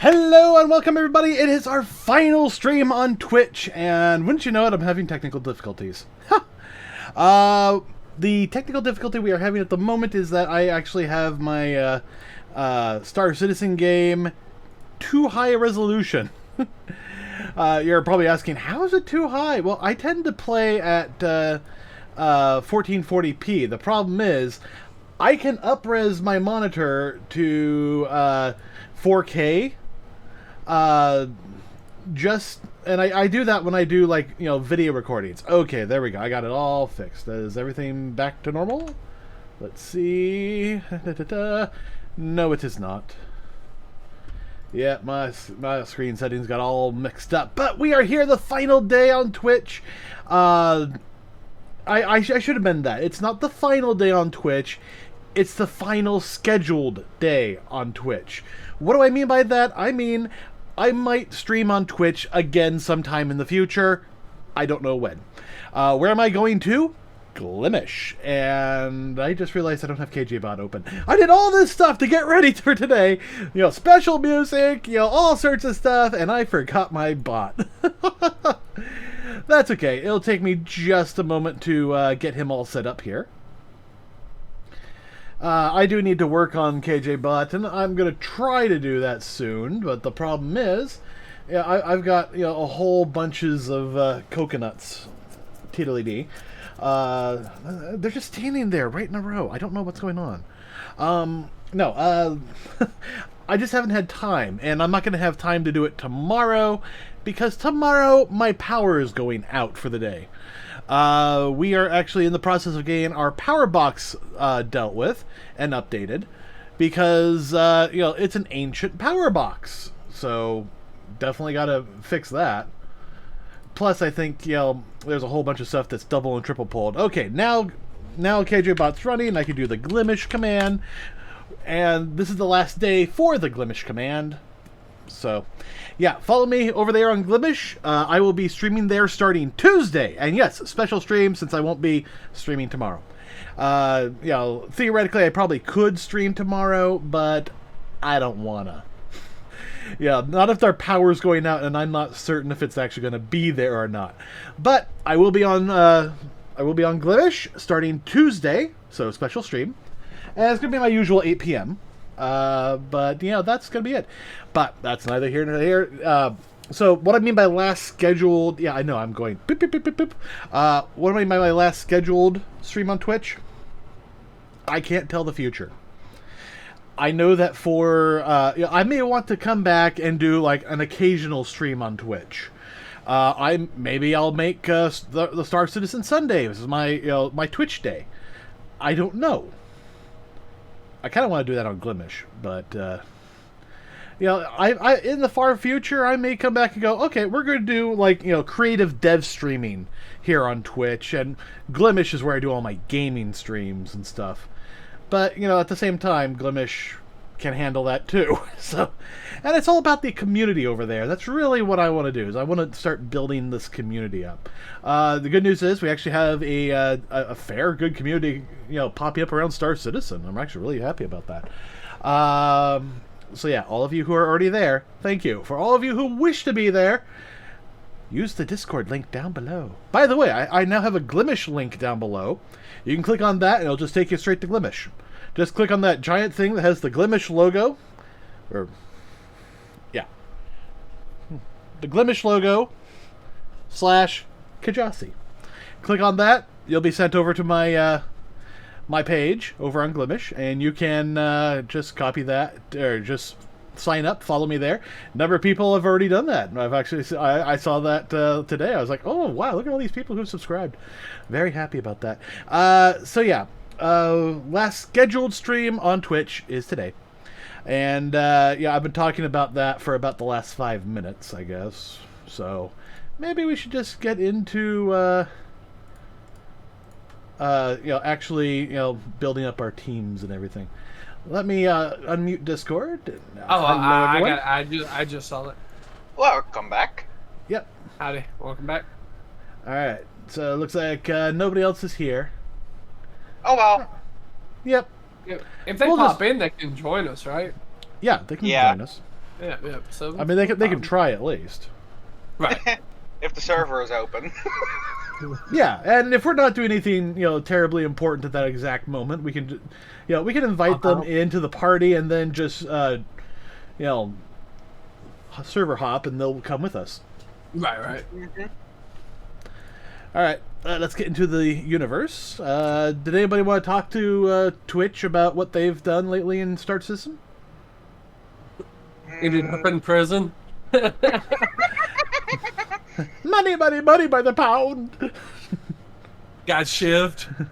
Hello and welcome everybody. It is our final stream on Twitch, and wouldn't you know it, I'm having technical difficulties. The technical difficulty we are having at the moment is that I actually have my Star Citizen game too high a resolution. You're probably asking, how is it too high? Well, I tend to play at 1440p. The problem is, I can up-res my monitor to 4K. And I do that when I do, like, video recordings. Okay, there we go. I got it all fixed. Is everything back to normal? Let's see. No, it is not. Yeah, my screen settings got all mixed up. But we are here the final day on Twitch. I should have been that. It's not the final day on Twitch. It's the final scheduled day on Twitch. What do I mean by that? I mean, I might stream on Twitch again sometime in the future. I don't know when. Where am I going to? Glimish. And I just realized I don't have KJBot open. I did all this stuff to get ready for today. Special music, all sorts of stuff, and I forgot my bot. That's okay. It'll take me just a moment to get him all set up here. I do need to work on KJBot, and I'm going to try to do that soon, but the problem is, I've got a whole bunches of coconuts, TDD. They're just standing there right in a row. I don't know what's going on. I just haven't had time, and I'm not going to have time to do it tomorrow, because tomorrow my power is going out for the day. We are actually in the process of getting our power box dealt with and updated, because it's an ancient power box, so definitely got to fix that. Plus, I think there's a whole bunch of stuff that's double and triple pulled. Okay, now KJBot's running. I can do the Glimish command, and this is the last day for the Glimish command. So, yeah, follow me over there on Glimish. I will be streaming there starting Tuesday. And yes, special stream since I won't be streaming tomorrow. Theoretically, I probably could stream tomorrow, but I don't wanna. Not if their power's going out and I'm not certain if it's actually going to be there or not. But I will be on Glimish starting Tuesday, so special stream. And it's going to be my usual 8 p.m. But that's going to be it. But that's neither here nor there. So what I mean by last scheduled... Yeah, I know, I'm going... Boop, boop, boop, boop, boop. What do I mean by my last scheduled stream on Twitch? I can't tell the future. I know that for... I may want to come back and do, like, an occasional stream on Twitch. Maybe I'll make the Star Citizen Sunday. This is my my Twitch day. I don't know. I kind of want to do that on Glimish, but I in the far future I may come back and go, okay, we're going to do like creative dev streaming here on Twitch, and Glimish is where I do all my gaming streams and stuff. But at the same time, Glimish can handle that too. So, and it's all about the community over there. That's really what I want to do. Is I want to start building this community up. The good news is we actually have a fair, good community, popping up around Star Citizen. I'm actually really happy about that. So yeah, all of you who are already there, thank you. For all of you who wish to be there, use the Discord link down below. By the way, I now have a Glimish link down below. You can click on that, and it'll just take you straight to Glimish. Just click on that giant thing that has the Glimish logo. The Glimish logo / Kjasi. Click on that. You'll be sent over to my my page over on Glimish, and you can just copy that, or just sign up, follow me there. A number of people have already done that. I've actually I saw that today. I was like, oh wow, look at all these people who've subscribed. Very happy about that. So yeah, last scheduled stream on Twitch is today, and I've been talking about that for about the last 5 minutes, I guess. So maybe we should just get into actually building up our teams and everything. Let me unmute Discord. Oh, I just saw it. Welcome back. Yep. Howdy. Welcome back. All right. So it looks like nobody else is here. Oh well. Yep. If they pop in, they can join us, right? Yeah, they can join us. Yeah. So I mean, they can try at least. right. If the server is open. Yeah, and if we're not doing anything, terribly important at that exact moment, we can, we can invite them into the party and then just, server hop, and they'll come with us. Right. Mm-hmm. All right, let's get into the universe. Did anybody want to talk to Twitch about what they've done lately in Start System? Ended up in prison. Money by the pound. Got shivved.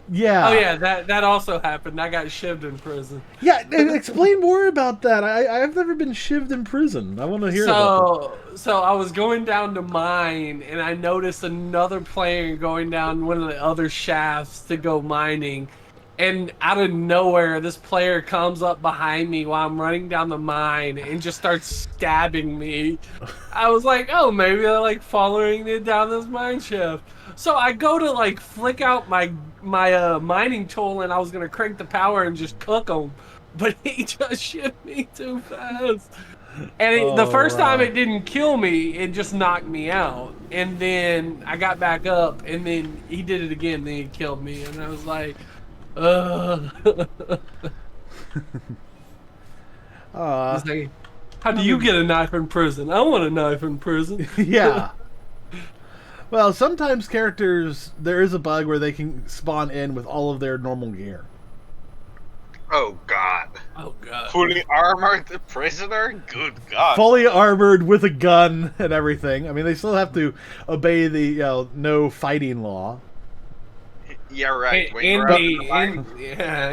Yeah. Oh yeah, that also happened. I got shivved in prison. Yeah, explain more about that. I've never been shivved in prison. I want to hear about that. So I was going down to mine, and I noticed another player going down one of the other shafts to go mining. And out of nowhere, this player comes up behind me while I'm running down the mine and just starts stabbing me. I was like, oh, maybe they're like following me down this mine shaft. So I go to like flick out my mining tool, and I was gonna crank the power and just cook him, but he just shipped me too fast. And the first time it didn't kill me, it just knocked me out. And then I got back up, and then he did it again. Then he killed me, and I was like, It's like, how do you get a knife in prison? I want a knife in prison. Yeah. Well, sometimes characters, there is a bug where they can spawn in with all of their normal gear. Oh god. Fully armored prisoner? Good god. Fully armored with a gun and everything. I mean, they still have to obey the no fighting law. Yeah, right. In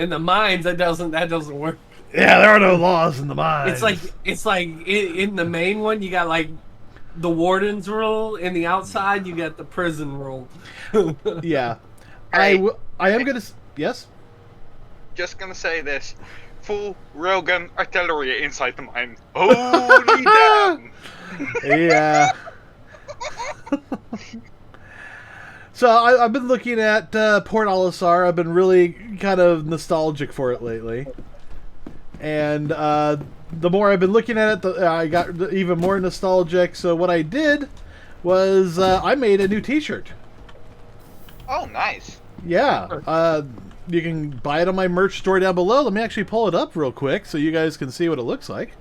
the mines, that doesn't work. Yeah, there are no laws in the mines. It's like in the main one, you got like the warden's rule. In the outside, you got the prison rule. Yeah, Hey. I am gonna. Yes. Just gonna say this. Full railgun artillery inside the mine. Holy damn! Yeah. So I've been looking at Port Olisar. I've been really kind of nostalgic for it lately. And the more I've been looking at it, I got even more nostalgic. So what I did was I made a new T-shirt. Oh, nice. Yeah. You can buy it on my merch store down below. Let me actually pull it up real quick so you guys can see what it looks like.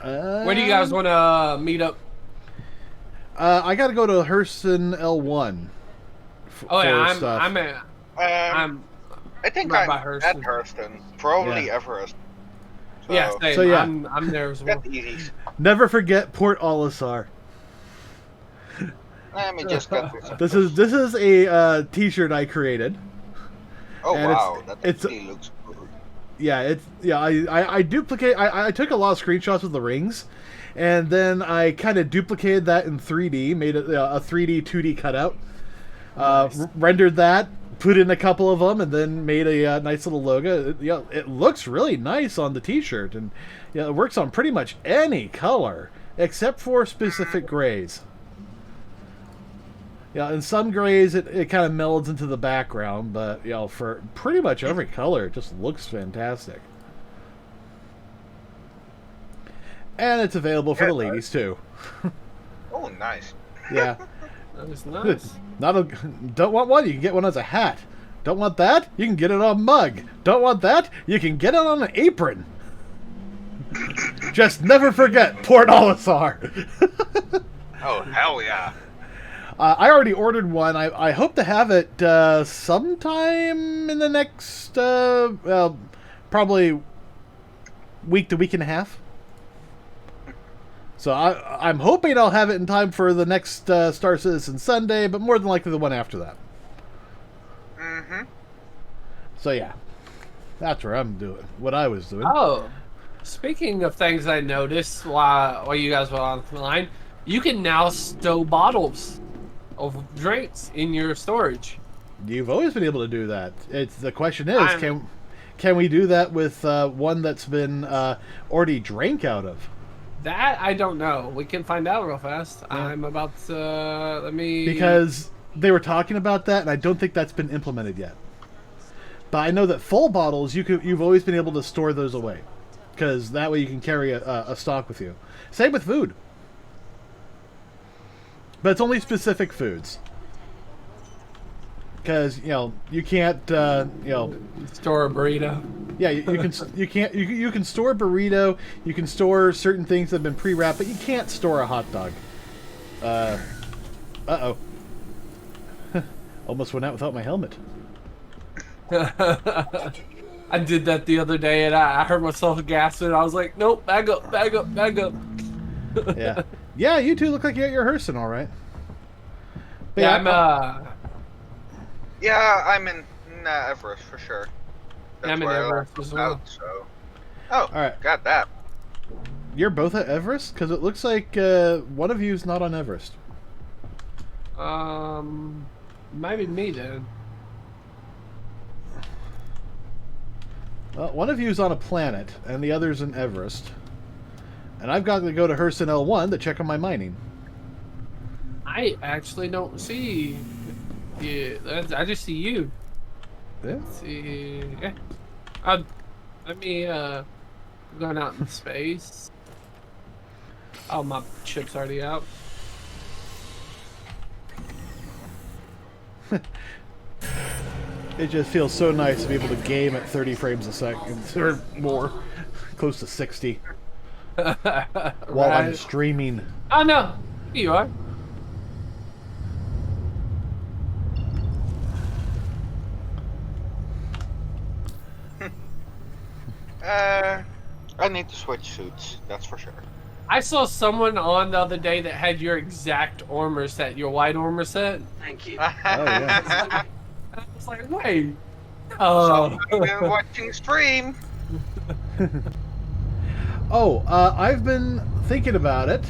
Where do you guys want to meet up? I got to go to Hurston L1. I think right I'm by at Hurston. Hurston. Probably Everest. So, Yeah, same. So, yeah. I'm there as well. that's easy. Never forget Port Olisar. Let me just get this. This is a T-shirt I created. Oh and wow, that it's really looks good. Yeah, I duplicate. I took a lot of screenshots of the rings, and then I kind of duplicated that in 3D, made a 3D 2D cutout, Nice. rendered that, put in a couple of them, and then made a nice little logo. It looks really nice on the T-shirt, and it works on pretty much any color except for specific grays. Yeah, in some grays it kind of melds into the background, but for pretty much every color it just looks fantastic. And it's available for the ladies too. Oh, nice. Yeah. That was nice. Don't want one? You can get one as a hat. Don't want that? You can get it on a mug. Don't want that? You can get it on an apron. Just never forget Port Olisar. Oh, hell yeah. I already ordered one. I hope to have it sometime in the next, probably week to week and a half. So I'm hoping I'll have it in time for the next Star Citizen Sunday, but more than likely the one after that. Mm-hmm. So yeah, that's what I was doing. Oh, speaking of things I noticed while you guys were online, you can now stow bottles of drinks in your storage. You've always been able to do that. The question is, can we do that with one that's been already drank out of? That I don't know. We can find out real fast. Yeah. I'm about to because they were talking about that, and I don't think that's been implemented yet. But I know that full bottles, you've always been able to store those away, because that way you can carry a stock with you. Same with food, but it's only specific foods. Because you can't Store a burrito. yeah, you can store a burrito, you can store certain things that have been pre-wrapped, but you can't store a hot dog. Uh-oh. Almost went out without my helmet. I did that the other day, and I heard myself gasping. I was like, "Nope, back up, back up, back up." Yeah, yeah, you two look like you're at your Hurston, all right. But Yeah, I'm in Everest for sure. That's I'm in where I Everest left as well. out, so. Oh, All right. got that. You're both at Everest? Because it looks like one of you's not on Everest. Maybe me then. Well, one of you's on a planet, and the other's in Everest. And I've got to go to Hurston L1 to check on my mining. I actually don't see you. I just see you. Yeah. Let's see. Yeah. Let me going out in space. Oh, my ship's already out. It just feels so nice to be able to game at 30 frames a second, or more. Close to 60. While I'm streaming. Oh no, here you are. I need to switch suits, that's for sure. I saw someone on the other day that had your exact armor set, your white armor set. Thank you. Oh, yeah. I was like, wait. So, Oh. I've been watching stream. Oh, I've been thinking about it.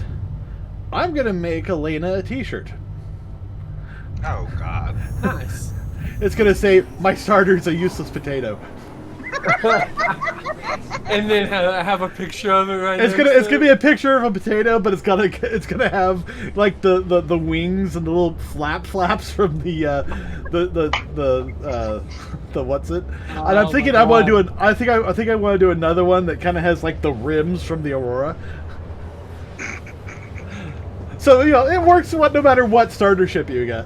I'm going to make Elena a t-shirt. Oh, God. Nice. It's going to say, my starter's a useless potato. And then have a picture of it right It's next gonna to it. be a picture of a potato, but it's gonna have like the wings and the little flaps from the what's it? And I'm Oh thinking my I want to do God. I think I want to do another one that kind of has like the rims from the Aurora. So it works no matter what starter ship you get.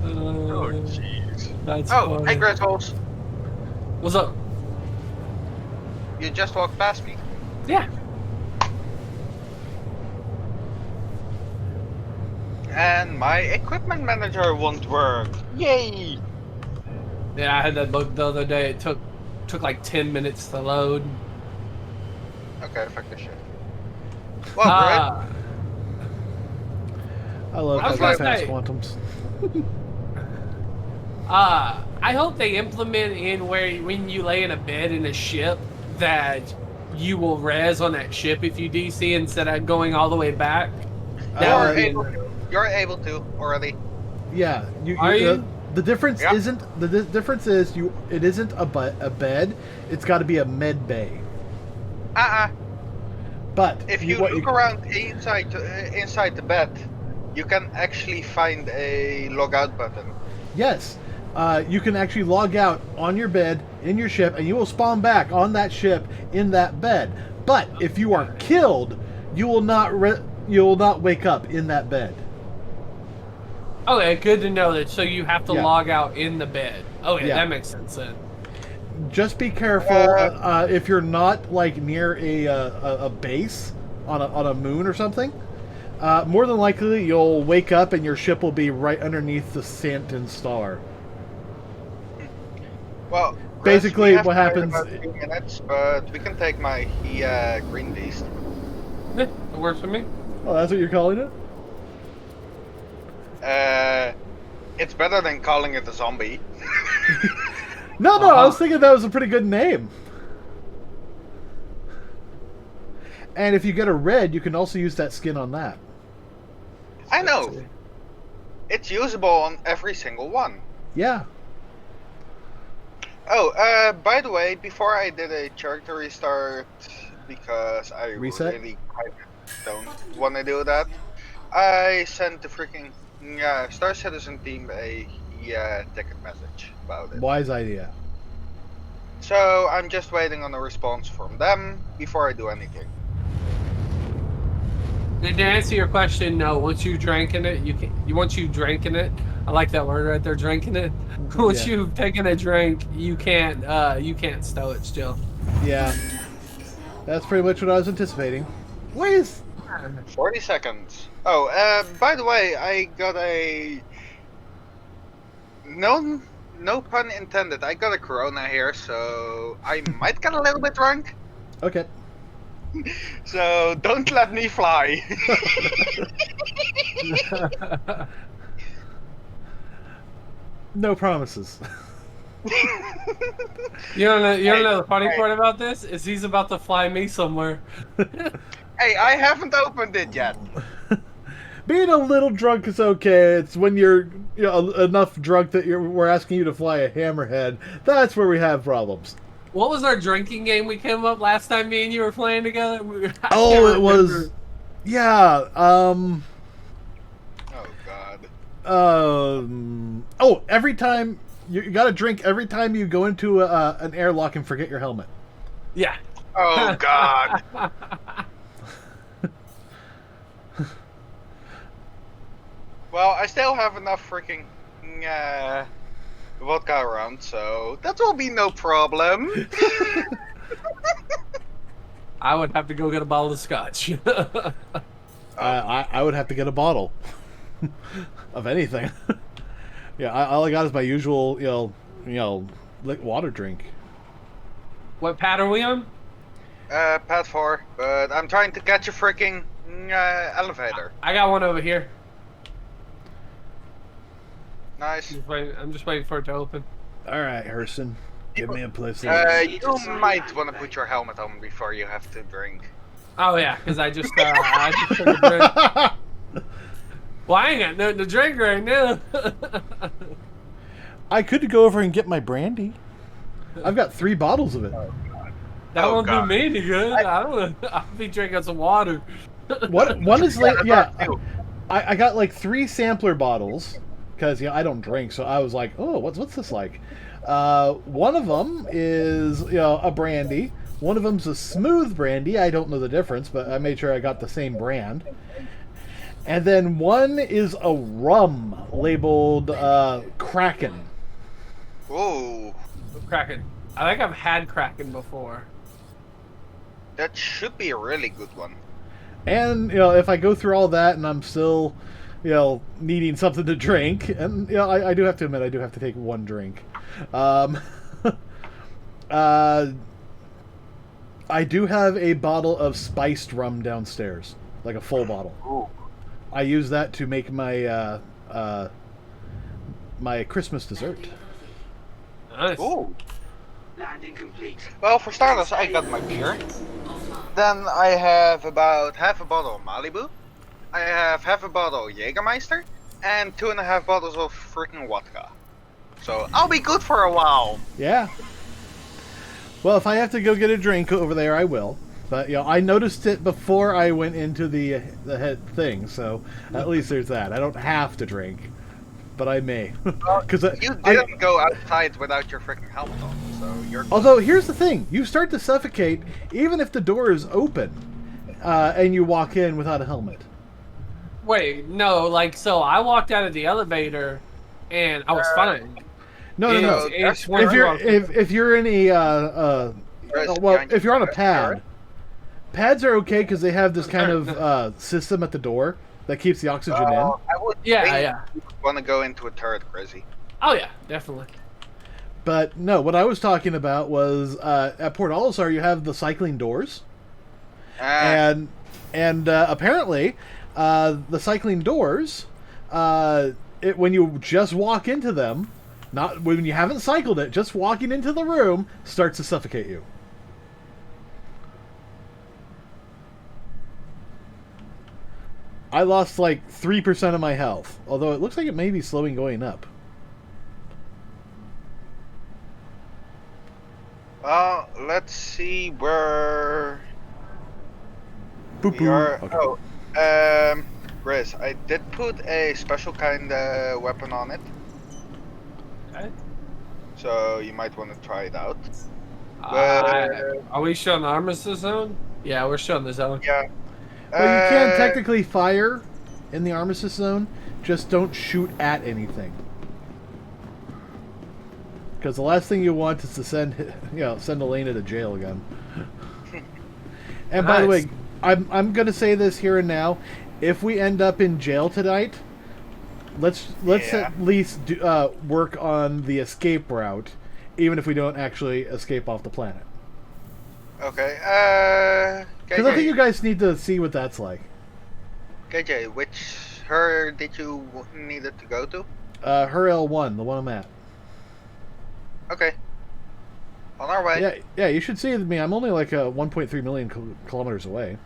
Oh, jeez. That's Oh, funny. hey, Grizzles. What's up? You just walked past me. Yeah. And my equipment manager won't work. Yay! Yeah, I had that bug the other day. It took like 10 minutes to load. Okay, fuck this shit. Well, Ah. I love I was fast gonna say- quantums. I hope they implement in where when you lay in a bed in a ship that you will res on that ship if you DC instead of going all the way back. you're would be- able to. You're able to already. Yeah, Are you? The difference Yeah. isn't the difference is it isn't a bed. It's got to be a med bay. But If you look around inside the bed, you can actually find a logout button. Yes, you can actually log out on your bed in your ship, and you will spawn back on that ship in that bed. But if you are killed, you will not wake up in that bed. Okay, good to know that. So you have to Yeah. log out in the bed. Okay, Yeah. that makes sense then. Just be careful if you're not like near a base on a moon or something. More than likely, you'll wake up and your ship will be right underneath the Santon star. Well, Basically, we have what to wait happens- About 3 minutes, but we can take my green beast. Yeah, it works for me. Oh, that's what you're calling it? It's better than calling it a zombie. No, I was thinking that was a pretty good name. And if you get a red, you can also use that skin on that. I know. It's usable on every single one. Yeah. Oh, by the way, before I did a character restart, because I Reset? really quite don't want to do that, I sent the freaking Star Citizen team a ticket message about it. Wise idea. So I'm just waiting on a response from them before I do anything. And to answer your question, no. Once you drinking it, you can. Once you drinking it, I like that word right there, drinking it. Once Yeah. you've taken a drink, you can't stow it still. Yeah. That's pretty much what I was anticipating. Why is 40 seconds. Oh, by the way, I got a... No pun intended. I got a Corona here, so I might get a little bit drunk. okay? So don't let me fly. No promises. You don't know the funny part about this is he's about to fly me somewhere. Hey, I haven't opened it yet. Being a little drunk is okay. It's when you're enough drunk that we're asking you to fly a hammerhead. That's where we have problems. What was our drinking game we came up last time me and you were playing together? I Oh, can't it was. remember. Yeah. Oh god. Oh, every time you got to drink every time you go into an airlock and forget your helmet. Yeah. Oh god. Well, I still have enough freaking vodka around, so that will be no problem. I would have to go get a bottle of scotch. I would have to get a bottle of anything. Yeah, all I got is my usual, water drink. What pad are we on? Pad 4, but I'm trying to catch a freaking elevator. I got one over here. Nice. I'm just waiting for it to open. All right, Hurston, give me a place. You might want to put your helmet on before you have to drink. Oh yeah, because I just took a drink. Well, I ain't got nothing to drink right now. I could go over and get my brandy. I've got 3 bottles of it. That won't God. do me any good. I don't know. I'll be drinking some water. One is like, yeah, I got like 3 sampler bottles because I don't drink, so I was like, oh, what's this like? One of them is a brandy. One of them's a smooth brandy. I don't know the difference, but I made sure I got the same brand. And then one is a rum labeled Kraken. Whoa. Kraken. I think I've had Kraken before. That should be a really good one. And if I go through all that and I'm still, needing something to drink, and I do have to admit I do have to take 1 drink. I do have a bottle of spiced rum downstairs, like a full bottle. Ooh. I use that to make my my Christmas dessert. Nice. Ooh. Landing complete. Well, for starters, I got my beer. Then I have about half a bottle of Malibu. I have half a bottle of Jägermeister. And 2.5 bottles of freaking vodka. So I'll be good for a while. Yeah. Well, if I have to go get a drink over there, I will. But I noticed it before I went into the head thing, so at least there's that. I don't have to drink, but I may. Because You didn't go outside without your freaking helmet on, so you're. Although here's the thing: you start to suffocate even if the door is open, and you walk in without a helmet. Wait, no, so I walked out of the elevator, and I was fine. No. It's If you're in a if you're on a pad, pads are okay because they have this kind of system at the door that keeps the oxygen in. I would Yeah. want to go into a turret, Kjasi. Oh yeah, definitely. But no, what I was talking about was at Port Olisar you have the cycling doors, and apparently the cycling doors, when you just walk into them, not when you haven't cycled it, just walking into the room starts to suffocate you. I lost like 3% of my health, although it looks like it may be slowing going up. Well, let's see where Boop, we are. boop. Okay. Riz, I did put a special kind of weapon on it. Okay. So you might want to try it out. Are we showing the armistice zone? Yeah, we're showing the zone. Yeah. Well, you can technically fire in the armistice zone, just don't shoot at anything. Because the last thing you want is to send Elena to jail again. And by the way, I'm gonna say this here and now: if we end up in jail tonight, let's at least work on the escape route, even if we don't actually escape off the planet. Okay. Because I think you guys need to see what that's like. KJ, which her did you needed to go to? Her L1, the one I'm at. Okay. On our way. Yeah. You should see me. I'm only like 1.3 million kilometers away.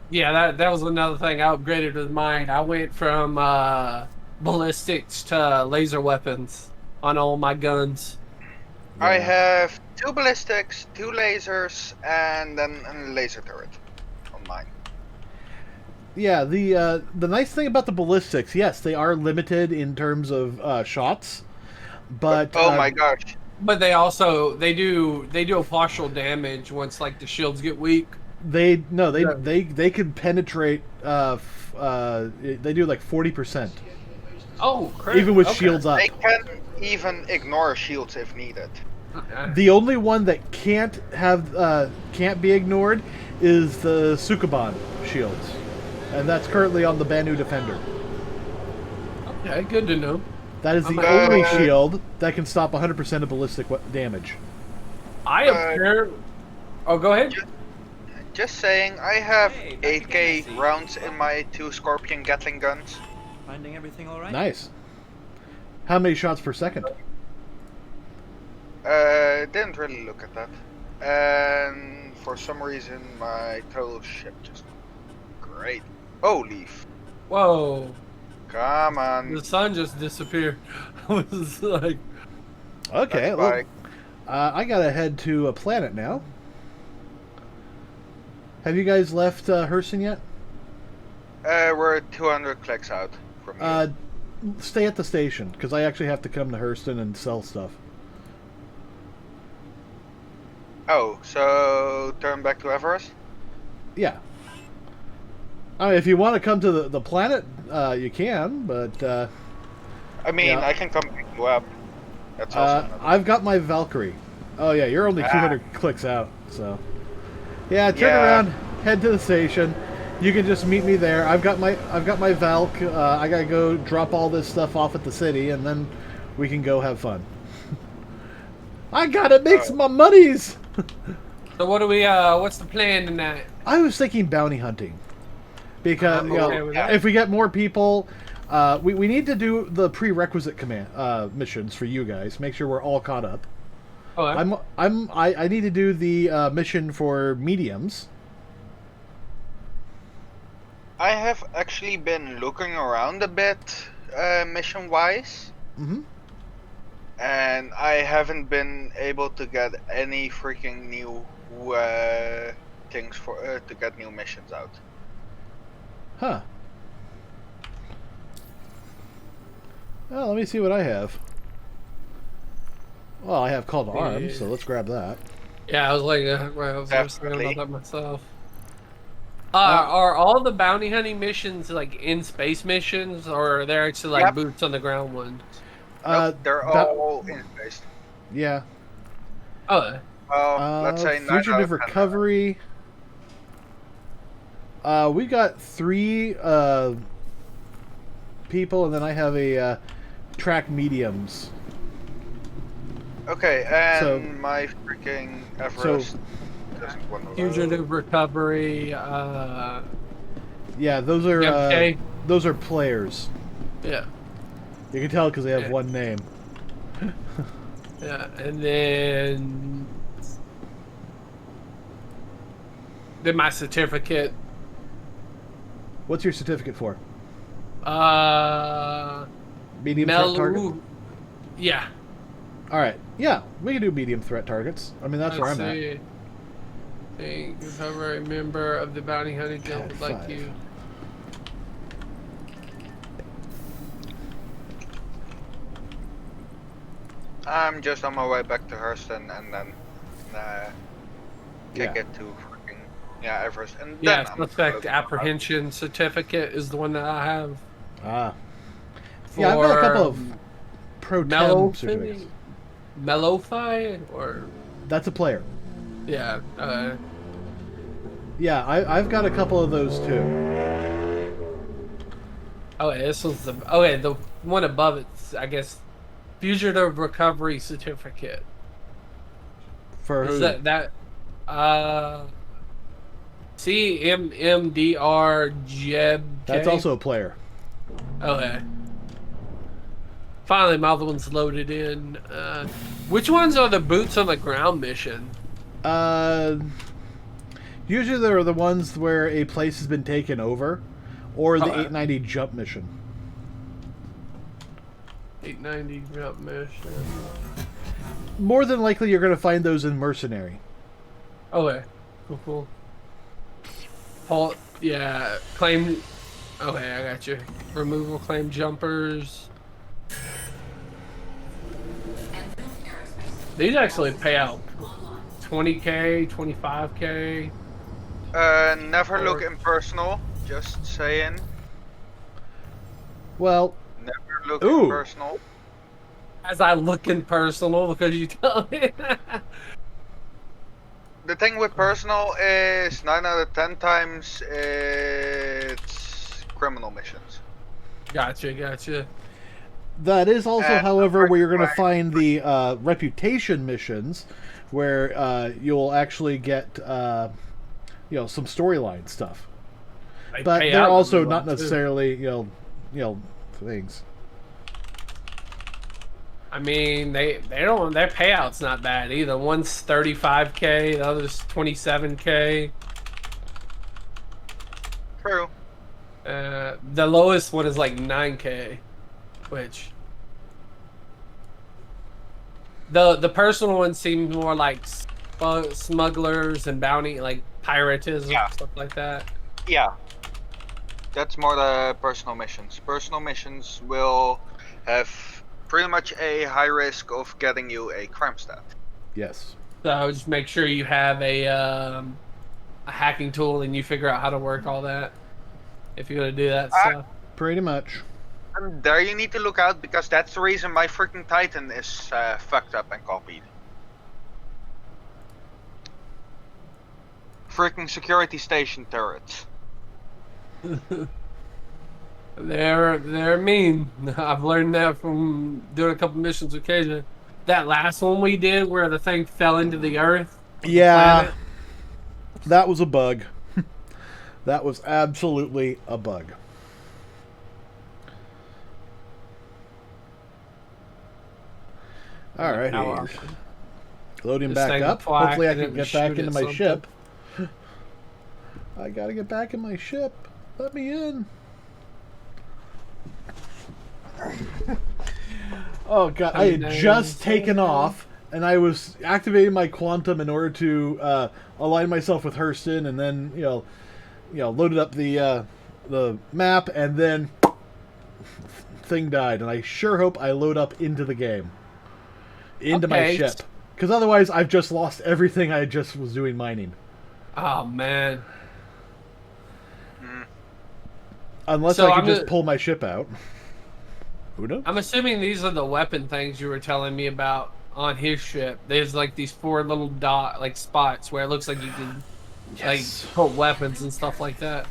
Yeah, that was another thing I upgraded with mine. I went from ballistics to laser weapons on all my guns. Yeah. I have 2 ballistics, 2 lasers, and then a laser turret on mine. Yeah, the nice thing about the ballistics, yes, they are limited in terms of shots, but oh my gosh. But they do a partial damage once like the shields get weak. They can penetrate. They do like 40%. Oh, crap. Even with shields up. They can even ignore shields if needed. The only one that can't be ignored is the Sukuban shields, and that's currently on the Banu Defender. Okay, good to know. That is the only shield that can stop 100% of ballistic damage. Oh, go ahead. Just saying, I have 8k rounds in my 2 Scorpion Gatling guns. Finding everything all right? Nice. How many shots per second? Didn't really look at that. And for some reason, my total ship just great. Oh, leaf. Whoa. Come on. The sun just disappeared. I was like... Okay, well, I gotta head to a planet now. Have you guys left Hurston yet? We're 200 clicks out from here. Stay at the station, because I actually have to come to Hurston and sell stuff. Oh, so turn back to Everest? Yeah. I mean, if you want to come to the planet, you can, but... I mean, yeah. I can come pick you up. That's also I've got my Valkyrie. Oh yeah, you're only 200 clicks out, so... Yeah, turn around, head to the station. You can just meet me there. I've got my Valk. I gotta go drop all this stuff off at the city, and then we can go have fun. I gotta make some more monies! So what do we, what's the plan tonight? I was thinking bounty hunting. Because, if we get more people, we need to do the prerequisite missions for you guys. Make sure we're all caught up. Oh, I need to do the mission for mediums. I have actually been looking around a bit, mission-wise. Mm-hmm. And I haven't been able to get any freaking new things for to get new missions out. Huh. Well, let me see what I have. Well, I have Call to Arms, so let's grab that. Yeah, I was like, I was just thinking about that myself. Are all the bounty hunting missions like in space missions, or are they actually like boots on the ground ones? Nope, they're all in space. Yeah. Oh. Let's say fugitive recovery. We got 3 people, and then I have a track mediums. Okay, and my freaking Everest doesn't want to load. Fugitive recovery. Yeah, those are players. Yeah. You can tell because they have one name. Yeah, and then my certificate. What's your certificate for? Medium threat target? Yeah. Alright, yeah, we can do medium threat targets. I mean, that's where I'm at. If ever a member of the bounty hunting guild would like you. I'm just on my way back to Hurston and then kick Yeah. it to freaking Everest, and Yeah, then I'm suspect gonna- apprehension certificate is the one that I have. Ah. For Yeah, I've got a couple of pro tem certificates. Mellowfi or That's a player. yeah. Yeah, I've got a couple of those too. Oh, wait, this was the one above it's I guess fugitive recovery certificate. For Is who? that CMMDR Jeb? That's also a player. Okay. Finally, my other one's loaded in. Which ones are the boots on the ground mission? Usually they're the ones where a place has been taken over, or the Okay. 890 jump mission. 890 jump mission. More than likely, you're going to find those in Mercenary. Okay. Cool. Yeah. Claim. Okay, I got you. Removal claim jumpers. These actually pay out 20k, 25k. Never look impersonal. Just saying. Well, Never look Ooh. impersonal. As I look in personal because you tell me. The thing with personal is 9 out of 10 times it's criminal missions. Gotcha. that is also, And however, where you're going to right. find the reputation missions, where you'll actually get some storyline stuff. They But pay they're out also really not well, too. necessarily things. I mean, their payout's not bad either. One's 35k, the other's 27k. True. The lowest one is like 9k, which the personal one seems more like smugglers and bounty, like piratism, Yeah. stuff like that. Yeah. That's more the personal missions. Personal missions will have pretty much a high risk of getting you a crime stat. Yes. So just make sure you have a hacking tool and you figure out how to work all that if you're gonna do that stuff. Pretty much. And there you need to look out because that's the reason my freaking Titan is fucked up and copied. Freaking security station turrets. They're mean. I've learned that from doing a couple missions with Kjasi. That last one we did where the thing fell into the earth. Yeah, planet. that was a bug. That was absolutely a bug. Alright, Power. loading This back thing up. fly Hopefully I and can it get shoot back at into my something. ship. I gotta get back in my ship. Let me in. Oh god, I had just taken off, and I was activating my quantum in order to align myself with Hurston, and then loaded up the map, and then thing died. And I sure hope I load up into the game, into my Okay. ship, because otherwise I've just lost everything I just was doing mining. Oh man. Unless So I I'm can just gonna- pull my ship out. Who knows? I'm assuming these are the weapon things you were telling me about on his ship. There's like these 4 little spots where it looks like you can Yes. like put weapons and stuff like that.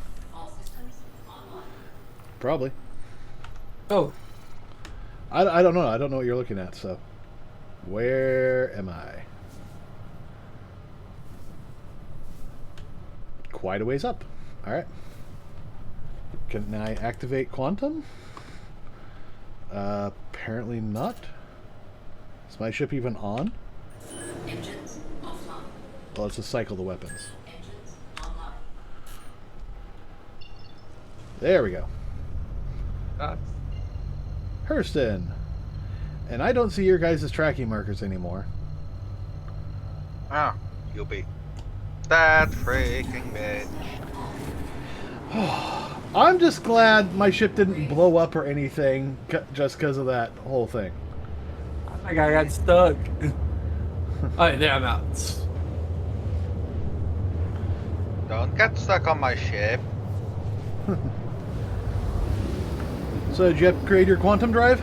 Probably. Oh, I don't know. I don't know what you're looking at, so. Where am I? Quite a ways up. Alright. Can I activate quantum? Apparently not. Is my ship even on? Engines offline. Well, let's just cycle the weapons. Engines online. There we go. God. Hurston. And I don't see your guys' tracking markers anymore. Ah, you'll be. That freaking bitch. I'm just glad my ship didn't blow up or anything just because of that whole thing. Like I got stuck. Oh, there I'm out. Don't get stuck on my ship. So did you upgrade your quantum drive?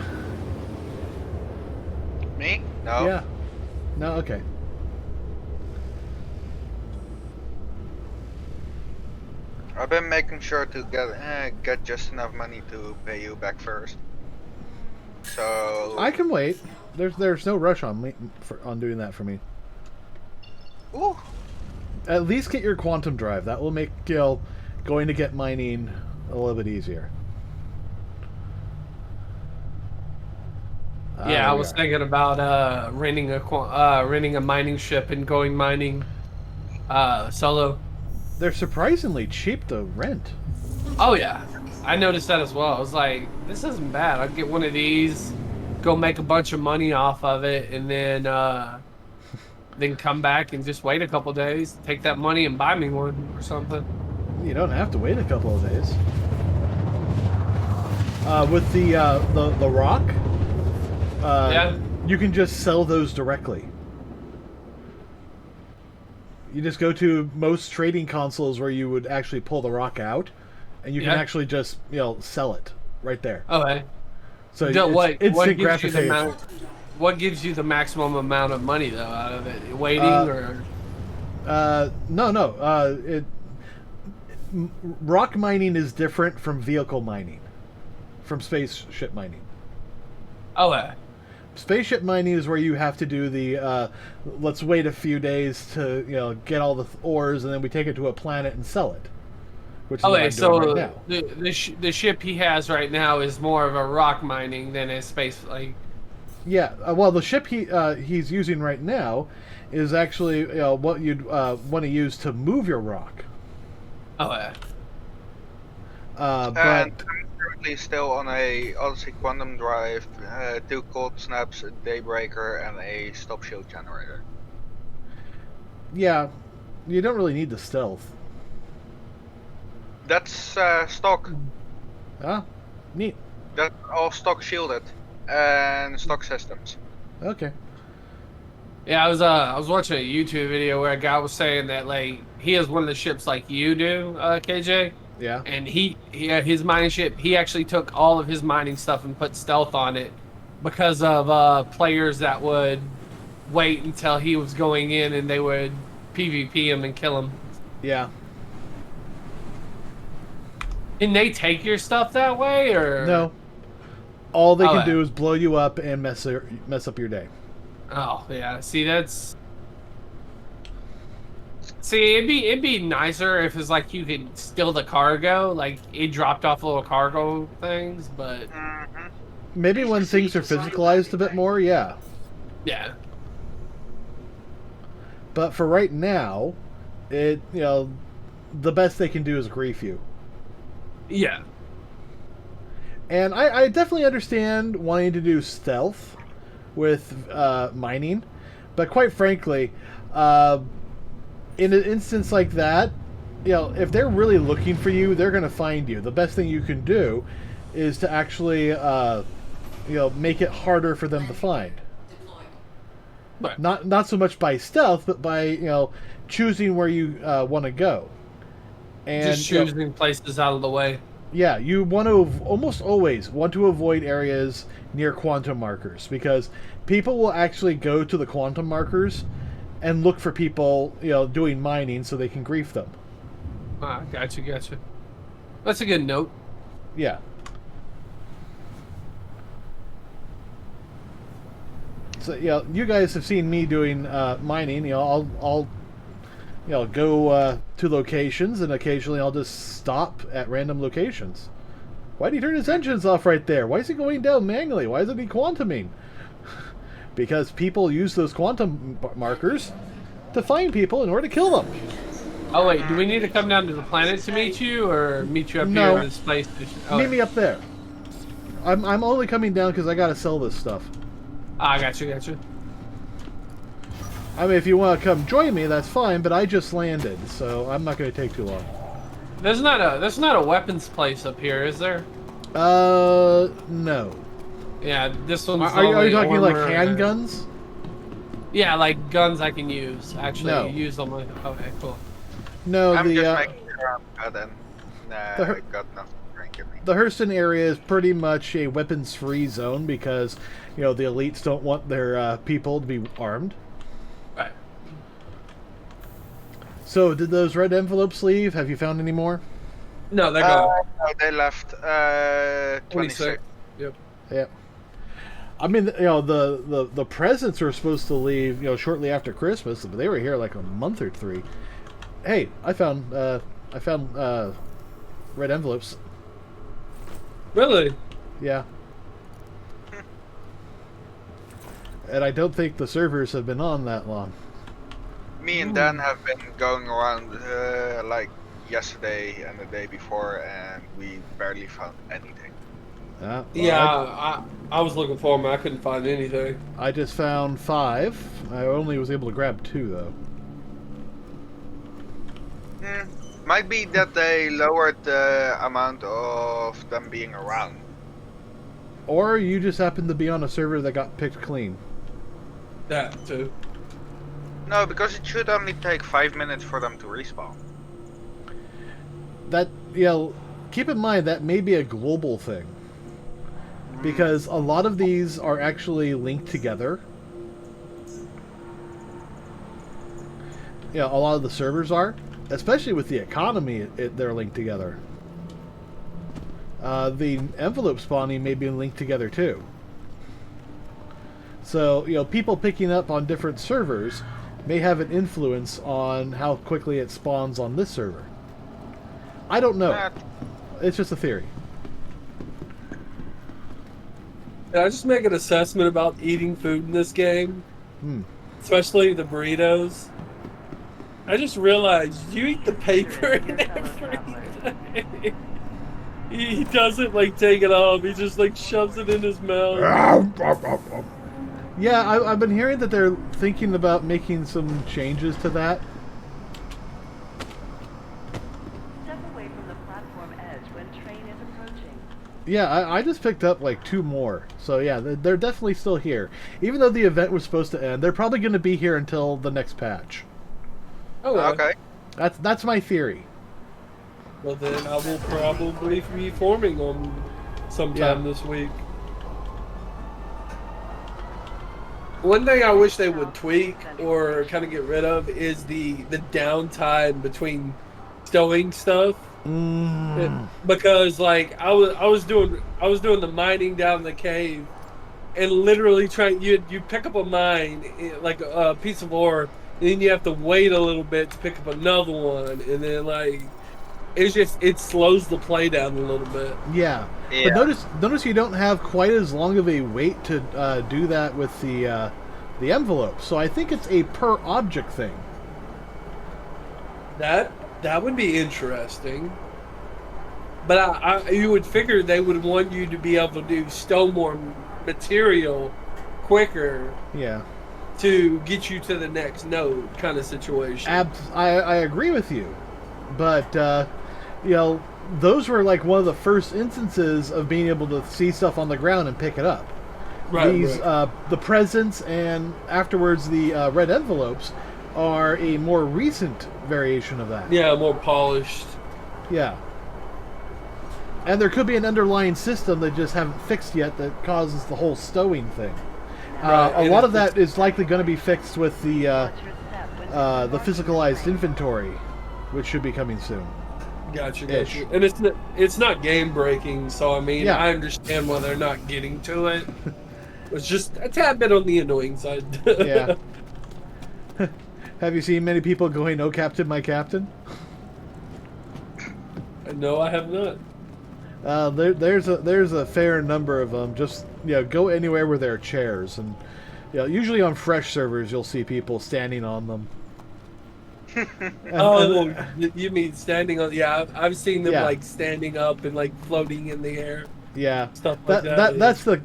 Me? No. Yeah. No. Okay. I've been making sure to get just enough money to pay you back first. So I can wait. There's no rush on me on doing that for me. Ooh. At least get your quantum drive. That will make going to get mining a little bit easier. Yeah, I was thinking about renting a mining ship and going mining solo. They're surprisingly cheap to rent. Oh yeah, I noticed that as well. I was like, this isn't bad. I'll get one of these, go make a bunch of money off of it, and then come back and just wait a couple days, take that money and buy me one or something. You don't have to wait a couple of days. With the rock, Yeah. you can just sell those directly. You just go to most trading consoles where you would actually pull the rock out, and you can Yeah. actually just sell it right there. Okay. So What instant gives you the gratification. what gives you the maximum amount of money though out of it? Waiting or? No. Rock mining is different from vehicle mining, from spaceship mining. Oh, yeah. Spaceship mining is where you have to do the let's wait a few days to get all the ores, and then we take it to a planet and sell it. Which is what Okay, I'm so doing right now. the ship he has right now is more of a rock mining than a space like. Yeah, well, the ship he's using right now is actually what you'd want to use to move your rock. Oh yeah. And But I'm currently still on a Odyssey Quantum Drive, 2 cold snaps, a Daybreaker, and a stop shield generator. yeah, you don't really need the stealth. That's stock. Ah, neat. That's all stock shielded and stock systems. Okay. Yeah, I was watching a YouTube video where a guy was saying that like he has one of the ships like you do, KJ. Yeah. And his mining ship, he actually took all of his mining stuff and put stealth on it because of players that would wait until he was going in and they would PvP him and kill him. Yeah. Can they take your stuff that way or No. All they Oh, can yeah. do is blow you up and mess up your day. Oh yeah, see that's. See, it'd be nicer if it's like you could steal the cargo, like it dropped off little cargo things, but Mm-hmm. Maybe when things are physicalized a bit more, yeah. yeah. But for right now, the best they can do is grief you. Yeah. And I definitely understand wanting to do stealth with mining, but quite frankly, in an instance like that, if they're really looking for you, they're going to find you. The best thing you can do is to actually, make it harder for them to find. But Not so much by stealth, but by choosing where you want to go. And just choosing places out of the way. yeah, you want to almost always want to avoid areas near quantum markers, because people will actually go to the quantum markers and look for people doing mining so they can grief them. Ah, gotcha. That's a good note. Yeah. So you guys have seen me doing mining. I'll go to locations, and occasionally I'll just stop at random locations. Why did he turn his engines off right there? Why is he going down manually? Why isn't he quantuming? Because people use those quantum markers to find people in order to kill them. Oh wait, do we need to come down to the planet to meet you, or meet you up No. here in this place? Meet me up there. I'm only coming down because I gotta sell this stuff. Ah, gotcha. I mean, if you want to come join me, that's fine. But I just landed, so I'm not going to take too long. There's not a weapons place up here, is there? No. Yeah, this one's Are you only talking like armor. handguns? Yeah, like guns I can use. Actually, No. use them. Okay, cool. No, I'm just the making sure I'm good and The her- I got nothing to drink in me. the Hurston area is pretty much a weapons-free zone because, the elites don't want their people to be armed. Right. So, did those red envelopes leave? Have you found any more? No, they're gone. No, they left 26. Yep. Yeah. I mean, the presents were supposed to leave, shortly after Christmas, but they were here like a month or 3. Hey, I found red envelopes. Really? Yeah. And I don't think the servers have been on that long. Me and Dan have been going around like yesterday and the day before, and we barely found anything. Well, Yeah, I was looking for them. I couldn't find anything. I just found 5. I only was able to grab 2, though. Might be that they lowered the amount of them being around. Or you just happened to be on a server that got picked clean. That too. No, because it should only take 5 minutes for them to respawn. That, keep in mind that may be a global thing. Because a lot of these are actually linked together. A lot of the servers are. Especially with the economy, they're linked together. The envelope spawning may be linked together too. So, people picking up on different servers may have an influence on how quickly it spawns on this server. I don't know. It's just a theory. Can I just make an assessment about eating food in this game? Especially the burritos. I just realized you eat the paper and everything. He doesn't take it off. He just shoves it in his mouth. Yeah, I've been hearing that they're thinking about making some changes to that. Step away from the platform edge when train is approaching. Yeah, I just picked up 2 more. So yeah, they're definitely still here. Even though the event was supposed to end, they're probably going to be here until the next patch. Okay. That's my theory. Well, then I will probably be forming them sometime this week. One thing I wish they would tweak or kind of get rid of is the downtime between stowing stuff. Because I was doing the mining down the cave, and literally you pick up a mine like a piece of ore, and then you have to wait a little bit to pick up another one, and then it slows the play down a little bit. Yeah. But notice you don't have quite as long of a wait to do that with the envelope. So I think it's a per object thing. That would be interesting. But you would figure they would want you to be able to stow more material quicker. Yeah. To get you to the next node kind of situation. I agree with you. But, those were one of the first instances of being able to see stuff on the ground and pick it up. Right, the presents and afterwards the red envelopes are a more recent variation of that. Yeah, more polished. Yeah. And there could be an underlying system they just haven't fixed yet that causes the whole stowing thing. A lot of that is likely going to be fixed with the physicalized inventory, which should be coming soon. Gotcha. And it's not game breaking, so I mean, Yeah. I understand why they're not getting to it. It's just a tad bit on the annoying side. Yeah. Have you seen many people going, "Oh, Captain, my Captain"? No, I have not. There's a fair number of them. Just go anywhere where there are chairs, and usually on fresh servers you'll see people standing on them. You mean standing on? Yeah, I've seen them standing up and floating in the air. Yeah, stuff like that. That's the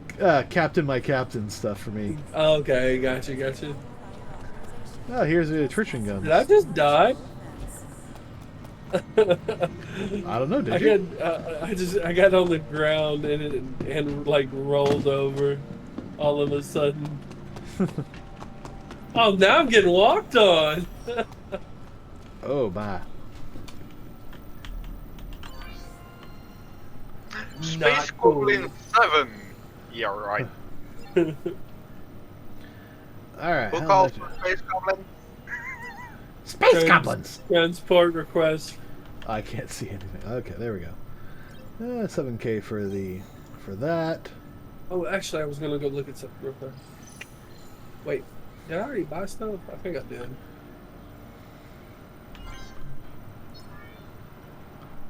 Captain, my Captain stuff for me. Okay, gotcha. Oh, here's the attrition gun. Did I just die? I don't know. Did you? I got on the ground and like rolled over, all of a sudden. Oh, now I'm getting walked on. Oh my. Space Not cool. Goblin 7. Yeah, right. All right. Who how calls much- for Space Goblin? Space goblins. Transport request. I can't see anything. Okay, there we go. 7K for that. Oh, actually, I was gonna go look at something real quick. Wait, did I already buy stuff? I think I did.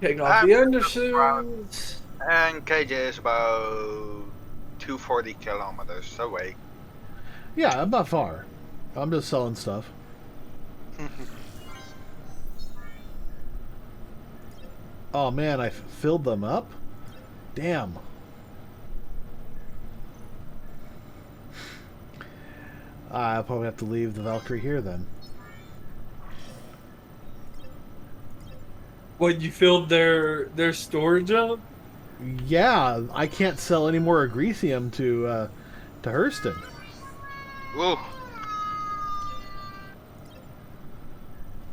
Take off the undersuit. And KJ is about 240 kilometers away. Yeah, I'm not far. I'm just selling stuff. Oh man, I filled them up? Damn. I'll probably have to leave the Valkyrie here then. What, you filled their storage up? Yeah, I can't sell any more Agresium to Hurston. Woo.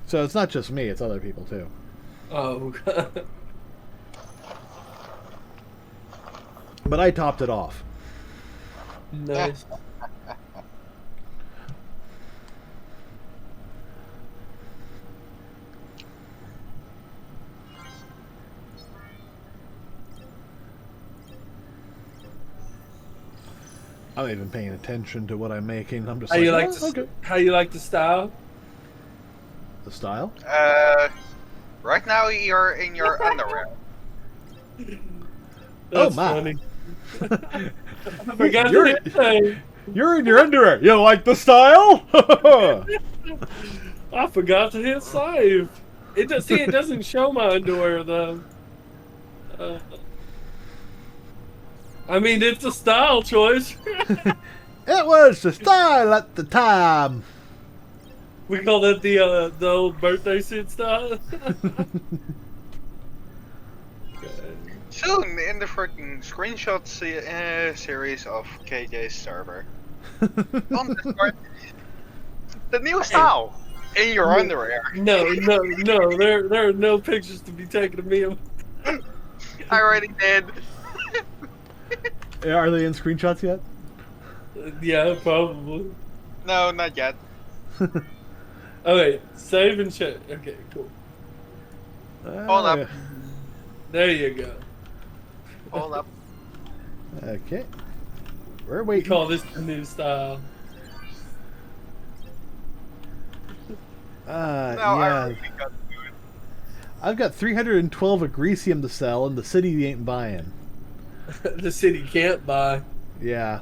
So it's not just me, it's other people too. Oh. But I topped it off. Nice. I'm not even paying attention to what I'm making. I'm just How like, you like "Oh, okay. how you like the style? The style? Right now you're in your underwear. That's my. funny. I forgot You're- to say. You're in your underwear. You like the style? I forgot to hit save. It doesn't show my underwear though. I mean, it's a style choice. It was the style at the time. We call that the old birthday suit style. Soon in the freaking screenshot series of KJ's server. On Discord. The new style in your underwear. No. There are no pictures to be taken of me. I already did. Are they in screenshots yet? Yeah, probably. No, not yet. Okay, save and check. Okay, cool. Hold up. There you go. Hold up. Okay. We're We waiting. call this the new style. No, I yeah. really got to do it. I've got 312 Agresium to sell, and the city ain't buying. The city can't buy. Yeah.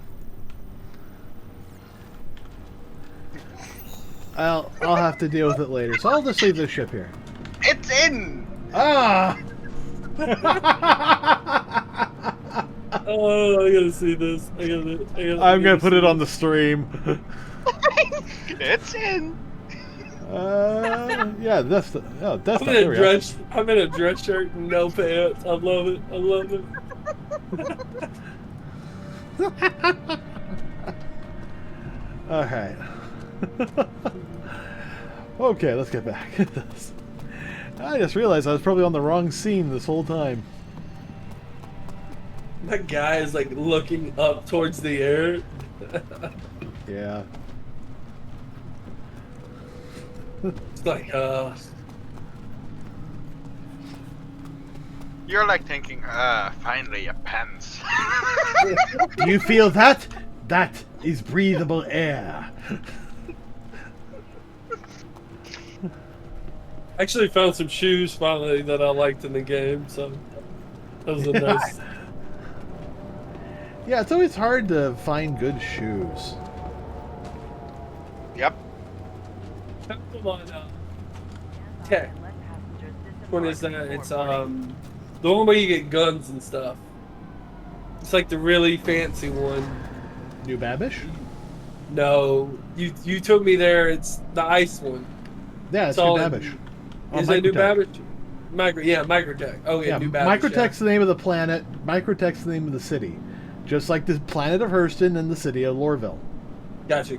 I'll have to deal with it later, so I'll just leave this ship here. It's in! Ah! Oh, I gotta see this. I'm gonna put it on the stream. It's in! Yeah, that's the. Oh, that's I'm the. in There a we dress. I'm in a dress shirt and no pants. I love it. I love it. All right. Okay, let's get back at this. I just realized I was probably on the wrong scene this whole time. That guy is like looking up towards the air. Yeah. It's like, You're like thinking, finally a pants. Do you feel that? That is breathable air. actually found some shoes finally that I liked in the game, so that was a nice. Yeah, it's always hard to find good shoes. Yep. Come on now. Okay. What is that? It's the one where you get guns and stuff. It's like the really fancy one. New Babish? No, you took me there. It's the ice one. Yeah, it's It's all New in- Babish. Is it New Microtech. Babbage? Microtech. Oh, Yeah, new battle Microtech's the name of the planet. Microtech's the name of the city. Just like the planet of Hurston and the city of Lorville. Gotcha.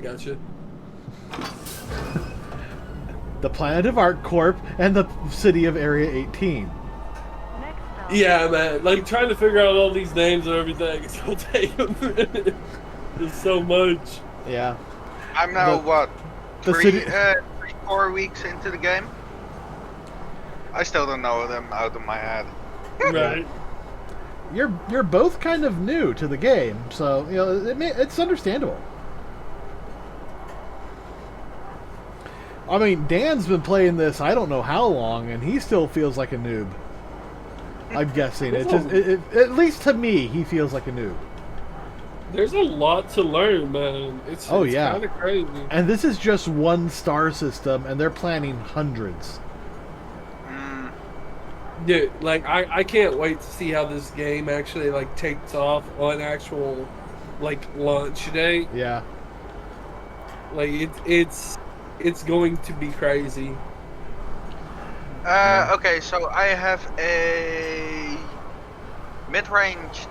The planet of ArcCorp and the city of Area 18. Next stop. Yeah, man. Like, trying to figure out all these names and everything, it's gonna take a minute. There's so much. Yeah. I'm now, the 4 weeks into the game? I still don't know them out of my head. Right. You're both kind of new to the game, so it's understandable. I mean, Dan's been playing this I don't know how long, and he still feels like a noob. I'm guessing at least to me, he feels like a noob. There's a lot to learn, man. It's kind of crazy. And this is just one star system, and they're planning hundreds. Dude, like I can't wait to see how this game actually like takes off on actual like launch day. Yeah. Like it's going to be crazy. Okay, so I have a mid-range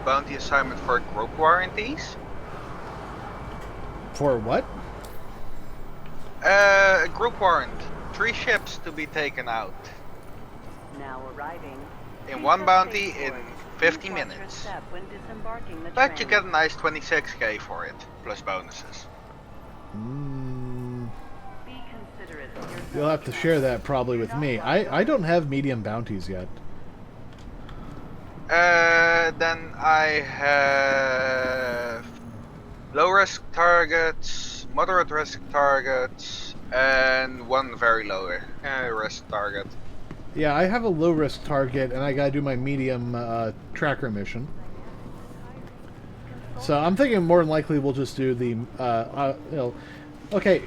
bounty assignment for group warranties. For what? Group warrant. 3 ships to be taken out. Now arriving. In Please one press bounty space in forward. 50 Please watch your minutes. step when disembarking the But you train. get a nice 26k for it, plus bonuses. Be considerate of your You'll have to share that probably with me. I don't have medium bounties yet. Then I have low risk targets, moderate risk targets, and 1 very low risk target. Yeah, I have a low risk target, and I gotta do my medium tracker mission. So I'm thinking more than likely we'll just do the okay.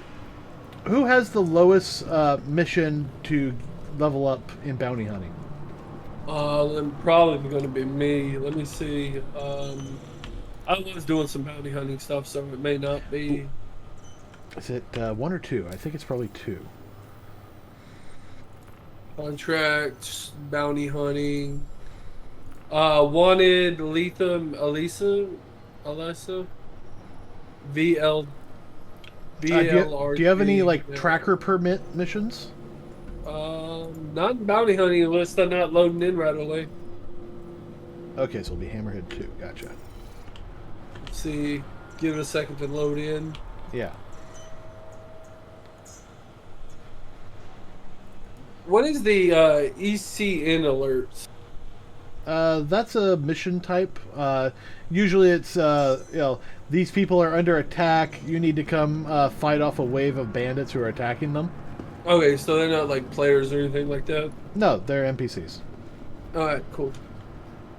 Who has the lowest mission to level up in bounty hunting? Probably going to be me. Let me see. I was doing some bounty hunting stuff, so it may not be. Is it 1 or 2? I think it's probably 2. Contracts, bounty hunting. Wanted Lethem, Alyssa, VL, Do you have any like tracker permit missions? Not in bounty hunting unless they're not loading in right away. Okay, so it'll be Hammerhead 2. Gotcha. Let's see, give it a second to load in. Yeah. What is the ECN alerts? That's a mission type. Usually it's, these people are under attack. You need to come fight off a wave of bandits who are attacking them. Okay, so they're not like players or anything like that? No, they're NPCs. Alright, cool.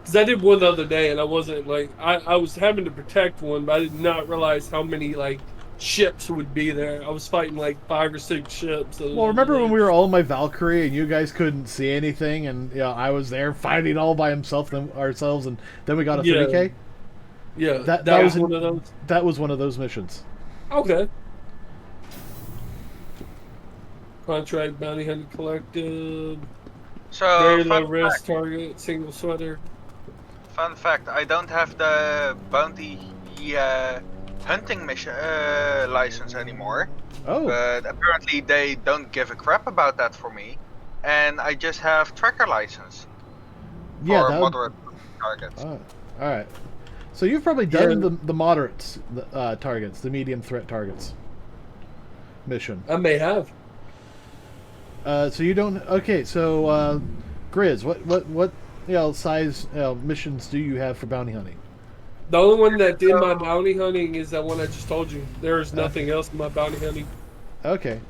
Because I did one the other day and I wasn't like, I was having to protect one, but I did not realize how many like ships would be there. I was fighting like 5 or 6 ships. Well, remember when we were all in my Valkyrie and you guys couldn't see anything, and I was there fighting all by ourselves, and then we got a 30k? Yeah, that was one of those. That was one of those missions. Okay. Contract, bounty hunting collective. So, Very low risk target, single sweater. Fun fact, I don't have the bounty hunting mission license anymore. Oh. But apparently they don't give a crap about that for me. And I just have tracker license. Yeah, for moderate targets. Alright. So you've probably done the moderates targets, the medium threat targets mission. I may have. So you don't. Okay, so Grizz, what size missions do you have for bounty hunting? The only one that did my bounty hunting is that one I just told you. There's nothing else in my bounty hunting. Okay.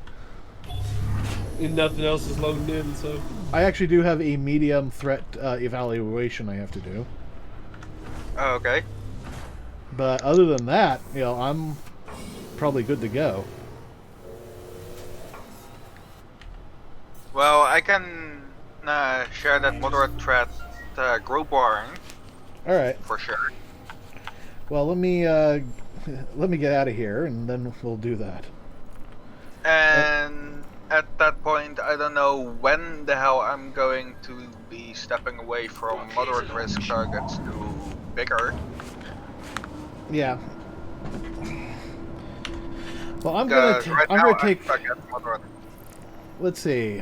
And nothing else is loading in, so. I actually do have a medium threat evaluation I have to do. Oh, okay. But other than that, I'm probably good to go. Well, I can share that moderate threat group warrant. All right. For sure. Well, let me get out of here, and then we'll do that. And at that point, point, I don't know when the hell I'm going to be stepping away from moderate risk targets to bigger. Yeah. Well, I'm Because right now gonna I'm take. stuck at moderate. Let's see.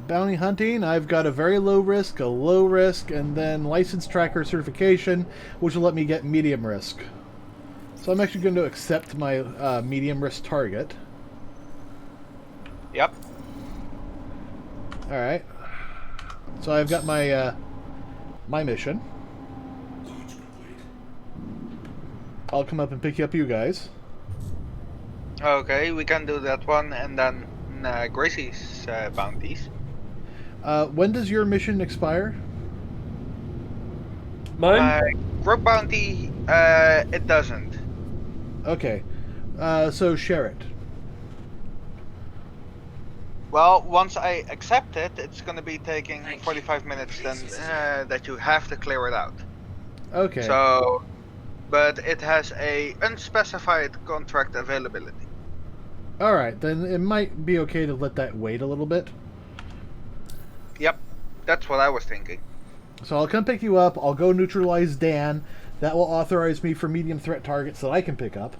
Bounty hunting. I've got a very low risk, a low risk, and then license tracker certification, which will let me get medium risk. So I'm actually going to accept my medium risk target. Yep. All right. So I've got my my mission. I'll come up and pick you up, you guys. Okay, we can do that one, and then Gracie's bounties. When does your mission expire? Mine? My group bounty, it doesn't. Okay. So share it. Well, once I accept it, it's gonna be taking 45 minutes then that you have to clear it out. Okay. So, but it has a unspecified contract availability. All right, then it might be okay to let that wait a little bit. Yep, that's what I was thinking. So I'll come pick you up. I'll go neutralize Dan. That will authorize me for medium threat targets that I can pick up.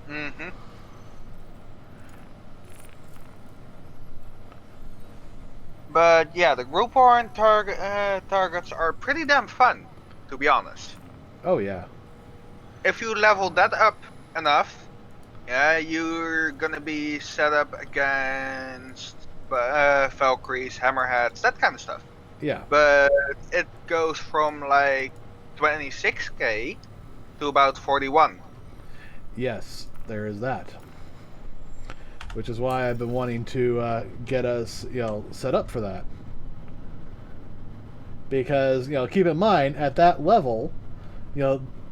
Mm-hmm. But yeah, the group war targets are pretty damn fun, to be honest. Oh yeah. If you level that up enough, yeah, you're gonna be set up against Valkyries, Hammerheads, that kind of stuff. Yeah. But it goes from like 26k to about 41. Yes, there is that. Which is why I've been wanting to get us, set up for that. Because, keep in mind, at that level,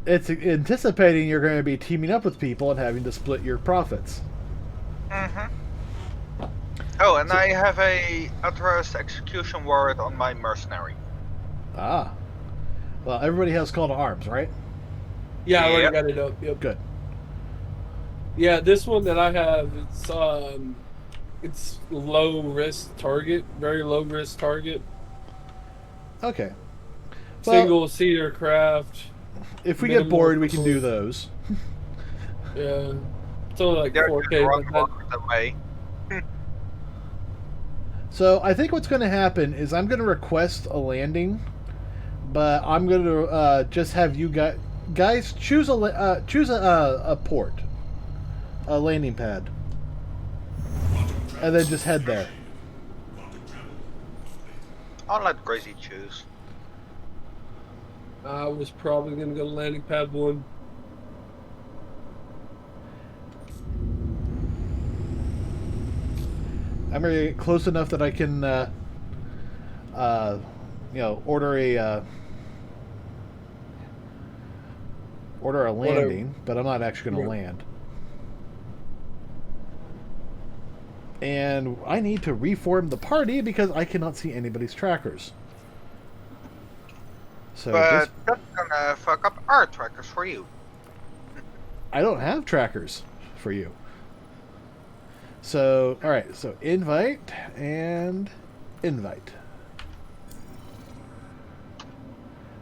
it's anticipating you're going to be teaming up with people and having to split your profits. Mm-hmm. Oh, and I have a authorized execution warrant on my mercenary. Ah. Well, everybody has call to arms, right? Yeah, I already Yep. got it up. Yep. Good. Yeah, this one that I have, it's low risk target, very low risk target. Okay. Well, Single seater craft. if we get minimal bored, we can do force. those. Yeah, it's only like They're 4K. run But that, away. So I think what's going to happen is I'm going to request a landing, but I'm going to just have you guys choose a port, a landing pad, and then just head there. I'll let Gracie choose. I was probably gonna go to landing pad 1. I'm going to get close enough that I can, order a landing, but I'm not actually going to land. And I need to reform the party because I cannot see anybody's trackers. So But that's gonna fuck up our trackers for you. I don't have trackers for you. So, alright, so invite and invite.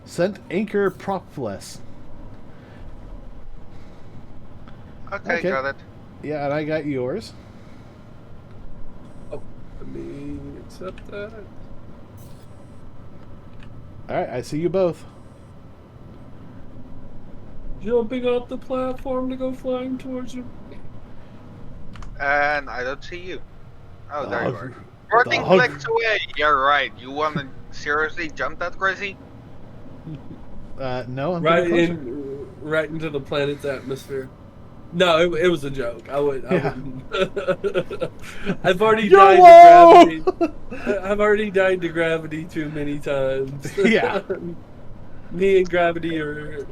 Sent anchor propless. Okay, got it. Yeah, and I got yours. Oh, let me accept that. Alright, I see you both. Jumping off the platform to go flying towards you. And I don't see you. Oh, there you are. Dog. 14 Dog. clicks away. You're right. You wanna seriously jump that, Gracie? No, I'm Right getting closer. right into the planet's atmosphere. No, it was a joke. I wouldn't. I've already died to gravity. I've already died to gravity too many times. Yeah. Me and gravity are.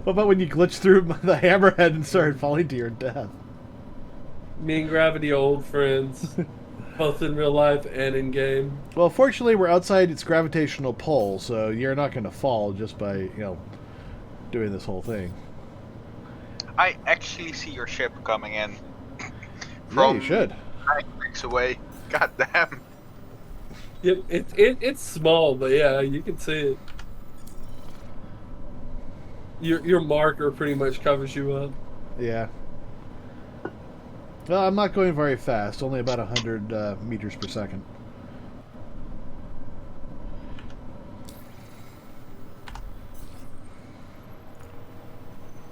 What about when you glitched through the hammerhead and started falling to your death? Me and gravity are old friends, both in real life and in game. Well, fortunately, we're outside its gravitational pull, so you're not going to fall just by, doing this whole thing. I actually see your ship coming in. Yeah, you should. metrics away. God damn. Yep, it's small, but yeah, you can see it. Your marker pretty much covers you up. Yeah. Well, I'm not going very fast. Only about 100 meters per second.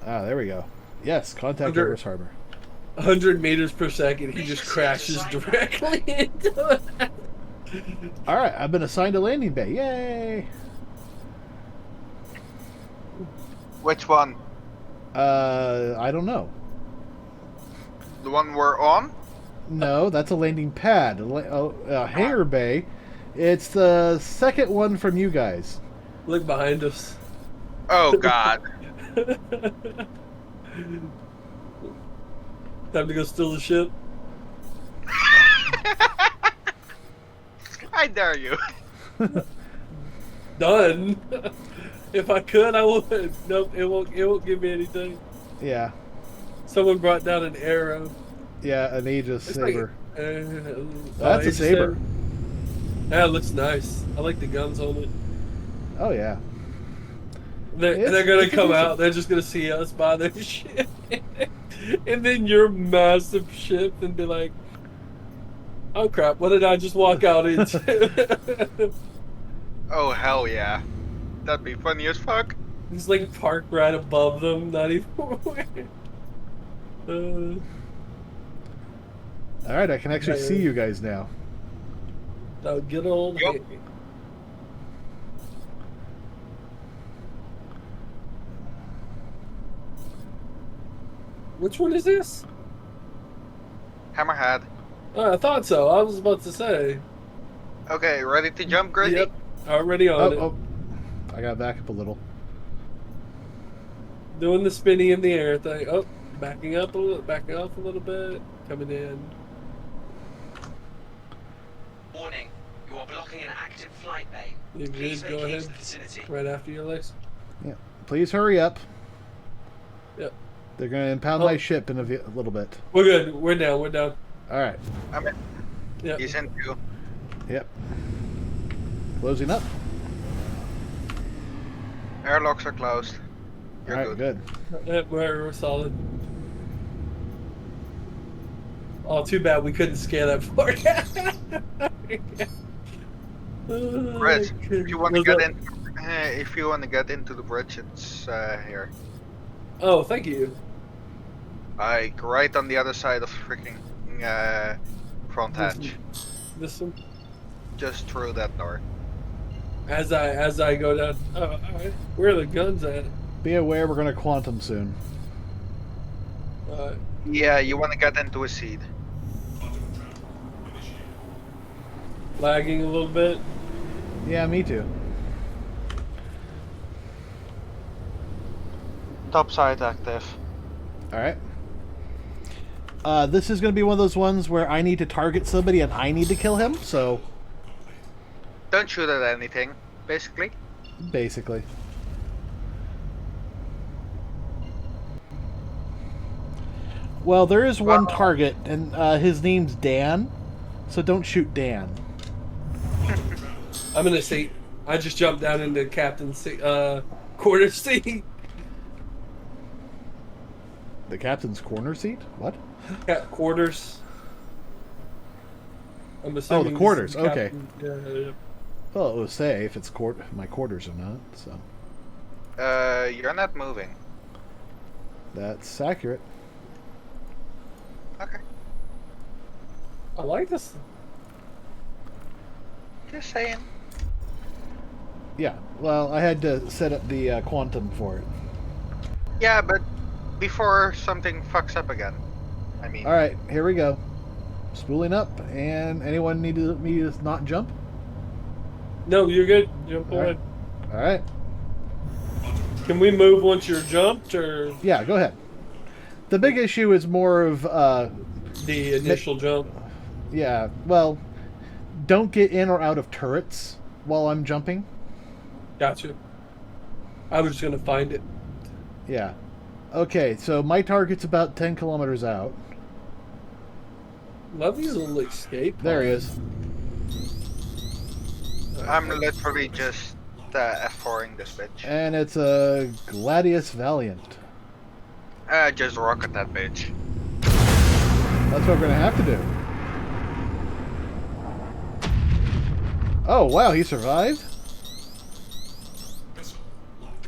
Ah, there we go. Yes, contact Everest Harbor. 100 meters per second, he just crashes directly into it. All right, I've been assigned a landing bay. Yay! Which one? I don't know. The one we're on? No, that's a landing pad. A hangar bay. It's the second one from you guys. Look behind us. Oh God. Time to go steal the ship. I dare you. Done. If I could, I would. Nope, it won't give me anything. Yeah. Someone brought down an arrow. Yeah, an Aegis saber. That's a saber. Yeah, it looks nice. I like the guns on it. Oh yeah. They're gonna come out. They're just gonna see us by their ship, and then your massive ship, and be like, "Oh crap! What did I just walk out into?" Oh hell yeah. That'd be funny as fuck. He's like parked right above them, not even. All right, I can actually see you guys now. Now get old. Yep. Which one is this? Hammerhead. Oh, I thought so. I was about to say. Okay, ready to jump, Gritty? Yep. Already on it. Oh, I got to back up a little. Doing the spinny in the air thing. Oh, backing up a little, backing off a little bit, coming in. Warning, you are blocking an active flight bay. You Please good? Go vacate ahead. the vicinity. Right after your legs. Yeah. Please hurry up. Yep. They're going to impound my ship in a little bit. We're good. We're down. We're down. All right. I'm in. Yep. He's in too. Yep. Closing up. Airlocks are closed. All You're right, good. Yep, we're solid. Oh, too bad we couldn't scale that far. Bridge. If you want to get in, if you want to get into the bridge, it's here. Oh, thank you. Like right on the other side of freaking front hatch. This one. Just through that door. As I go down. Oh, all right. Where are the guns at? Be aware, we're going to quantum soon. Yeah, you want to get into a seat. Lagging a little bit. Yeah, me too. Top side active. All right. This is going to be one of those ones where I need to target somebody and I need to kill him, so... Don't shoot at anything, basically. Basically. Well, there is one target, and his name's Dan, so don't shoot Dan. I'm in a seat. I just jumped down into captain's seat, quarter seat. The captain's corner seat? What? Quarters. I'm assuming. Oh, the quarters. this is Okay. Yeah. Well, it will say if it's my quarters or not, so... You're not moving. That's accurate. Okay. I like this. Just saying. Yeah, well, I had to set up the quantum for it. Yeah, but before something fucks up again. I mean. Alright, here we go. Spooling up, and anyone need me to not jump? No, you're good. Jump ahead. Alright. Can we move once you're jumped, or Yeah, go ahead. The big issue is more of, the initial jump? yeah, well, don't get in or out of turrets while I'm jumping. Gotcha. I was just gonna find it. Yeah. Okay, so my target's about 10 kilometers out. Levy's will escape. There he is. I'm literally just F4ing this bitch. And it's a Gladius Valiant. Just rocket that bitch. That's what we're gonna have to do. Oh wow, he survived?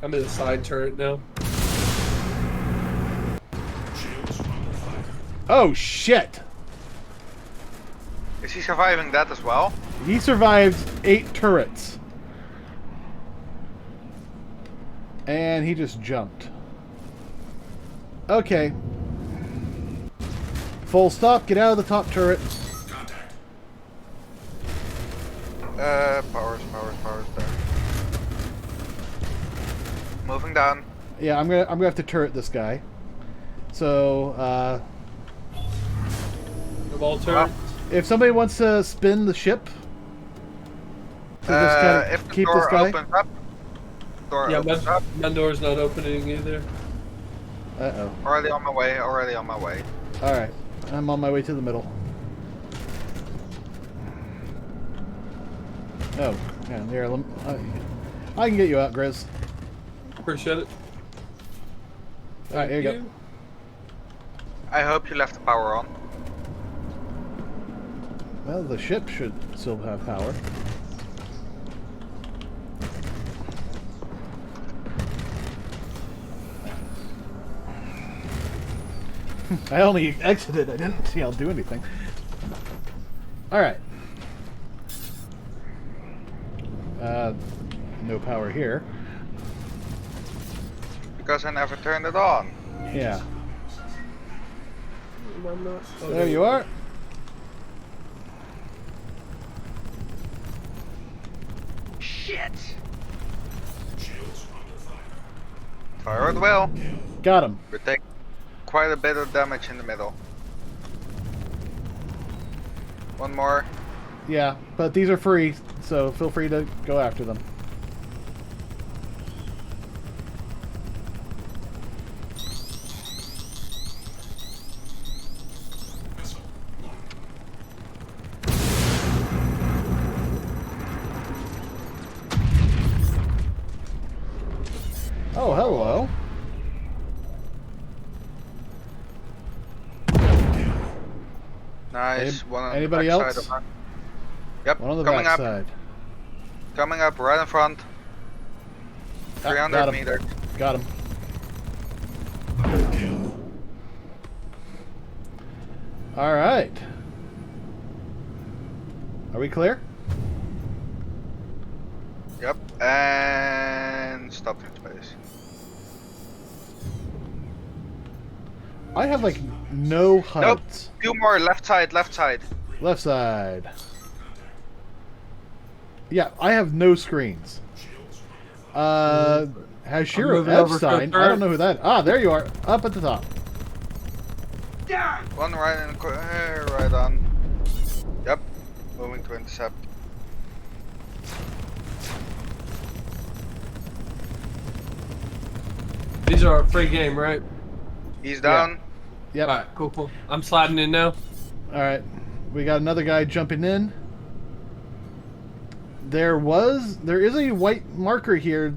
I'm in a side turret now. Oh shit! Is he surviving that as well? He survived 8 turrets. And he just jumped. Okay. Full stop, get out of the top turret. Powers there. Moving down. Yeah, I'm gonna have to turret this guy. So, Of all turrets. if somebody wants to spin the ship to just kind If of the keep door this guy. opens up. Door Yeah, opens up. my door's not opening either. Uh-oh. Already on my way, already on my way. Alright. I'm on my way to the middle. Oh, yeah, here, I can get you out, Grizz. Appreciate it. Alright, here you go. I hope you left the power on. Well, the ship should still have power. I only exited, I didn't see I'll do anything. Alright. No power here. Because I never turned it on. Yeah. I'm not- oh, There you are. Shit! Fire at will. Got him. We take quite a bit of damage in the middle. One more. Yeah, but these are free, so feel free to go after them. Oh, hello. Nice. One on Anybody the backside else? of mine. Yep. One on the coming back up. side. Coming up right in front. Ah, 300 got him. meters. Got him. All right. Are we clear? Yep. And stopped in space. I have like no HUDs. Few more left side, left side. Left side. Yeah, I have no screens. Hashiro moving over to Epstein. the I don't third. know who that. Ah, there you are, up at the top. One right in the right on. Yep. Moving to intercept. These are a free game, right? He's down. Yep. Alright, cool. I'm sliding in now. All right, we got another guy jumping in. There is a white marker here.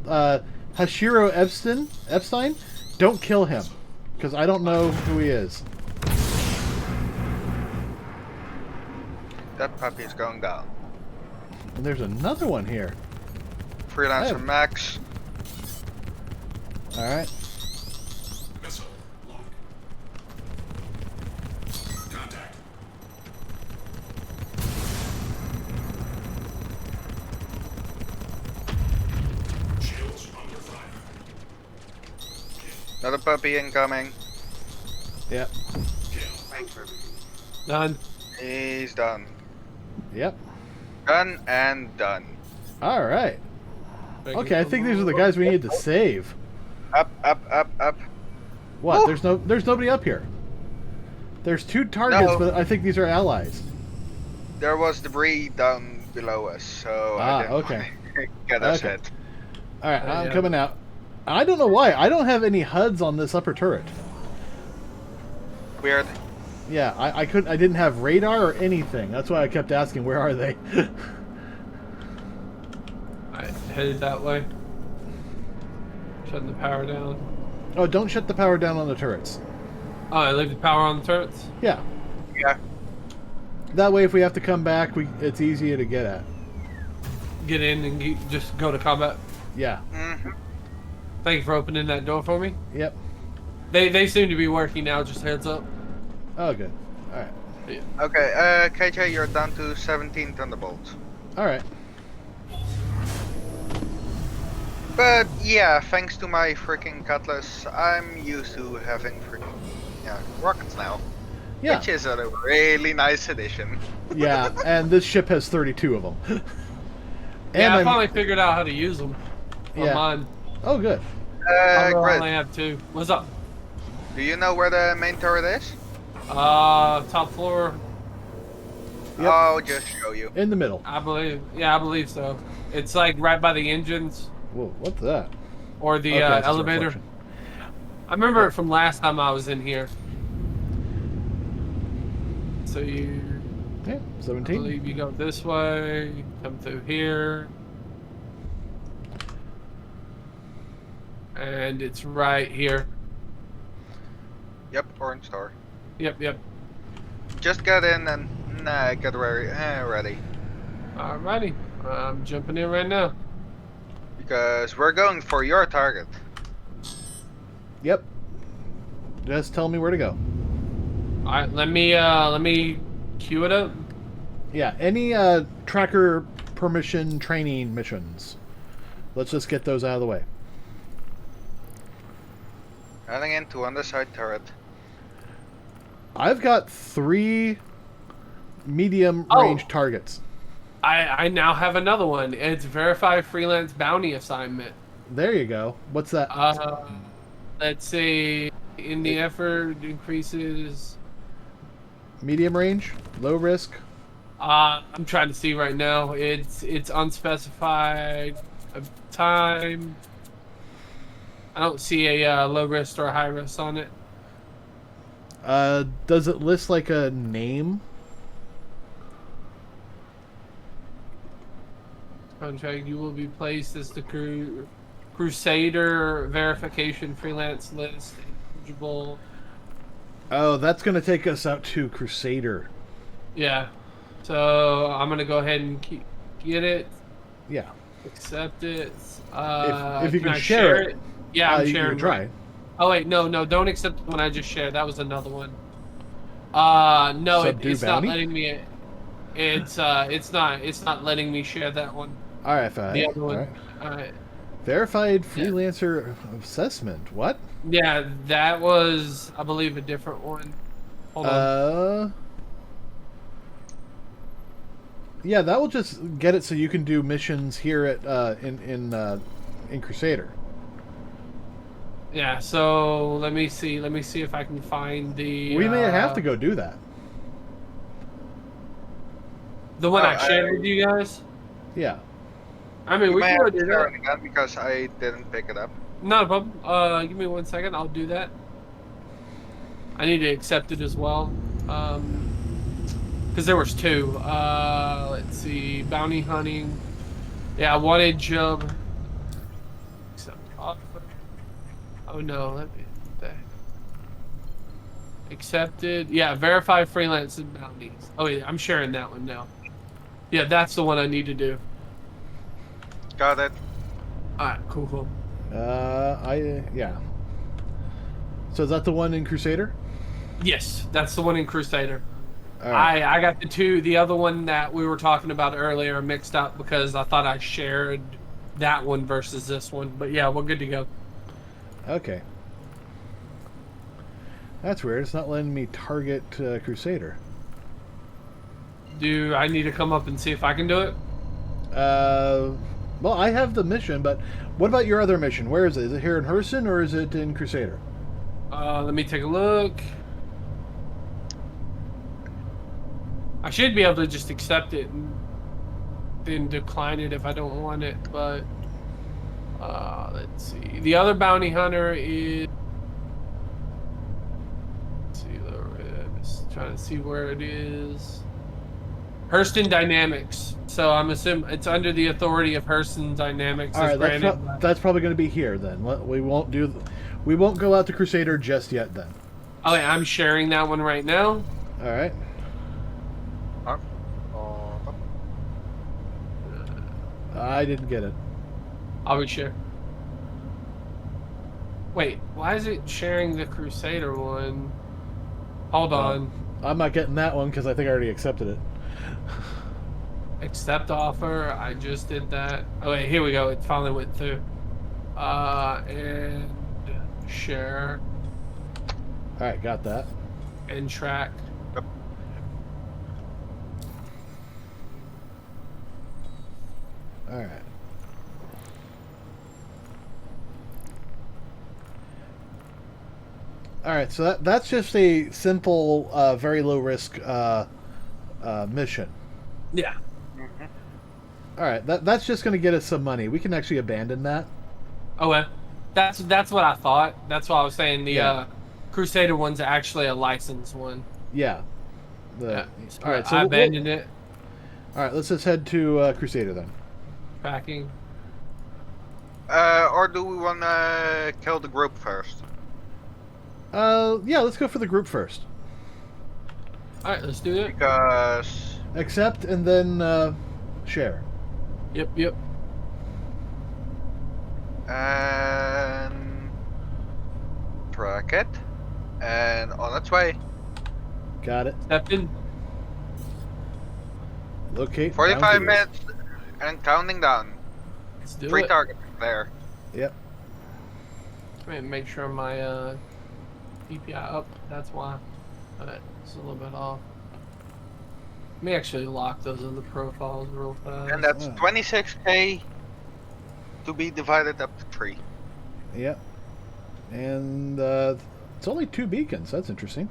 Hashiro Epstein. Don't kill him, because I don't know who he is. That puppy is going down. And there's another one here. Freelancer Oh. Max. All right. Another puppy incoming. Yep. Done. He's done. Yep. Done and done. All right. Okay, I think these are the guys we need to save. Up, up, up, up. What? Woo! There's nobody up here. There's 2 targets, No. but I think these are allies. There was debris down below us, so Ah, I didn't okay. want to get us Okay. hit. All right, I'm yeah. coming out. I don't know why. I don't have any HUDs on this upper turret. Weird. Yeah, I didn't have radar or anything. That's why I kept asking, where are they? I headed that way. Shutting the power down. Oh, don't shut the power down on the turrets. Oh, I leave the power on the turrets? Yeah. Yeah. That way, if we have to come back, it's easier to get at. Get in and just go to combat. Yeah. Mm-hmm. Thank you for opening that door for me. Yep. They seem to be working now, just heads up. Oh, good. All right. Yeah. Okay, KJ, you're down to 17 thunderbolts. All right. But yeah, thanks to my freaking cutlass, I'm used to having rockets now. Yeah. Which is a really nice addition. Yeah, and this ship has 32 of them. Yeah, I finally figured out how to use them. On Yeah. mine. Oh, good. I Grid, only have 2. What's up? do you know where the main turret is? Top floor. Yep. I'll just show you. In the middle. I believe. Yeah, I believe so. It's like right by the engines Whoa, what's that? or the Okay, that's just a elevator. reflection. I remember it from last time I was in here. So you, Yeah, I 17. believe you go this way, come through here, and it's right here. Yep, orange door. Yep, yep. Just get in and get ready. Alrighty, I'm jumping in right now. Because we're going for your target. Yep. Just tell me where to go. Alright, let me queue it up. Yeah, any tracker permission training missions. Let's just get those out of the way. Heading into underside turret. I've got 3 medium Oh. range targets. I now have another one. It's Verify Freelance Bounty Assignment. There you go. What's that? Let's see. In the effort increases. Medium range? Low risk? I'm trying to see right now. It's unspecified time. I don't see a low risk or a high risk on it. Does it list like a name? Contract, you will be placed as the Crusader verification freelance list. Eligible. Oh, that's going to take us out to Crusader. Yeah. So I'm gonna go ahead and get it. Yeah. Accept it. If you can I share it, Yeah, I'm you can sharing. try. Oh wait, no, don't accept the one I just shared. That was another one. No, Subdue it's bounty? not letting me. It's not letting me share that one. All right, fine. The other one. All right. Alright. Verified freelancer assessment. What? Yeah, that was, I believe, a different one. Hold on. Yeah, that will just get it so you can do missions here at in Crusader. Yeah, so let me see if I can find the. We may have to go do that. The one I Oh, shared with you guys. Yeah. I mean, You we may can go have to do share that. it again because I didn't pick it up. Not a problem. Give me 1 second. I'll do that. I need to accept it as well. Because there was 2. Let's see. Bounty hunting. Yeah, wanted job. Accept offer. Oh no. Let me. Accepted. Yeah, verify freelance and bounties. Oh yeah, I'm sharing that one now. Yeah, that's the one I need to do. Got it. Alright, cool. Yeah. So is that the one in Crusader? Yes, that's the one in Crusader. All right. I got the other one that we were talking about earlier mixed up because I thought I shared that one versus this one. But yeah, we're good to go. Okay. That's weird. It's not letting me target Crusader. Do I need to come up and see if I can do it? Well, I have the mission, but what about your other mission? Where is it? Is it here in Herson or is it in Crusader? Let me take a look. I should be able to just accept it and then decline it if I don't want it, but let's see. The other bounty hunter is Trying to see where it is. Hurston Dynamics. So I'm assuming it's under the authority of Hurston Dynamics. All as right, granted by- that's probably going to be here then. We won't go out to Crusader just yet then. Okay, I'm sharing that one right now. All right. I didn't get it. I would share. Wait, why is it sharing the Crusader one? Hold on. I'm not getting that one because I think I already accepted it. Accept offer. I just did that. Oh wait, here we go. It finally went through. And share All right, got that. and track. All right. All right, so that's just a simple, very low risk mission. Yeah. All right, that's just going to get us some money. We can actually abandon that. Oh well, that's what I thought. That's why I was saying the Yeah. Crusader one's actually a licensed one. Yeah. Yeah. All right, so I abandoned it. All right, let's just head to Crusader then. Tracking. Or do we want to kill the group first? Yeah, let's go for the group first. All right, let's do it. Because Accept and then share. Yep. and track it, and on its way. Got it. Step in. Locate. 45 bounty. minutes and counting down. Let's do 3 it. targets there. Yep. Let me make sure my DPI up. That's why. Alright, it's a little bit off. Let me actually lock those other profiles real fast. And that's Yeah. 26k to be divided up to 3. Yep. And it's only 2 beacons. That's interesting.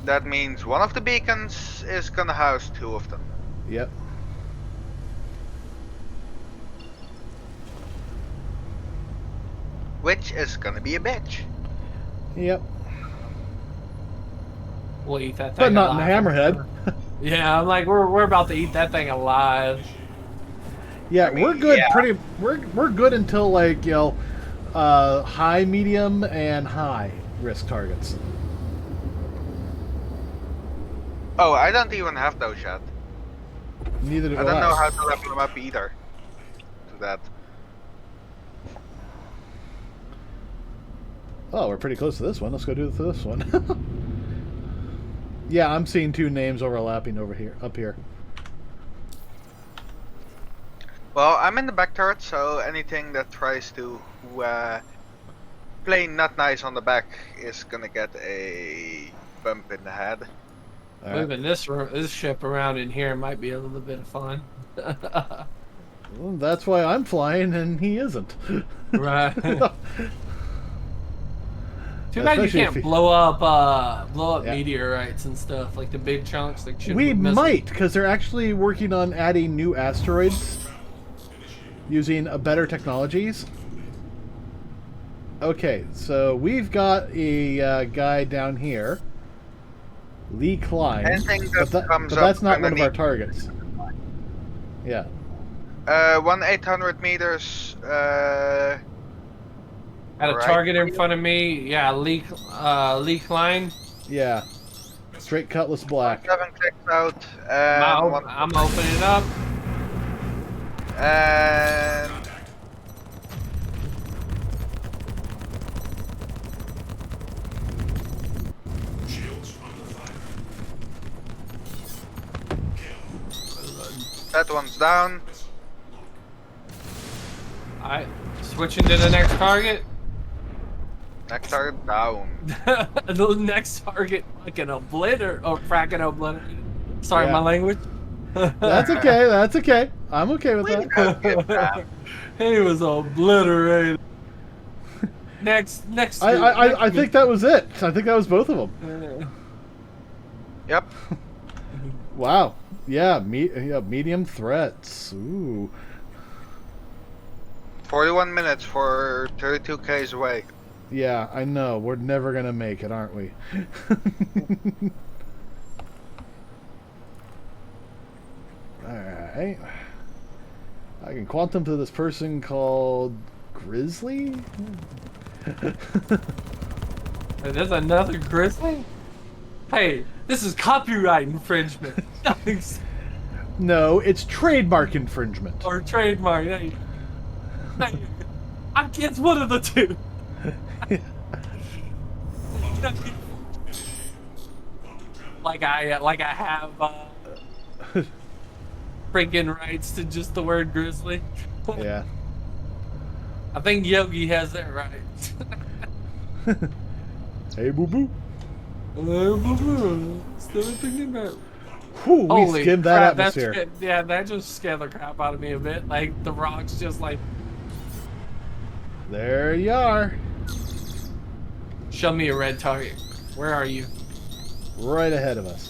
That means one of the beacons is gonna house 2 of them. Yep. Which is gonna be a bitch. Yep. We'll eat that thing But not in alive. Hammerhead. Yeah, I'm like we're about to eat that thing alive. Yeah, I mean, we're good. yeah. We're good until like high, medium, and high risk targets. Oh, I don't even have those yet. Neither do I don't know how to level them up either. To that. Oh, we're pretty close to this one. Let's go do this one. Yeah, I'm seeing 2 names overlapping over here, up here. Well, I'm in the back turret, so anything that tries to play not nice on the back is gonna get a bump in the head. All right. Moving this ship around in here might be a little bit of fun. Well, that's why I'm flying and he isn't. Right. Too bad you Especially if can't he- blow up Yeah. meteorites and stuff like the big chunks. Like shit We would mess might, because they're actually working on adding new asteroids using better technologies. Okay, so we've got a guy down here, Lee Klein, Anything that but comes that's up not gonna one of our need- targets. Yeah. 800 meters. Had a Right. target in front of me. Yeah, Lee Klein. Yeah. Straight cutlass black. 7 clicks out, and I'm opening it up. and that one's down. Alright, switching to the next target. Next target down. The next target fucking fracking obliterated. Sorry, Yeah. my language. That's okay. That's okay. I'm okay with that. He was obliterated. Next. I think that was it. I think that was both of them. Yep. Wow. Yeah. Medium threats. Ooh. 41 minutes for 32 k's away. Yeah, I know. We're never gonna make it, aren't we? Alright. I can quantum to this person called Grizzly? There's another grizzly? Hey, this is copyright infringement. Nothing's No, it's trademark infringement. or trademark. Hey, I guess one of the two. like I have freaking rights to just the word grizzly. Yeah. I think Yogi has that right. Hey, boo boo. Still thinking about. Whew, we Holy skimmed crap, that atmosphere. yeah, that just scared the crap out of me a bit. Like the rocks just like There you are. show me a red target. Where are you? Right ahead of us.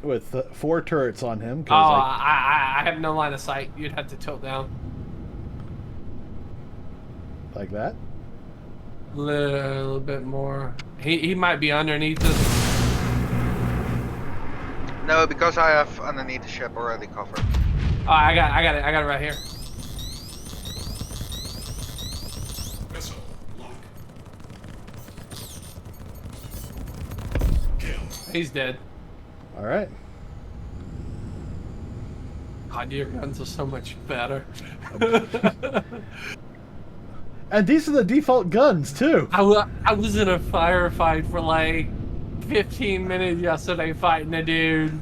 With 4 turrets on him. Oh, I have no line of sight. You'd have to tilt down. Like that. Little bit more. He might be underneath us. No, because I have underneath the ship already covered. Oh, I got it right here. He's dead. All right. God, your guns are so much better. And these are the default guns too. I was in a firefight for like 15 minutes yesterday fighting a dude.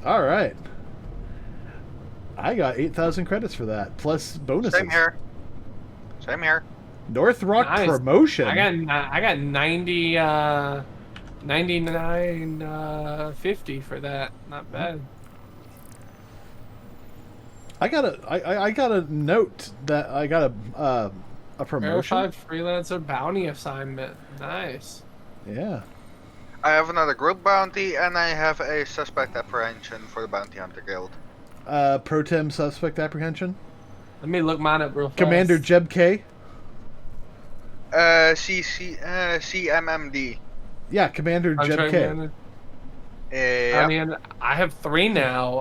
All right. I got 8,000 credits for that, plus bonuses. Same here. Same here. North Rock Nice. promotion. I got 90 99.50 for that. Not bad. I got a note that I got a promotion. Verified freelancer bounty assignment. Nice. Yeah. I have another group bounty, and I have a suspect apprehension for the Bounty Hunter Guild. Pro tem suspect apprehension. Let me look mine up real fast. Commander Jeb K. CMMD. Yeah, Commander Jeb K. Yeah. I mean, I have 3 now.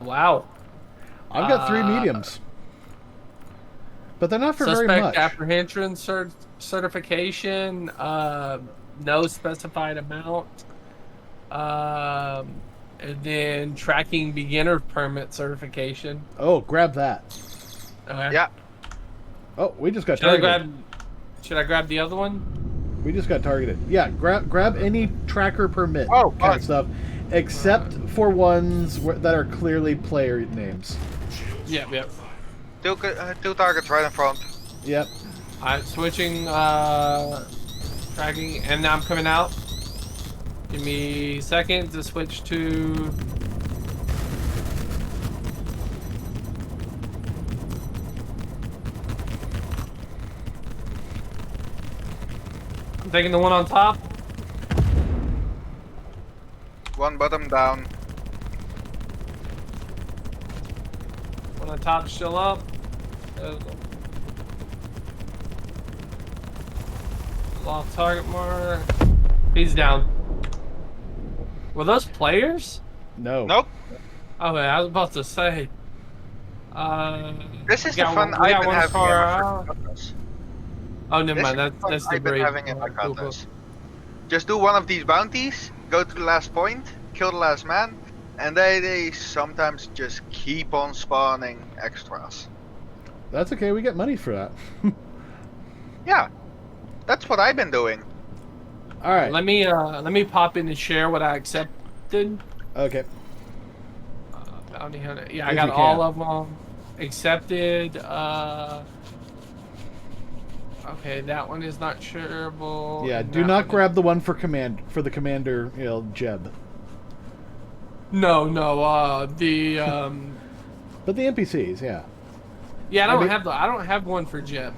Wow. I've got 3 mediums. But they're not for very Suspect much. apprehension certification. No specified amount. And then tracking beginner permit certification. Oh, grab that. Okay. Yeah. Oh, we just got Should I targeted. grab the other one? We just got targeted. Yeah, grab any tracker permit Oh, kind fine. of stuff, except for ones that are clearly player names. Yep. Two targets right in front. Yep. Alright, switching tracking, and now I'm coming out. Give me a second to switch to. I'm taking the one on top. One bottom down. One on top still up. Lost target mark. He's down. Were those players? No. Nope. Oh, man, I was about to say. This is we the got fun one- we I've got been one having for, in my first cutlass. Oh, never This mind. is the fun That's the I've been brave. having in my Alright, cool. cutlass. Just do one of these bounties, go to the last point, kill the last man, and they sometimes just keep on spawning extras. That's okay. We get money for that. Yeah, that's what I've been doing. All right. Let me pop in and share what I accepted. Okay. Bounty hunter. Yeah, I If got you all can. of them accepted. Okay, that one is not shareable. Yeah. and Do that not one grab the one for the commander. Jeb. is- No. The But the NPCs, yeah. yeah, I mean- I don't have one for Jeb.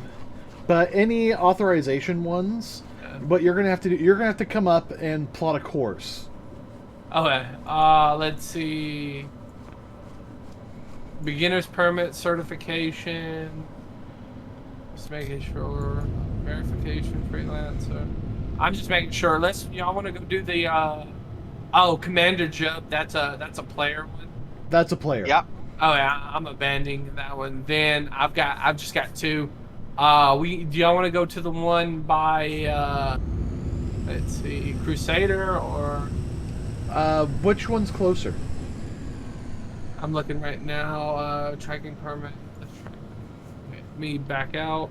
But any authorization ones, Yeah. what you're gonna have to do, you're gonna have to come up and plot a course. Okay. Let's see. Beginner's permit certification. making sure. Verification freelancer. I'm just making sure. Y'all want to go do the oh, Commander Jub. That's a player one. That's a player. Yeah. Oh yeah, I'm abandoning that one. Then I've just got two. Do y'all want to go to the one by let's see, Crusader or Which one's closer? I'm looking right now, tracking permit. Let me back out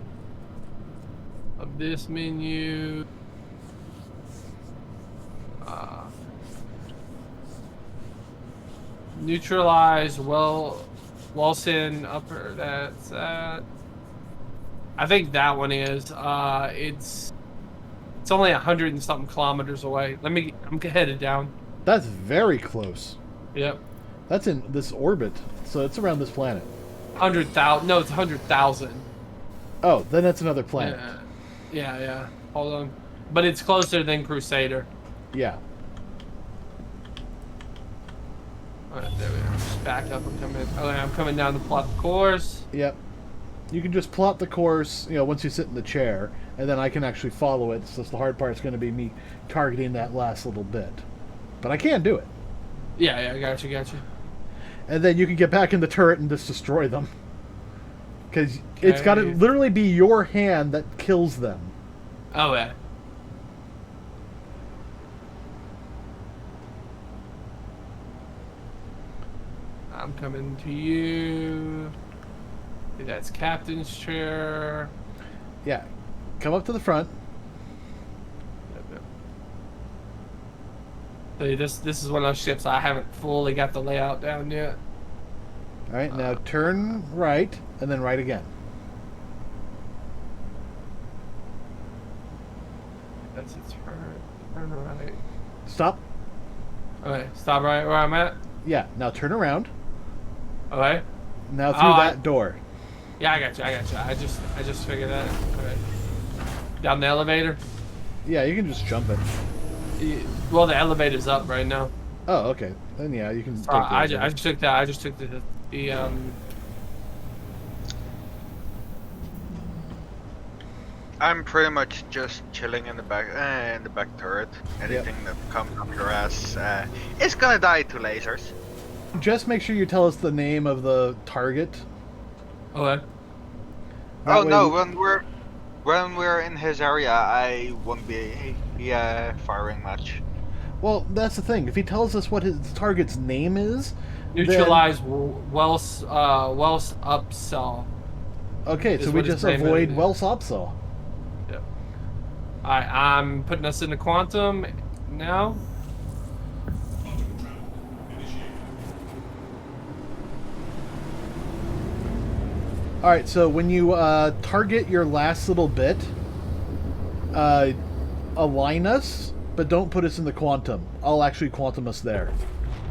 of this menu. Neutralize Wilson upper. That's that. I think that one is. It's only 100 and something kilometers away. I'm headed down. That's very close. Yep. That's in this orbit, so it's around this planet. 100,000. No, it's 100,000. Oh, then that's another planet. Yeah. Hold on. But it's closer than Crusader. Yeah. Alright, there we are. Just back up. I'm coming down to plot the course. Yep. You can just plot the course, once you sit in the chair, and then I can actually follow it. So the hard part's going to be me targeting that last little bit. But I can do it. Yeah, got you. And then you can get back in the turret and just destroy them. Because it's got to literally be your hand that kills them. Oh, yeah. I'm coming to you. That's captain's chair. Yeah. Come up to the front. So this is one of those ships I haven't fully got the layout down yet. All right, now turn right, and then right again. That's its turn right. Stop. Okay, stop right where I'm at. Yeah, now turn around. Okay. Now through that door. Yeah, I got you. I just figured that. Okay. Down the elevator. Yeah, you can just jump it. Well, the elevator's up right now. Oh, okay. Then yeah, you can. Take I just took that. I just took the I'm pretty much just chilling in the back turret. Anything that comes up your ass is gonna die to lasers. Just make sure you tell us the name of the target. Okay. Oh no, when we're in his area, I won't be firing much. Well, that's the thing. If he tells us what his target's name is, Neutralize Wells upsell. Okay, so we just avoid Wells upsell. Yep. Alright, I'm putting us into quantum now. Alright, so when you target your last little bit, align us, but don't put us in the quantum. I'll actually quantum us there.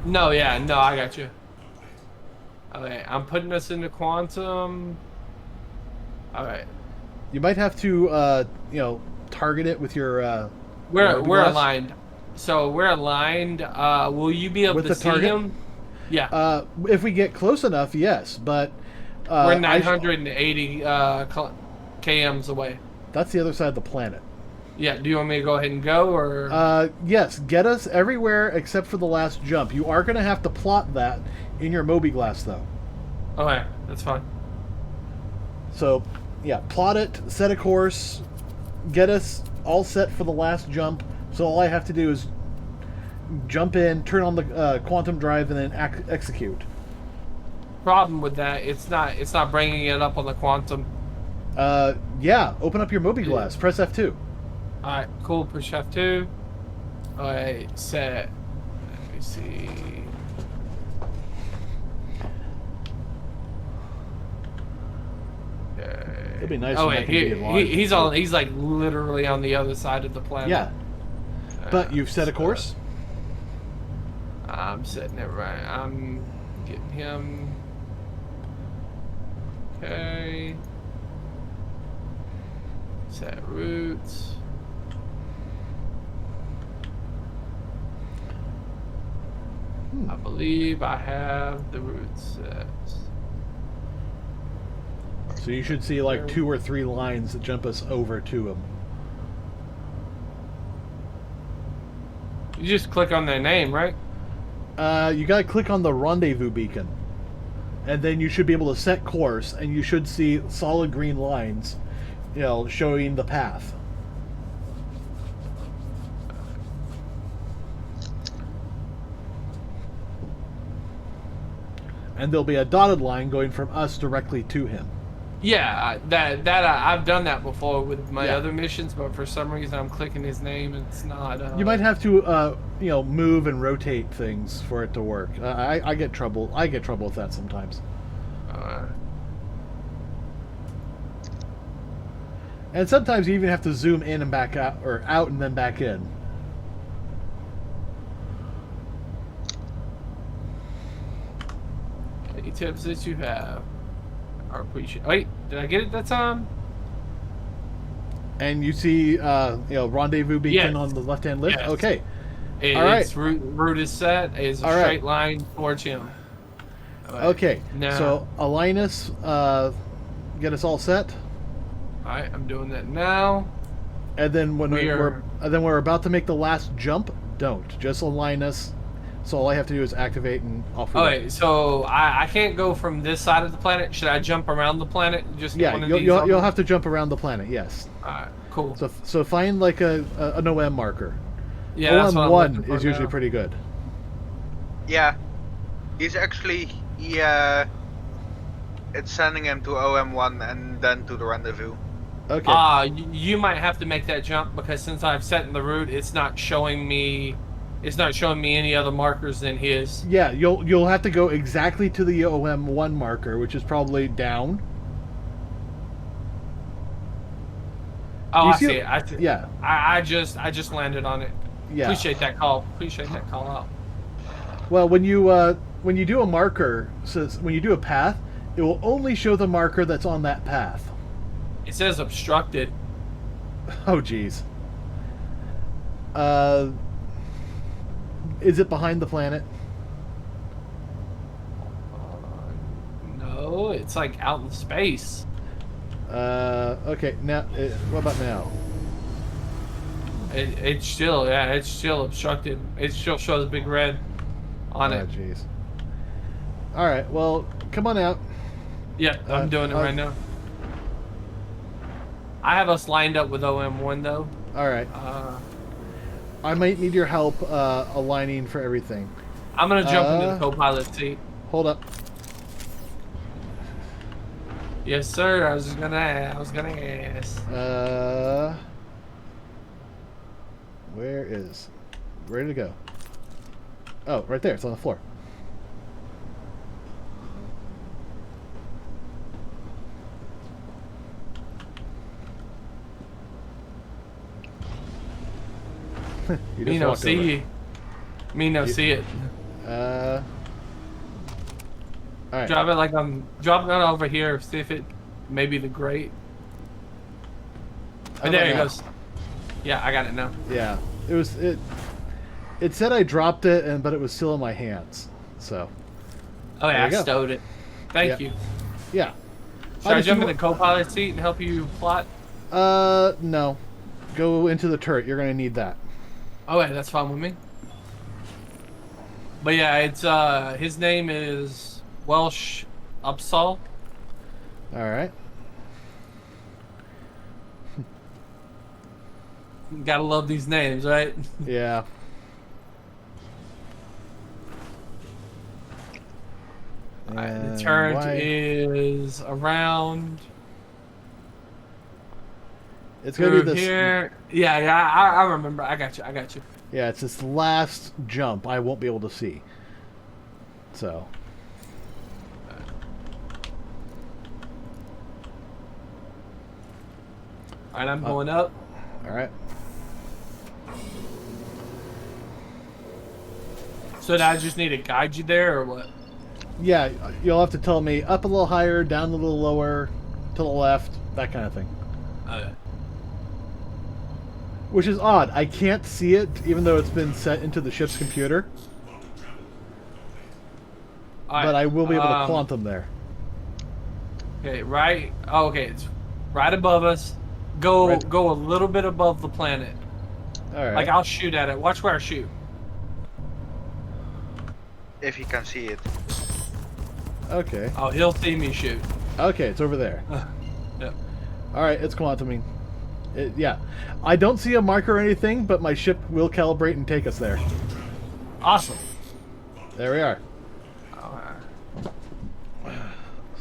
No, I got you. Okay, I'm putting us into quantum. Alright. You might have to, target it with your, We're aligned. So we're aligned. Will you be able with to the see target? him? Yeah. If we get close enough, yes, but... we're 980 kms away. That's the other side of the planet. Yeah, do you want me to go ahead and go, or...? Yes, get us everywhere except for the last jump. You are going to have to plot that in your Moby Glass, though. Okay, that's fine. So, yeah, plot it, set a course, get us all set for the last jump. So all I have to do is jump in, turn on the quantum drive, and then execute. Problem with that, it's not bringing it up on the quantum. Yeah, open up your Moby Glass, press F2. Alright, cool, push F2. Alright, set. Let me see. Okay. It'd be nice. Oh wait, he's like literally on the other side of the planet. Yeah. But you've set a course? I'm setting it right. I'm getting him. Okay. Set routes. I believe I have the route set. So you should see like 2 or 3 lines that jump us over to them. You just click on their name, right? You gotta click on the rendezvous beacon. And then you should be able to set course, and you should see solid green lines, you know, showing the path. And there'll be a dotted line going from us directly to him. Yeah, I've done that before with my Yeah. other missions, but for some reason I'm clicking his name and it's not. You might have to, you know, move and rotate things for it to work. I get trouble. I get trouble with that sometimes. And sometimes you even have to zoom in and back out, or out and then back in. Any tips that you have are appreciated. Wait, did I get it that time? And you see, you know, rendezvous beacon Yes. on the left-hand list. Yes. Okay. It, All right. Its route is set. It's a All right. straight line towards him. Okay. Now, So Alinus, get us all set, all right, I'm doing that now. and then when We are- we're about to make the last jump. Don't just align us. So all I have to do is activate and off. we go. Okay, so I can't go from this side of the planet. Should I jump around the planet? And just get Yeah, one of you'll, these you'll, on you'll them? have to jump around the planet. Yes. Alright, cool. So find like an OM marker. Yeah, that's what I'm OM1 looking for is usually now. pretty good. Yeah. He's actually, it's sending him to OM1 and then to the rendezvous. Okay. You might have to make that jump because since I've set in the route, it's not showing me any other markers than his. Yeah, you'll have to go exactly to the OM1 marker, which is probably down. Oh, You I see see it? it. I see. Yeah. I just landed on it. Yeah. Appreciate that call. Appreciate that call out. Well, when you do a marker, says when you do a path, it will only show the marker that's on that path. It says obstructed. Oh, jeez. Is it behind the planet? No, it's like out in space. Okay. Now, what about now? It's still obstructed. It still shows big red on Oh, it. jeez. All right. Well, come on out. Yeah, I'm doing it right now. I have us lined up with OM1 though. All right. I might need your help aligning for everything. I'm gonna jump into the co-pilot seat. Hold up. Yes, sir. I was gonna ask. Where did it go? Oh, right there. It's on the floor. You Me just no walked over. see. Me no see it. All right. Drop it like I'm dropping it over here. See if it maybe the grate. How Oh, there about it now? goes. Yeah, I got it now. Yeah, it said I dropped it, but it was still in my hands. So Oh yeah, There I you go. stowed it. Thank Yeah. you. yeah. Should I just jump do- in the co-pilot seat and help you plot? No. Go into the turret. You're gonna need that. Oh yeah, that's fine with me. But yeah, it's his name is Welsh Upsall. All right. Gotta love these names, right? Yeah. The And turret why- is around It's gonna be through this. here. Yeah, I remember. I got you. Yeah, it's this last jump. I won't be able to see. So. Alright, I'm going up. All right. So now I just need to guide you there or what? Yeah, you'll have to tell me up a little higher, down a little lower, to the left, that kind of thing. Okay. Which is odd. I can't see it, even though it's been set into the ship's computer. Alright, But I will be able to quantum there. Okay, right. Oh, okay, it's right above us. Go Right. go a little bit above the planet. All right. Like I'll shoot at it. Watch where I shoot. If you can see it. Okay. Oh, he'll see me shoot. Okay, it's over there. Yep. All right, it's quantuming. Yeah, I don't see a marker or anything, but my ship will calibrate and take us there. Awesome. There we are.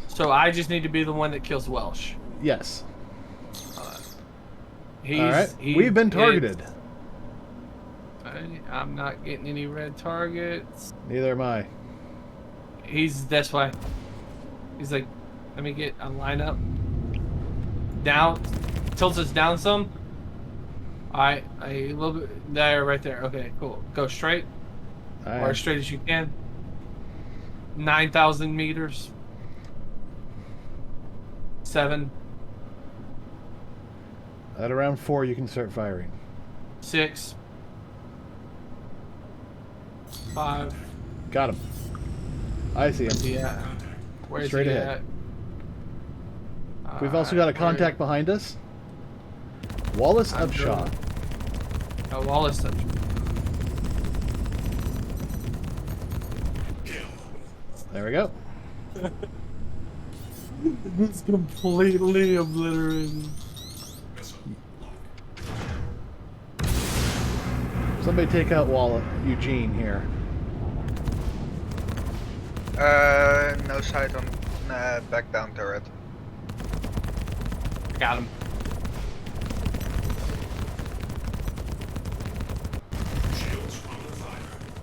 So I just need to be the one that kills Welsh. Yes. He's, All right. he We've been is- targeted. I'm not getting any red targets. Neither am I. He's this way. He's like, let me get a line up. Down. Tilts us down some. Alright, a little bit there, right there. Okay, cool. Go straight. All Or right. as straight as you can. 9,000 meters. 7, At around 4, you can start firing. 6, 5. Got him. I see him. Yeah. Where's Straight he ahead. at? We've also got a contact behind us. Wallace I'm Upshot. Oh, Wallace. There we go. It's completely obliterated. Somebody take out Eugene here. No sight on back down turret. Got him.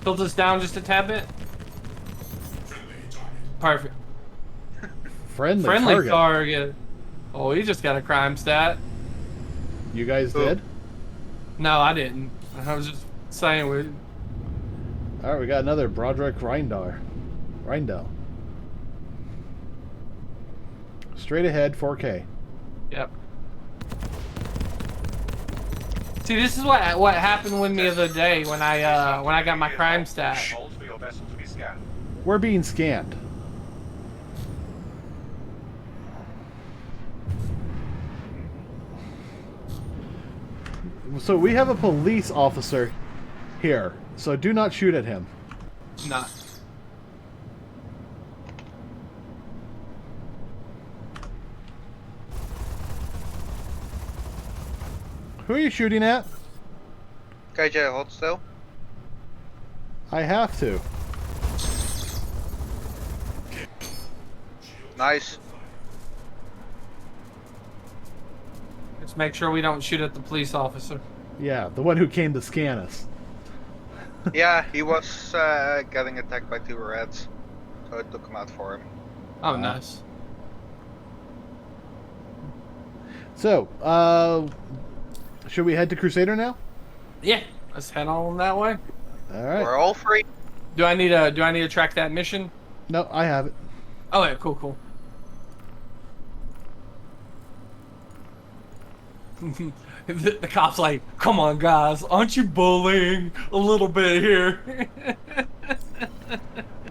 Tilt us down just a tad bit. Perfect. Friendly Friendly target. target. Oh, he just got a crime stat. You guys Who? did? No, I didn't. I was just saying we. All right, we got another Broderick Reindar. Reindell. Straight ahead, 4K. Yep. See, this is what happened with me the other day when I got my crime stat. Hold for your vessel to be scanned. We're being scanned. So we have a police officer here, so do not shoot at him. Not. Who are you shooting at? KJ, hold still. I have to. Nice. Just make sure we don't shoot at the police officer. Yeah, the one who came to scan us. Yeah, he was getting attacked by 2 reds, so I took him out for him. Oh, nice. So, should we head to Crusader now? Yeah, let's head on that way. All right. We're all free. Do I need to track that mission? No, I have it. Oh yeah, cool. The cop's like, come on guys, aren't you bullying a little bit here?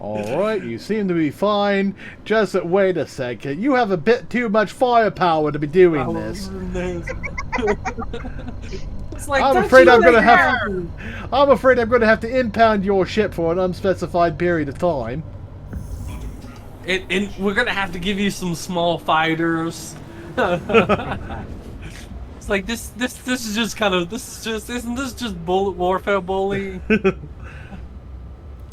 All right, you seem to be fine. Just wait a second. You have a bit too much firepower to be doing this. It's like, I'm "Don't afraid you I'm gonna make have. her!" I'm afraid I'm gonna have to impound your ship for an unspecified period of time. And we're gonna have to give you some small fighters. It's like this is just kind of isn't this just bullet warfare bullying?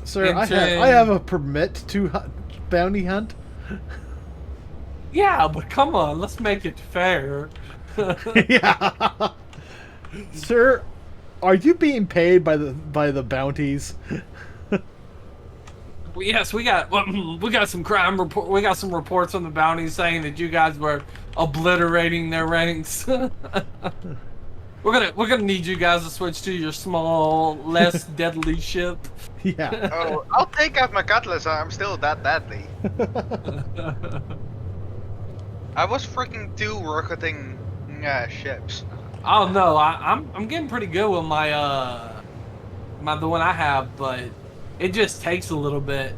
Sir, Insane. I have a permit to bounty hunt. Yeah, but come on, let's make it fair. Yeah. Sir, are you being paid by the bounties? Yes, we got some crime report. We got some reports on the bounties saying that you guys were obliterating their ranks. We're gonna need you guys to switch to your small, less deadly ship. Yeah. Oh, I'll take out my cutlass. I'm still that deadly. I was freaking 2 rocketing ships. Oh no, I'm getting pretty good with my the one I have, but it just takes a little bit.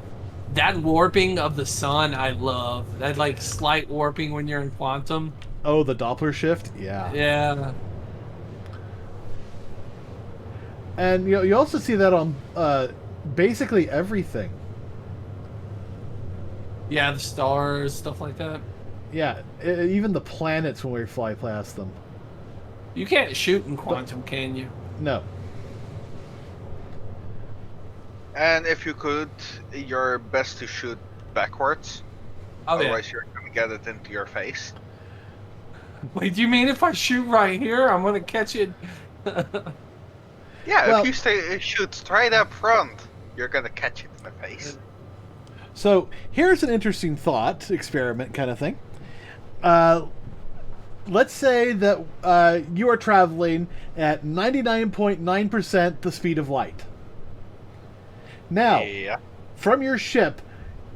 That warping of the sun, I love. That like slight warping when you're in quantum. Oh, the Doppler shift? Yeah. Yeah. And you also see that on basically everything. Yeah, the stars, stuff like that. Yeah, even the planets when we fly past them. You can't shoot in quantum, can you? No. And if you could, your best to shoot backwards. Oh, yeah. Otherwise, you're gonna get it into your face. Wait, do you mean if I shoot right here, I'm gonna catch it? Yeah, Well- if you shoot straight up front, you're gonna catch it in the face. So here's an interesting thought experiment kind of thing. Let's say that you are traveling at 99.9% the speed of light. Now, Yeah. from your ship,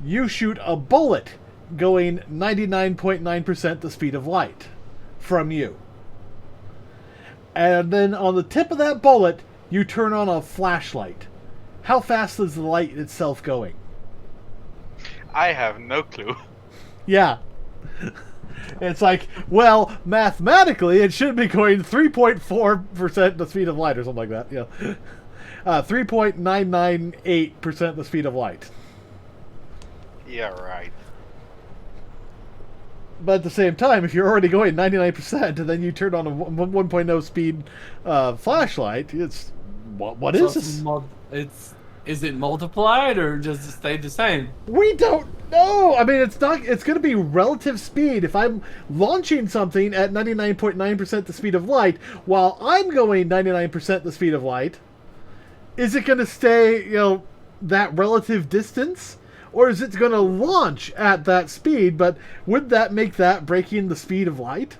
you shoot a bullet going 99.9% the speed of light from you. And then on the tip of that bullet, you turn on a flashlight. How fast is the light itself going? I have no clue. Yeah. It's like, well, mathematically, it should be going 3.4% the speed of light or something like that. Yeah. 3.998% the speed of light. Yeah, right. But at the same time, if you're already going 99% and then you turn on a 1.0 speed flashlight, it's what So is this? Is it multiplied or does it stay the same? We don't know. I mean, it's not. It's going to be relative speed. If I'm launching something at 99.9% the speed of light while I'm going 99% the speed of light, is it going to stay, that relative distance? Or is it going to launch at that speed, but would that make that breaking the speed of light?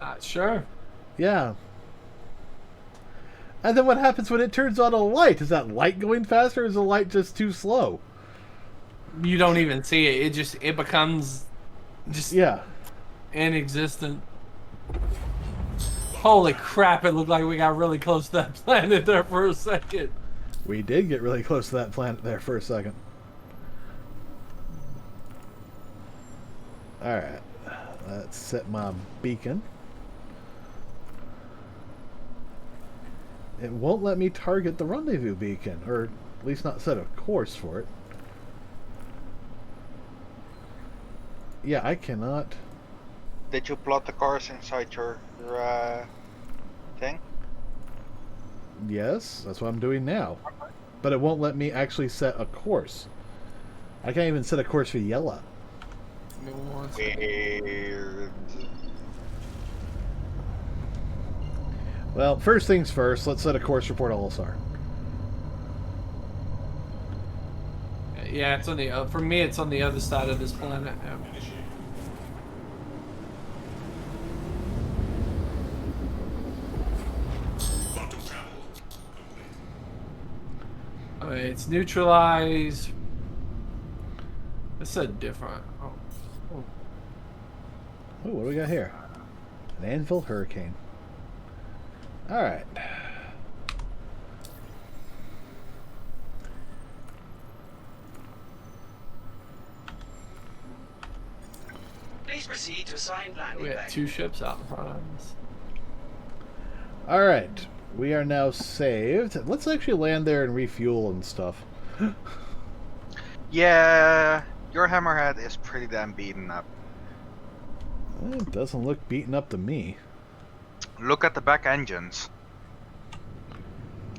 Not sure. Yeah. And then what happens when it turns on a light? Is that light going faster or is the light just too slow? You don't even see it. It becomes just Yeah. inexistent. Holy crap, it looked like we got really close to that planet there for a second. We did get really close to that planet there for a second. Alright. Let's set my beacon. It won't let me target the rendezvous beacon, or at least not set a course for it. Yeah, I cannot. Did you plot the course inside your thing? Yes, that's what I'm doing now. But it won't let me actually set a course. I can't even set a course for yellow. Weird. Well, first things first, let's set a course for Port LSR. Yeah, it's on the for me. It's on the other side of this planet. Yeah. Okay, it's neutralized. It's a different. Oh. Ooh, what do we got here? An anvil hurricane. Alright. Please proceed to assigned We landing got bay. two ships out in front of us. Alright. We are now saved. Let's actually land there and refuel and stuff. Yeah, your Hammerhead is pretty damn beaten up. It doesn't look beaten up to me. Look at the back engines.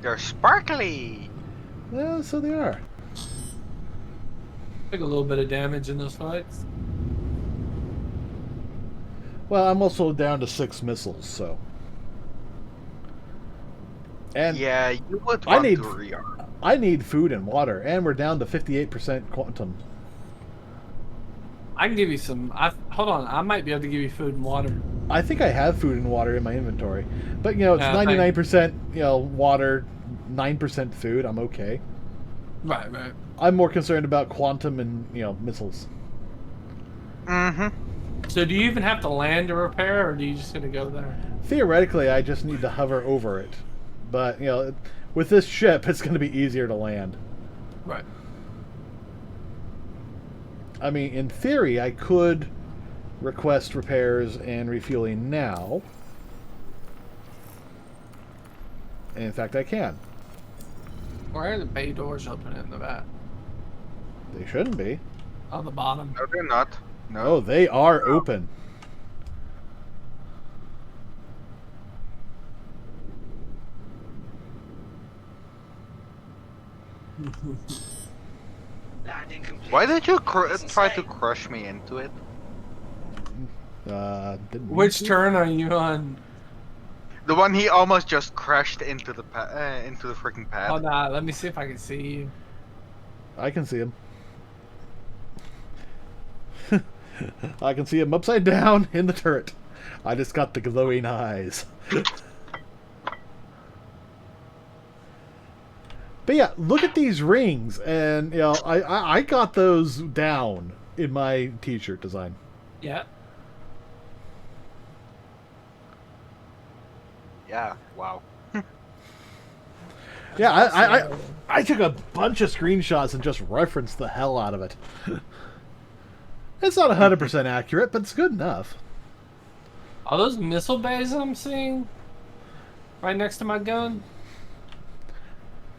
They're sparkly. Yeah, so they are. Took a little bit of damage in those fights. Well, I'm also down to 6 missiles, so. And Yeah, you would I want need- to rearm. I need food and water, and we're down to 58% quantum. I can give you some. Hold on, I might be able to give you food and water. I think I have food and water in my inventory. But, it's Yeah, 99%, water, 9% food. I'm okay. Right, right. I'm more concerned about quantum and, missiles. Mm-hmm. So do you even have to land to repair, or do you just gonna go there? Theoretically, I just need to hover over it. But, with this ship, it's going to be easier to land. Right. I mean, in theory, I could request repairs and refueling now. And in fact, I can. Why are the bay doors open in the back? They shouldn't be. On the bottom. No, they're not. No. Oh, they are open. Landing complete. Why did you That's try to insane. crush me into it? Didn't Which we? turn are you on? The one he almost just crashed into the into the freaking pad. Oh, nah. Let me see if I can see you. I can see him. I can see him upside down in the turret. I just got the glowing eyes. But yeah, look at these rings, and I got those down in my T-shirt design. Yeah. Yeah. Wow. Yeah, I took a bunch of screenshots and just referenced the hell out of it. It's not 100% accurate, but it's good enough. Are those missile bays I'm seeing? Right next to my gun?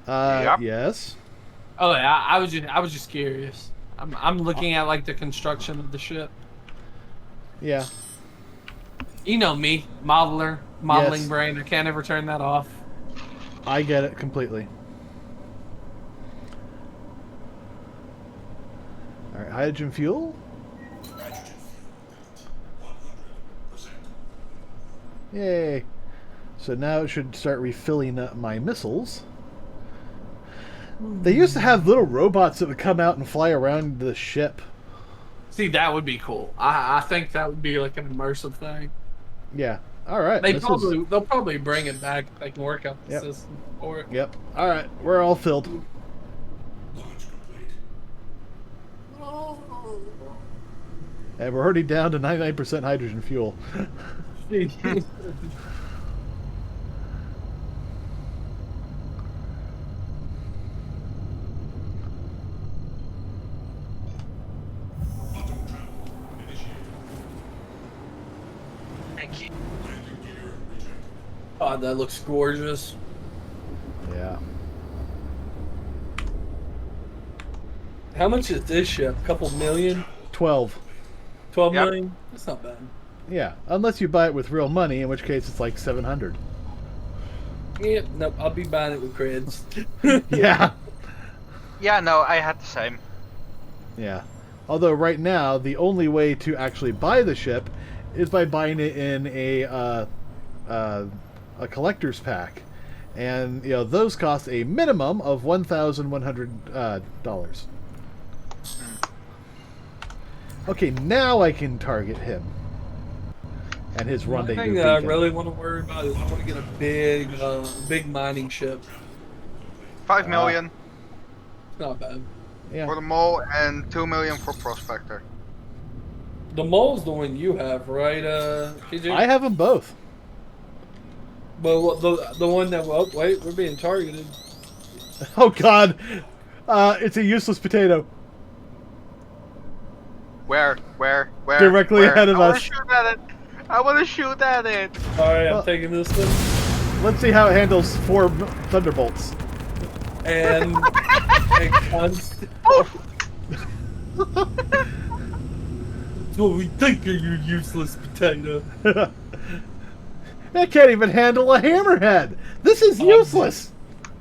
Yep. Yes. Oh yeah, I was just curious. I'm looking at like the construction of the ship. Yeah. You know me, modeling Yes. brain. I can't ever turn that off. I get it completely. Alright, hydrogen fuel. Yay. So now it should start refilling up my missiles. They used to have little robots that would come out and fly around the ship. See, that would be cool. I think that would be like an immersive thing. Yeah. Alright. They'll probably bring it back. They can work out the Yep. system for it. Yep. Alright, we're all filled. And we're already down to 99% hydrogen fuel. Thank you. God, that looks gorgeous. Yeah. How much is this ship? A couple million? 12. 12 Yep. million? That's not bad. Yeah, unless you buy it with real money, in which case it's like 700. Yep, nope, I'll be buying it with creds. Yeah. Yeah. No, I had the same. Yeah. Although right now, the only way to actually buy the ship is by buying it in a collector's pack. And, those cost a minimum of $1,100. Okay, now I can target him. And his One rendezvous thing that I beacon. really want to worry about is I want to get a big mining ship. 5 million It's not bad. Yeah. for the mole and 2 million for prospector. The mole's the one you have, right, KJ? I have them both. Well, the one that... Oh, wait, we're being targeted. Oh, God. It's a useless potato. Where? Directly Where? ahead of I wanna us. shoot at it. I want to shoot at it. Alright, I'm Well- taking this one. Let's see how it handles 4 thunderbolts. And... constant... That's what we think of, you useless potato. That can't even handle a hammerhead. This is useless.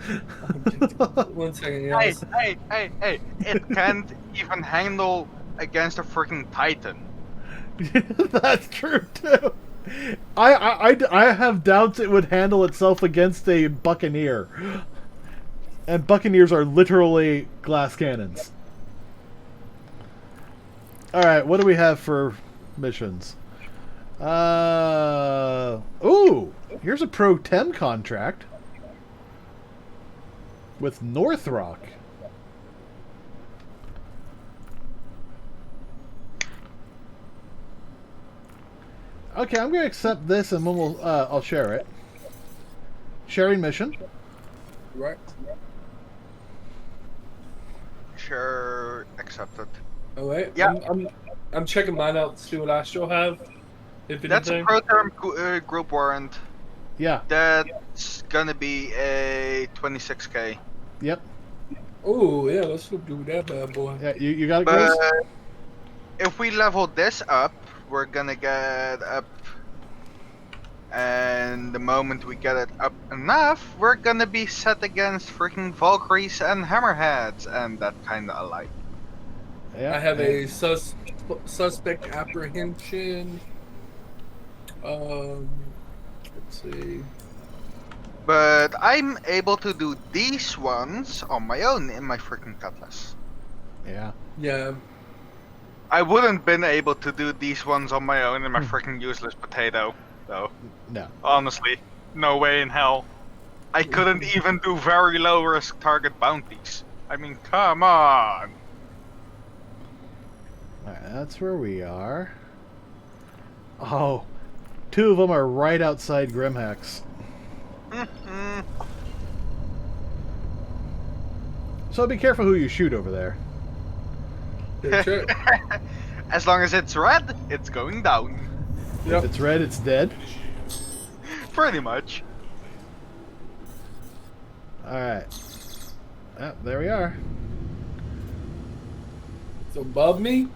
1 second, Hey, guys. hey! It can't even handle against a freaking titan. That's true too. I have doubts it would handle itself against a buccaneer. And buccaneers are literally glass cannons. Alright, what do we have for missions? Ooh, here's a Pro Tem contract with North Rock. Okay, I'm gonna accept this, and then I'll share it. Sharing mission. Right. Sure, accepted. Oh wait. Yeah. I'm checking mine out to see what Astro have. If That's a anything. pro-term group warrant. Yeah. That's gonna be a 26k. Yep. Oh yeah, let's go do that bad boy. Yeah. You got it, But Grace? if we level this up, we're gonna get up. And the moment we get it up enough, we're gonna be set against freaking Valkyries and Hammerheads, and that kinda I like. Yeah. I have a suspect apprehension. Let's see. But I'm able to do these ones on my own in my freaking cutlass. Yeah. Yeah. I wouldn't been able to do these ones on my own in my freaking useless potato, though. No. Honestly, no way in hell. I couldn't even do very low risk target bounties. I mean, come on. Alright, that's where we are. Oh, two of them are right outside Grimhex. So be careful who you shoot over there. Good check. As long as it's red, it's going down. If it's red, it's dead. Pretty much. Alright. There we are. It's above me.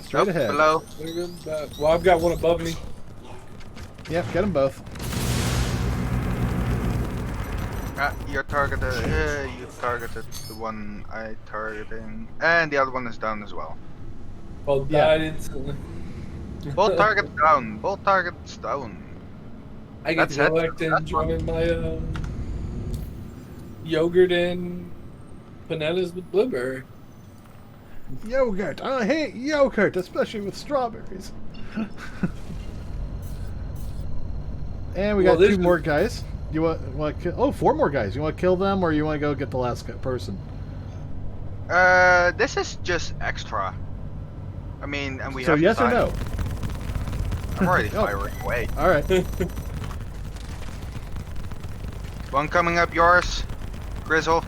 Straight ahead. Below. Well, I've got one above me. Yep, get them both. You're targeted. You targeted the one I targeting, and the other one is down as well. Both Yeah. died instantly. Both targets down. Both targets down. I get to That's go it. back and That's join my yogurt and bananas with blueberry. Yogurt. I hate yogurt, especially with strawberries. And we Well, got this two is- more guys. You want to kill? Oh, four more guys. You want to kill them, or you want to go get the last person? This is just extra. I mean, and we So have yes or time. no? I'm already Oh. firing away. All right. One coming up yours, Grizzle.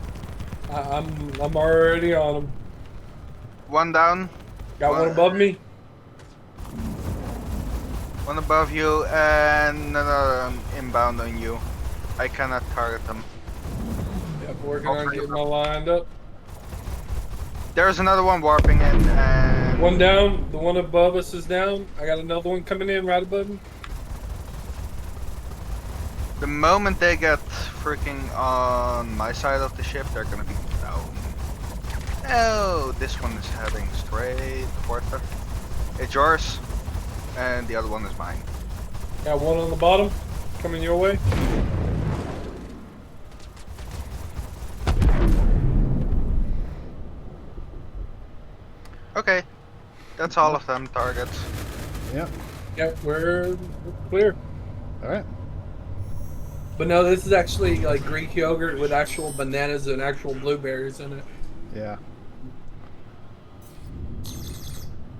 I'm already on them. One down. Got one above me. One above you, and another inbound on you. I cannot target them. Yep, working on getting my lined up. There's another one warping in, and One down. The one above us is down. I got another one coming in right above me. the moment they get freaking on my side of the ship, they're gonna be down. Oh, this one is heading straight towards it. It's yours, and the other one is mine. Got one on the bottom coming your way. Okay, that's all of them targets. Yep. Yep, we're clear. All right. But no, this is actually like Greek yogurt with actual bananas and actual blueberries in it. Yeah.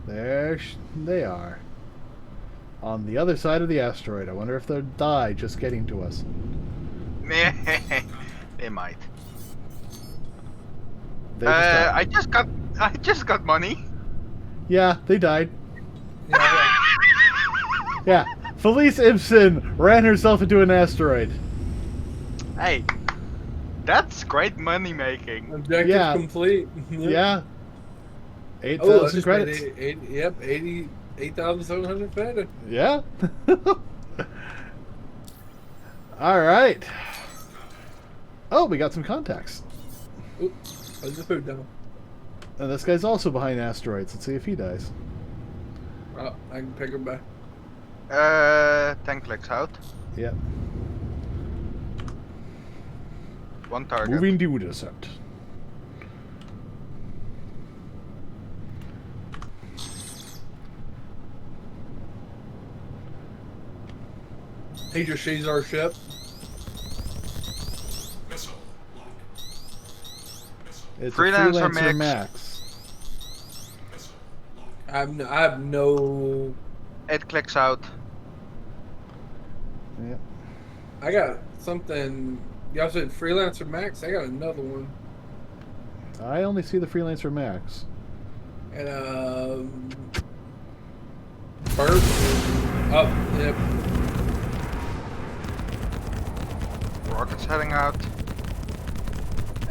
There they are. On the other side of the asteroid. I wonder if they'll die just getting to us. They might. They just died. I just got money. Yeah, they died. Yeah, Yeah. Felice Ibsen ran herself into an asteroid. Hey, that's great money making. objective Yeah. complete. Yeah. Oh, I 8,000 just credits. made 8,700 credits. Yeah. All right. Oh, we got some contacts. Oops, I just put it down. And this guy's also behind asteroids. Let's see if he dies. Oh, I can pick him back. 10 clicks out. Yep. One target. Moving to intercept. He just sees our ship. It's Freelancer a Freelancer Max. Max. I have no. 8 clicks out. Yep. I got something. Y'all said Freelancer Max? I got another one. I only see the Freelancer Max. And, Burp. Oh, yep. Rockets heading out.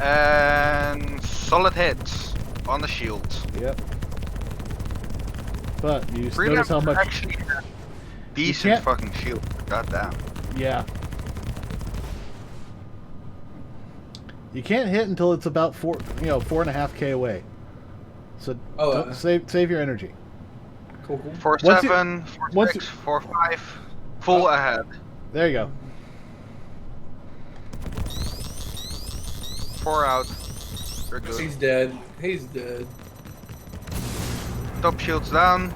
And solid hits on the shields. Yep. But you Freelancer notice how much... actually has decent can't- fucking shield. Goddamn. Yeah. You can't hit until it's about 4.5k away. So Oh, don't- save your energy. Cool, cool. 4-7, once 4-6, 4-5. Full ahead. There you go. 4 out. You're good. He's dead. He's dead. Top shields down.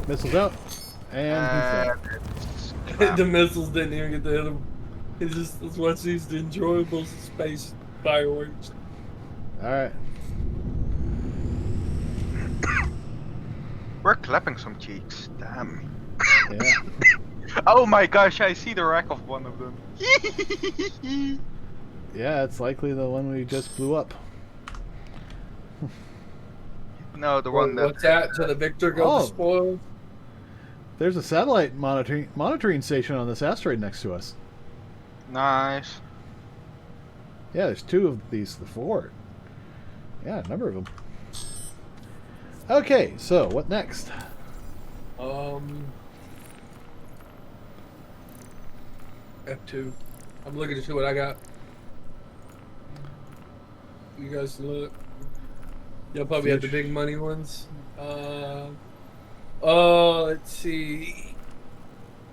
Missiles out. And he's dead. The missiles didn't even get to hit him. He just let's watch these enjoyable space fireworks. Alright. We're clapping some cheeks. Damn. Yeah. Oh my gosh, I see the rack of one of them. Yeah, it's likely the one we just blew up. No, the one that. What's that? To the victor go Oh. the spoils. There's a satellite monitoring station on this asteroid next to us. Nice. Yeah, there's 2 of these, the 4. Yeah, a number of them. Okay, so what next? F2. I'm looking to see what I got. You guys look. You'll probably have the big money ones. Let's see.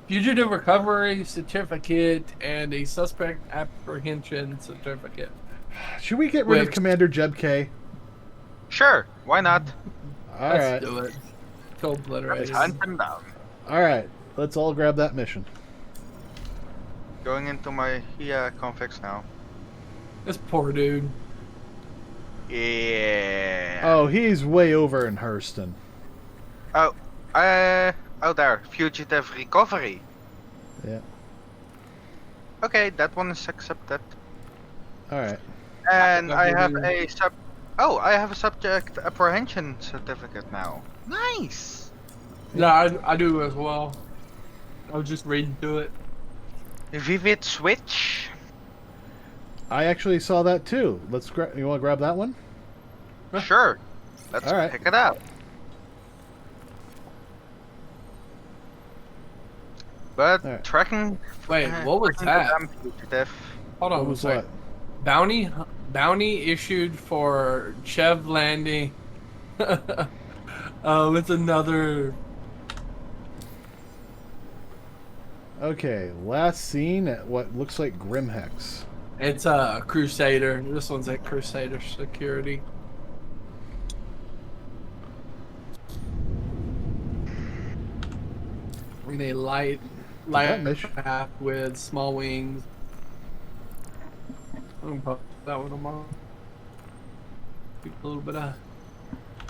Fugitive recovery certificate and a suspect apprehension certificate. Should we get rid of Wait. Commander Jeb K? Sure, why not? Alright. Let's do it. Cold-blooded. Hunt them down. Alright, let's all grab that mission. Going into my configs now. This poor dude. Yeah. Oh, he's way over in Hurston. Oh, there. Fugitive recovery. Yeah. Okay, that one is accepted. Alright. And I have Recovery. I have a subject apprehension certificate now. Nice. Yeah, I do as well. I was just reading through it. Vivid switch. I actually saw that too. You want to grab that one? Sure. Let's Alright. pick it up. But Alright. tracking. Wait, what was tracking that? the damn fugitive. Hold on What one was second. what? Bounty issued for Chev landing. It's another. Okay, last seen at what looks like Grimhex. It's a Crusader. This one's at Crusader Security. In a light mission- path with small wings. I'm gonna put that one on my. A little bit of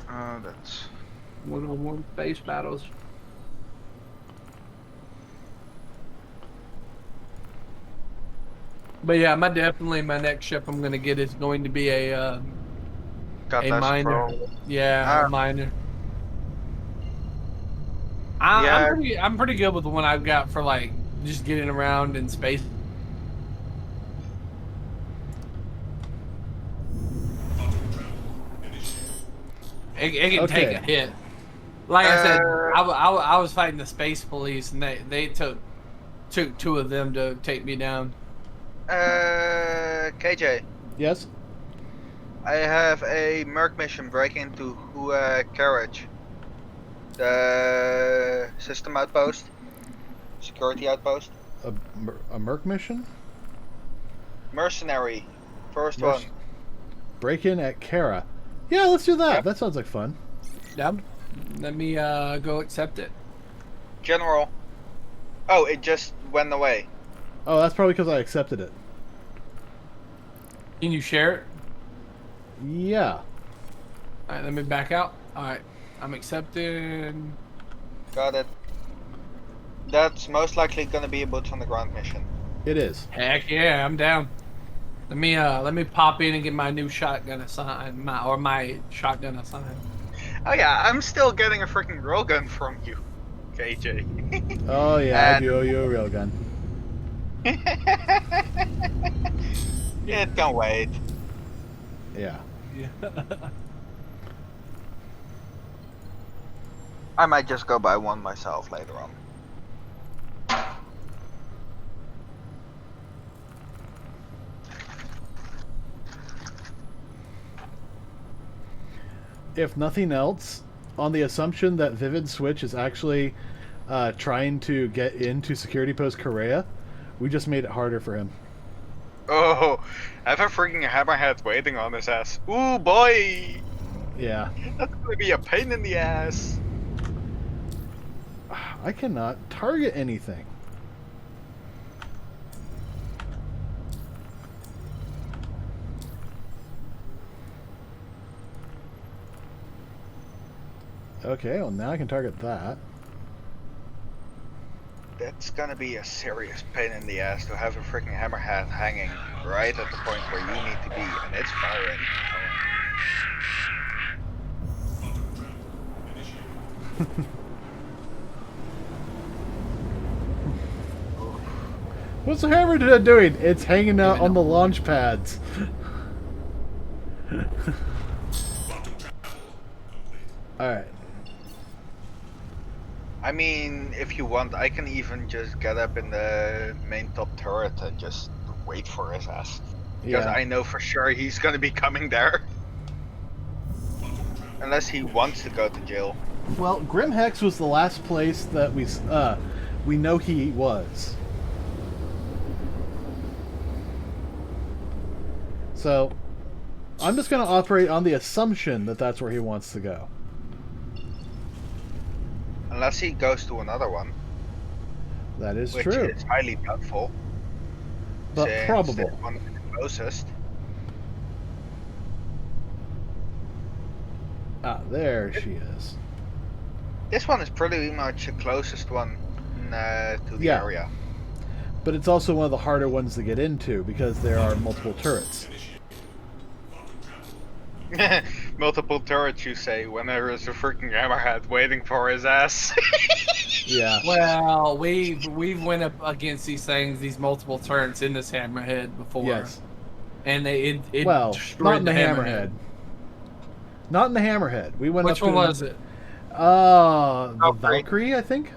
That's. one-on-one space battles. But yeah, my next ship I'm gonna get is going to be a Got a that miner. scroll. Yeah, a miner. I'm pretty good with the one I've got for like just getting around in space. It can take Okay. a hit. Like I said, I was fighting the space police, and they took 2 of them to take me down. KJ, Yes? I have a Merc mission break into carriage. The system outpost, security outpost, A Merc mission? mercenary, first Merc- one. Break in at Kara. Yeah, let's do that. Yep. That sounds like fun. Yep. Let me go accept it. General. Oh, it just went away. Oh, that's probably because I accepted it. Can you share it? Yeah. Alright, let me back out. Alright, I'm accepting. Got it. That's most likely gonna be a boots on the ground mission. It is. Heck yeah, I'm down. Let me pop in and get my new shotgun assigned, my shotgun assigned. Oh yeah, I'm still getting a freaking railgun from you, KJ. Oh yeah, I And do owe you a railgun. it can wait. Yeah. Yeah. I might just go buy one myself later on. If nothing else, on the assumption that Vivid Switch is actually trying to get into Security Post Korea, we just made it harder for him. Oh, I have a freaking hammerhead waiting on his ass. Ooh boy! Yeah. That's gonna be a pain in the ass. I cannot target anything. Okay, well now I can target that. That's gonna be a serious pain in the ass to have a freaking hammerhead hanging right at the point where you need to be, and it's firing. What's the Hammerhead doing? It's hanging out on the launch pads. Alright. I mean, if you want, I can even just get up in the main top turret and just wait for his ass. Because Yeah. I know for sure he's gonna be coming there. Unless he wants to go to jail. Well, Grimhex was the last place that we know he was. So, I'm just going to operate on the assumption that that's where he wants to go. Unless he goes to another one. That is Which true. is highly doubtful. But since probable. this one is the closest. Ah, there she is. This one is pretty much the closest one to the Yeah. area. But it's also one of the harder ones to get into because there are multiple turrets. Multiple turrets, you say, when there is a freaking hammerhead waiting for his ass. Yeah. Well, we've went up against these things, these multiple turrets in this hammerhead before. Yes. And it Well, destroyed not in the Hammerhead. Not in the Hammerhead. We went Which up one to was it? the Valkyrie. Valkyrie, I think.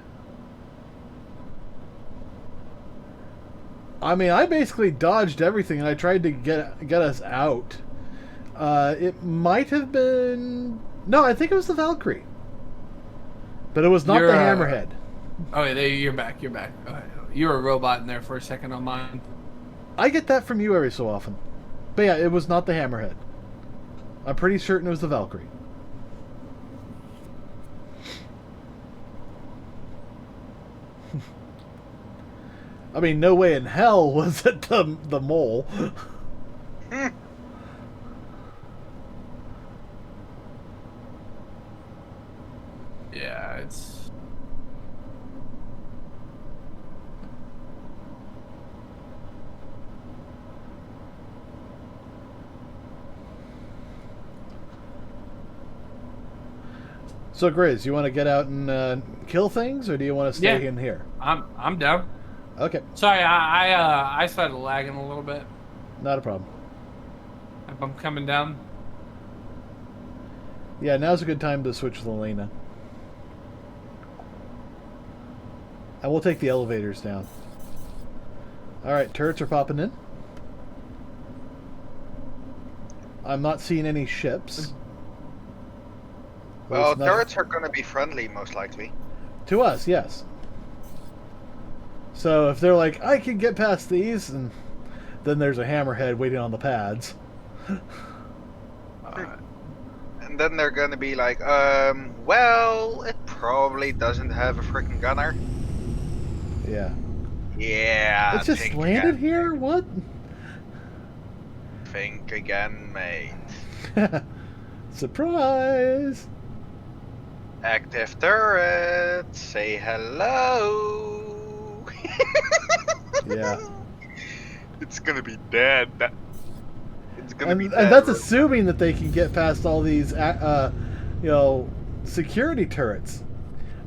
I mean, I basically dodged everything and I tried to get us out. It might have been... No, I think it was the Valkyrie. But it was not You're, the Hammerhead. Oh, yeah, you're back. You're back. You were a robot in there for a second on mine. I get that from you every so often. But yeah, it was not the Hammerhead. I'm pretty certain it was the Valkyrie. I mean, no way in hell was it the mole. Yeah, it's... So, Grizz, you want to get out and kill things, or do you want to stay Yeah. in here? I'm down. Okay, Sorry, I started lagging a little bit. not a problem. I'm coming down. Yeah, now's a good time to switch with Elena. And we'll take the elevators down. Alright, turrets are popping in. I'm not seeing any ships. Well, There's nothing- turrets are gonna be friendly, most likely. To us, yes. So if they're like, I can get past these, and then there's a hammerhead waiting on the pads. And then they're gonna be like, well, it probably doesn't have a freaking gunner. Yeah. Yeah, It's just think landed again. here? What? Think again, mate. Surprise! Active turret, say hello. Yeah. It's gonna be dead. It's gonna be And dead. that's assuming that they can get past all these, security turrets.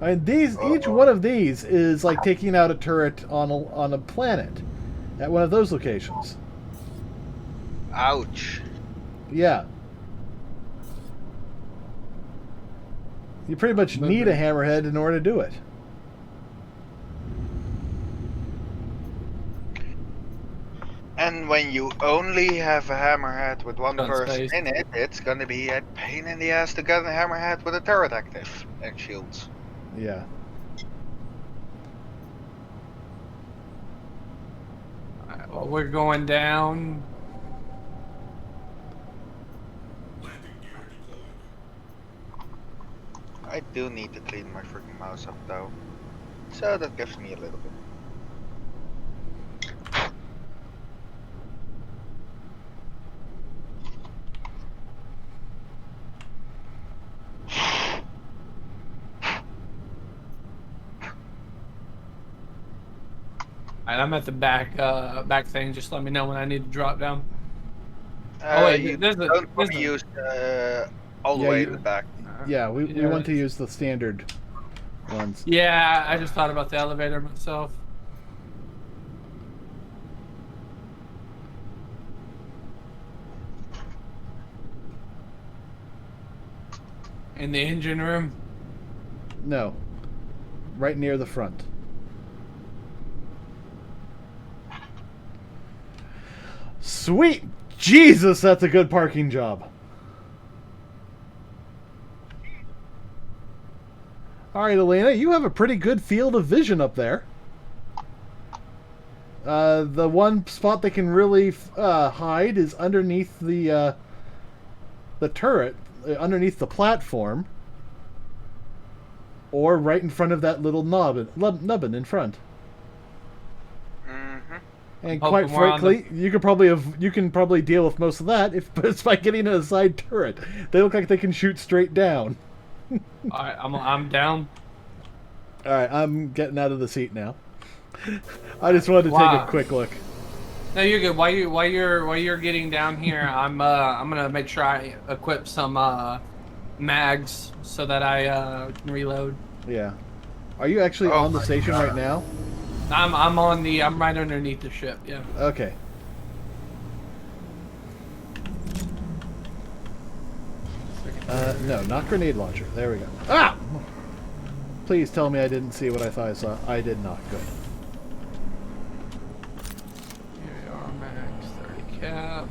I mean, each one of these is like taking out a turret on a planet at one of those locations. Ouch. Yeah. You pretty much need a hammerhead in order to do it. And when you only have a hammerhead with one Gun person space. in it, it's gonna be a pain in the ass to get a hammerhead with a turret active and shields. Yeah. Alright, well, we're going down. I do need to clean my freaking mouse up though. So that gives me a little bit. Alright, I'm at the back thing. Just let me know when I need to drop down. Oh, wait, You there's a- don't want there's to a- use all the Yeah, way you- in the back. Yeah, we Yeah, want to it's- use the standard ones. Yeah, I just thought about the elevator myself. In the engine room. No. Right near the front. Sweet Jesus, that's a good parking job. Alright, Elena, you have a pretty good field of vision up there. The one spot they can really hide is underneath the turret, underneath the platform, or right in front of that little nubbin in front. Mm-hmm. And Hope quite more on frankly, you can probably deal with most of that if it's by getting a side turret. They look like they can shoot straight down. Alright, I'm down. All right, I'm getting out of the seat now. I just wanted to take Wow. a quick look. No, you're good. While you're getting down here, I'm gonna make sure I equip some mags so that I can reload. Yeah. Are you actually Oh on the my station God. Uh, right now? I'm right underneath the ship. Yeah. Okay. No, not grenade launcher. There we go. Ah! Please tell me I didn't see what I thought I saw. I did not. Good. Here we are, max 30 cap.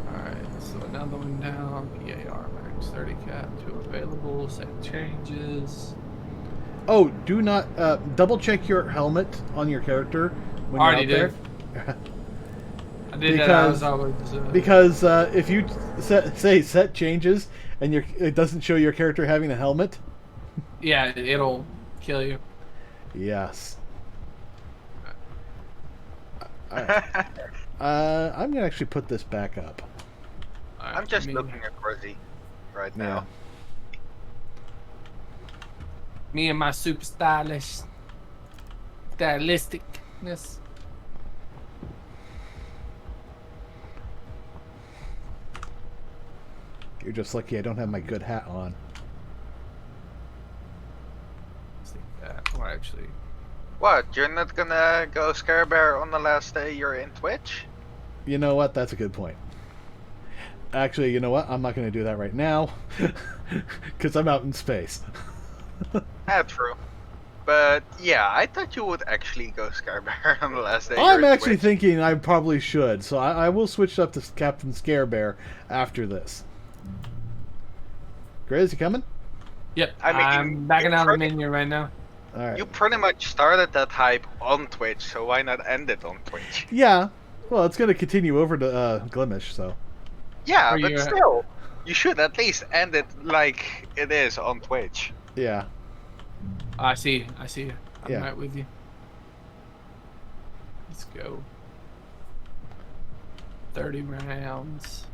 Alright, so another one down. EAR max 30 cap, 2 available, save changes. Oh, do not double check your helmet on your character when Already you're out did. there. I did that as I was. Because if you set changes and it doesn't show your character having a helmet, Yeah, it'll kill you. yes. I'm gonna actually put this back up. Alright, I'm just me- looking at Rosie right Yeah. now. Me and my super stylisticness. You're just lucky I don't have my good hat on. Let's think that. Or actually, What? You're not gonna go Scare Bear on the last day you're in Twitch? You know what? That's a good point. Actually, you know what? I'm not going to do that right now. Because I'm out in space. That's true. But yeah, I thought you would actually go Scare Bear on the last day. I'm you're in actually Twitch. thinking I probably should. So I will switch up to Captain Scare Bear after this. Grizz, you coming? yep. I mean, I'm backing you out of the tried- menu right now. Alright. You pretty much started that hype on Twitch, so why not end it on Twitch? Yeah. Well, it's going to continue over to Glimish, so. Yeah, Are but you, still, you should at least end it like it is on Twitch. Yeah. I see. I'm Yeah. right with you. Let's go. 30 rounds.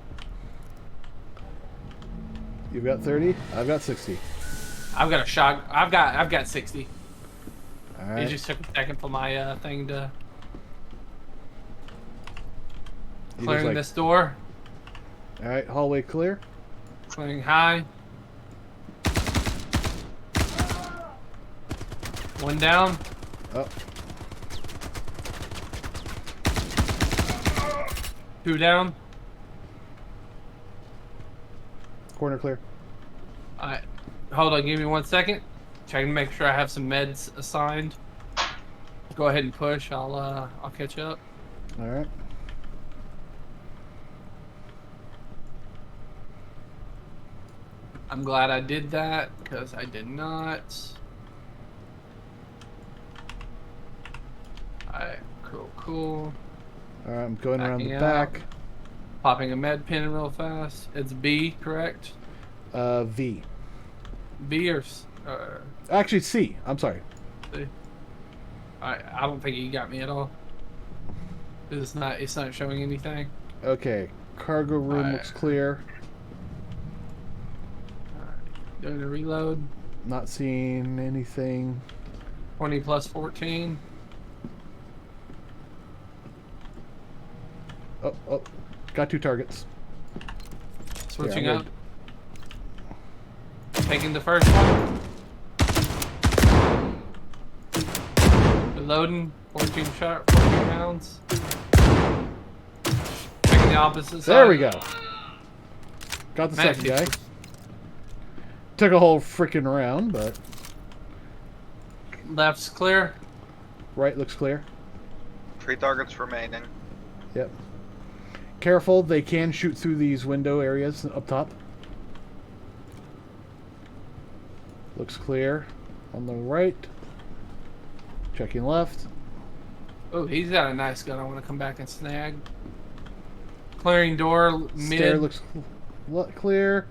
You've got 30? I've got 60. I've got a shot. I've got 60. It Alright. just took a second for my thing to. Clearing like- this door. All right, hallway clear. Clearing high. One down. Oh, Two down. corner clear. Alright. Hold on, give me 1 second. Checking to make sure I have some meds assigned. Go ahead and push. I'll catch up. All right. I'm glad I did that because I did not. Alright, cool. All right, I'm going around the Backing back. out. Popping a med pin real fast. It's B, correct? V. B or Actually, C. I'm sorry. C? I don't think you got me at all. It's not showing anything. Okay, cargo room Alright. looks clear. Doing a reload. Not seeing anything. 20 plus 14. Oh, got 2 targets. Switching Yeah, I'm up. Taking the first one. Reloading. 14 rounds. Taking the opposite side. There we go. Got the Man, second guy. Took a whole freaking round, but Left's clear. right looks clear. 3 targets remaining. Yep. Careful, they can shoot through these window areas up top. Looks clear. On the right. Checking left. Oh, he's got a nice gun. I want to come back and snag. Clearing door mid. Stair looks clear.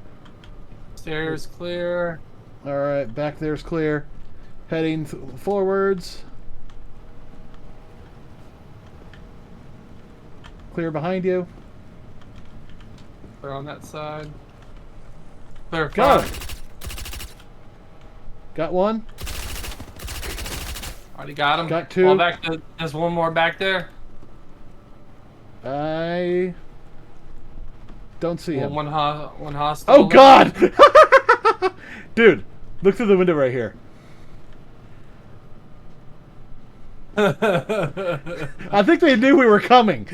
Stairs clear. Alright, back there's clear. Heading forwards. Clear behind you. Clear on that side. Clear Got front. him. Got one. Already got him. Got 2. Fall back to, there's one more back there. I don't see him. One hostile. Oh God! Dude, look through the window right here. I think they knew we were coming.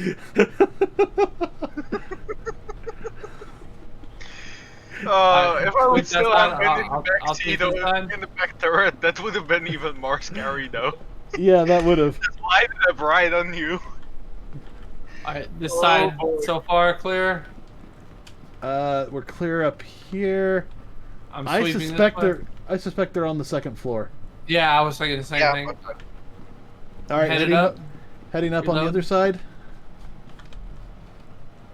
If I would Switch still that have side. been in the I'll back take seat this or side. in the back turret, that would have been even more scary though. Yeah, that would have. Just lighted up right on you. Alright, this Oh, side boy. so far clear. We're clear up here. I'm I sweeping suspect this way. they're on the second floor. Yeah, I was thinking the same Yeah, thing. All right, Headed heading up. heading up on the Reload. other side.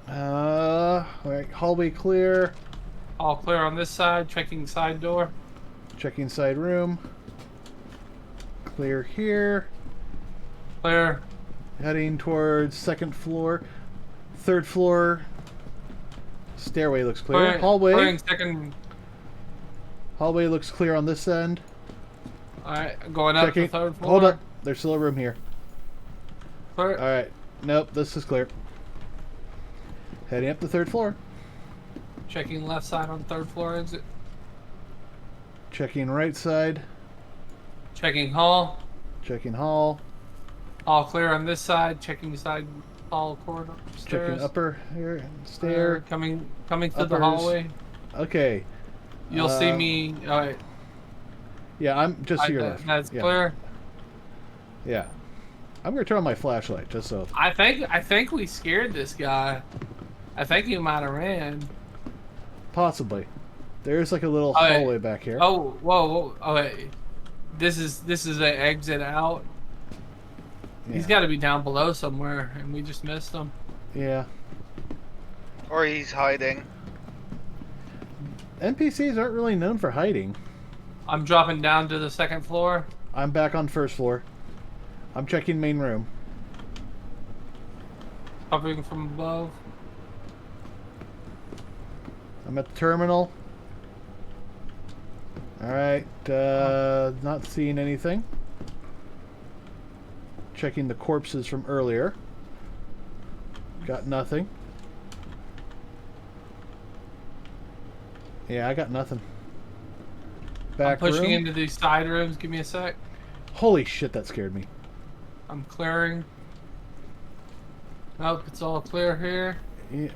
All right, hallway clear. All clear on this side. Checking side door. Checking side room. Clear here. Clear. Heading towards second floor. Third floor. Stairway looks clear. Clearing, Hallway. Clearing second. Hallway looks clear on this end. Alright, going up Checking. the third floor. Hold up. There's still a room here. Clear. All right. Nope, this is clear. Heading up the third floor. Checking left side on third floor exit. Checking right side. Checking hall. Checking hall. All clear on this side. Checking side hall corridor. Stairs. Checking upper here. Clear. Stair. Coming through the Uppers. hallway. Okay. You'll see me. Alright. Yeah, I'm just to your left. That's Yeah. clear. Yeah. I'm gonna turn on my flashlight just so. I think we scared this guy. I think he might have ran. Possibly. There's like a little Oh, yeah. hallway back here. Oh, whoa. Oh, wait. This is an exit out. Yeah. He's got to be down below somewhere, and we just missed him. Yeah. Or he's hiding. NPCs aren't really known for hiding. I'm dropping down to the second floor. I'm back on first floor. I'm checking main room. Hovering from above. I'm at the terminal. Alright, not seeing anything. Checking the corpses from earlier. Got nothing. Yeah, I got nothing. I'm Back pushing room. into these side rooms. Give me a sec. Holy shit, that scared me. I'm clearing. Nope, it's all clear here. Yeah.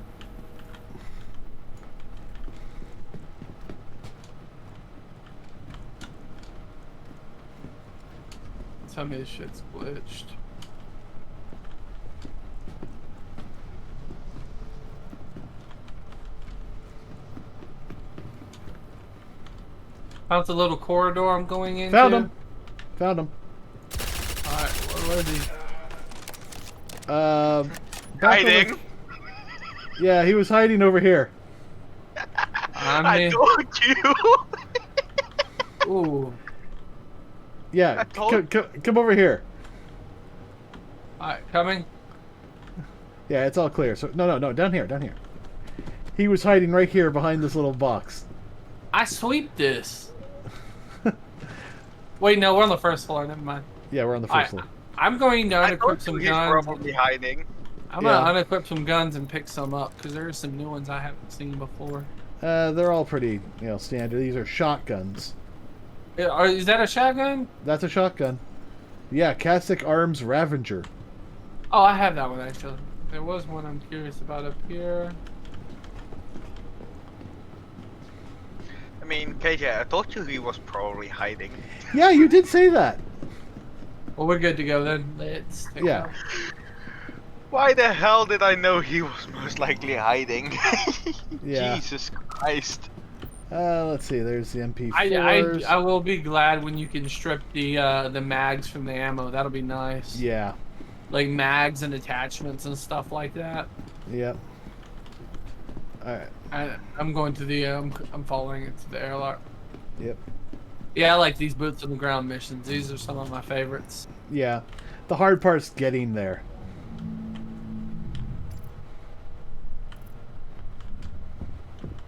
Tell me this shit's glitched. Found the little corridor I'm going into. Found him. Found him. Alright, where are these? Back Hiding. over- Yeah, he was hiding over here. I told you. Ooh. Yeah, I told- come over here. Alright, coming. Yeah, it's all clear. So no, down here. He was hiding right here behind this little box. I sweep this. Wait, no, we're on the first floor. Never mind. Yeah, we're on the first floor. I'm going to I unequip told you some he's guns. probably hiding. I'm Yeah. gonna unequip some guns and pick some up because there are some new ones I haven't seen before. They're all pretty, standard. These are shotguns. Is that a shotgun? That's a shotgun. Yeah, Castic Arms Ravager. Oh, I have that one actually. There was one I'm curious about up here. I mean, KJ, I told you he was probably hiding. Yeah, you did say that. Well, we're good to go then. Let's take Yeah. off. Why the hell did I know he was most likely hiding? Yeah. Jesus Christ. Let's see. There's the MP4s. I will be glad when you can strip the mags from the ammo. That'll be nice. Yeah. Like mags and attachments and stuff like that. Yep. All right. I'm going to the I'm following it to the airlock. Yep. Yeah, I like these boots on the ground missions. These are some of my favorites. Yeah. The hard part's getting there.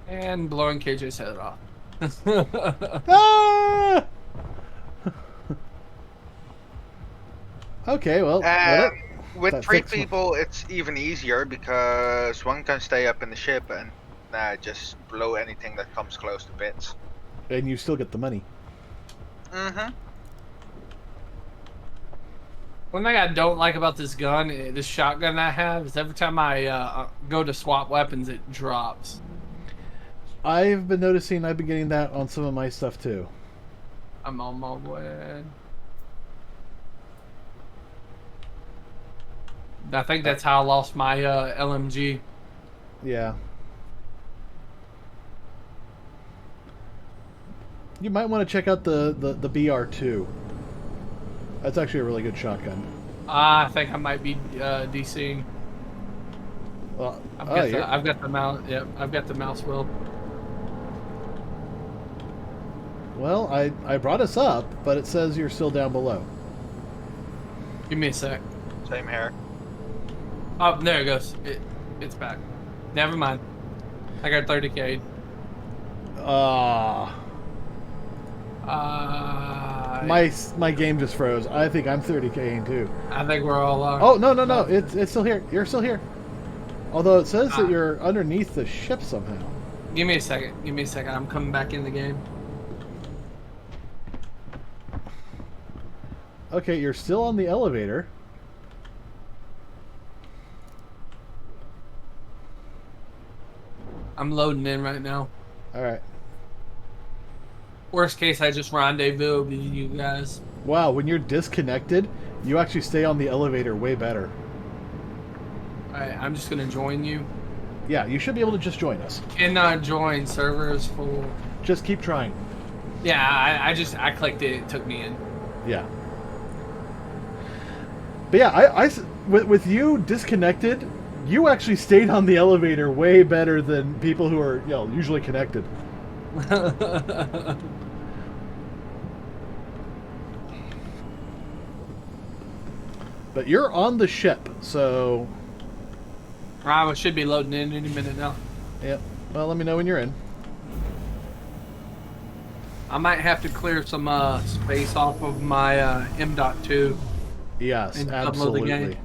And blowing KJ's head off. Ah! Okay, well, With that 3 fixed one. people, it's even easier because one can stay up in the ship and just blow anything that comes close to bits. And you still get the money. Mm-hmm. One thing I don't like about this gun, this shotgun I have, is every time I go to swap weapons, it drops. I've been noticing I've been getting that on some of my stuff too. I'm on my way. I think that's how I lost my LMG. Yeah. You might want to check out the BR2. That's actually a really good shotgun. I think I might be DCing. Well, I've got the mouse. Yep, I've got the mouse wheel. well, I brought us up, but it says you're still down below. Give me a sec. Same here. Oh, there it goes. It's back. Never mind. I got 30K. My game just froze. I think I'm 30K too. I think we're all on. Oh no! It's still here. You're still here. Although it says that you're underneath the ship somehow. Give me a second. Give me a second. I'm coming back in the game. Okay, you're still on the elevator. I'm loading in right now. All right. Worst case, I just rendezvous with you guys. Wow, when you're disconnected, you actually stay on the elevator way better. Alright, I'm just gonna join you. Yeah, you should be able to just join us. Cannot join, server is full. Just keep trying. Yeah, I clicked it, it took me in. Yeah. But yeah, with you disconnected, you actually stayed on the elevator way better than people who are, usually connected. But you're on the ship, so... I should be loading in any minute now. Yep. Well, let me know when you're in. I might have to clear some space off of my M.2. Yes, And upload the absolutely. game.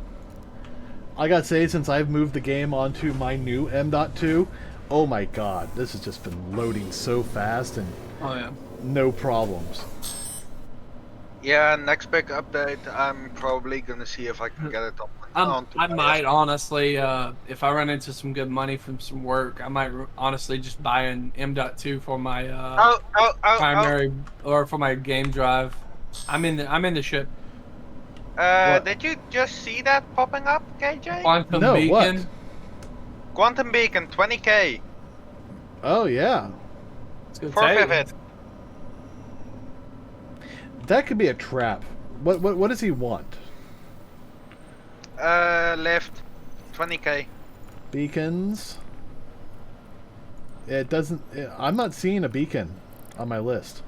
I gotta say, since I've moved the game onto my new M.2, Oh my god, this has just been loading so fast and Oh yeah. no problems. Yeah, next big update, I'm probably gonna see if I can get it onto I my might honestly, if I run into some good money from some work, I might honestly just buy an M.2 for my Oh. primary or for my game drive. I'm in the ship. What? Did you just see that popping up, KJ? Quantum No, what? Beacon. Quantum Beacon, 20k Oh yeah. It's gonna for take Vivid. That could be a trap. What does he want? Lift, 20k. Beacons. It doesn't. I'm not seeing a beacon on my list.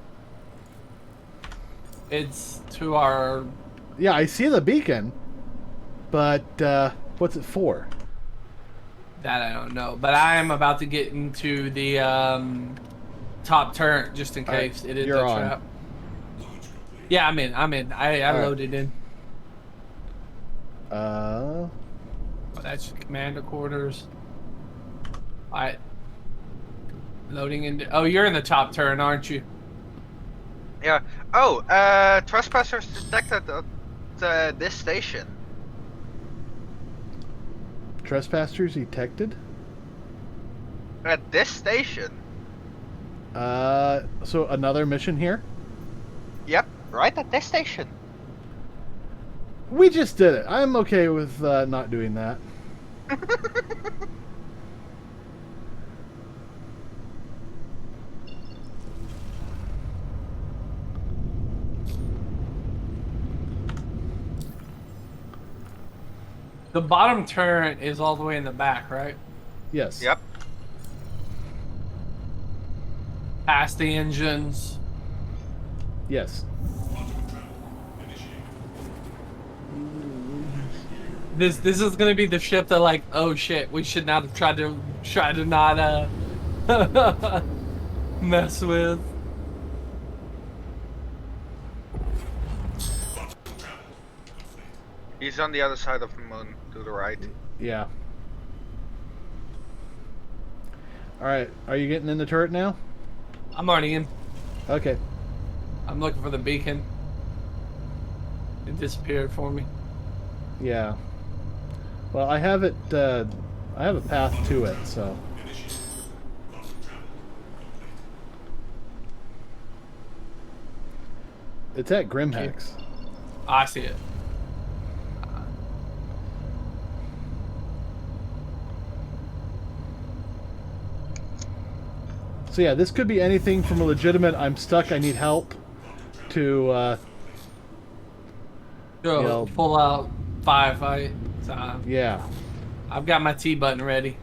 It's to our. Yeah, I see the beacon, but what's it for? That I don't know, but I am about to get into the top turret just in All right, case it is you're a on. trap. Yeah, I'm in. I All right. loaded in. Uh, Oh, that's commander quarters. Alright. Loading into. Oh, you're in the top turn, aren't you? Yeah. Oh, trespassers detected at this station. trespassers detected. At this station? So another mission here. Yep, right at this station. We just did it. I'm okay with not doing that. The bottom turret is all the way in the back, right? Yes. Yep. Past the engines. Yes. This is gonna be the ship that like, oh shit, we should not have tried to not mess with. He's on the other side of the moon, to the right. Yeah. All right. Are you getting in the turret now? I'm already in. Okay. I'm looking for the beacon. It disappeared for me. Yeah. Well, I have it. I have a path to it, so. It's at Grimhex. I see it. So yeah, this could be anything from a legitimate "I'm stuck, I need help" to Go you know, full out firefight. yeah. I've got my T button ready.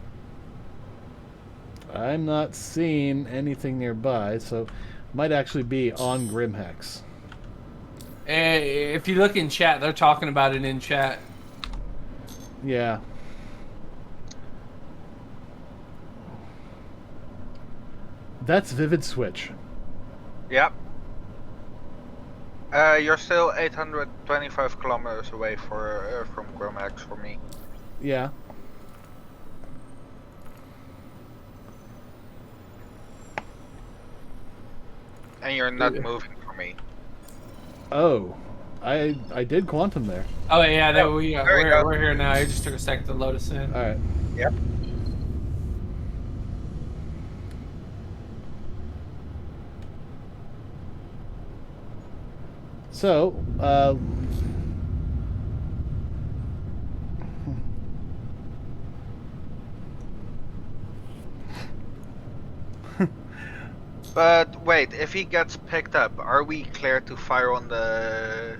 I'm not seeing anything nearby, so might actually be on Grimhex. If you look in chat, they're talking about it in chat. Yeah. That's Vivid Switch. Yep. You're still 825 kilometers away from Gromax for me. Yeah. And you're not Yeah. moving for me. Oh, I did quantum there. Oh yeah, there Oh, we are. there you go. We're here now. It just took a second to load us in. All right. Yep. So, But wait, if he gets picked up, are we clear to fire on the...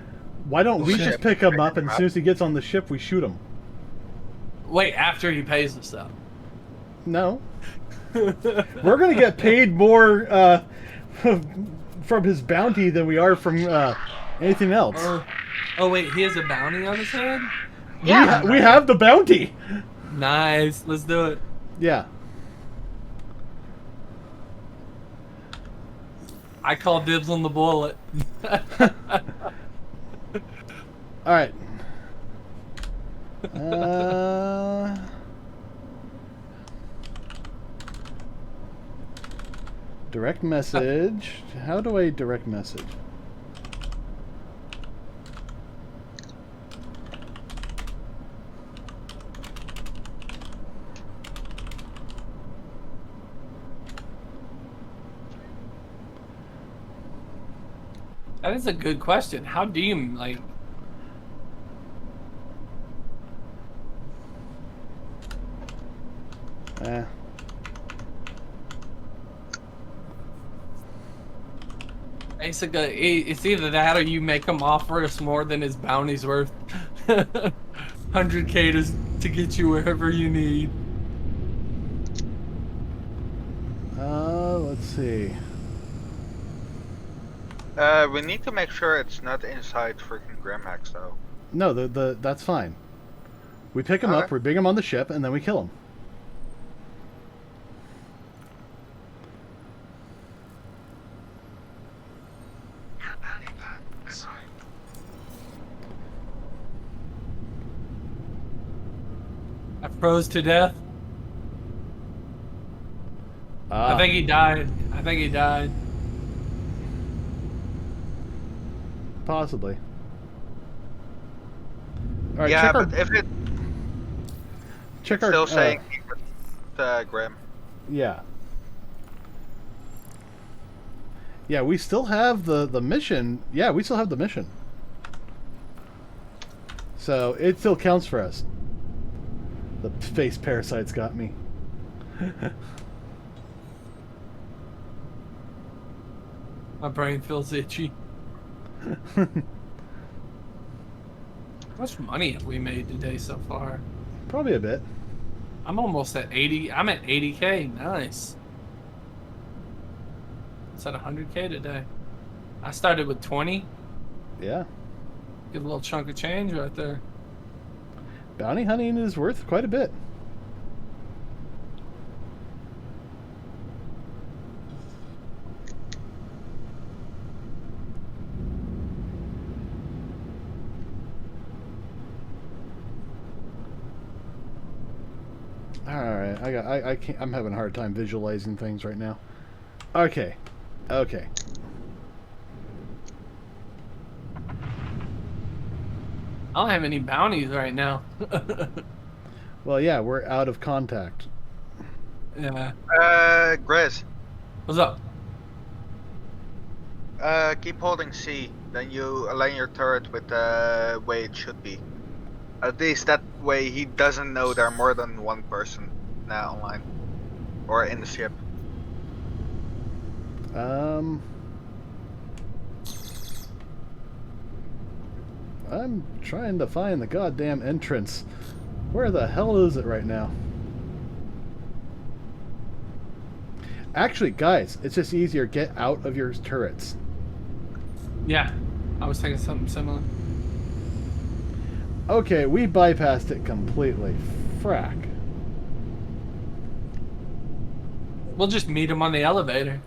why don't we Shit. just pick him up, and as soon as he gets on the ship, we shoot him? Wait, after he pays us though. No. We're gonna get paid more from his bounty than we are from anything else. Oh wait, he has a bounty on his head? We have the bounty. Nice, let's do it. Yeah. I call dibs on the bullet. All right. Direct message. How do I direct message? That is a good question. How do you like? Basically, it's either that or you make him offer us more than his bounty's worth. 100K to get you wherever you need. Let's see. We need to make sure it's not inside freaking Grimhex though. No, that's fine. We pick him up, we bring him on the ship, and then we kill him. I froze to death. I think he died. I think he died. Possibly. All right, Yeah, check but if it check still our saying Grim. yeah. Yeah, we still have the mission. Yeah, we still have the mission. So it still counts for us. The face parasites got me. My brain feels itchy. How much money have we made today so far? Probably a bit. I'm almost at 80. I'm at 80K. Nice. It's at 100K today. I started with 20. Yeah. Get a little chunk of change right there. Bounty hunting is worth quite a bit. Alright, I can't, I'm having a hard time visualizing things right now. Okay. Okay. I don't have any bounties right now. Well, yeah, we're out of contact. Yeah. Grizz. What's up? Keep holding C, then you align your turret with the way it should be. At least that way he doesn't know there are more than one person now online. Or in the ship. I'm trying to find the goddamn entrance. Where the hell is it right now? Actually, guys, it's just easier. Get out of your turrets. Yeah. I was thinking something similar. Okay, we bypassed it completely. Frack. We'll just meet him on the elevator.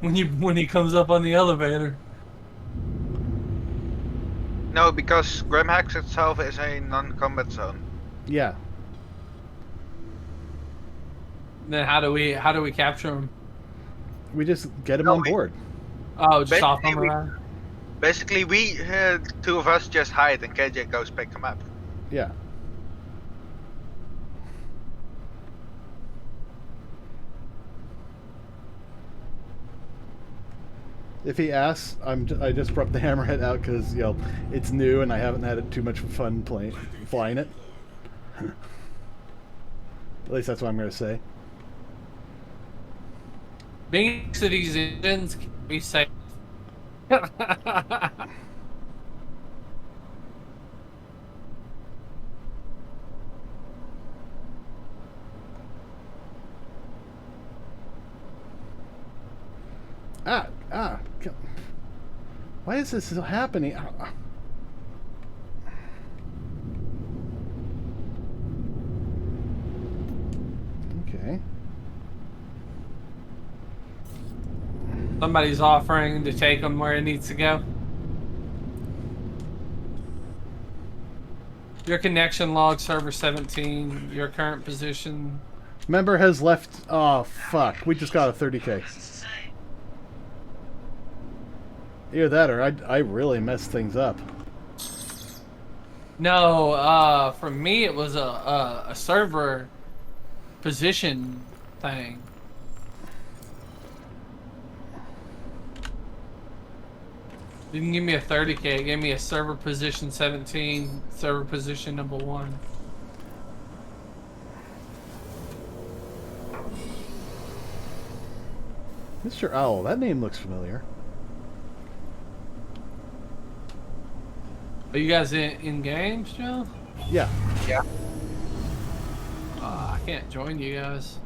When he comes up on the elevator. No, because Grimhex itself is a non-combat zone. Yeah. Then how do we capture him? We just get him on board. Oh, just off Basically, him around. Basically, we two of us just hide and KJ goes pick him up. Yeah. If he asks, I just brought the Hammerhead out because, you know, it's new and I haven't had too much fun flying it. At least that's what I'm going to say. Being next to these engines can be safe. Why is this still happening? Okay. Somebody's offering to take him where it needs to go. Your connection log, server 17, your current position. Member has left. Oh, fuck. We just got a 30K. Either that or I really messed things up. No, for me it was a server position thing. Didn't give me a 30K, it gave me a server position 17, server position number 1. Mr. Owl, that name looks familiar. Are you guys in games, Joe? Yeah. Yeah. I can't join you guys.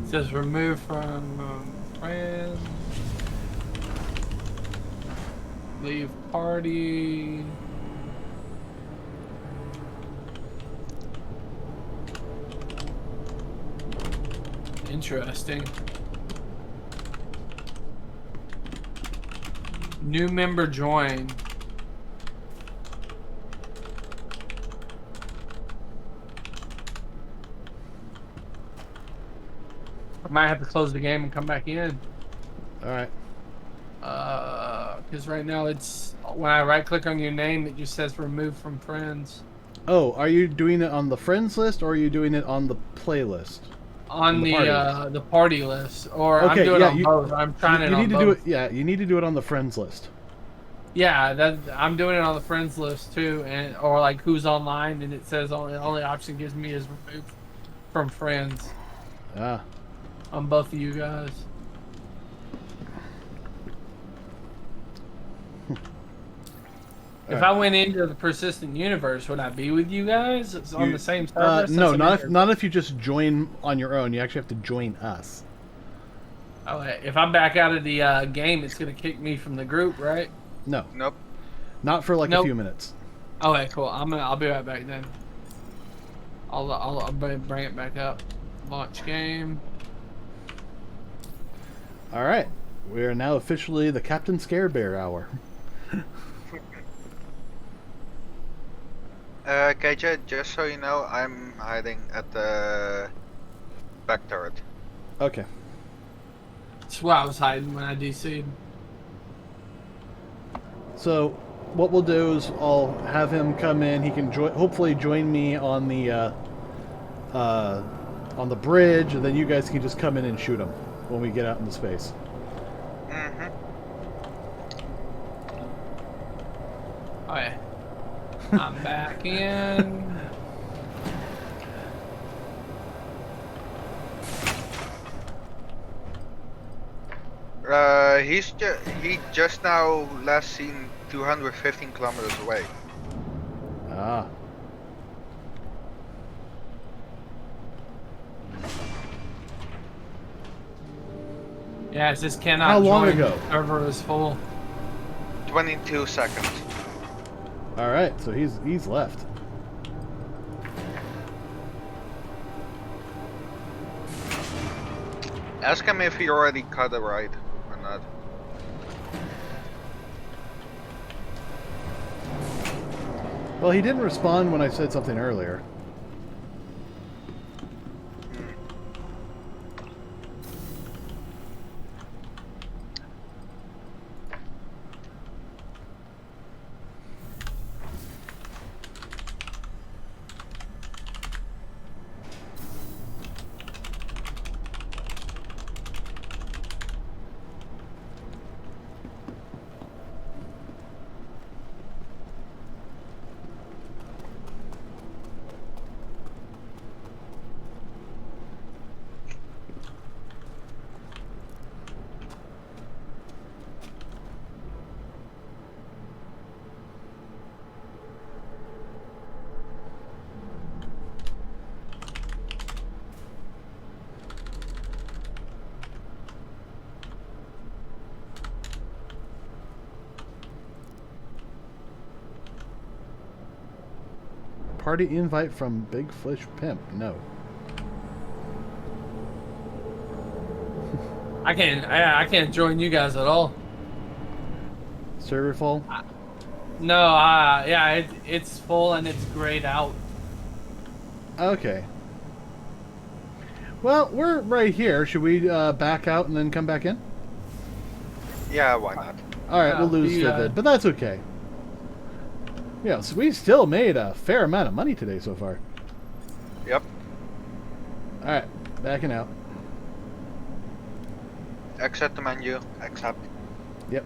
It says remove from friends. Leave party. Interesting. New member join. I might have to close the game and come back in. Alright. Because right now it's when I right click on your name, it just says remove from friends. Oh, are you doing it on the friends list or are you doing it on the playlist? On the the party list, or Okay, I'm doing yeah, it on both. I'm trying it you on need to both. do it. Yeah, you need to do it on the friends list. Yeah, that I'm doing it on the friends list too, and or like who's online, and it says only option gives me is remove from friends Ah. on both of you guys. If I went into the persistent universe, would I be with you guys? It's on the same server. No, not if you just join on your own. You actually have to join us. Oh, if I'm back out of the game, it's gonna kick me from the group, right? No, Nope. not for like a Nope. few minutes. Okay, cool. I'll be right back then. I'll bring it back up. Launch game. All right, we are now officially the Captain Scare Bear hour. KJ, just so you know, I'm hiding at the back turret. Okay. That's where I was hiding when I DC'd. So, what we'll do is I'll have him come in. He can hopefully join me on the bridge, and then you guys can just come in and shoot him when we get out into space. Mm-hmm. Okay. I'm back in. He just now last seen 215 kilometers away. Ah. Yeah, it says cannot How long join. ago? Server is full. 22 seconds. All right, so he's left. Ask him if he already cut a ride or not. Well, he didn't respond when I said something earlier. Party invite from Big Fish Pimp. No. I can't join you guys at all. Server full? No, yeah, it's full and it's grayed out. Okay. Well, we're right here. Should we back out and then come back in? Yeah, why not? All right, we'll Yeah, lose Vivid, but that's okay. Yeah, so we still made a fair amount of money today so far. Yep. All right, backing out. Exit the menu. Accept. Yep.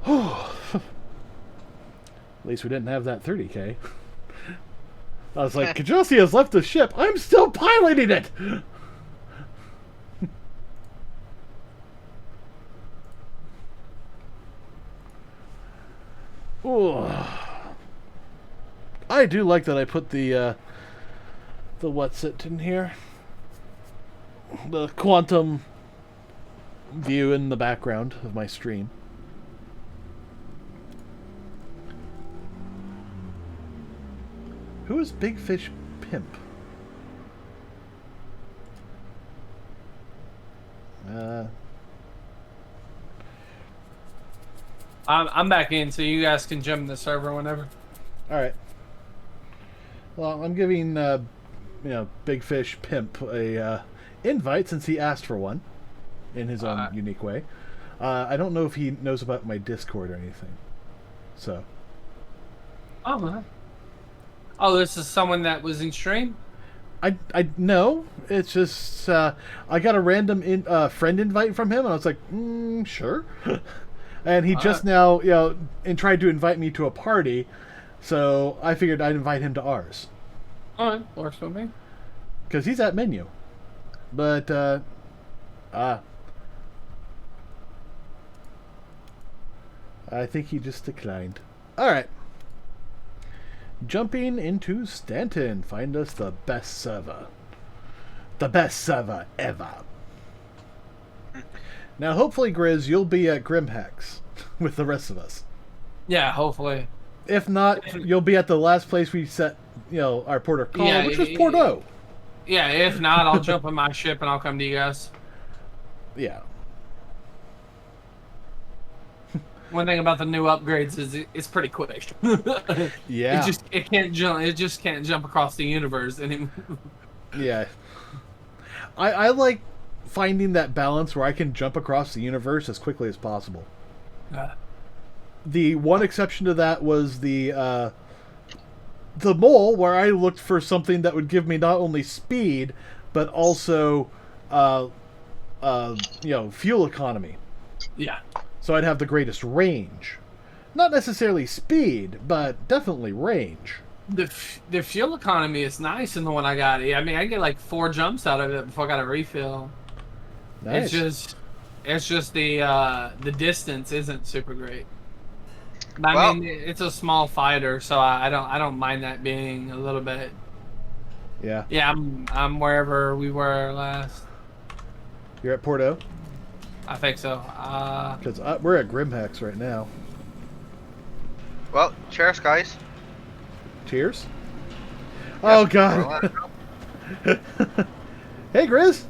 At least we didn't have that 30K. I was like, Kjasi has left the ship. I'm still piloting it! Ooh. I do like that I put the what's it in here? The quantum view in the background of my stream. Who is Big Fish Pimp? I'm back in, so you guys can jump in the server whenever. All right. Well, I'm giving Big Fish Pimp a invite since he asked for one in his own unique way. I don't know if he knows about my Discord or anything. So. Oh man. Oh, this is someone that was in stream? I no, it's just I got a random friend invite from him, and I was like, sure. And he just now, tried to invite me to a party, so I figured I'd invite him to ours. Alright, works for me. Because he's at menu. But, I think he just declined. Alright. Jumping into Stanton. Find us the best server. The best server ever. Now, hopefully, Grizz, you'll be at Grimhex with the rest of us. Yeah, hopefully. If not, you'll be at the last place we set, our port of call, which was Porto. Yeah, if not, I'll jump in my ship and I'll come to you guys. Yeah. One thing about the new upgrades is it's pretty quick. Yeah. It can't jump. It just can't jump across the universe anymore. Yeah. I like finding that balance where I can jump across the universe as quickly as possible. The one exception to that was the mole, where I looked for something that would give me not only speed but also fuel economy. Yeah. So I'd have the greatest range. Not necessarily speed, but definitely range. The fuel economy is nice in the one I got. I mean, I get like 4 jumps out of it before I got a refill. Nice. It's just the distance isn't super great. But I mean, it's a small fighter, so I don't mind that being a little bit. Yeah. Yeah, I'm wherever we were last. You're at Porto? I think so. Because we're at Grimhex right now. Well, cheers, guys. Cheers. Yes, Oh, God. Hey, Grizz.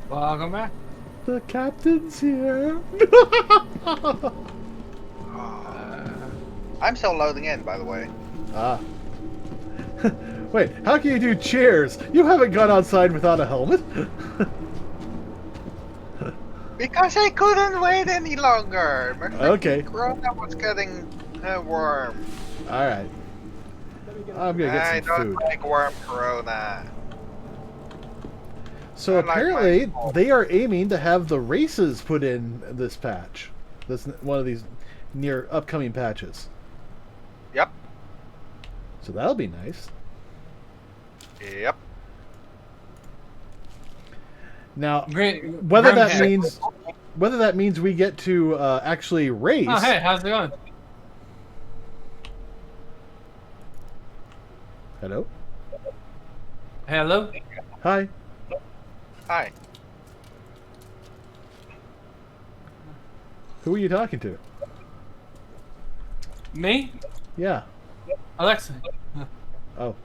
Welcome back. The captain's here. I'm still loading in, by the way. Ah. Wait, how can you do cheers? You haven't gone outside without a helmet. Because I couldn't wait any longer. My Okay. Corona was getting warm. Alright. I'm gonna I get some don't food. like warm Corona. So I like apparently, my- they are aiming to have the races put in this patch. This one of these near upcoming patches. Yep. So that'll be nice. Yep. Now, Great. whether that Grimhex. means we get to actually race. Oh, hey, how's it going? Hello. Hello. Hi. Hi. Who are you talking to? Me? Yeah. Alexa. Oh.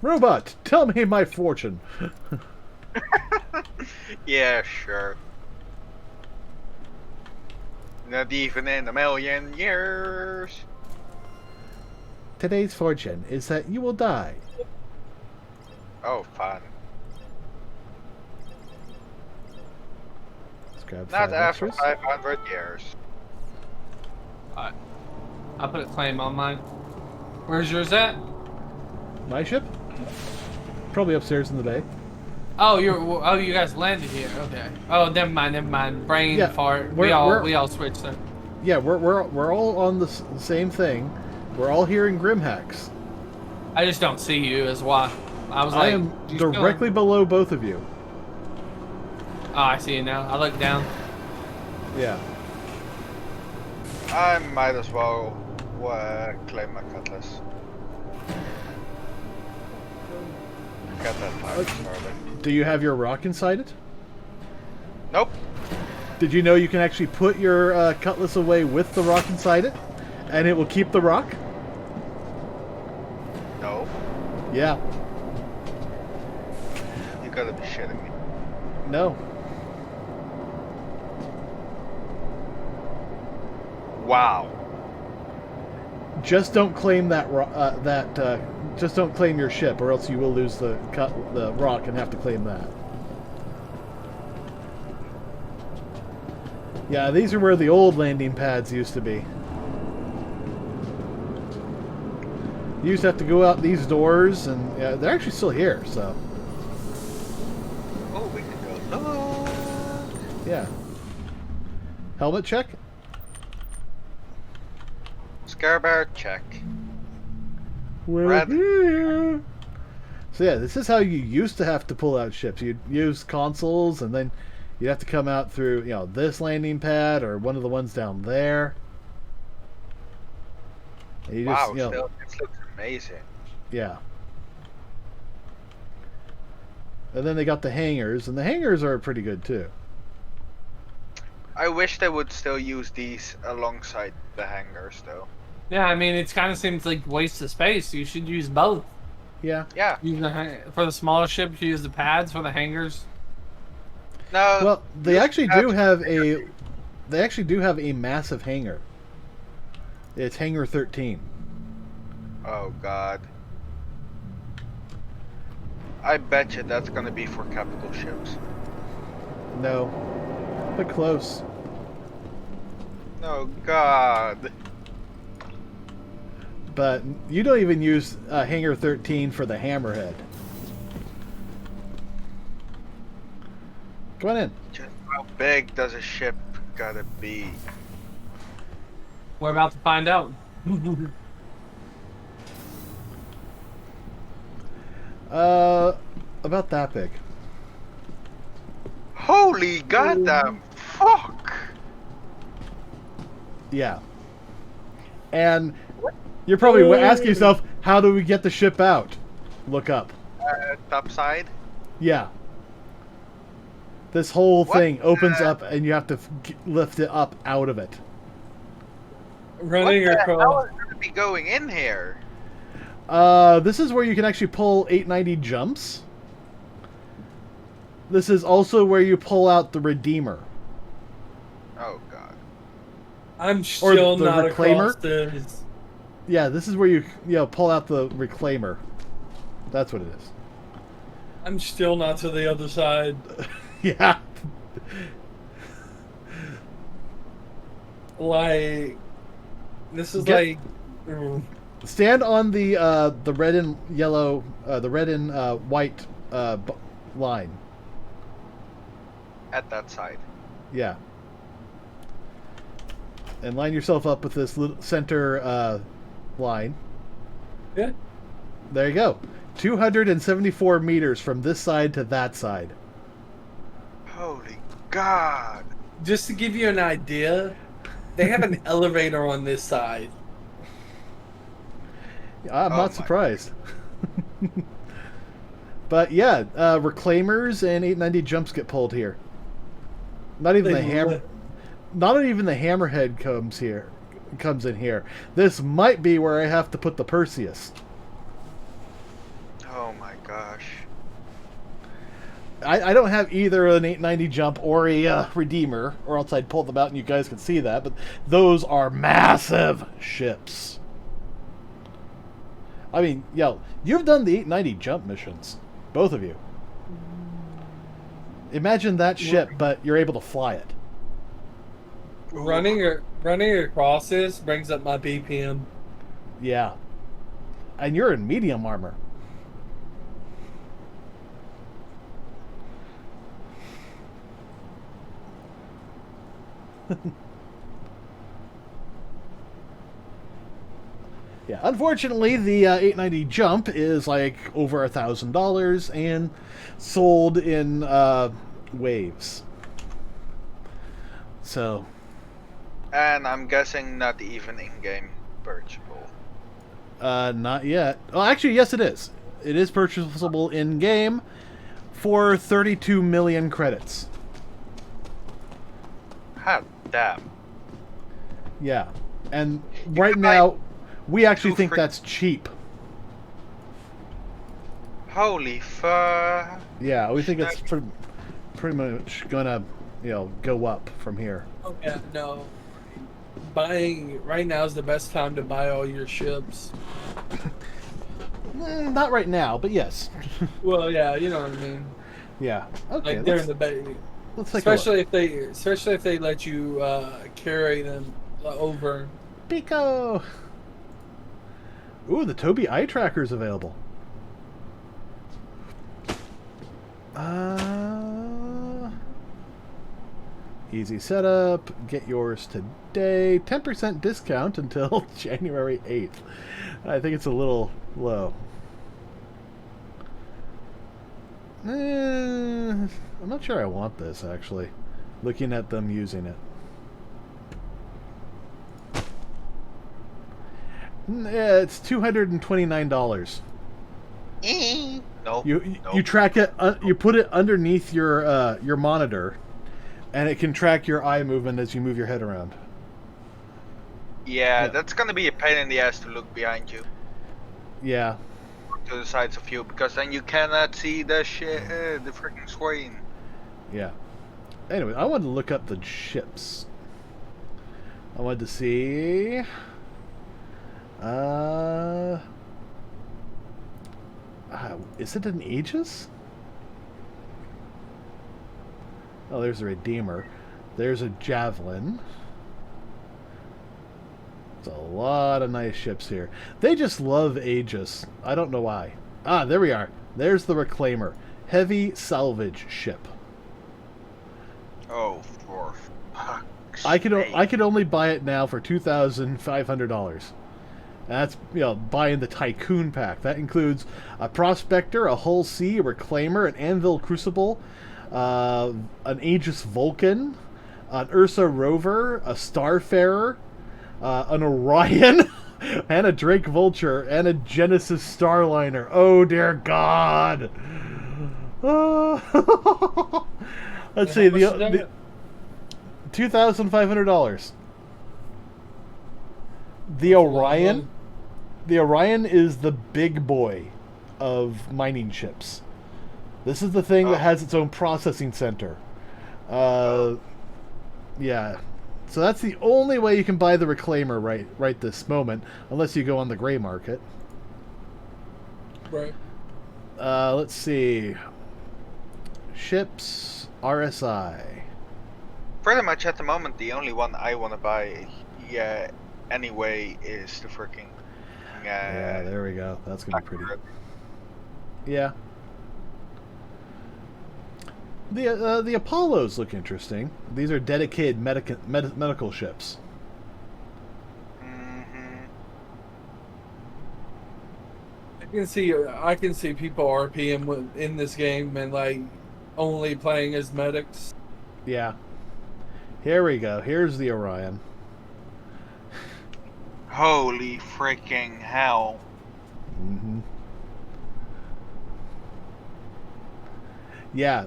Robot, tell me my fortune. Yeah, sure. Not even in a million years. Today's fortune is that you will die. Oh, fun. Let's grab Not 5 after extras. 500 years. Alright. I'll put a claim on mine. Where's yours at? My ship? Probably upstairs in the bay. Oh, you guys landed here. Okay. Oh, never mind. Brain Yeah, fart. we're- We all switched there. Yeah, we're all on the same thing. We're all here in Grimhacks. I just don't see you is why. I was I like, am "You directly still-" below both of you. Oh, I see you now. I look down. Yeah. I might as well claim my cutlass. Got that time started. Do you have your rock inside it? Nope. Did you know you can actually put your cutlass away with the rock inside it, and it will keep the rock? No. Yeah. You gotta be shitting me. No. Wow. Just don't claim that just don't claim your ship, or else you will lose the rock and have to claim that. Yeah, these are where the old landing pads used to be. You used to have to go out these doors, and yeah, they're actually still here. So Oh, we can go low. yeah. Helmet check. Scarebear check. We're Red. here. So yeah, this is how you used to have to pull out ships. You'd use consoles, and then you'd have to come out through, this landing pad or one of the ones down there. And you Wow, just, still, this looks amazing. yeah. And then they got the hangars, and the hangars are pretty good too. I wish they would still use these alongside the hangars, though. Yeah, I mean, it kind of seems like waste of space. You should use both. Yeah. Yeah. For the smaller ships, you use the pads. For the hangars, No. Well, they those actually pads do are have bigger. a massive hangar. It's Hangar 13. Oh god. I bet you that's gonna be for capital ships. No, but close. Oh god. But you don't even use Hangar 13 for the Hammerhead. Come on in. Just how big does a ship gotta be? we're about to find out. About that big. Holy goddamn fuck! Yeah. And you're probably asking yourself, how do we get the ship out? Look up. Top side? Yeah. This whole What thing opens the- up, and you have to lift it up out of it. Running What the hell across. is gonna be going in here? This is where you can actually pull 890 jumps. This is also where you pull out the Redeemer. Oh god. I'm still the not reclaimer? across this. Yeah, this is where you pull out the Reclaimer. That's what it is. I'm still not to the other side. Yeah. Like, this is Get- like. Stand on the red and yellow, the red and white line. At that side. Yeah. And line yourself up with this little center line. Yeah. There you go. 274 meters from this side to that side. Holy god. Just to give you an idea, they have an elevator on this side. I'm Oh not my. surprised. But yeah, reclaimers and 890 jumps get pulled here. Not even not even the Hammerhead comes in here. This might be where I have to put the Perseus. Oh my gosh. I don't have either an 890 jump or a Redeemer, or else I'd pull them out and you guys can see that. But those are massive ships. I mean, yo, you've done the 890 jump missions, both of you. Imagine that ship, but you're able to fly it. Running across this brings up my BPM. Yeah, and you're in medium armor. Yeah, unfortunately, the 890 jump is like over $1,000 and sold in waves. So, And I'm guessing not even in-game purchasable. not yet. Oh, actually, yes, it is. It is purchasable in game for 32 million credits. Hot damn. Yeah, and You right can buy now, we actually two think free- that's cheap. Holy fuck. Yeah, we think it's pretty much gonna, go up from here. Oh yeah, no. Buying right now is the best time to buy all your ships. Not right now, but yes. Well, yeah, you know what I mean. Yeah. Okay. Like during the day, Let's take a look. especially if they let you carry them over. Pico. Ooh, the Toby eye tracker is available. Easy setup. Get yours today. 10% discount until January 8th. I think it's a little low. I'm not sure I want this, actually. Looking at them using it. Yeah, it's $229. No. You no. you track it. You put it underneath your monitor, and it can track your eye movement as you move your head around. Yeah, Yeah. that's gonna be a pain in the ass to look behind you, Yeah. to the sides of you, because then you cannot see the shit, the freaking screen. Yeah. Anyway, I wanted to look up the ships. I wanted to see. Is it an Aegis? Oh, there's a Redeemer. There's a Javelin. There's a lot of nice ships here. They just love Aegis. I don't know why. Ah, there we are. There's the Reclaimer. Heavy salvage ship. Oh, for fuck's I could sake. only buy it now for $2,500. That's buying the Tycoon pack. That includes a Prospector, a Hull C, a Reclaimer, an Anvil Crucible, an Aegis Vulcan, an Ursa Rover, a Starfarer, an Orion, and a Drake Vulture, and a Genesis Starliner. Oh dear God! Let's see the $2,500. The Orion. The Orion is the big boy of mining ships. This is the thing that has its own processing center. Yeah. So that's the only way you can buy the Reclaimer right this moment, unless you go on the gray market. Right. Let's see. Ships, RSI. Pretty much at the moment, the only one I want to buy, anyway, is the freaking. Yeah, there we go. That's gonna be pretty. Yeah. The Apollos look interesting. These are dedicated medical ships. Mm-hmm. I can see people RPing in this game and like only playing as medics. Yeah. Here we go. Here's the Orion. Holy freaking hell. Mm-hmm. Yeah,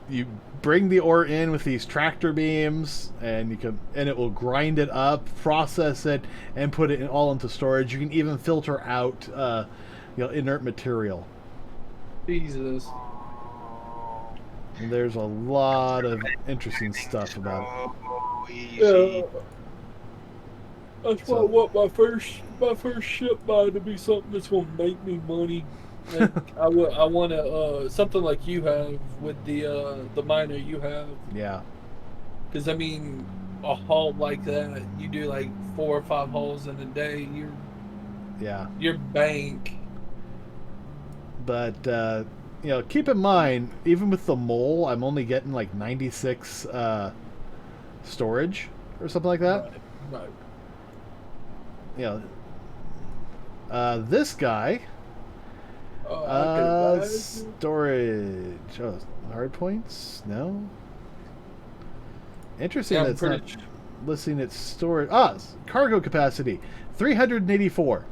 you bring the ore in with these tractor beams, and it will grind it up, process it, and put it all into storage. You can even filter out, inert material. Jesus. And there's a lot of interesting stuff about it. Oh, easy. That's why I So- want my first ship buy to be something that's gonna make me money. Like I want to something like you have with the miner you have. Yeah. Because I mean, a haul like that, you do like 4 or 5 hauls in a day. Yeah. Your bank. But keep in mind, even with the mole, I'm only getting like 96 storage or something like that. Right. This guy, Oh, I can imagine. storage. Oh, hard points? No. Interesting. Yeah, I'm That's not pretty. listing its storage. Cargo capacity 384.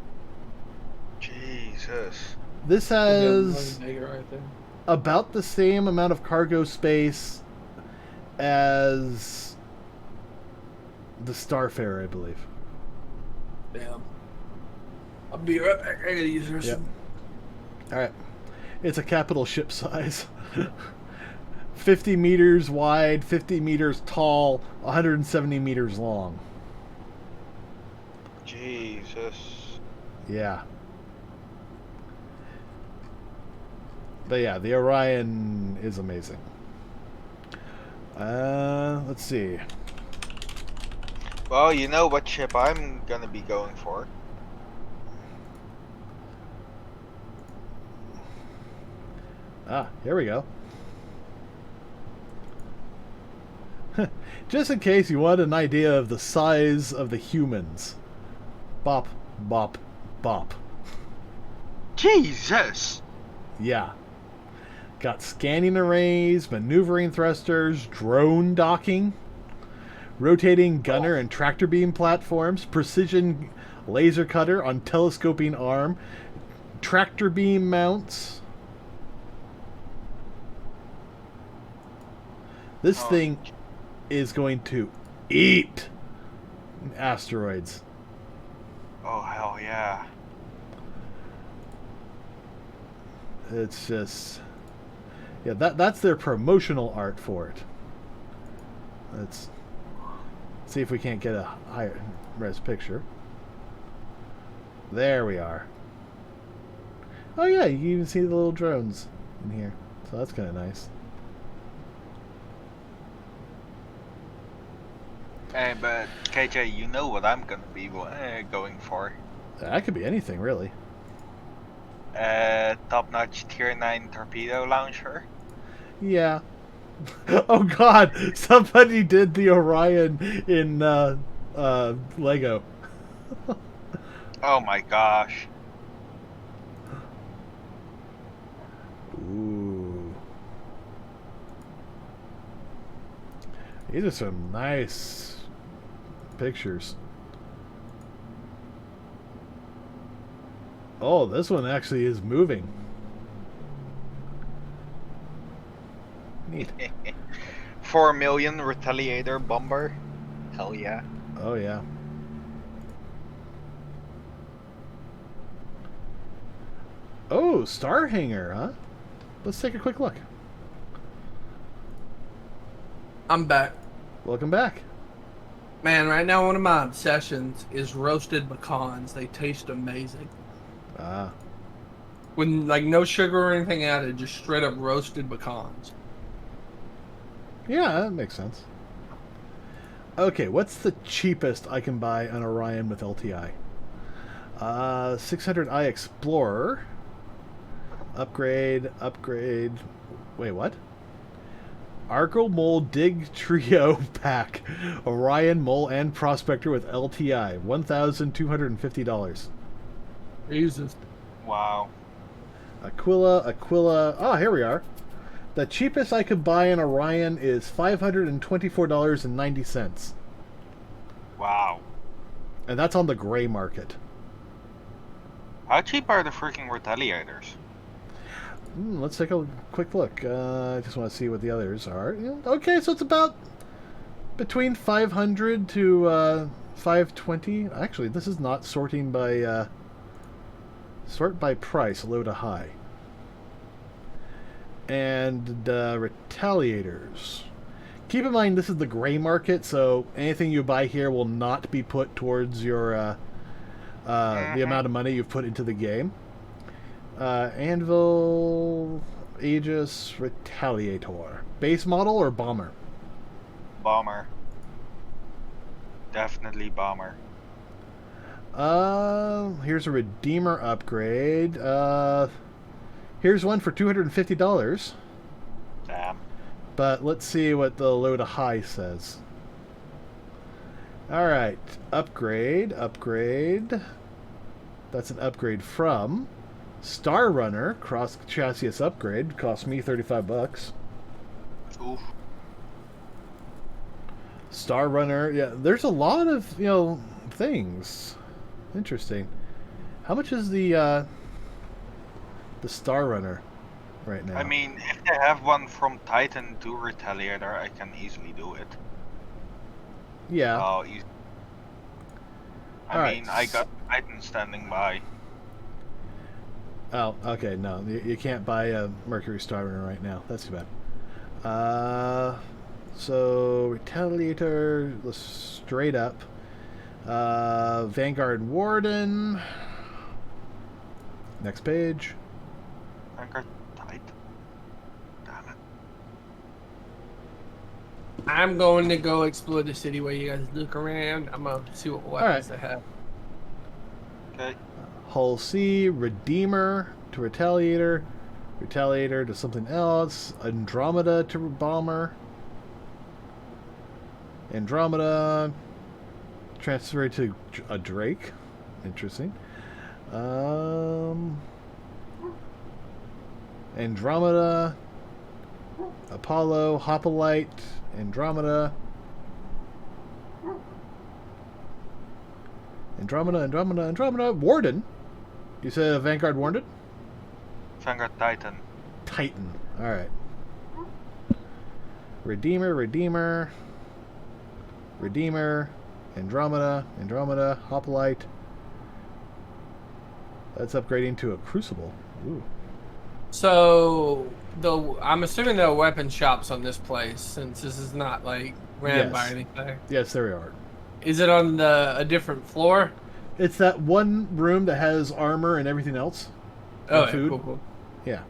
Jesus. This has Right there. about the same amount of cargo space as the Starfarer, I believe. Damn. I'll be right back. I gotta use the restroom. Yep. All right. It's a capital ship size. 50 meters wide, 50 meters tall, 170 meters long. Jesus. Yeah. But yeah, the Orion is amazing. Let's see. Well, you know what ship I'm gonna be going for. Here we go. Just in case you want an idea of the size of the humans. Bop, bop, bop. Jesus! Yeah. Got scanning arrays, maneuvering thrusters, drone docking, rotating gunner and tractor beam platforms, precision laser cutter on telescoping arm, tractor beam mounts. This Oh. thing is going to eat asteroids. Oh, hell yeah. It's just, yeah, that's their promotional art for it. Let's see if we can't get a higher res picture. There we are. Oh yeah, you can even see the little drones in here, so that's kind of nice. Hey, but KJ, you know what I'm gonna be going for. That could be anything, really. Top-notch Tier 9 torpedo launcher. Yeah. Oh God! Somebody did the Orion in Lego. Oh my gosh. Ooh. These are some nice pictures. Oh, this one actually is moving. Neat. 4 million Retaliator bomber. Hell yeah. Oh, yeah. Oh, Star Hangar, huh? Let's take a quick look. I'm back. Welcome back. Man, right now one of my obsessions is roasted pecans. They taste amazing. Ah. With like no sugar or anything added, just straight up roasted pecans. Yeah, that makes sense. Okay, what's the cheapest I can buy an Orion with LTI? 600i Explorer. Upgrade. Wait, what? Arco Mole Dig Trio Pack. Orion, Mole, and Prospector with LTI. $1,250. Jesus. Wow. Aquila. Ah, here we are. The cheapest I could buy an Orion is $524.90. Wow. And that's on the gray market. How cheap are the freaking Retaliators? Let's take a quick look. I just want to see what the others are. Yeah, okay, so it's about between 500 to 520. Actually, this is not sorting by sort by price, low to high. And Retaliators. keep in mind this is the gray market, so anything you buy here will not be put towards your the amount of money you've put into the game. Anvil, Aegis, Retaliator. Base model or bomber? Bomber. Definitely bomber. Here's a Redeemer upgrade. Here's one for $250. Damn. But let's see what the low to high says. Alright, upgrade. That's an upgrade from Star Runner, cross chassis upgrade, cost me $35. Oof. Star Runner, yeah, there's a lot of, things. Interesting. How much is the Star Runner right now? I mean, if they have one from Titan to Retaliator, I can easily do it. Yeah. Oh, easy. I mean, I got Titan standing by. Oh, okay, no. You can't buy a Mercury Star Runner right now. That's too bad. So, Retaliator, let's straight up. Vanguard Warden. Next page. Vanguard Titan. Damn it. I'm going to go explore the city while you guys look around. I'm going to see what weapons they have. Okay. Hull C, Redeemer to Retaliator. Retaliator to something else. Andromeda to Bomber. Andromeda. Transfer to a Drake. Interesting. Andromeda. Apollo. Hoplite. Andromeda. Andromeda. Warden. You said a Vanguard Warden? Vanguard Titan. Titan. Alright. Redeemer. Andromeda. Hoplite. That's upgrading to a Crucible. Ooh. So, I'm assuming there are weapon shops on this place, since this is not, like, ran by anything. Yes, there are. Is it on a different floor? It's that one room that has armor and everything else. Oh, And food. cool. Yeah.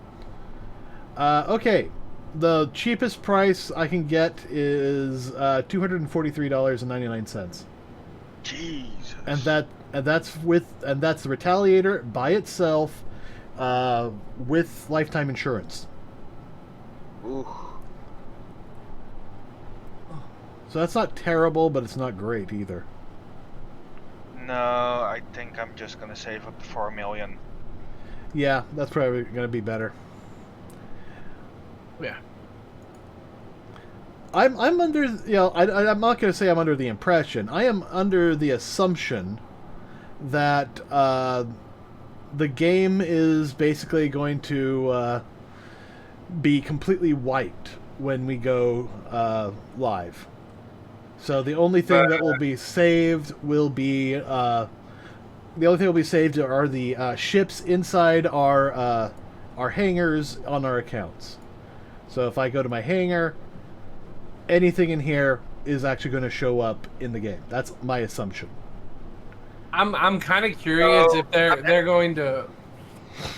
Okay. The cheapest price I can get is $243.99. Jesus. And that's the Retaliator by itself, with lifetime insurance. Ooh. So that's not terrible, but it's not great either. No, I think I'm just gonna save up to 4 million. Yeah, that's probably going to be better. Yeah. I'm under, I'm not going to say I'm under the impression. I am under the assumption that the game is basically going to be completely wiped when we go live. So the only thing that will be saved will be are the ships inside our hangars on our accounts. So if I go to my hangar, anything in here is actually going to show up in the game. That's my assumption. I'm kind of curious if they're going to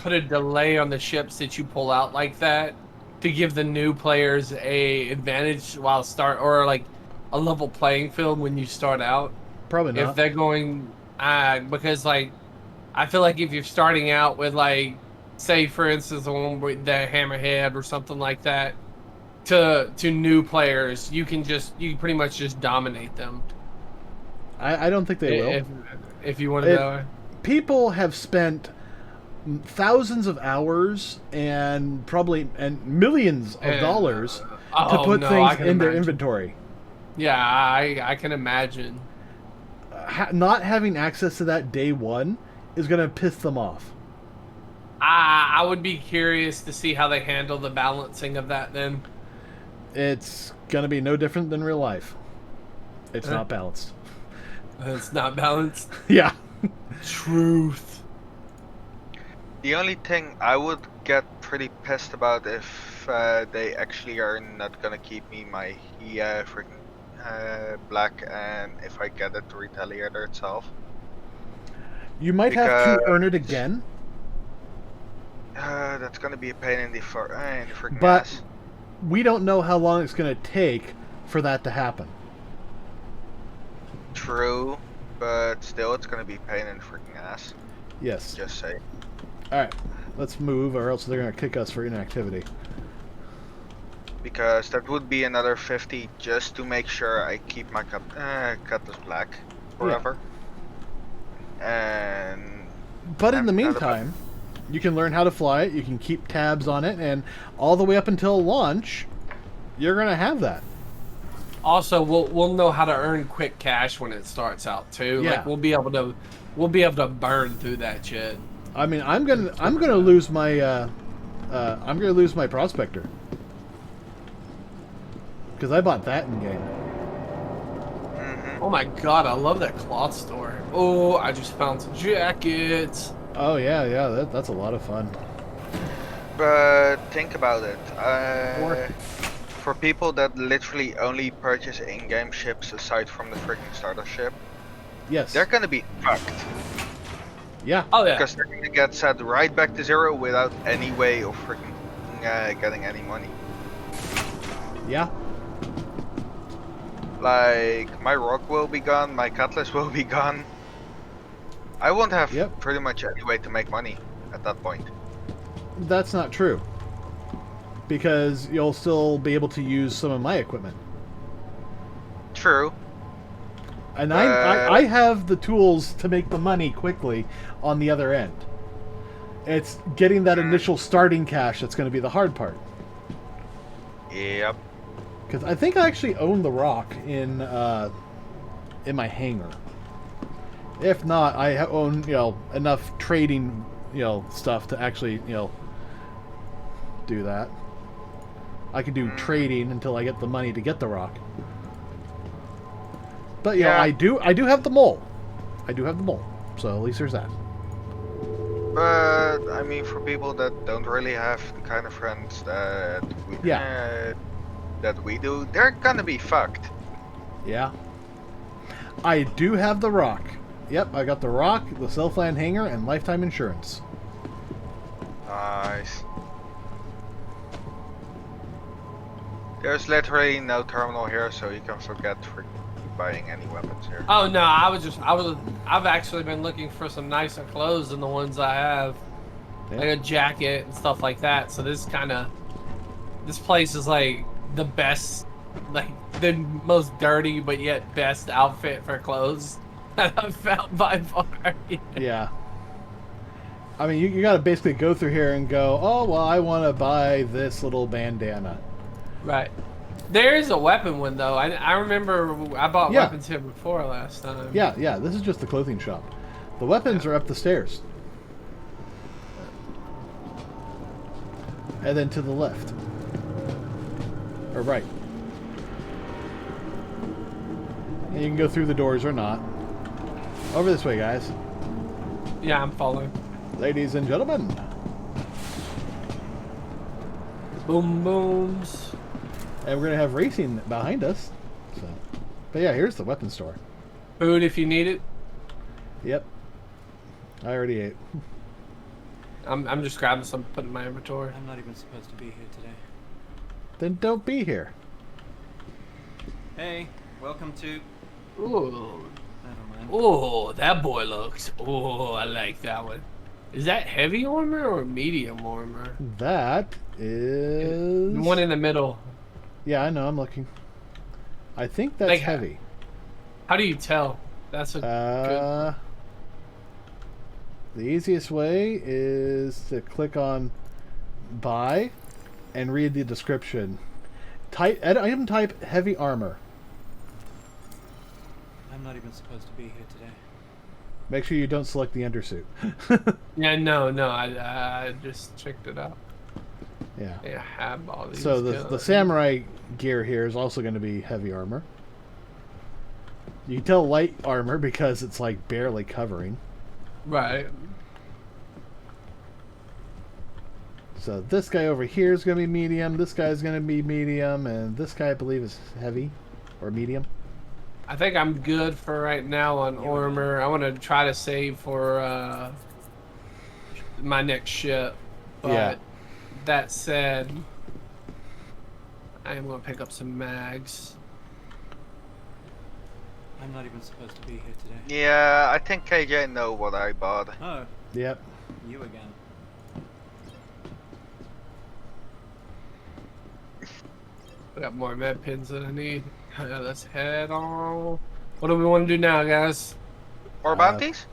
put a delay on the ships that you pull out like that to give the new players a advantage while or like a level playing field when you start out. Probably not. If they're going because like I feel like if you're starting out with like say for instance the one with the Hammerhead or something like that to new players, you pretty much just dominate them. I don't think they will. If you want to know. People have spent thousands of hours and millions of dollars to put things in their inventory. Yeah, I can imagine. Not having access to that day one is going to piss them off. I would be curious to see how they handle the balancing of that then. It's going to be no different than real life. It's not balanced. It's not balanced? Yeah. Truth. The only thing I would get pretty pissed about if if they actually are not gonna keep me my freaking black, and if I get it, the retaliator itself. You might have to earn it again, That's gonna be a pain in the freaking but ass. we don't know how long it's going to take for that to happen. True, but still, it's gonna be a pain in the freaking ass. Yes. Just say. Alright, let's move, or else they're going to kick us for inactivity. Because that would be another 50 just to make sure I keep my cutlass black forever. And But in I'm the not meantime, you can learn how to fly it, you can keep tabs on it, and all the way up until launch, you're going to have that. Also, we'll know how to earn quick cash when it starts out too. Yeah. Like we'll be able to burn through that shit. I mean, I'm gonna lose my prospector because I bought that in game. Oh my god, I love that cloth store. Oh, I just found some jackets. Oh yeah, that's a lot of fun. But think about it. For people that literally only purchase in-game ships aside from the freaking starter ship, Yes. they're gonna be fucked. Yeah. Oh yeah. Because they're gonna get set right back to zero without any way of freaking getting any money. Yeah. Like, my rock will be gone, my cutlass will be gone. I won't have Yep. pretty much any way to make money at that point. That's not true. Because you'll still be able to use some of my equipment. True. And I have the tools to make the money quickly on the other end. It's getting that initial starting cash that's going to be the hard part. Yep. Because I think I actually own the rock in my hangar. If not, I own enough trading stuff to actually do that. I can do trading until I get the money to get the rock. But Yeah. I do have the mole. I do have the mole. So at least there's that. But I mean, for people that don't really have the kind of friends that we do, they're gonna be fucked. Yeah. I do have the rock. Yep, I got the rock, the Selfland hangar, and lifetime insurance. Nice. There's literally no terminal here, so you can forget buying any weapons here. Oh no, I've actually been looking for some nicer clothes than the ones I have. Yeah. Like a jacket and stuff like that. So this place is like the best, like the most dirty but yet best outfit for clothes that I've found by far. Yeah. I mean, you got to basically go through here and go, oh, well, I want to buy this little bandana. Right. There is a weapon one though. I remember I bought Yeah. weapons here before last time. Yeah, this is just the clothing shop. The weapons are up the stairs. And then to the left. Or right. And you can go through the doors or not. Over this way, guys. Yeah, I'm following. Ladies and gentlemen. Boom booms. And we're going to have racing behind us. So, but yeah, here's the weapon store. Food if you need it. Yep. I already ate. I'm just grabbing some, put in my inventory. I'm not even supposed to be here today. Then don't be here. Hey, welcome to... Ooh. Never mind. Oh, that boy looks. Oh, I like that one. Is that heavy armor or medium armor? That is... The one in the middle. Yeah, I know, I'm looking. I think that's Like, heavy. How do you tell? That's a good. The easiest way is to click on buy and read the description. Item type heavy armor. I'm not even supposed to be here today. Make sure you don't select the undersuit. Yeah, no, I just checked it out. Yeah. They have all these. So the guns. samurai gear here is also going to be heavy armor. You can tell light armor because it's like barely covering. Right. So this guy over here is going to be medium. This guy's going to be medium, and this guy I believe is heavy or medium. I think I'm good for right now on armor. I want to try to save for my next ship. But Yeah. that said, I am going to pick up some mags. I'm not even supposed to be here today. Yeah, I think KJ know what I bought. Oh, Yep. you again. I got more med pins than I need. Let's head on. What do we want to do now, guys? More bounties?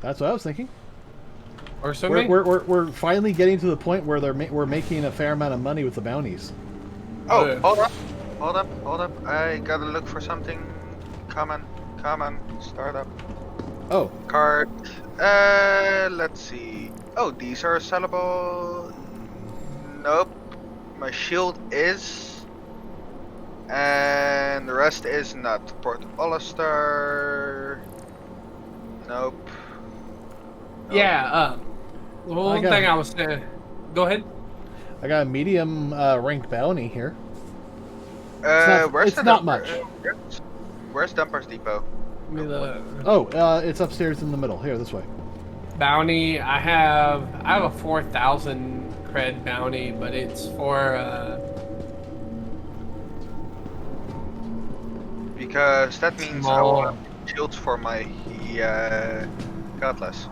That's what I was thinking. Or swimming? We're finally getting to the point where we're making a fair amount of money with the bounties. Oh, yeah. hold up. I gotta look for something. Come on, start up. Oh, Card. Let's see. Oh, these are sellable. Nope. My shield is. And the rest is not. Port Hollister. Nope. Yeah, the one got- thing I was saying. Go ahead. I got a medium ranked bounty here. not- Where's it's the not dumper- much. Where's Dumper's Depot? Give me the Oh, it's upstairs in the middle. Here, this way. bounty. I have a 4,000 cred bounty, but it's for Because that means I Small. want shields for my cutlass.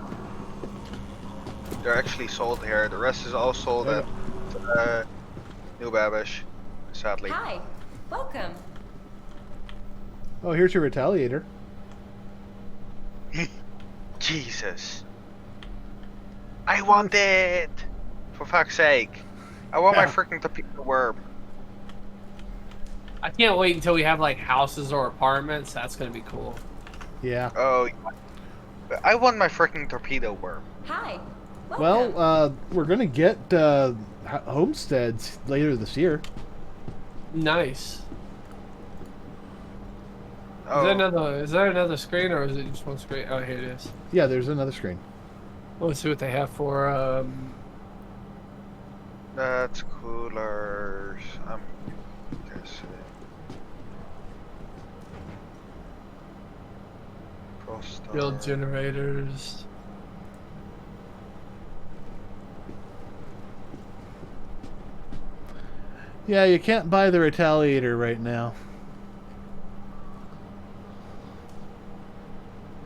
They're actually sold here. The rest is all sold Yeah. at New Babish, sadly. Hi, welcome. Oh, here's your retaliator. Jesus. I want it! For fuck's sake. I want my Yeah. freaking torpedo worm. I can't wait until we have like houses or apartments. That's gonna be cool. Yeah. Oh, I want my freaking torpedo worm. Hi, welcome. Well, we're gonna get homesteads later this year. Nice. Oh, Is there another screen or is it just one screen? Oh, here it is. Yeah, there's another screen. Let's see what they have for that's coolers. I'm guessing. build generators. Yeah, you can't buy the retaliator right now.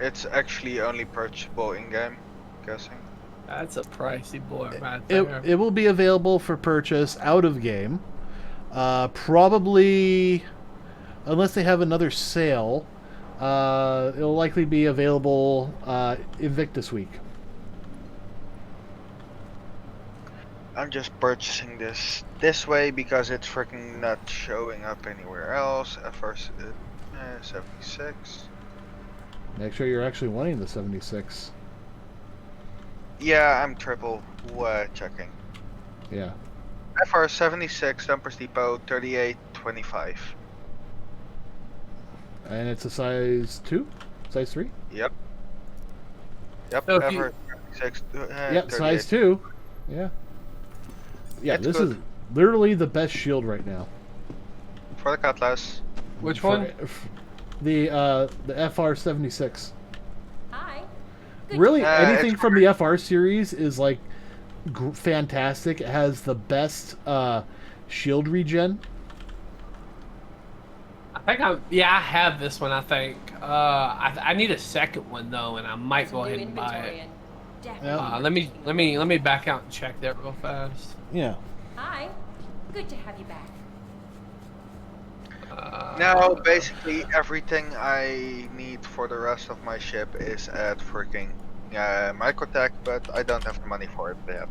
It's actually only purchasable in-game, guessing. That's a pricey boy right there. It will be available for purchase out of game. Probably, unless they have another sale, it'll likely be available Invictus Week. I'm just purchasing this way because it's freaking not showing up anywhere else. At first, 76. Make sure you're actually wanting the 76. Yeah, I'm triple checking. Yeah. FR 76, Dumpers Depot 38.25. And it's a size 2? Size 3? Yep. Yep, So if you- FR 76. Yep, size 2. Yeah. Yeah, It's this good. is literally the best shield right now. For the Cutlass. Which one? The FR 76. Hi. Good Really, to- anything it's from the FR series is like fantastic. It has the best shield regen. I have this one. I think. I need a second one though, and I might go New ahead and buy inventory it. and definitely Let me back out and check that real fast. Yeah. Hi. Good to have you back. Now, basically, everything I need for the rest of my ship is at freaking Microtech, but I don't have the money for it yet.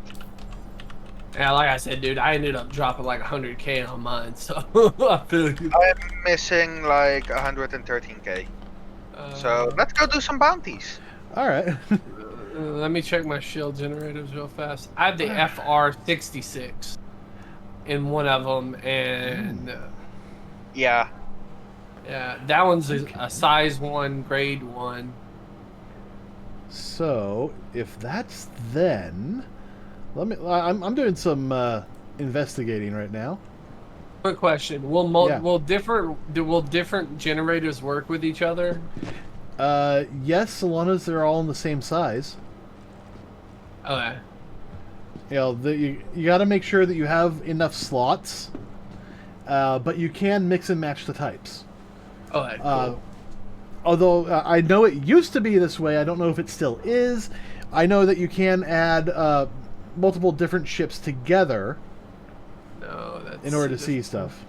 Yeah, like I said, dude, I ended up dropping like 100K on mine, so I feel you. I'm missing like 113k. So let's go do some bounties. All right. Let me check my shield generators real fast. I have the FR66 in one of them, and Yeah. yeah, that one's a size 1, grade 1. So, if that's then, I'm doing some investigating right now. Quick question: will different generators work with each other? Yes, so long as they're all in the same size. Okay. You know, you got to make sure that you have enough slots, but you can mix and match the types. Okay. Cool. Although I know it used to be this way, I don't know if it still is. I know that you can add multiple different ships together in order to see stuff.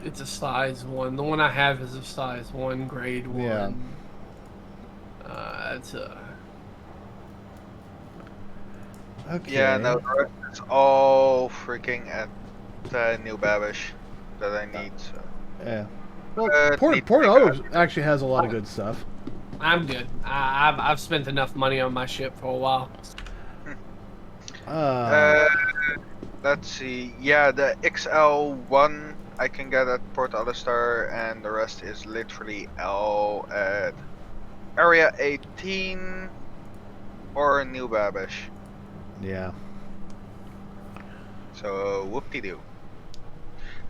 It's a size 1. The one I have is a size 1, grade 1. Yeah. That's Okay. Yeah, no, the rest is all freaking at New Babish that I need. So. Yeah. Well, Port Auto actually has a lot of good stuff. I'm good. I've spent enough money on my ship for a while. Let's see. Yeah, the XL1 I can get at Port Alistar, and the rest is literally L at Area 18 or New Babish. Yeah. So whoop-de-doo.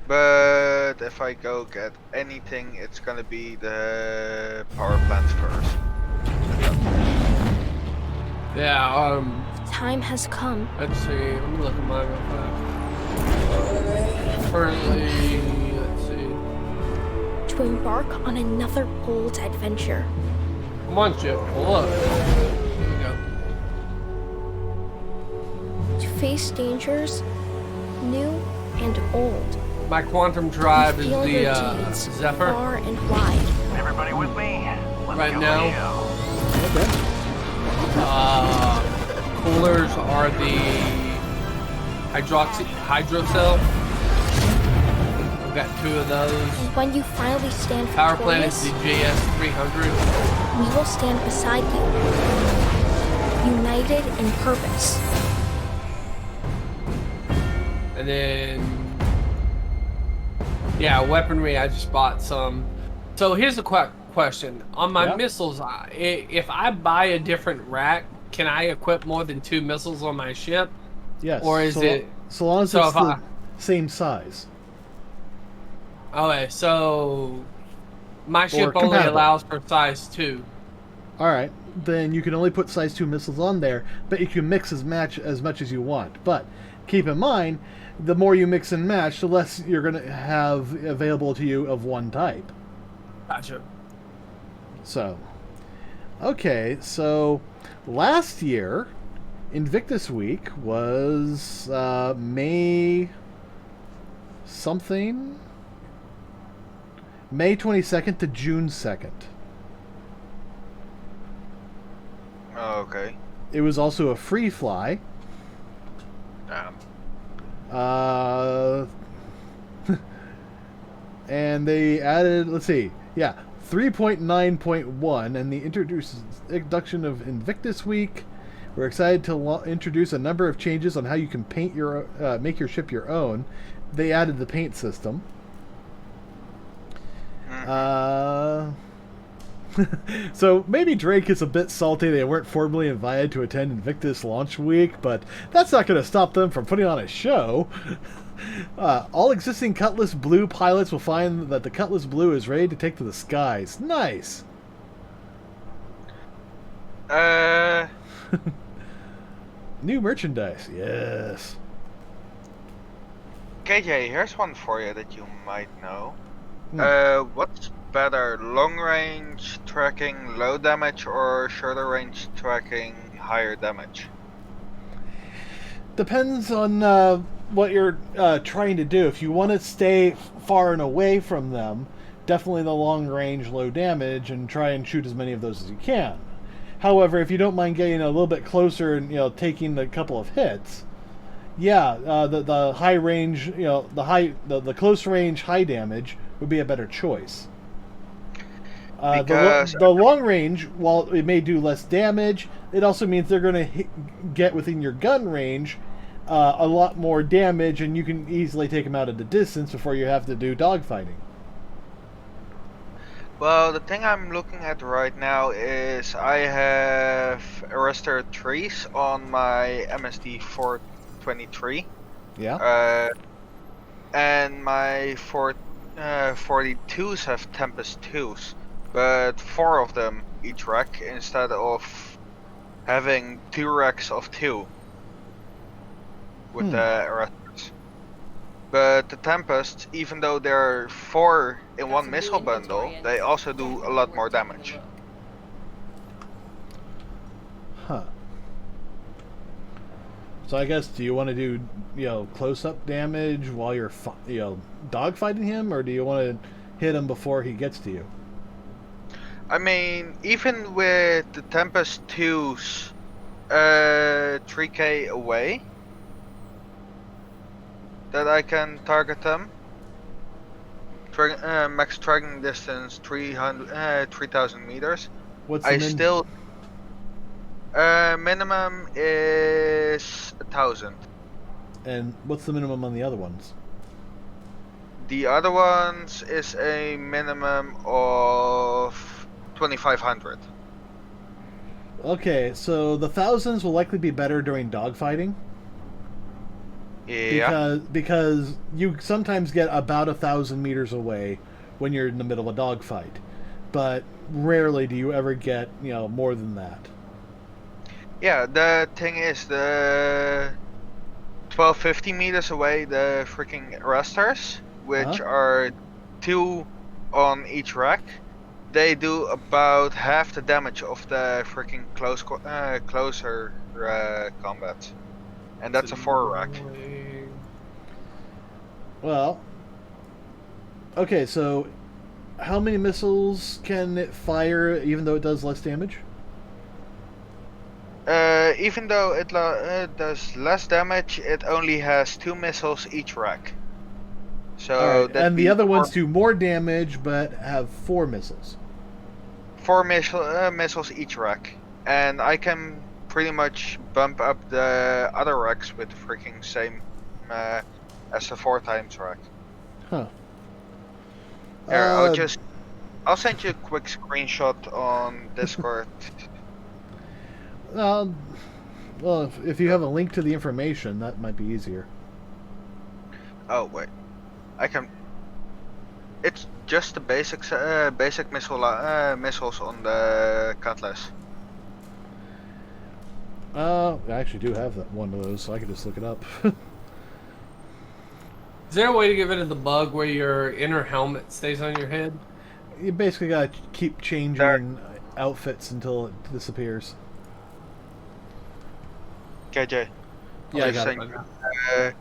But if I go get anything, it's gonna be the power plants first. Yeah. Time has come. Let's see. Let me look at mine real fast. Currently, let's see. To embark on another bold adventure. Come on, Chip. Pull up. Here we go. To face dangers, new and old. My quantum drive is Feel your the deeds Zephyr. far and wide. Everybody with me? Right now. Coolers are the hydrocell. We've got 2 of those. And when you finally stand Power plant is victorious, the JS300. we will stand beside you, united in purpose. And then, yeah, weaponry, I just bought some. So here's a question. On my missiles, if I buy a different rack, can I equip more than 2 missiles on my ship? Yes. Or is it... So long as it's the same size. Okay, so my ship only allows for size 2. Alright, then you can only put size 2 missiles on there, but you can mix as much as you want. But keep in mind, the more you mix and match, the less you're going to have available to you of one type. Gotcha. So, okay, so last year, Invictus Week was May 22nd to June 2nd. Oh, okay. It was also a free fly. And they added, let's see, 3.9.1, and the introduction of Invictus Week. We're excited to introduce a number of changes on how you can paint your make your ship your own. They added the paint system. So maybe Drake is a bit salty they weren't formally invited to attend Invictus launch week, but that's not going to stop them from putting on a show. All existing Cutlass Blue pilots will find that the Cutlass Blue is ready to take to the skies. Nice. New merchandise, yes. KJ, here's one for you that you might know. What's better, long range tracking low damage or shorter range tracking higher damage? Depends on what you're trying to do. If you want to stay far and away from them, definitely the long range low damage and try and shoot as many of those as you can. However, if you don't mind getting a little bit closer and taking a couple of hits, the high range, the close range high damage would be a better choice. The long range, while it may do less damage, it also means they're going to get within your gun range a lot more damage, and you can easily take them out at the distance before you have to do dogfighting. Well, the thing I'm looking at right now is I have Arrestor 3s on my MSD 423. Yeah. And my 42s have Tempest 2s, but 4 of them each rack instead of having 2 racks of 2 with the Arrestors. But the Tempests, even though they're 4 in one missile bundle, they also do a lot more damage. Huh. So I guess, do you want to do, close-up damage while you're, dogfighting him, or do you want to hit him before he gets to you? I mean, even with the Tempest 2s 3k away, that I can target them. Max tracking distance 3,000 meters. What's the still minimum is 1,000. And what's the minimum on the other ones? The other ones is a minimum of 2,500. Okay, so the thousands will likely be better during dogfighting. Yeah. Because you sometimes get about 1,000 meters away when you're in the middle of a dogfight, but rarely do you ever get more than that. Yeah, the thing is, the 1,250 meters away, the freaking Arrestors, which are 2 on each rack, they do about half the damage of the freaking closer combat. And that's a 4 rack. Well, okay, so how many missiles can it fire even though it does less damage? Even though it does less damage, it only has 2 missiles each rack. So right. And the other ones do more damage but have 4 missiles. 4 missiles each rack. And I can pretty much bump up the other racks with the freaking same as the 4 times rack. Huh. Here, I'll send you a quick screenshot on Discord. Well, if you have a link to the information, that might be easier. Oh wait, I can. It's just the basic missiles on the Cutlass. I actually do have one of those, so I can just look it up. Is there a way to get rid of the bug where your inner helmet stays on your head? You basically gotta keep changing outfits until it disappears. KJ. Yeah, I got it.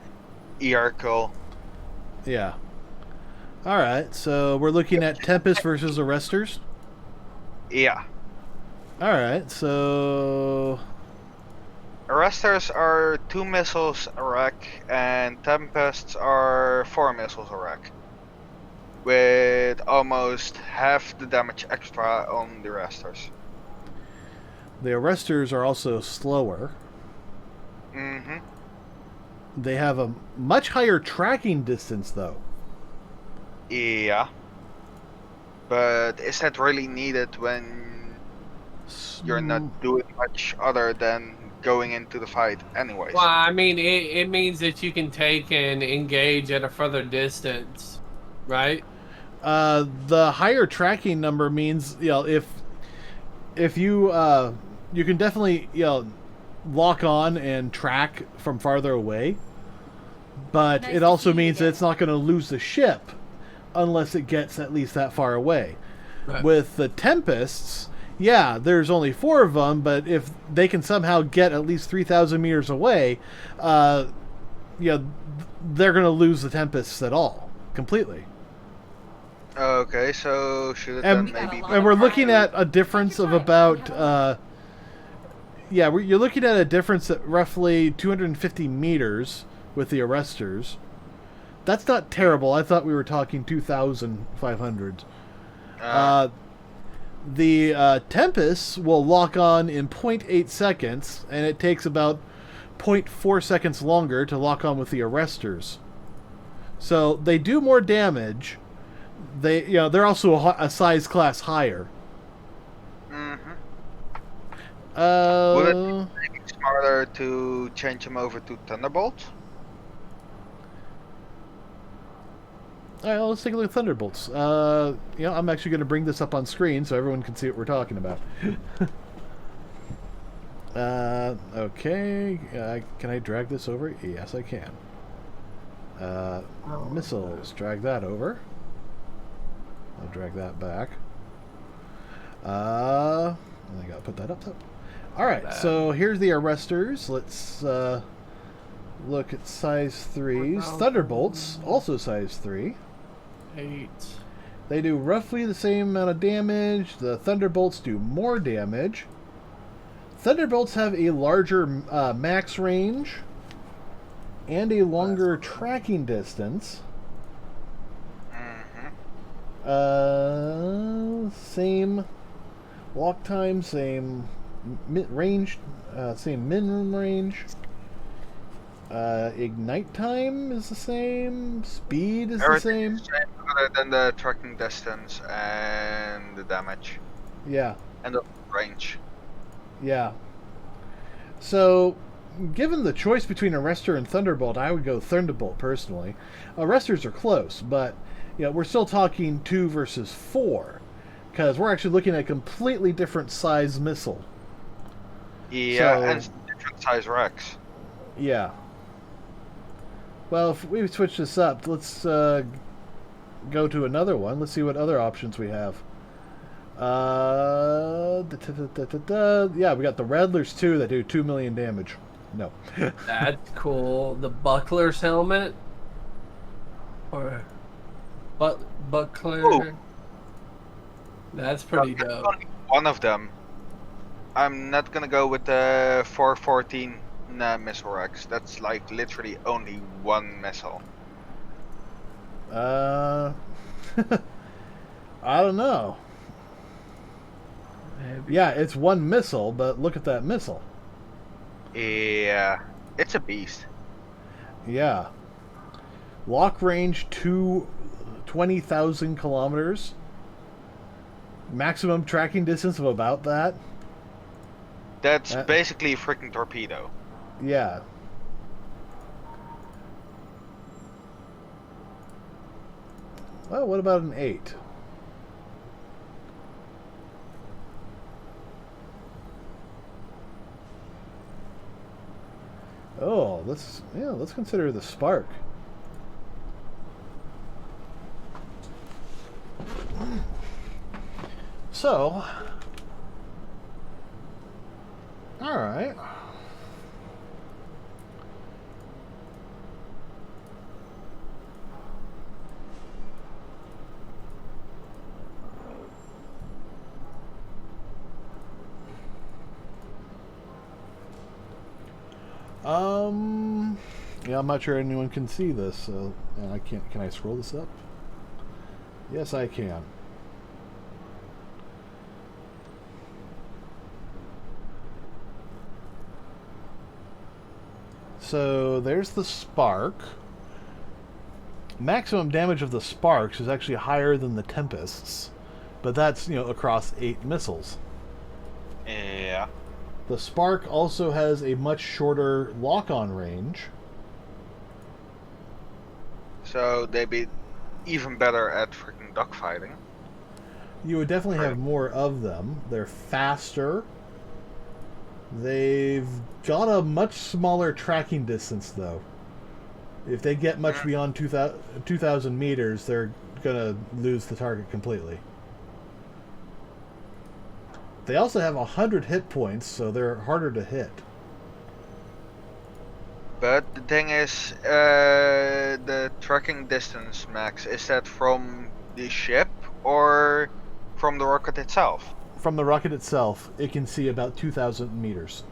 ER call. Yeah. Alright, so we're looking at Tempest versus Arrestors? Yeah. Alright, so... Arrestors are 2 missiles a rack, and Tempests are 4 missiles a rack. With almost half the damage extra on the Arrestors. The Arrestors are also slower. Mm-hmm. They have a much higher tracking distance, though. Yeah. But is that really needed when you're not doing much other than going into the fight anyways? Well, I mean, it means that you can take and engage at a further distance, right? The higher tracking number means, if you you can definitely, lock on and track from farther away, but it also means that it's not going to lose the ship unless it gets at least that far away. Right. With the Tempests, yeah, there's only 4 of them, but if they can somehow get at least 3,000 meters away, they're going to lose the Tempests at all, completely. Okay, so should it then maybe... And we're looking at a difference of about... you're looking at a difference at roughly 250 meters with the Arrestors. That's not terrible. I thought we were talking 2,500. The Tempests will lock on in 0.8 seconds, and it takes about 0.4 seconds longer to lock on with the Arrestors. So they do more damage, they're also a size class higher. Mm-hmm. Uh, Would it be smarter to change them over to Thunderbolts? All right, well, let's take a look at Thunderbolts. I'm actually going to bring this up on screen so everyone can see what we're talking about. Okay. Can I drag this over? Yes, I can. Missiles. Drag that over. I'll drag that back. And I got to put that up top. All right, so here's the arresters. Let's look at size 3s. Thunderbolts, also size 3. 8. They do roughly the same amount of damage. The Thunderbolts do more damage. Thunderbolts have a larger max range and a longer tracking distance. Same walk time, same range, same minimum range. Ignite time is the same. Speed is the same. Other than the tracking distance and the damage. Yeah. And the range. Yeah. So, given the choice between Arrestor and Thunderbolt, I would go Thunderbolt personally. Arrestors are close, but we're still talking 2 versus 4, because we're actually looking at a completely different size missile. Yeah, and different size racks. Yeah. Well, if we switch this up, let's go to another one. Let's see what other options we have. Yeah, we got the Rattlers too that do 2 million damage. No. That's cool. The Buckler's helmet? Or Buckler? Ooh. That's pretty dope. Only one of them. I'm not gonna go with the 414 missile racks. That's like literally only one missile. I don't know. Maybe. Yeah, it's one missile, but look at that missile. Yeah, it's a beast. Yeah. Lock range 20,000 kilometers. Maximum tracking distance of about that. That's basically a freaking torpedo. Yeah. Well, what about an 8? Oh, let's consider the Spark. So, all right. Yeah, I'm not sure anyone can see this, so I can't. Can I scroll this up? Yes, I can. So there's the Spark. Maximum damage of the Sparks is actually higher than the Tempests, but that's across 8 missiles. Yeah. The Spark also has a much shorter lock-on range. So they'd be even better at freaking dogfighting. You would definitely have more of them. They're faster. They've got a much smaller tracking distance, though. If they get much beyond 2,000 meters, they're going to lose the target completely. They also have 100 hit points, so they're harder to hit. But the thing is, the tracking distance, Max, is that from the ship or from the rocket itself? From the rocket itself, it can see about 2,000 meters.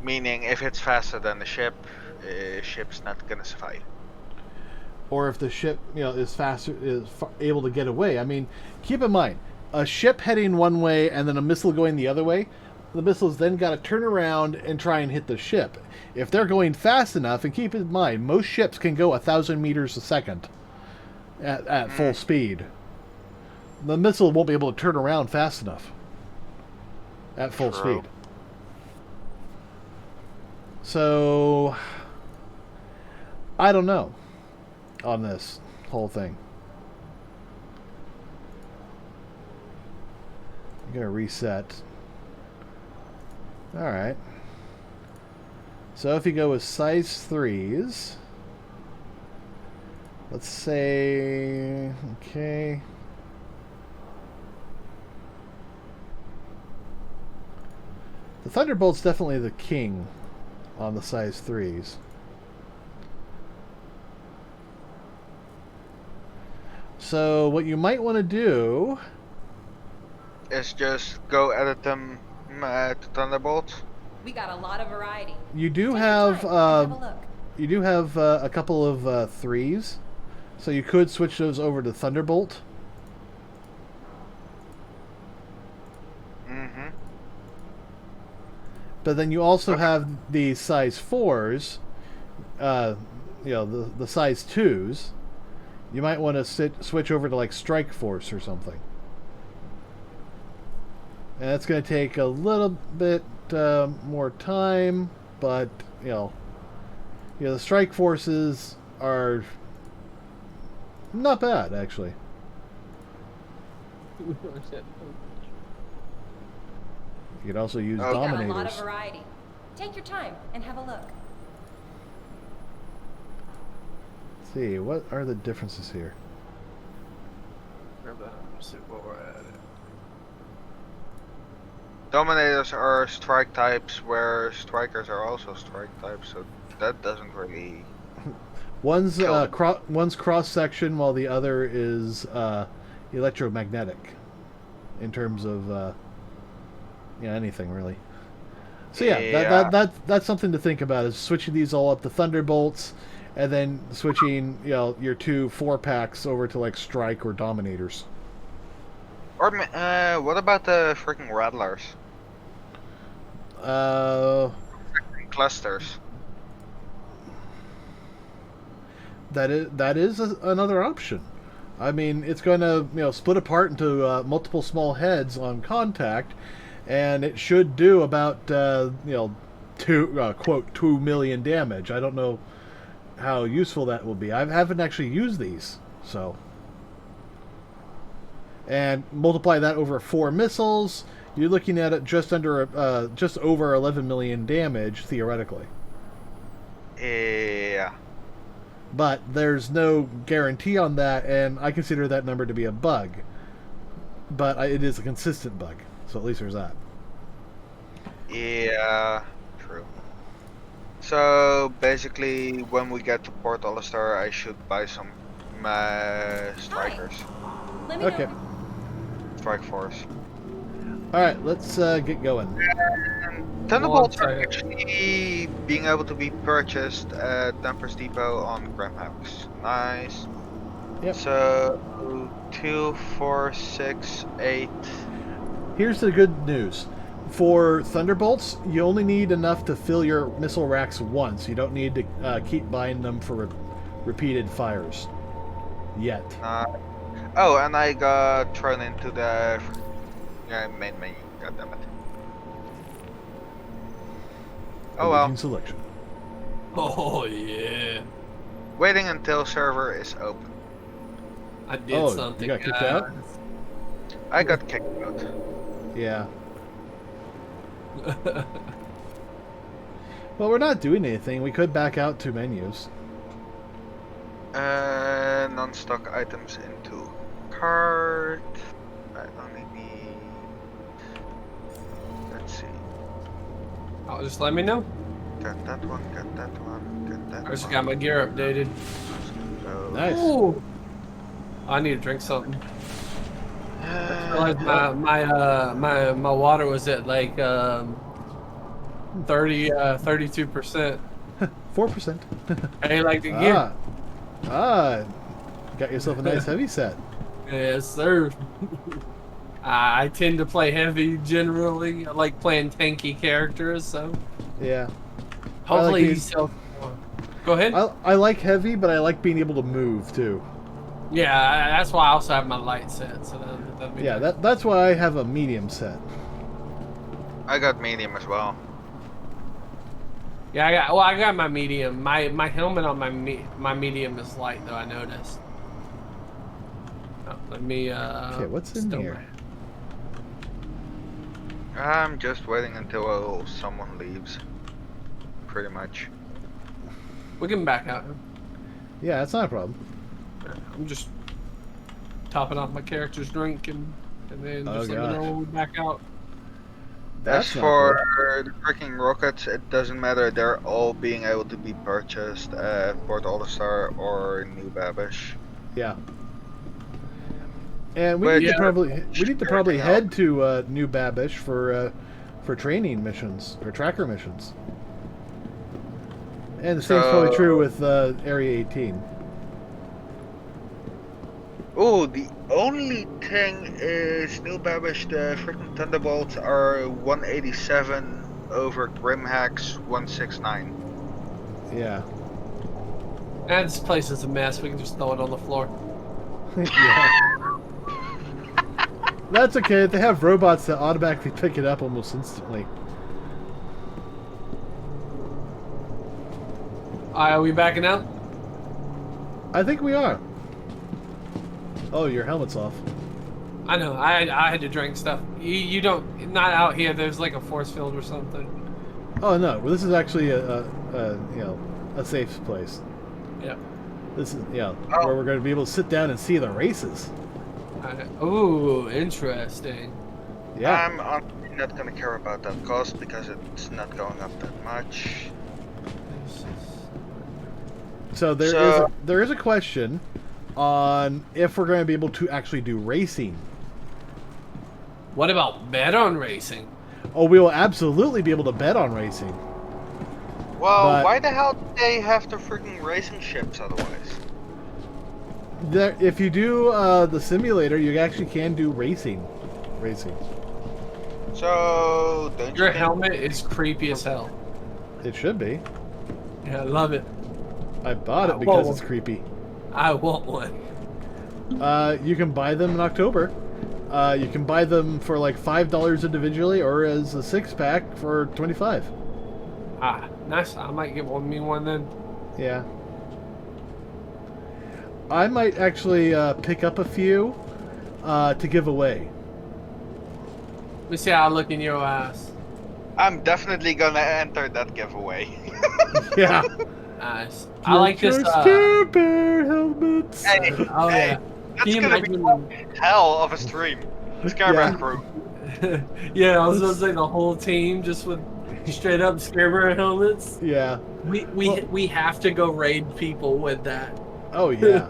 Meaning, if it's faster than the ship's not gonna survive. Or if the ship, is able to get away. I mean, keep in mind, a ship heading one way and then a missile going the other way, the missile's then got to turn around and try and hit the ship. If they're going fast enough, and keep in mind, most ships can go 1,000 meters a second. at full speed. The missile won't be able to turn around fast enough at full True. speed. So, I don't know on this whole thing. I'm going to reset. Alright. So if you go with size 3s, let's say, okay. The Thunderbolt's definitely the king on the size 3s. So what you might want to do is just go edit them to Thunderbolts. We got a lot of variety. you do Take your have time and have a look. you do have a couple of 3s, so you could switch those over to Thunderbolt. Mm-hmm. But then you also have the size 4s, you know, the size 2s. You might want to switch over to like Strike Force or something. And that's going to take a little bit more time, but you know, the Strike Forces are not bad actually. You could also use Oh. We got a lot of Dominators. variety. Take your time and have a look. Let's see, what are the differences here? Let's see what we're at. Dominators are strike types, where strikers are also strike types, so that doesn't really. One's Kill. one's cross section, while the other is electromagnetic, in terms of anything really. So Yeah. that's something to think about, is switching these all up to Thunderbolts, and then switching your 2 4-packs over to like Strike or Dominators. Or what about the freaking Rattlers? Clusters. That is another option. I mean, it's going to split apart into multiple small heads on contact, and it should do about 2 million damage. I don't know how useful that will be. I haven't actually used these, so. And multiply that over 4 missiles, you're looking at it just over 11 million damage theoretically. Yeah. But there's no guarantee on that, and I consider that number to be a bug. But it is a consistent bug, so at least there's that. Yeah. True. So basically, when we get to Port Alistair, I should buy some strikers. Let me Okay. know. Strike Force. Alright, let's get going. And Thunderbolts are second. actually being able to be purchased at Dampers Depot on Gramhouse. Nice. Yep. So 2, 4, 6, 8. Here's the good news. For Thunderbolts, you only need enough to fill your missile racks once. You don't need to keep buying them for repeated fires. Yet. Oh, and I got thrown into the main menu. Goddammit. Oh well. Awaiting selection. Oh yeah. Waiting until server is open. I did Oh, something. you got kicked out? I got kicked out. Yeah. Well, we're not doing anything. We could back out 2 menus. Non-stock items into cart. I only need. Let's see. Oh, just let me know. Got that one. Got that one. Got that I just one. got my gear updated. So, Nice. Ooh. I need to drink something. I realized my water was at like 32%. 4%. Hey, like the gear. Got yourself a nice heavy set. Yes, sir. I tend to play heavy generally. I like playing tanky characters, so Yeah. hopefully being- he's self. Go ahead. I like heavy, but I like being able to move too. Yeah, that's why I also have my light set. So that'd be Yeah, nice. that's why I have a medium set. I got medium as well. Yeah, I got my medium. My helmet on my medium is light though. I noticed. Oh, let me. Okay, what's in stow here? I'm just waiting until someone leaves. Pretty much. We can back out. Yeah, that's not a problem. I'm just topping off my character's drink and then Oh, just let me gosh. know when we back out. That's As not for the freaking rockets, it doesn't matter. They're all being able to be purchased at Port All-Star or New Babish. Yeah. And we But need yeah, to probably everything head to New Babish for training missions or tracker missions. And the same's probably true with Area 18. Oh, the only thing is New Babish, the freaking Thunderbolts are 187 over Grimhack's 169. Yeah. And this place is a mess. We can just throw it on the floor. Yeah. That's okay. They have robots that automatically pick it up almost instantly. Are we backing out? I think we are. Oh, your helmet's off. I know. I had to drink stuff. You don't not out here. There's like a force field or something. Oh no, well, this is actually a safe place. Yeah. This is where we're going to be able to sit down and see the races. Ooh, interesting. Yeah. I'm honestly not gonna care about that cost because it's not going up that much. So there is a question on if we're going to be able to actually do racing. What about bet on racing? Oh, we will absolutely be able to bet on racing. Well, But- why the hell do they have the freaking racing ships otherwise? If you do the simulator, you actually can do racing. So, don't you Your think helmet is creepy as hell. It should be. Yeah, I love it. I bought it because Whoa. it's creepy. I want one. You can buy them in October. You can buy them for like $5 individually, or as a 6-pack for $25. Ah, nice. I might get me one then. Yeah. I might actually pick up a few to give away. Let me see how I look in your eyes. I'm definitely gonna enter that giveaway. Yeah. Nice. I like this. Scare Bear helmets. Hey, Oh yeah. that's Can you gonna be imagine? hell of a stream. Scareback crew. Yeah, I was gonna say the whole team just with straight up Scarebear helmets. Yeah. We have to go raid people with that. Oh yeah.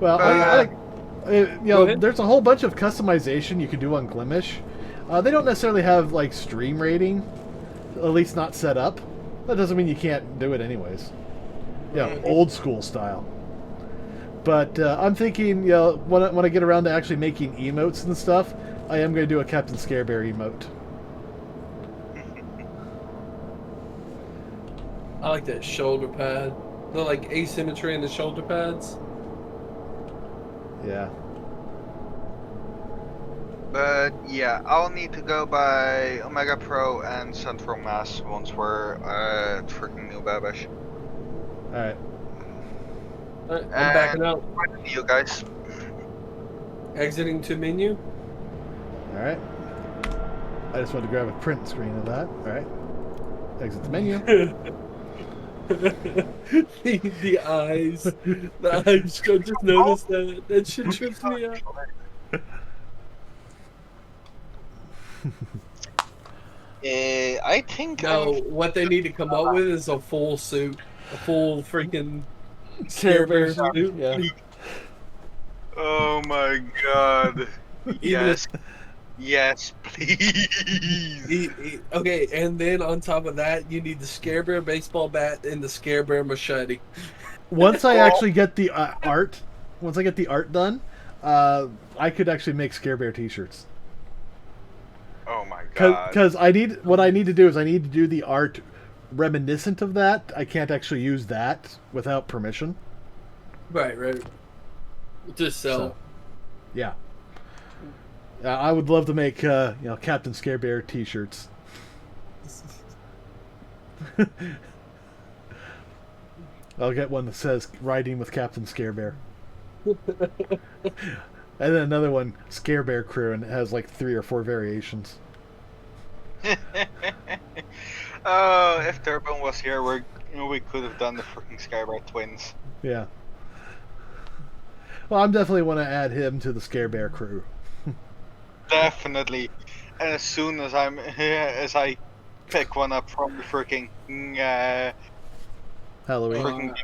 Well, Go ahead. there's a whole bunch of customization you can do on Glimish. They don't necessarily have like stream rating, at least not set up. That doesn't mean you can't do it anyways. Yeah, old school style. But I'm thinking, when I get around to actually making emotes and stuff, I am going to do a Captain Scarebear emote. I like that shoulder pad. The like asymmetry in the shoulder pads. Yeah. But yeah, I'll need to go by Omega Pro and Central Mass once we're at freaking New Babish. All right. Alright, I'm backing out. You guys. Exiting to menu. All right. I just wanted to grab a print screen of that. All right. Exit the menu. the eyes. The eyes. I just noticed that. That shit trips me out. I think No, what they need to come up with is a full suit. A full freaking Scarebear suit. Yeah. Oh my god. Even Yes. Yes, please. Okay, and then on top of that, you need the Scarebear baseball bat and the Scarebear machete. Once I actually get the art, done, I could actually make Scarebear t-shirts. Oh my god. Because what I need to do the art reminiscent of that. I can't actually use that without permission. Right. Just sell. So, yeah. I would love to make Captain Scare Bear T-shirts. I'll get one that says "Riding with Captain Scare Bear," and then another one, "Scare Bear Crew," and it has like 3 or 4 variations. Oh, if Turbo was here, we could have done the freaking Skybar twins. Yeah. Well, I'm definitely want to add him to the Scare Bear Crew. Definitely. And as soon as I pick one up from the freaking Halloween.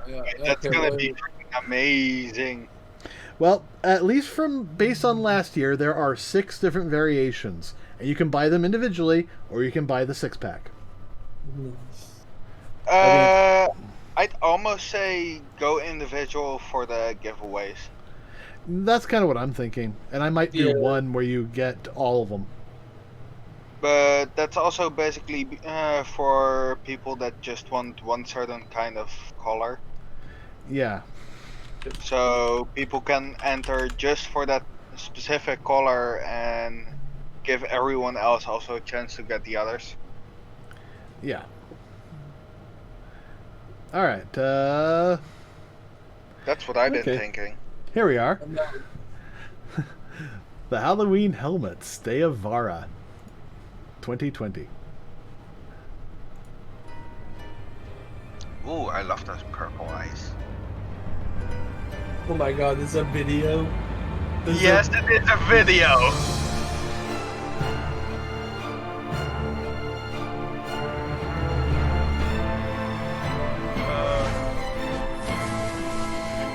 that's gonna be freaking amazing. Well, at least based on last year, there are 6 different variations, and you can buy them individually, or you can buy the 6-pack. I'd almost say go individual for the giveaways. That's kind of what I'm thinking, and I might do one where you get all of them. But that's also basically for people that just want one certain kind of color. Yeah. So people can enter just for that specific color and give everyone else also a chance to get the others. Yeah. All right. That's what I've been Okay. thinking. Here we are. The Halloween Helmets, Day of Vara, 2020. Ooh, I love those purple eyes. Oh my god, this is a video? Yes, it is a video!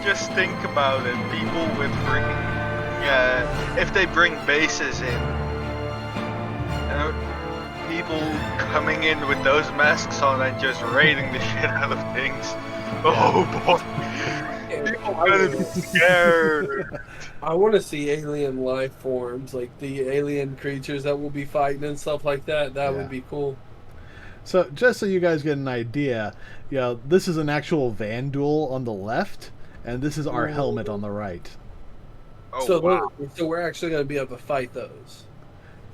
Just think about it. People with freaking if they bring bases in, people coming in with those masks on and just raiding the shit out of things. Oh boy, people are gonna be scared. I want to see alien life forms, like the alien creatures that we'll be fighting and stuff like that. That would be cool. So, just so you guys get an idea, this is an actual Van Duel on the left, and this is our helmet on the right. Oh, so, wow. So we're actually going to be able to fight those.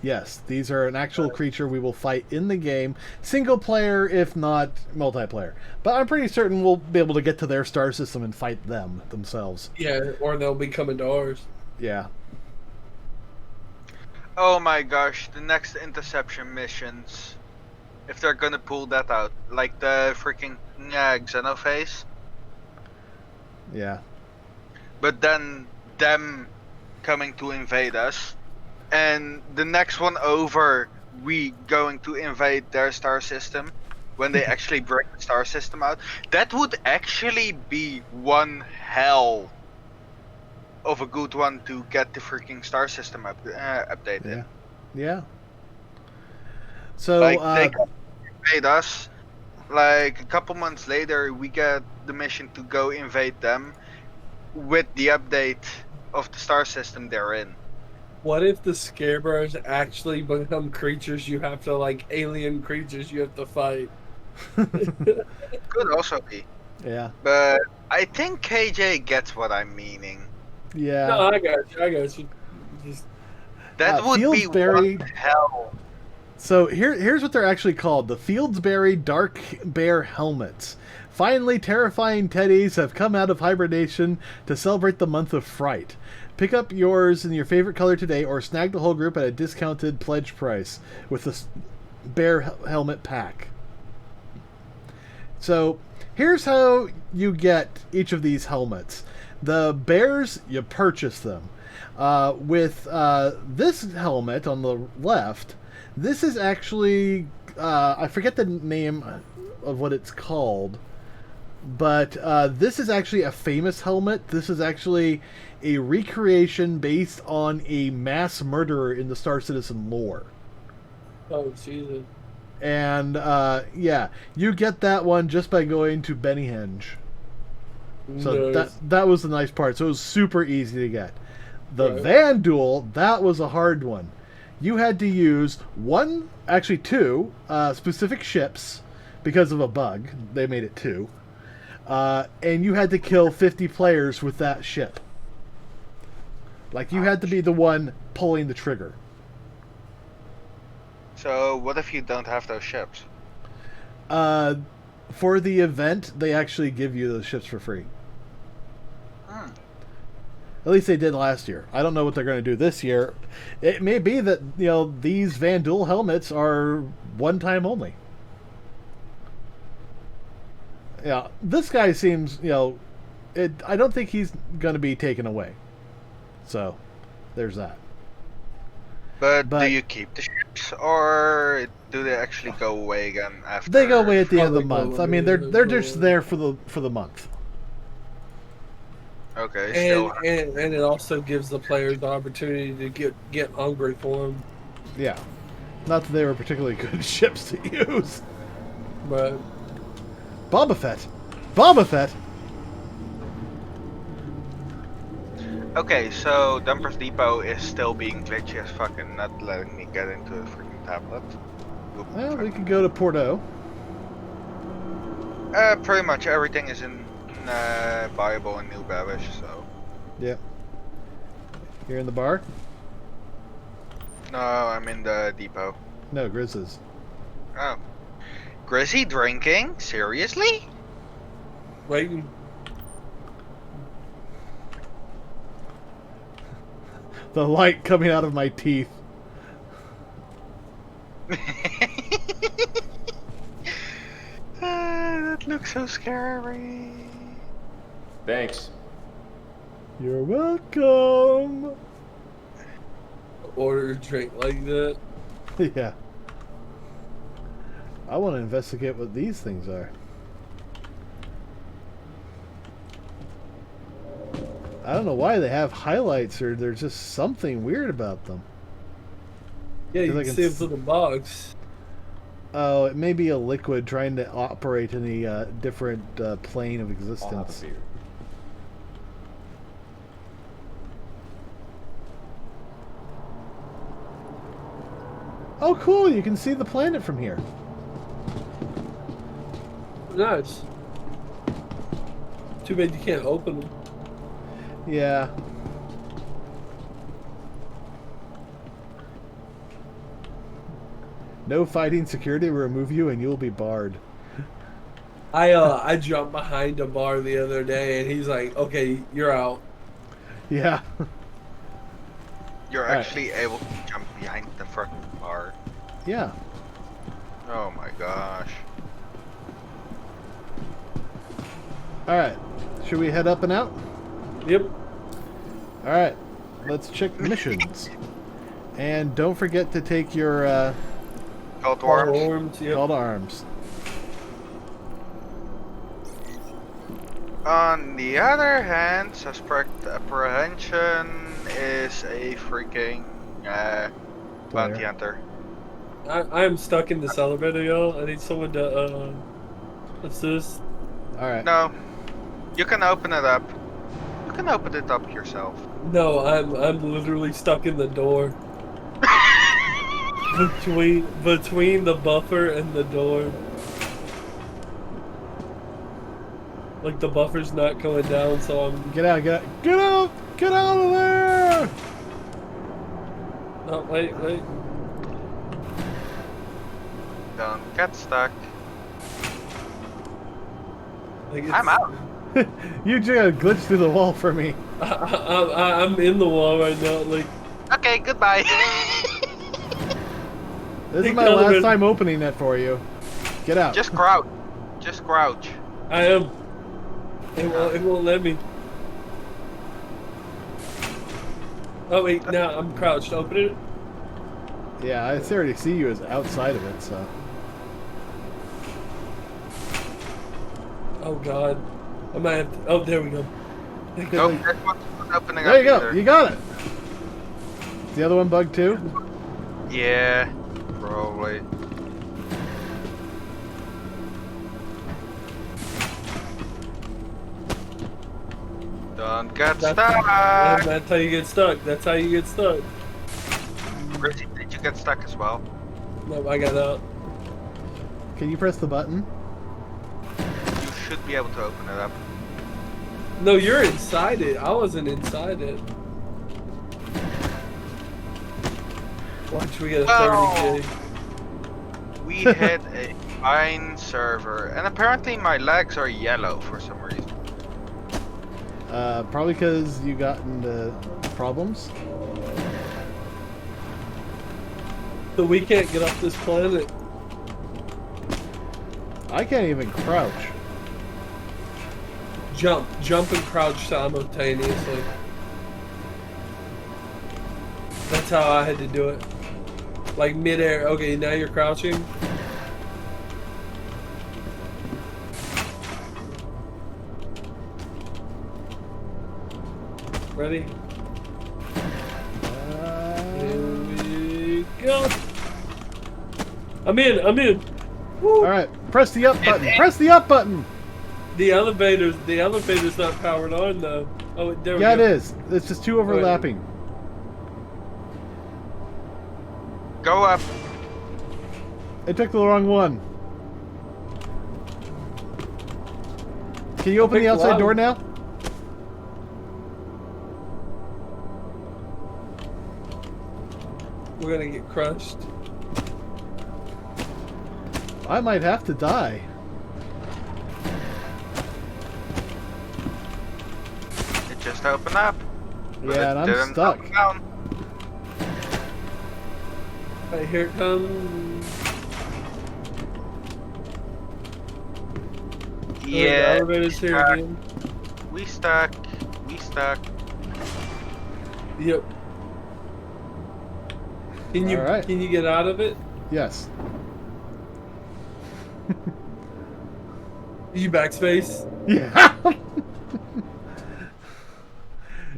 Yes, these are an actual creature we will fight in the game, single player if not multiplayer. But I'm pretty certain we'll be able to get to their star system and fight them themselves. Yeah, or they'll be coming to ours. Yeah. Oh my gosh, the next interception missions. If they're gonna pull that out, like the freaking Xenophase. Yeah. But then them coming to invade us, and the next one over, we going to invade their star system when they actually break the star system out. That would actually be one hell of a good one to get the freaking star system updated. Yeah. Yeah. So Like they can invade us. Like a couple months later, we get the mission to go invade them with the update of the star system they're in. What if the Scarebears actually become creatures you have to, like, alien creatures you have to fight? Could also be. Yeah. But I think KJ gets what I'm meaning. Yeah. No, I got you. Just... That would be Fieldsbury- one hell. So here's what they're actually called: the Fieldsbury Dark Bear Helmets. Finally, terrifying teddies have come out of hibernation to celebrate the month of fright. Pick up yours in your favorite color today, or snag the whole group at a discounted pledge price with the bear helmet pack. So here's how you get each of these helmets. The bears, you purchase them. With this helmet on the left, this is actually, I forget the name of what it's called, but this is actually a famous helmet. This is actually a recreation based on a mass murderer in the Star Citizen lore. Oh, Jesus. And, yeah, you get that one just by going to Bennyhenge. So Nice. that was the nice part. So it was super easy to get. The Right. Van Duel, that was a hard one. You had to use two specific ships because of a bug. They made it 2. and you had to kill 50 players with that ship. Like, you had to be the one pulling the trigger. So what if you don't have those ships? For the event, they actually give you those ships for free. Hmm. At least they did last year. I don't know what they're going to do this year. It may be that, you know, these Van Duel helmets are one time only. Yeah, this guy seems, you know, I don't think he's going to be taken away. So, there's that. But do you keep the ships, or do they actually go away again after? They go away at the end of the Probably go month. I mean, away, they're go just away. there for the month. Okay, And, still. and it also gives the players the opportunity to get hungry for them. Yeah. Not that they were particularly good ships to use. But Boba Fett. Boba Fett. Okay, so Dumper's Depot is still being glitchy as fuck and not letting me get into the freaking tablet. Oop, Well, we fuck. could go to Porto. Pretty much everything is in Bible and New Babish, so. Yep. You're in the bar? No, I'm in the depot. No, Grizz's. Oh. Grizzy drinking? Seriously? waiting. The light coming out of my teeth. That looks so scary. Thanks. You're welcome. Order a drink like that. Yeah. I want to investigate what these things are. I don't know why they have highlights, or there's just something weird about them. Yeah, you 'Cause I can can see it s- through the box. Oh, it may be a liquid trying to operate in a different plane of I'll have a existence. beer. Oh, cool! You can see the planet from here. Nice. Too bad you can't open them. Yeah. No fighting security will remove you, and you will be barred. I jumped behind a bar the other day, and he's like, "Okay, you're out." Yeah. You're Alright. actually able to jump behind the fucking bar. Yeah. Oh my gosh. All right. Should we head up and out? Yep. All right. Let's check missions. And don't forget to take your Call to arms. Arms, yep. call to arms. On the other hand, suspect apprehension is a freaking bounty Player. hunter. I'm stuck in this elevator, y'all. I need someone to assist. All right. No, you can open it up. You can open it up yourself. No, I'm literally stuck in the door. between the buffer and the door. Like the buffer's not going down, so I'm. Get out! Get out! Get out! Get out of there! Oh, wait. Don't get stuck. Like I'm out. You just glitched through the wall for me. I'm in the wall right now. Like, Okay, goodbye. This is Take my the last elevator. time opening that for you. Get out. Just crouch. Just crouch. I am. It won't let me. Oh wait, no, I'm crouched. Open it. Yeah, I already see you as outside of it, so. Oh god, I might have to. Oh, there we go. Nope, that one's not opening There you up go. either. You got it. Is the other one bugged too? Yeah, probably. Don't get stuck. That's how you get stuck. That's how you get stuck. Richie, did you get stuck as well? No, I got out. Can you press the button? You should be able to open it up. No, you're inside it. I wasn't inside it. Watch, we get a 30K. We hit a fine server, and apparently my legs are yellow for some reason. Probably because you got into problems. So we can't get off this planet. I can't even crouch. Jump and crouch simultaneously. That's how I had to do it. Like midair. Okay, now you're crouching. Ready? Here we go. I'm in. Woo. All right, press the up button. Press the up button. The elevator's not powered on though. Oh, there we go. Yeah, it is. It's just two overlapping. Go up. I took the wrong one. Can you open the outside door now? We're gonna get crushed. I might have to die. It just opened up. But Yeah, and it I'm didn't stuck. come down. Alright, here it comes. Yeah. The elevator's here again. We stuck. Yep. Can you Alright. can you get out of it? Yes. You backspace? Yeah.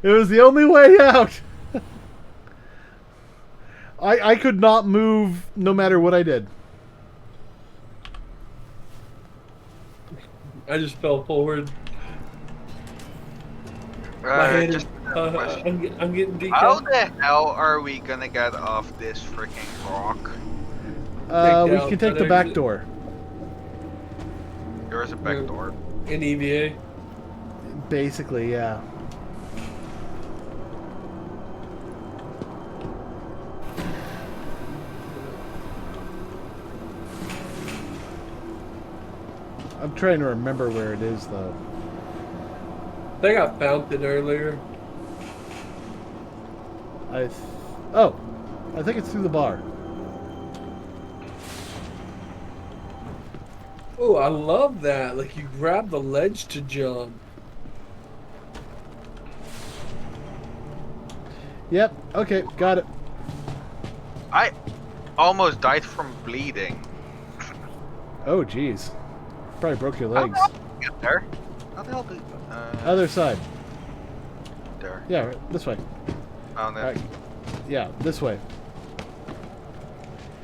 It was the only way out. I could not move no matter what I did. I just fell forward. My head is, I'm getting decap. How the hell are we gonna get off this freaking rock? We can take the back door. There's a back door. In EVA. Basically, yeah. I'm trying to remember where it is, though. I think I found it earlier. I think it's through the bar. Oh, I love that. Like you grab the ledge to jump. Yep. Okay, got it. I almost died from bleeding. Oh, jeez. Probably broke your legs. How the hell did you get there? How the hell did... Other side. There. Yeah, right, this way. Found it. Right. Yeah, this way.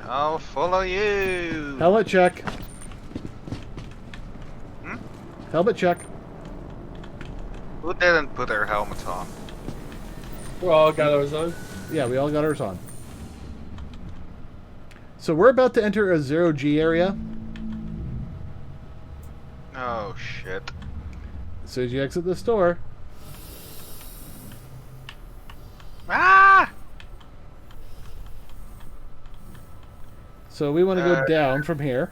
I'll follow you. Helmet check. Hmm? Helmet check. Who didn't put their helmets on? We all got ours on. Yeah, we all got ours on. So we're about to enter a 0G area. Oh, shit. As soon as you exit the store. Ah! So we want to go down from here.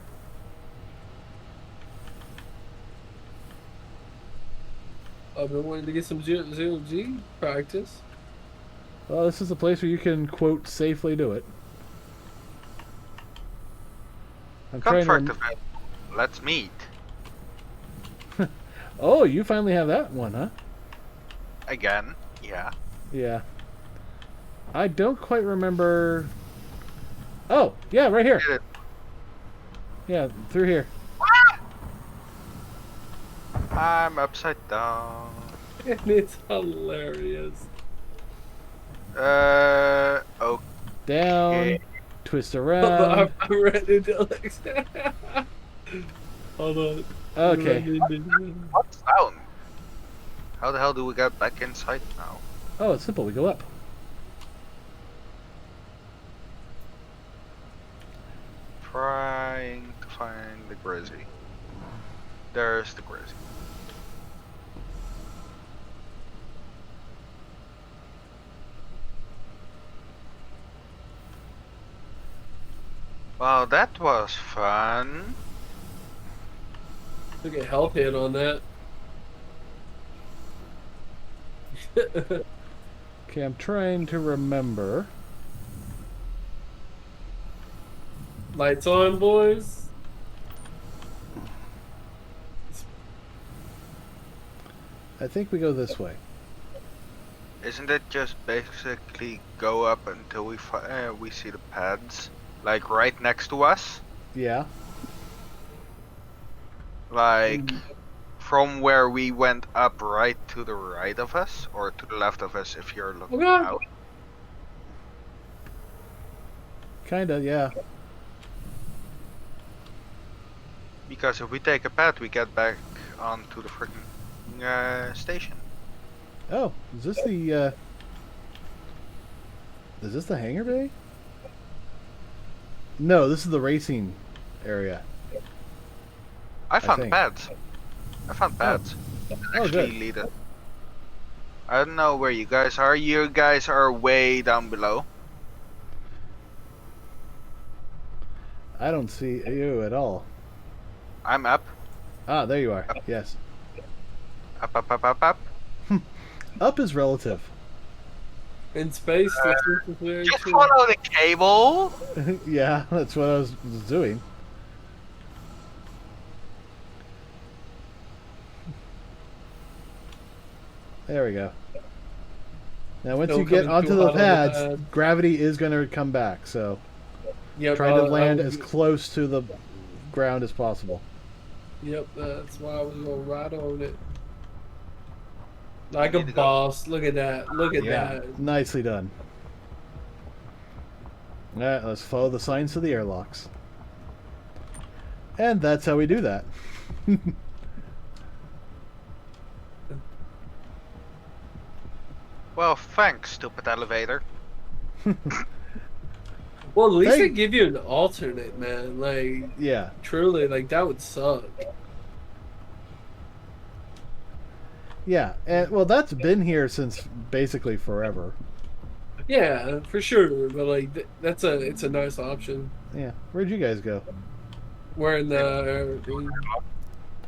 I've been wanting to get some 0G practice. Well, this is a place where you can, quote, safely do it. I'm trying Comfort to... event. Let's meet. Oh, you finally have that one, huh? Again. Yeah. Yeah. I don't quite remember... Oh, yeah, right here. Yeah, through here. I'm upside down. And it's hilarious. Okay. Down, twist around. I ran into Alex. Hold on. Okay. What sound? How the hell do we get back inside now? Oh, it's simple. We go up. Trying to find the Grizzly. There's the Kjasi. Well, that was fun. Look at health hit on that. Okay, I'm trying to remember. Lights on, boys. I think we go this way. Isn't it just basically go up until we see the pads, like right next to us? Yeah. Like from where we went up, right to the right of us, or to the left of us if you're looking out. Kinda, yeah. Because if we take a pad, we get back onto the freaking station. Oh, is this the hangar bay? No, this is the racing area. I found think. pads. I found pads. Oh, Actually, good. lead it. I don't know where you guys are. You guys are way down below. I don't see you at all. I'm up. Ah, there you are. Yes. Up, up, up, up, up. Up is relative. In space, the truth is very Just true. follow the cable. Yeah, that's what I was doing. There we go. Now, once Still you get coming onto too the hot on the pads, pad. gravity is going to come back. So, Yep, try to land I as was- close to the ground as possible. Yep, that's why I was gonna ride on it. Like You a need to go. boss. Look at that. Look at Yeah, that. nicely done. Alright, let's follow the signs to the airlocks. And that's how we do that. Well, thanks, stupid elevator. Well, at least Hey. they give you an alternate, man. Like, Yeah. truly, like, that would suck. Yeah, and well, that's been here since basically forever. Yeah, for sure. But, like, it's a nice option. Yeah. Where'd you guys go? We're in the...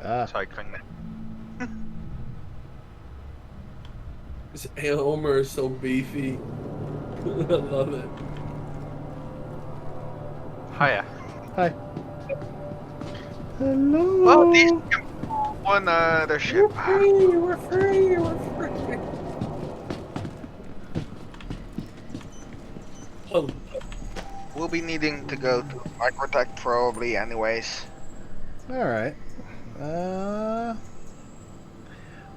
Ah, Cycling. This Elmer is so beefy. I love it. Hiya. hi. Hello. Well, these one other ship. We're free! We're free! Oh, We'll be needing to go to Microtech probably anyways. All right. Oh,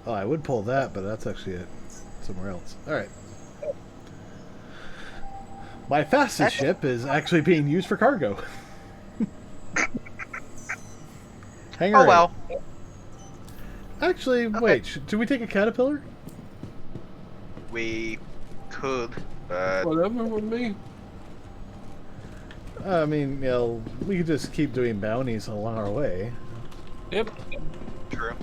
I would pull that, but that's actually it. Somewhere else. All right. My fastest ship is actually being used for cargo. Hangar Oh eight. well. Actually, wait. Should we take a caterpillar? We could, but whatever with me. I mean, you know, we could just keep doing bounties along our way. Yep. true.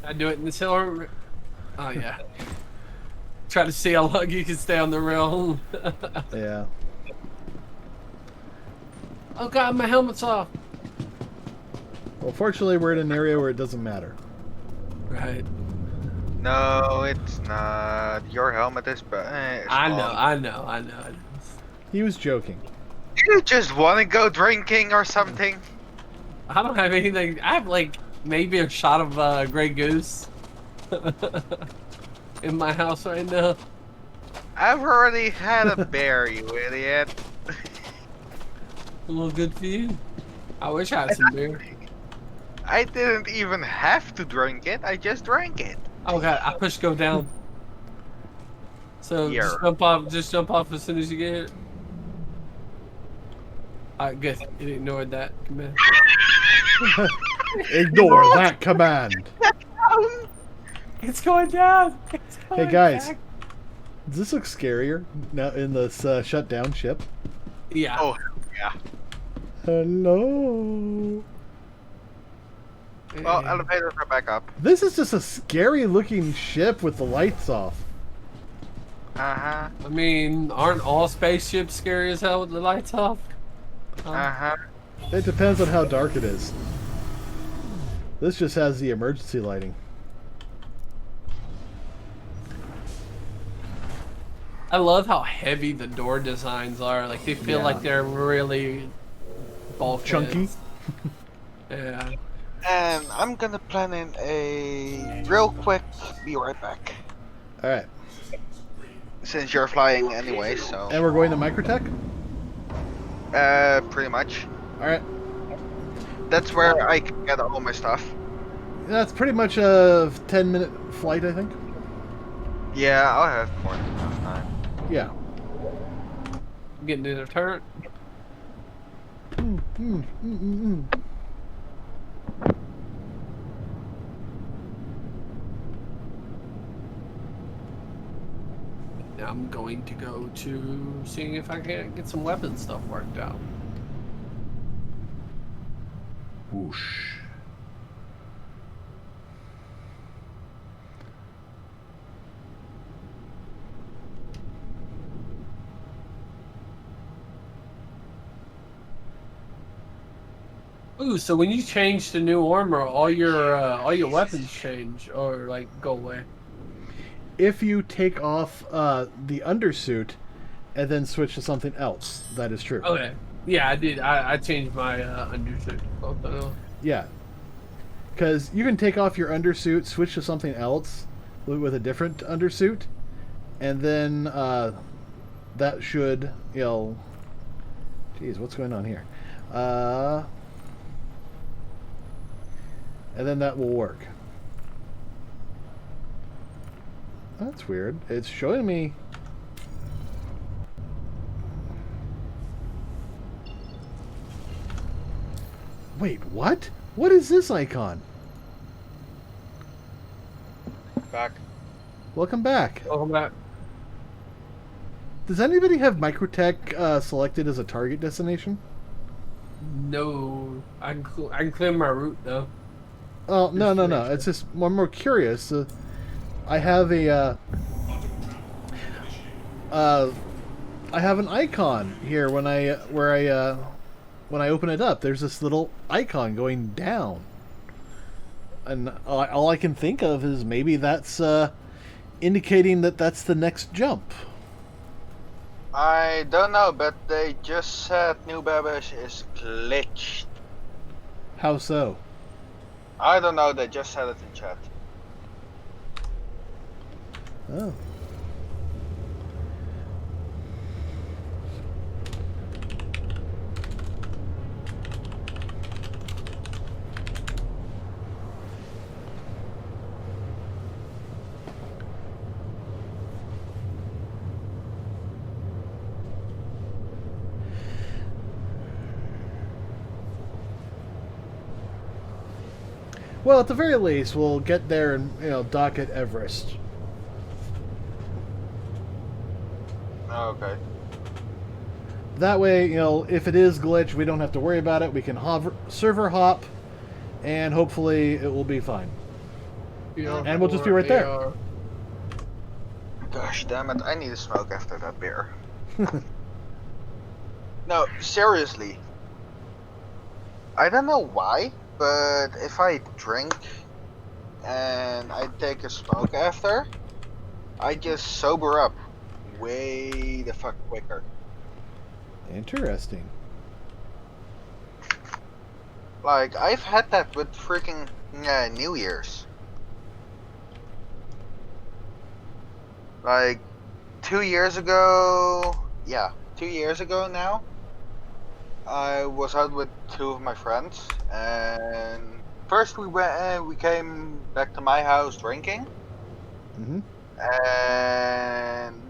I do it in the silver. Oh yeah. Try to see how long you can stay on the rail. Yeah. Oh god, my helmet's off. Well, fortunately, we're in an area where it doesn't matter. Right. No, it's not. Your helmet is I know. He was joking. You just want to go drinking or something? I don't have anything. I have like maybe a shot of Grey Goose in my house right now. I've already had a bear, you idiot. A little good for you. I wish I had some beer. I didn't even have to drink it. I just drank it. Oh god, I push go down. So Yeah. just jump off as soon as you get it. Alright, good. You ignored that command. Ignore that command. It's going down. It's going Hey guys, back. does this look scarier now in this shut down ship? Yeah. Oh, yeah. Hello. Well, elevators are back up. This is just a scary looking ship with the lights off. Uh-huh. I mean, aren't all spaceships scary as hell with the lights off? Uh-huh. It depends on how dark it is. This just has the emergency lighting. I love how heavy the door designs are. Like, they feel like they're really bulky. Chunky. Yeah. And I'm gonna plan in a real quick be right back. Alright. Since you're flying anyway, so... And we're going to Microtech? Pretty much. Alright. That's where I can get all my stuff. That's pretty much a 10-minute flight, I think. Yeah, I'll have more than enough time. Yeah. Getting to the turret. Now I'm going to go to seeing if I can get some weapon stuff worked out. Whoosh. Ooh, so when you change to new armor, all your weapons change or like go away. If you take off the undersuit and then switch to something else, that is true. Okay. Yeah, I did. I changed my undersuit. Yeah. Because you can take off your undersuit, switch to something else with a different undersuit, and then that should, you know... Jeez, what's going on here? And then that will work. That's weird. It's showing me... Wait, what? What is this icon? Back. Welcome back. Welcome back. Does anybody have Microtech selected as a target destination? No, I can clear my route though. Oh, no. It's just I'm more curious. I have a I have an icon here when I open it up. There's this little icon going down, and all I can think of is maybe that's indicating that that's the next jump. I don't know, but they just said New Babish is glitched. How so? I don't know, they just said it in chat. Oh. Well, at the very least, we'll get there and, dock at Everest. Okay. That way, if it is glitch, we don't have to worry about it. We can server hop, and hopefully it will be fine. And we'll just be right there. Gosh damn it, I need a smoke after that beer. No, seriously. I don't know why, but if I drink and I take a smoke after, I just sober up way the fuck quicker. Interesting. Like, I've had that with freaking New Year's. Like, 2 years ago, yeah, 2 years ago now, I was out with two of my friends, and first we came back to my house drinking, and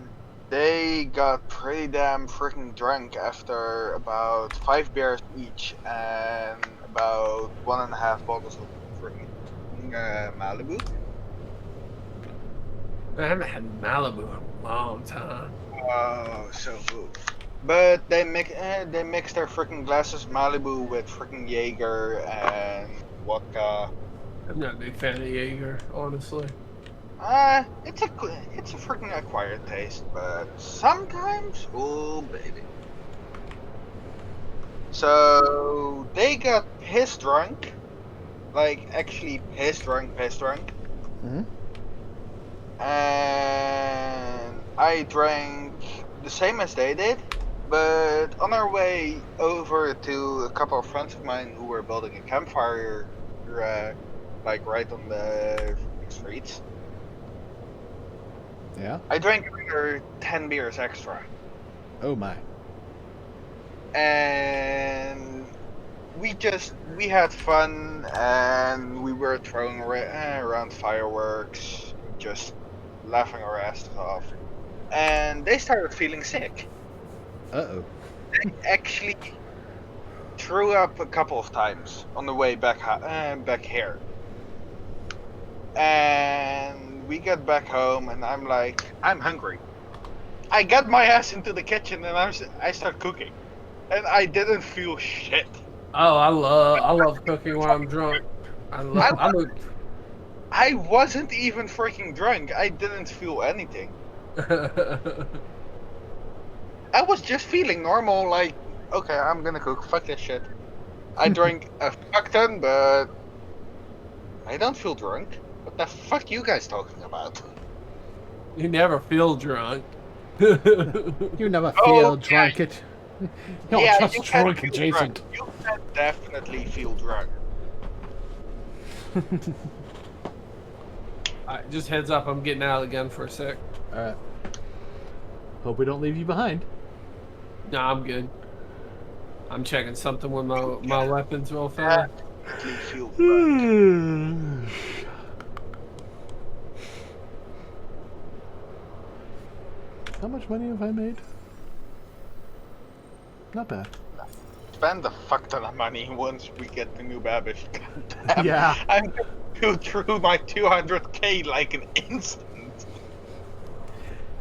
they got pretty damn freaking drunk after about 5 beers each and about 1.5 bottles of freaking Malibu. I haven't had Malibu in a long time. Oh, so good. But they mix their freaking glasses Malibu with freaking Jaeger and vodka. I'm not a big fan of Jaeger, honestly. It's a freaking acquired taste, but sometimes, oh baby. So they got pissed drunk, like actually pissed drunk. Hmm? And I drank the same as they did, but on our way over to a couple of friends of mine who were building a campfire, like right on the streets, Yeah. I drank another 10 beers extra. Oh my. And we had fun, and we were throwing around fireworks, just laughing our asses off. And they started feeling sick. Uh-oh. They actually threw up a couple of times on the way back here. And we got back home, and I'm like, I'm hungry. I got my ass into the kitchen, and I start cooking, and I didn't feel shit. Oh, I love cooking when I'm drunk. I wasn't even freaking drunk. I didn't feel anything. I was just feeling normal, like, okay, I'm gonna cook, fuck this shit. I drank a fuck ton, but I don't feel drunk. What the fuck you guys talking about? You never feel drunk. You never feel drunk. Yeah. You're Yeah, just you can drunk feel adjacent. drunk. You can definitely feel drunk. Alright, just heads up, I'm getting out again for a sec. Alright. Hope we don't leave you behind. No, I'm good. I'm checking something with my weapons real fast. Definitely feel drunk. How much money have I made? Not bad. Spend a fuck ton of money once we get the new Babish. Goddamn. Yeah. I'm gonna go through my 200k like an instant.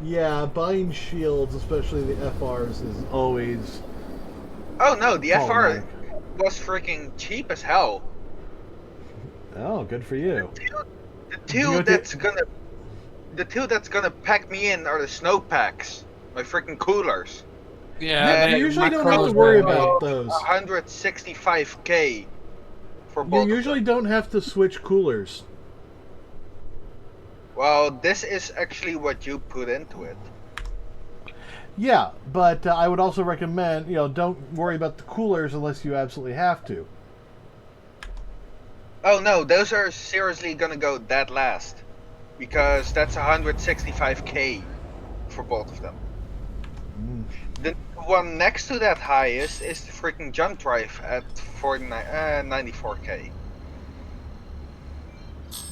Yeah, buying shields, especially the FRs, is always... Oh no, the Oh, FR man. was freaking cheap as hell. Oh, good for you. The two that's gonna pack me in are the snow packs, my freaking coolers. Yeah, You usually my don't have to clothes worry were- about those. 165k for You both of usually them. don't have to switch coolers. Well, this is actually what you put into it. Yeah, but I would also recommend, don't worry about the coolers unless you absolutely have to. Oh no, those are seriously gonna go that last. Because that's 165k for both of them. The one next to that highest is the freaking jump drive at 94k.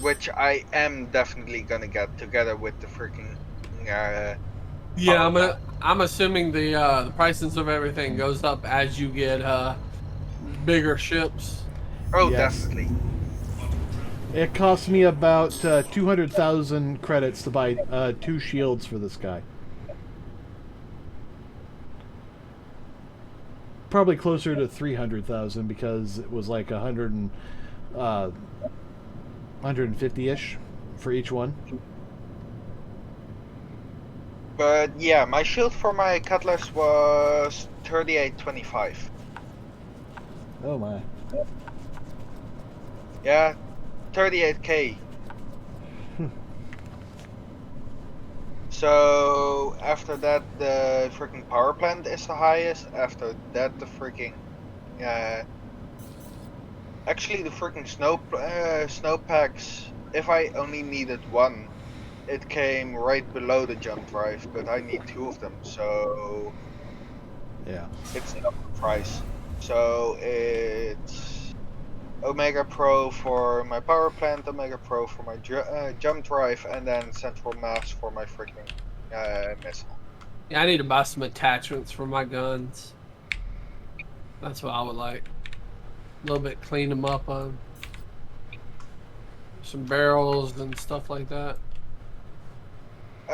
Which I am definitely gonna get together with the freaking Yeah, I'm assuming the prices of everything goes up as you get bigger ships. Oh, Yes. definitely. It cost me about 200,000 credits to buy 2 shields for this guy. Probably closer to 300,000 because it was like 150-ish for each one. But yeah, my shield for my cutlass was 3825. Oh my. Yeah, 38k. So after that, the freaking power plant is the highest. After that, the freaking actually the freaking snow packs. If I only needed one, it came right below the jump drive, but I need 2 of them, so Yeah. it's double the price. So it's Omega Pro for my power plant, Omega Pro for my jump drive, and then Central Mass for my freaking missile. Yeah, I need to buy some attachments for my guns. That's what I would like. A little bit clean them up on some barrels and stuff like that.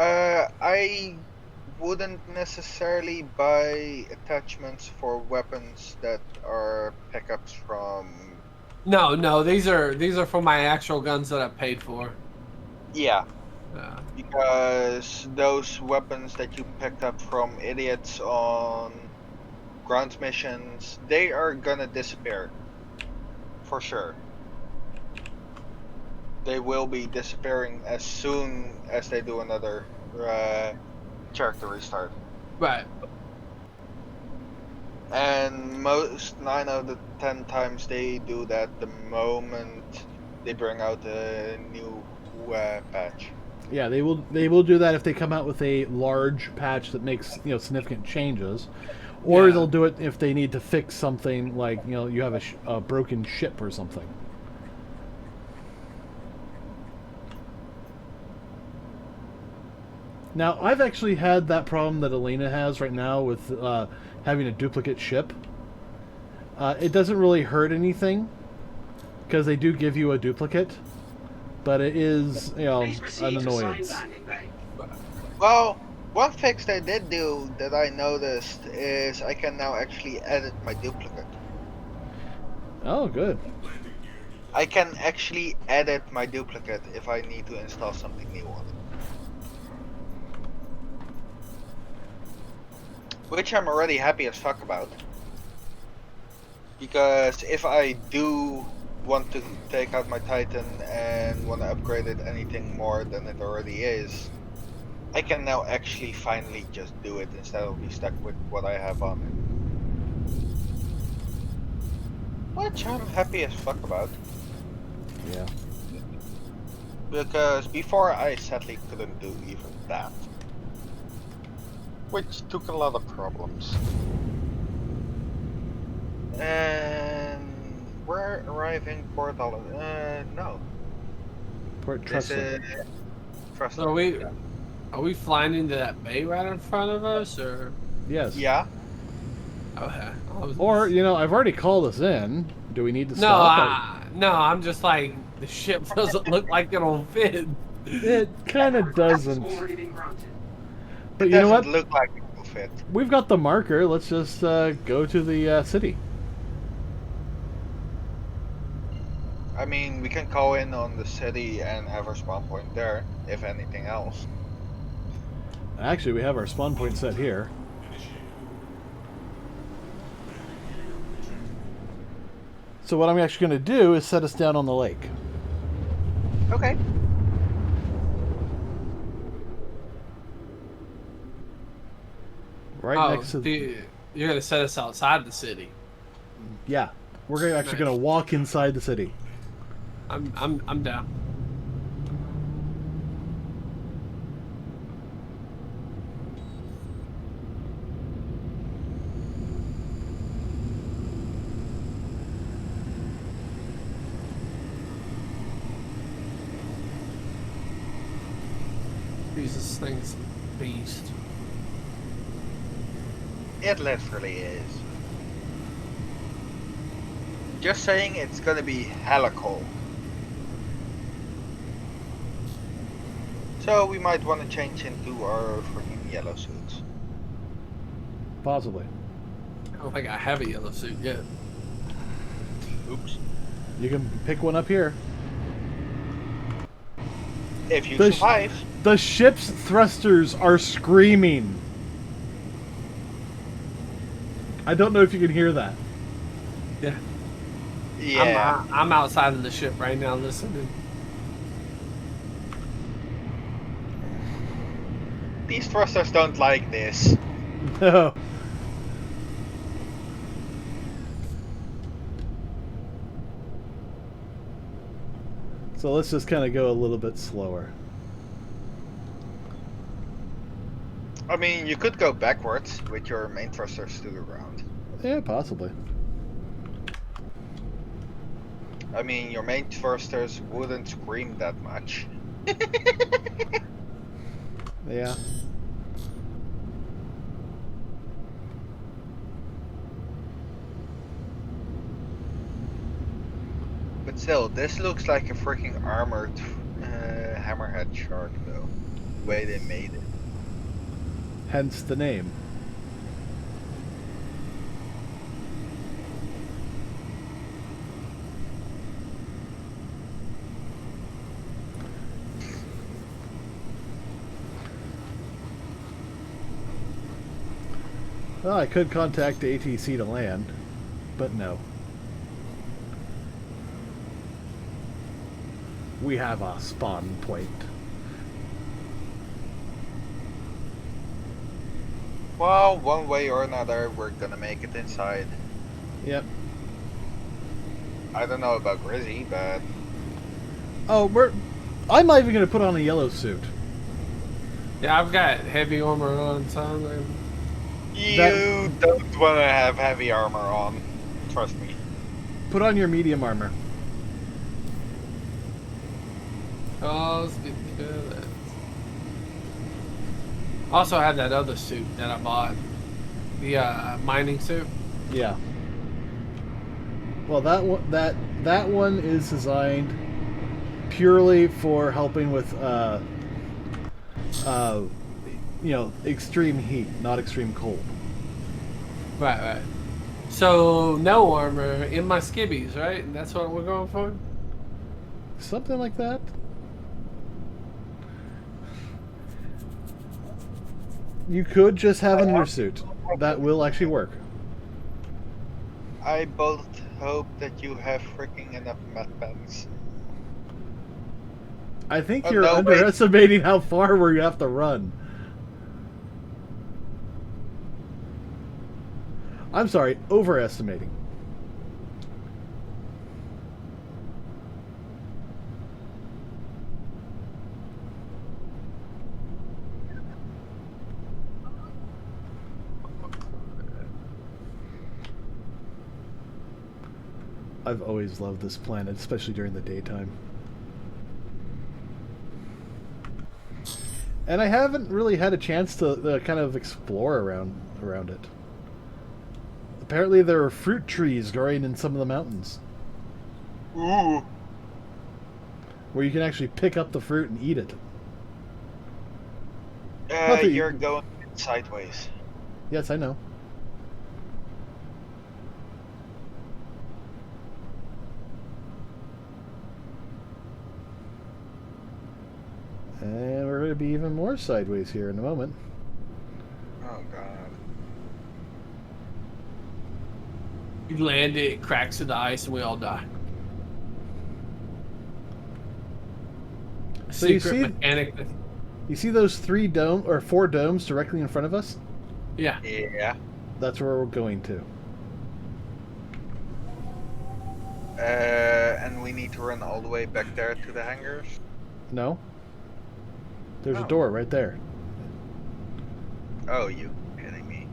I wouldn't necessarily buy attachments for weapons that are pickups from. No, these are for my actual guns that I paid for. Yeah, Uh, because those weapons that you picked up from idiots on ground missions, they are gonna disappear. For sure. They will be disappearing as soon as they do another character restart. right. And most 9 out of 10 times they do that the moment they bring out a new patch. Yeah, they will do that if they come out with a large patch that makes significant changes, or Yeah. they'll do it if they need to fix something like you have a broken ship or something. Now I've actually had that problem that Elena has right now with having a duplicate ship. It doesn't really hurt anything because they do give you a duplicate, but it is an annoyance. Well, one fix they did do that I noticed is I can now actually edit my duplicate. Oh, good. I can actually edit my duplicate if I need to install something new on it. Which I'm already happy as fuck about. Because if I do want to take out my Titan and want to upgrade it anything more than it already is, I can now actually finally just do it instead of be stuck with what I have on it. Which I'm happy as fuck about. Yeah. Because before I sadly couldn't do even that. Which took a lot of problems. And we're arriving Port no. Port This Trussell. is Trussell. So are we flying into that bay right in front of us, or? Yes. Yeah. Okay. Or I've already called us in. Do we need to No, stop? no, I'm just like, the ship doesn't look like it'll fit. It kind of doesn't. But It you know doesn't what? look like it will fit. We've got the marker. Let's just go to the city. I mean, we can call in on the city and have our spawn point there, if anything else. Actually, we have our spawn point set here. So what I'm actually going to do is set us down on the lake. Okay. Oh, Next to you're gonna set us outside the city. Yeah, we're actually going to walk inside the city. I'm down. Jesus, thing's a beast. It literally is. Just saying, it's gonna be hella cold. So we might want to change into our freaking yellow suits. Possibly. I don't think I have a yellow suit yet. Oops. You can pick one up here. If you The survive. The ship's thrusters are screaming. I don't know if you can hear that. Yeah. Yeah. I'm outside of the ship right now listening. These thrusters don't like this. No. So let's just kind of go a little bit slower. I mean, you could go backwards with your main thrusters to the ground. Yeah, possibly. I mean, your main thrusters wouldn't scream that much. Yeah. But still, this looks like a freaking armored hammerhead shark, though. way they made it. Hence the name. Well, I could contact ATC to land, but no. We have a spawn point. Well, one way or another, we're gonna make it inside. Yep. I don't know about Grizzy, but... Oh, I'm not even gonna put on a yellow suit. Yeah, I've got heavy armor on, so I'm like... You don't want to have heavy armor on. Trust me. Put on your medium armor. Oh, let's get to that. Also, I had that other suit that I bought. The mining suit. Yeah. Well, that one is designed purely for helping with extreme heat, not extreme cold. Right. So no armor in my skibbies, right? And that's what we're going for. Something like that. You could just have an undersuit. That will actually work. I both hope that you have freaking enough med pens. I think you're underestimating how far we have to run. I'm sorry, overestimating. I've always loved this planet, especially during the daytime. And I haven't really had a chance to kind of explore around it. Apparently there are fruit trees growing in some of the mountains. Ooh. Where you can actually pick up the fruit and eat it. You're going sideways. Yes, I know. And we're going to be even more sideways here in a moment. Oh, God. You land it cracks in the ice, and we all die. So Secret mechanic. You see those 4 domes directly in front of us? Yeah. Yeah. That's where we're going to. And we need to run all the way back there to the hangars? No. There's a door right there. Oh, you kidding me?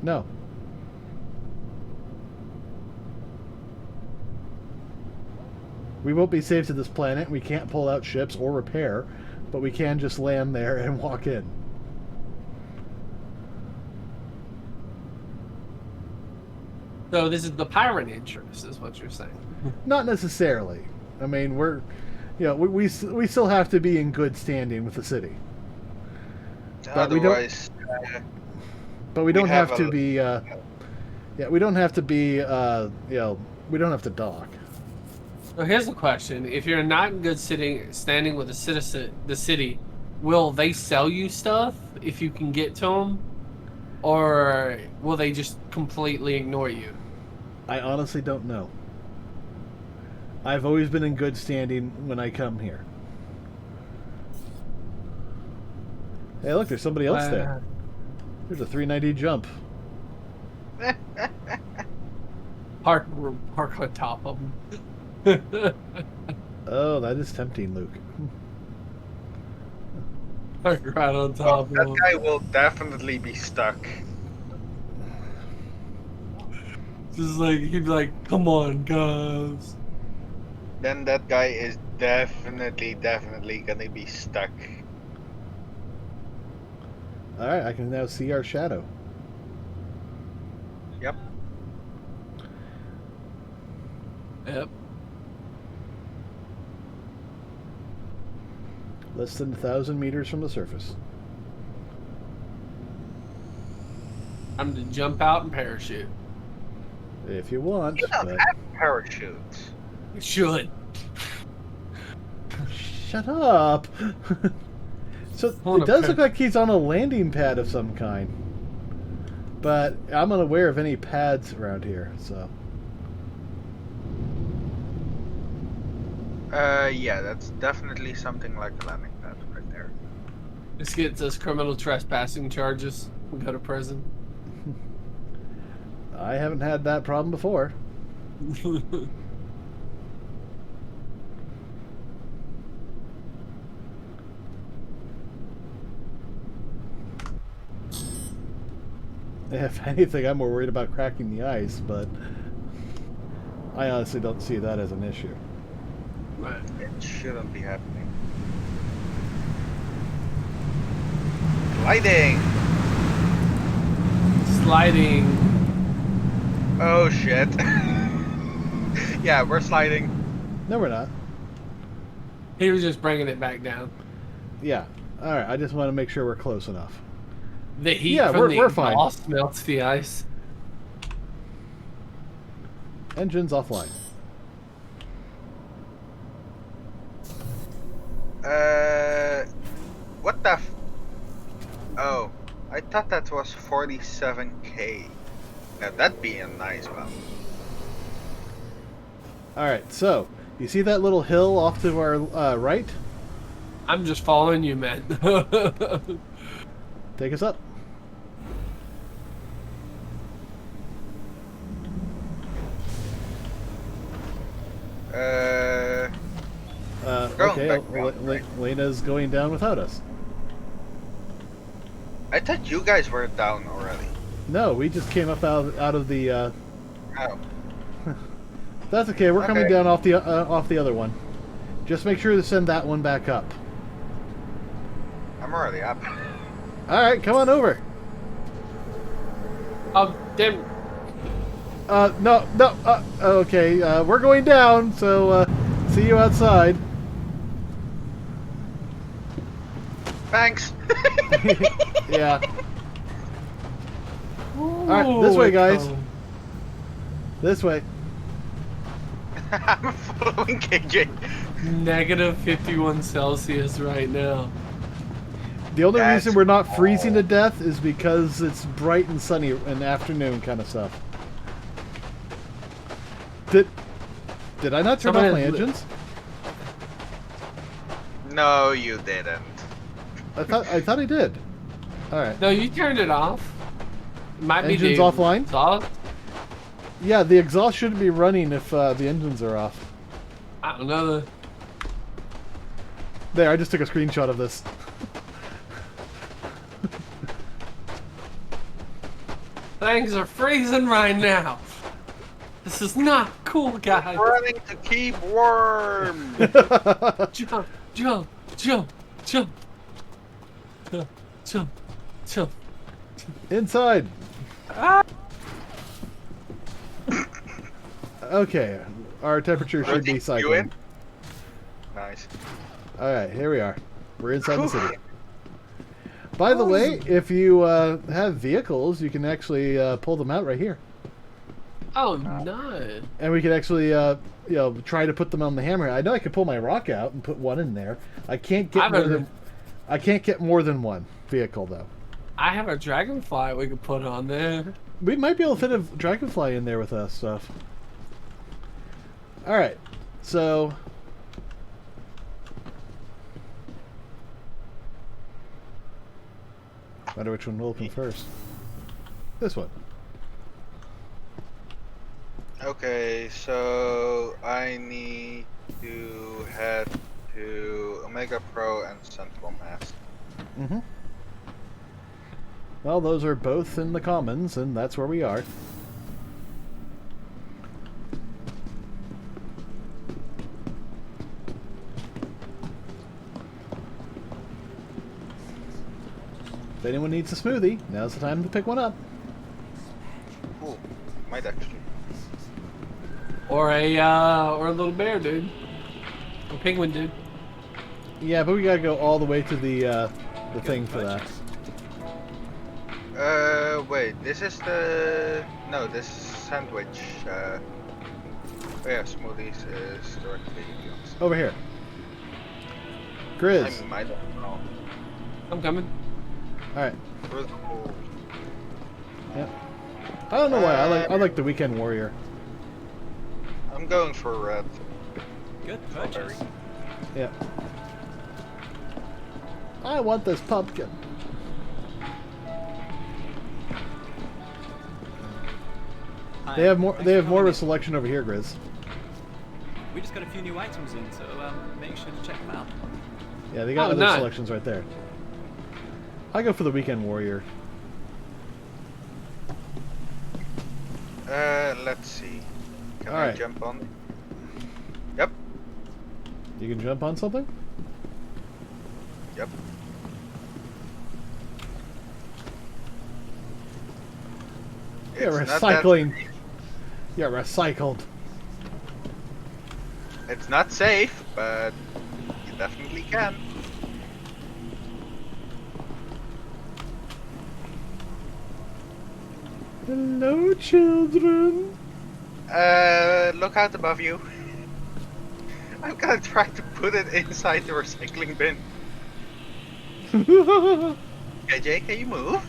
No. We won't be safe to this planet. We can't pull out ships or repair, but we can just land there and walk in. So this is the pirate entrance, is what you're saying? Not necessarily. I mean, we still have to be in good standing with the city. Otherwise, we don't have to be. We don't have to be. We don't have to dock. So here's the question: if you're not in good standing with the city, will they sell you stuff if you can get to them, or will they just completely ignore you? I honestly don't know. I've always been in good standing when I come here. Hey, look, there's somebody else there. There's a 390 jump. Park on top of them. Oh, that is tempting, Luke. Park right on top of them. That guy will definitely be stuck. Just like, he'd be like, come on, guys. Then that guy is definitely gonna be stuck. Alright, I can now see our shadow. Yep. Less than 1,000 meters from the surface. I'm to jump out and parachute. If you want. You don't But... have parachutes. You should. Shut up! So it does look like he's on a landing pad of some kind. But I'm unaware of any pads around here, so... Yeah, that's definitely something like a landing pad right there. This gets us criminal trespassing charges. We go to prison. I haven't had that problem before. If anything, I'm more worried about cracking the ice, but I honestly don't see that as an issue. Right. It shouldn't be happening. Sliding! Sliding. Oh shit. Yeah, we're sliding. No, we're not. He was just bringing it back down. Yeah. Alright, I just want to make sure we're close enough. The heat Yeah, from the we're fine. exhaust melts the ice. Engines offline. What the Oh, I thought that was 47k. Now that'd be a nice one. Alright, so, you see that little hill off to our right? I'm just following you, man. Take us up. Okay, Lena's going down without us. I thought you guys were down already. No, we just came up out of the... Oh. That's okay, we're coming down off the other one. Just make sure to send that one back up. I'm already up. Alright, come on over. Oh, damn. No, okay, we're going down, so, see you outside. Thanks. Yeah. Alright, this way, guys. This way. I'm following KJ. Negative 51 Celsius right now. The only That's reason we're not freezing to death is because it's bright and sunny in the afternoon kind of stuff. Did I not turn off my engines? No, you didn't. I thought I did. All right. No, you turned it off. It might Engines be the offline? exhaust. Yeah, the exhaust shouldn't be running if the engines are off. I don't know. There, I just took a screenshot of this. Things are freezing right now. This is not cool, guys. Running to keep warm. Jump, jump, jump, jump. Jump, jump, jump. Inside. Ah! Okay, our temperature should be You cycling. in? Nice. Alright, here we are. We're inside the city. By the way, if you have vehicles, you can actually pull them out right here. Oh no! And we could actually, try to put them on the Hammerhead. I know I could pull my rock out and put one in there. I can't get more than one vehicle though. I have a dragonfly we could put on there. We might be able to fit a dragonfly in there with us stuff. All right, so. Wonder which one will open first. This one. Okay, so I need to head to Omega Pro and Central Mass. Mm-hmm. Well, those are both in the Commons, and that's where we are. If anyone needs a smoothie, now's the time to pick one up. Cool. Might actually. Or a little bear dude. Or penguin dude. Yeah, but we gotta go all the way to the thing for that. Wait, this is the... No, this is sandwich, oh yeah, smoothies is directly beyond. Over here. Grizz. I might don't know. I'm coming. Alright. Where's the hole? Yep. I don't know why. I like the Weekend Warrior. I'm going for red. Good purchase. Yeah. I want this pumpkin. Hi, They have more. thanks They for have more of coming a selection over here, Grizz. in. We just got a few new items in, so make sure to check them out. Yeah, they got Oh, other nice. selections right there. I go for the Weekend Warrior. Let's see. Can I Alright. jump on? Yep. You can jump on something? Yep. Yeah, It's not that- recycling. Yeah, recycled. It's not safe, but you definitely can. Hello, children. Look out above you. I'm gonna try to put it inside the recycling bin. KJ, can you move?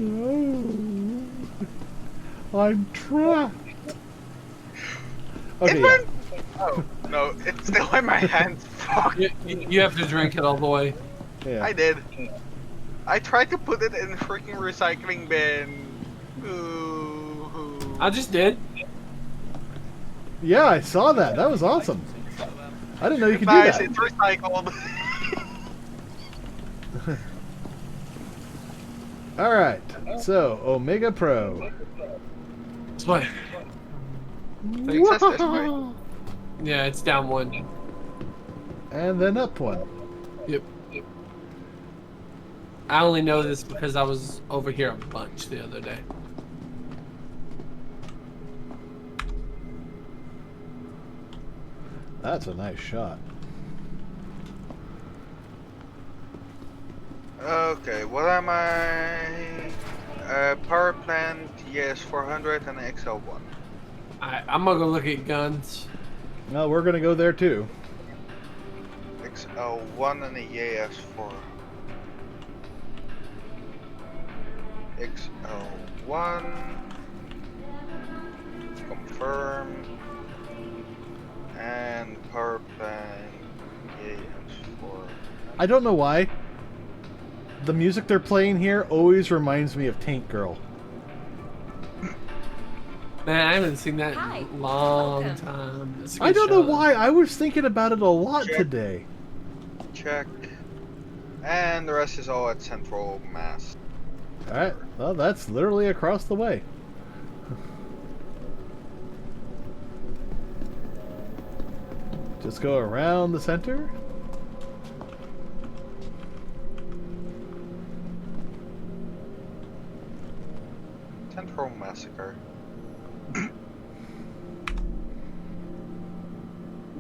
No. I'm trapped. It Okay, yeah. went... Oh, no, it's still in my hand. Fuck. You have to drink it all the way. Yeah. I did. I tried to put it in the freaking recycling bin. Ooh. I just did. Yeah, I saw that. That was awesome. So, I didn't know you could do Nice, that. it's recycled. Alright, so Omega Pro. This way. Takes us this way. Yeah, it's down one. And then up one. Yep. I only know this because I was over here a bunch the other day. That's a nice shot. Okay, what am I? Power plant, yes, 400 and XL1. I'm gonna go look at guns. Well, we're gonna go there too. XL1 and a EAS4. XL1. Confirm. And power plant, EAS4. I don't know why. The music they're playing here always reminds me of Tank Girl. Man, I haven't seen that Hi. in a long Welcome. time. It's a I good don't know show. why. I was thinking about it a lot Check. today. Check. And the rest is all at Central Mass. Alright, well, that's literally across the way. Just go around the center. Central Massacre.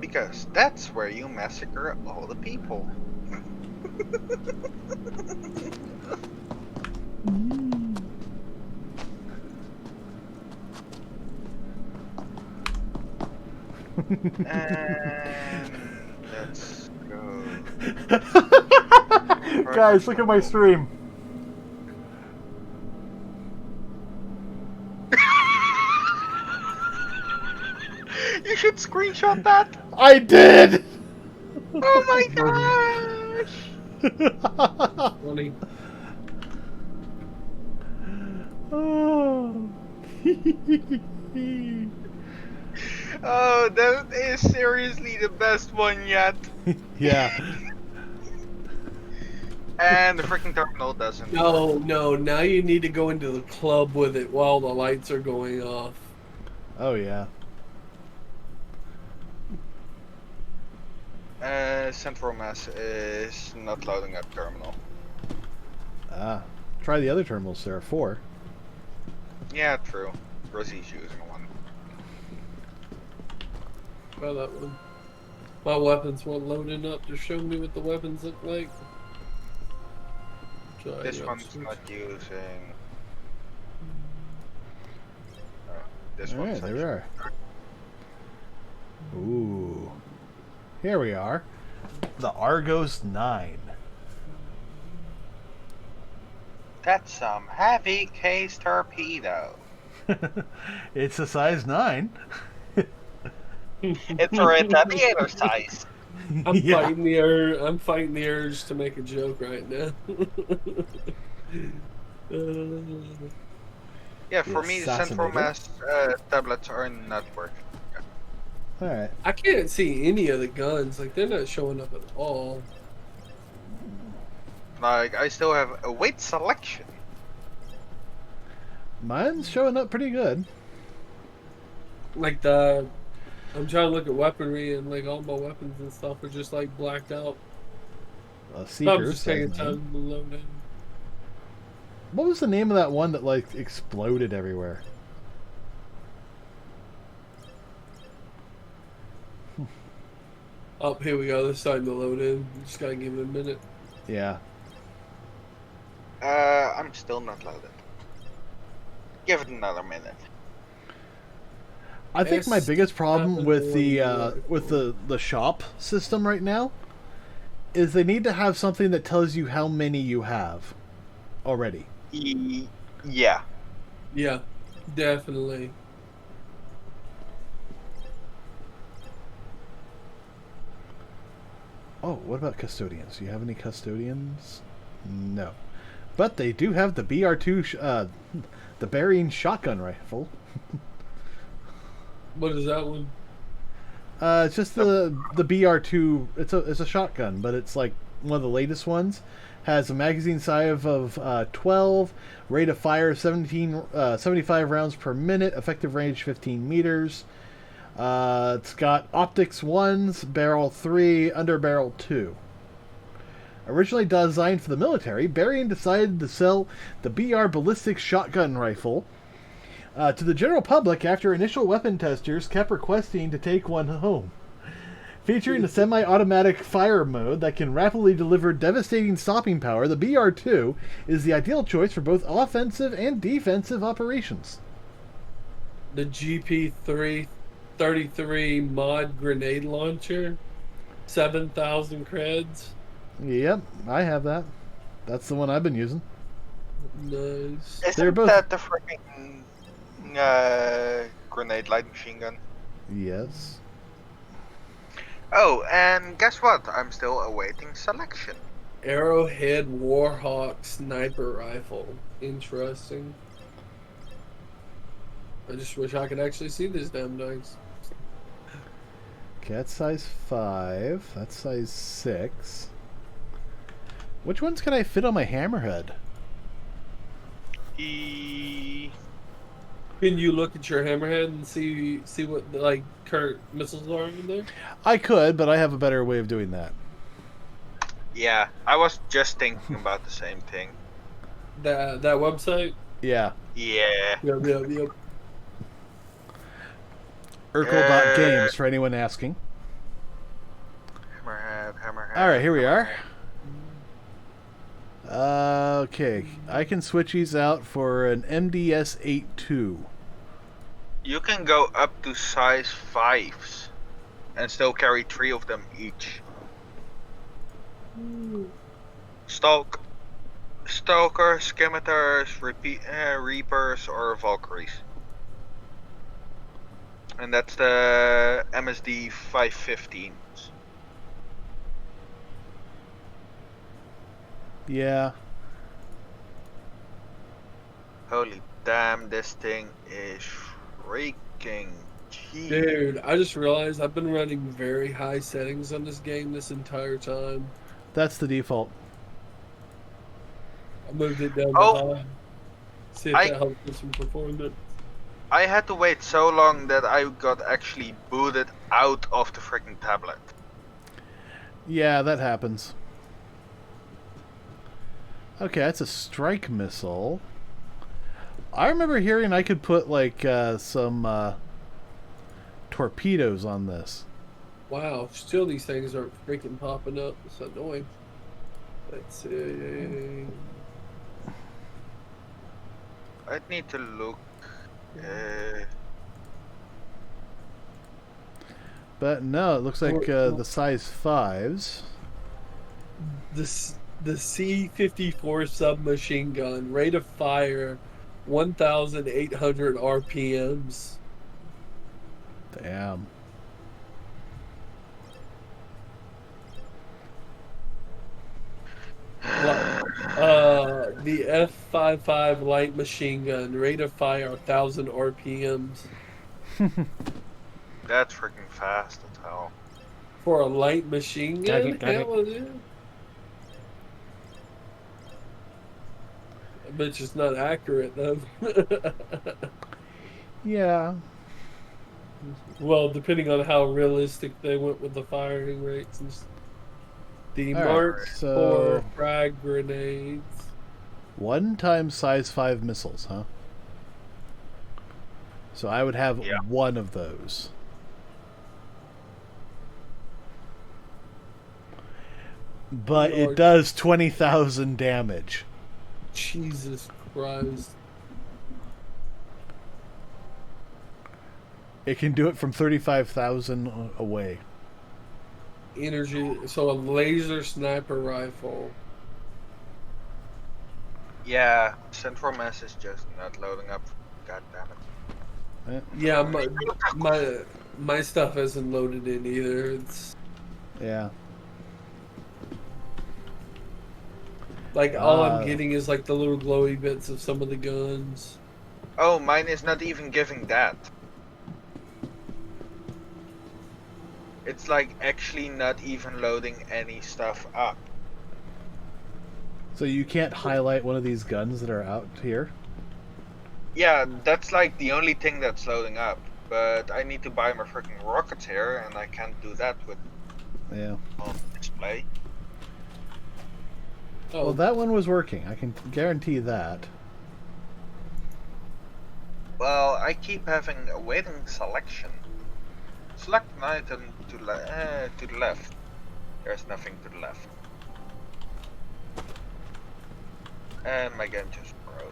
Because that's where you massacre all the people. And let's go. Guys, look at my stream. You should screenshot that. I did! Oh my gosh! Funny. Oh. Oh, that is seriously the best one yet. Yeah. And the freaking terminal doesn't. No, no, now you need to go into the club with it while the lights are going off. Oh, yeah. Central Mass is not loading up terminal. Ah. Try the other terminals. There are 4. Yeah, true. Rosie's using one. Well, that one. My weapons weren't loading up to show me what the weapons look like. This one's not using. This one's Alright, there we are. Ooh. Here we are. The Argos 9. That's some heavy case torpedo. It's a size 9. It's a radiator size. I'm Yeah. fighting the urge. I'm fighting the urge to make a joke right now. Yeah, for me, the central Assassinator. mass tablets are not working. Alright. I can't see any of the guns. Like, they're not showing up at all. Like, I still have a weight selection. Mine's showing up pretty good. Like, I'm trying to look at weaponry, and, like, all my weapons and stuff are just, like, blacked out. I'm Seekers just taking size 9. time to load in. What was the name of that one that, like, exploded everywhere? Oh, here we go. They're starting to load in. Just gotta give it a minute. Yeah. I'm still not loaded. Give it another minute. I think my biggest problem with S711. the shop system right now is they need to have something that tells you how many you have already. Yeah. Yeah, definitely. Oh, what about custodians? Do you have any custodians? No. But they do have the BR2, the burying shotgun rifle. What is that one? It's just the BR2. It's a shotgun, but it's like one of the latest ones. Has a magazine size of 12, rate of fire 75 rounds per minute, effective range 15 meters. It's got optics 1s, barrel 3, under barrel 2. Originally designed for the military, Berrien decided to sell the BR ballistic shotgun rifle to the general public after initial weapon testers kept requesting to take one home. Featuring a semi-automatic fire mode that can rapidly deliver devastating stopping power, the BR2 is the ideal choice for both offensive and defensive operations. The GP333 mod grenade launcher. 7,000 creds. Yep, I have that. That's the one I've been using. Nice. Isn't that the freaking grenade light machine gun? Yes. Oh, and guess what? I'm still awaiting selection. Arrowhead Warhawk sniper rifle. Interesting. I just wish I could actually see this damn dice. Okay, that's size 5. That's size 6. Which ones can I fit on my Hammerhead? Can you look at your Hammerhead and see what like current missiles are in there? I could, but I have a better way of doing that. Yeah, I was just thinking about the same thing. That website? Yeah. Yeah. Yep. Urkel.games for anyone asking. Hammerhead. Alright, here we are. Okay, I can switch these out for an MDS 8.2. You can go up to size 5s and still carry 3 of them each. Stalker, scimitars, reapers, or Valkyries. And that's the MSD 515s. Yeah. Holy damn, this thing is freaking cheap. Dude, I just realized I've been running very high settings on this game this entire time. That's the default. I moved it down Oh, to high. See if that helps with some performance. I had to wait so long that I got actually booted out of the freaking tablet. Yeah, that happens. Okay, that's a strike missile. I remember hearing I could put like some torpedoes on this. Wow, still these things aren't freaking popping up. It's annoying. Let's see. I'd need to look. But no, it looks like the size 5s. The C-54 submachine gun, rate of fire, 1,800 RPMs. Damn. The F-55 light machine gun, rate of fire, 1,000 RPMs. That's freaking fast as hell. For a light machine gun? Got it. Hell it is. I bet it's not accurate though. Yeah. Well, depending on how realistic they went with the firing rates and the All Mark right, so- 4 frag grenades. 1 times size 5 missiles, huh? So I would have one of those. But it does 20,000 damage. Jesus Christ. It can do it from 35,000 away. Energy, so a laser sniper rifle. Yeah, Central Mass is just not loading up. God damn it. Yeah, my stuff isn't loaded in either. It's Yeah. like all I'm getting is like the little glowy bits of some of the guns. Oh, mine is not even giving that. It's like actually not even loading any stuff up. So you can't highlight one of these guns that are out here? Yeah, that's like the only thing that's loading up. But I need to buy my freaking rockets here, and I can't do that with on display. Oh. Well, that one was working. I can guarantee that. Well, I keep having awaiting selection. Select an item to the left. There's nothing to the left. And my game just froze.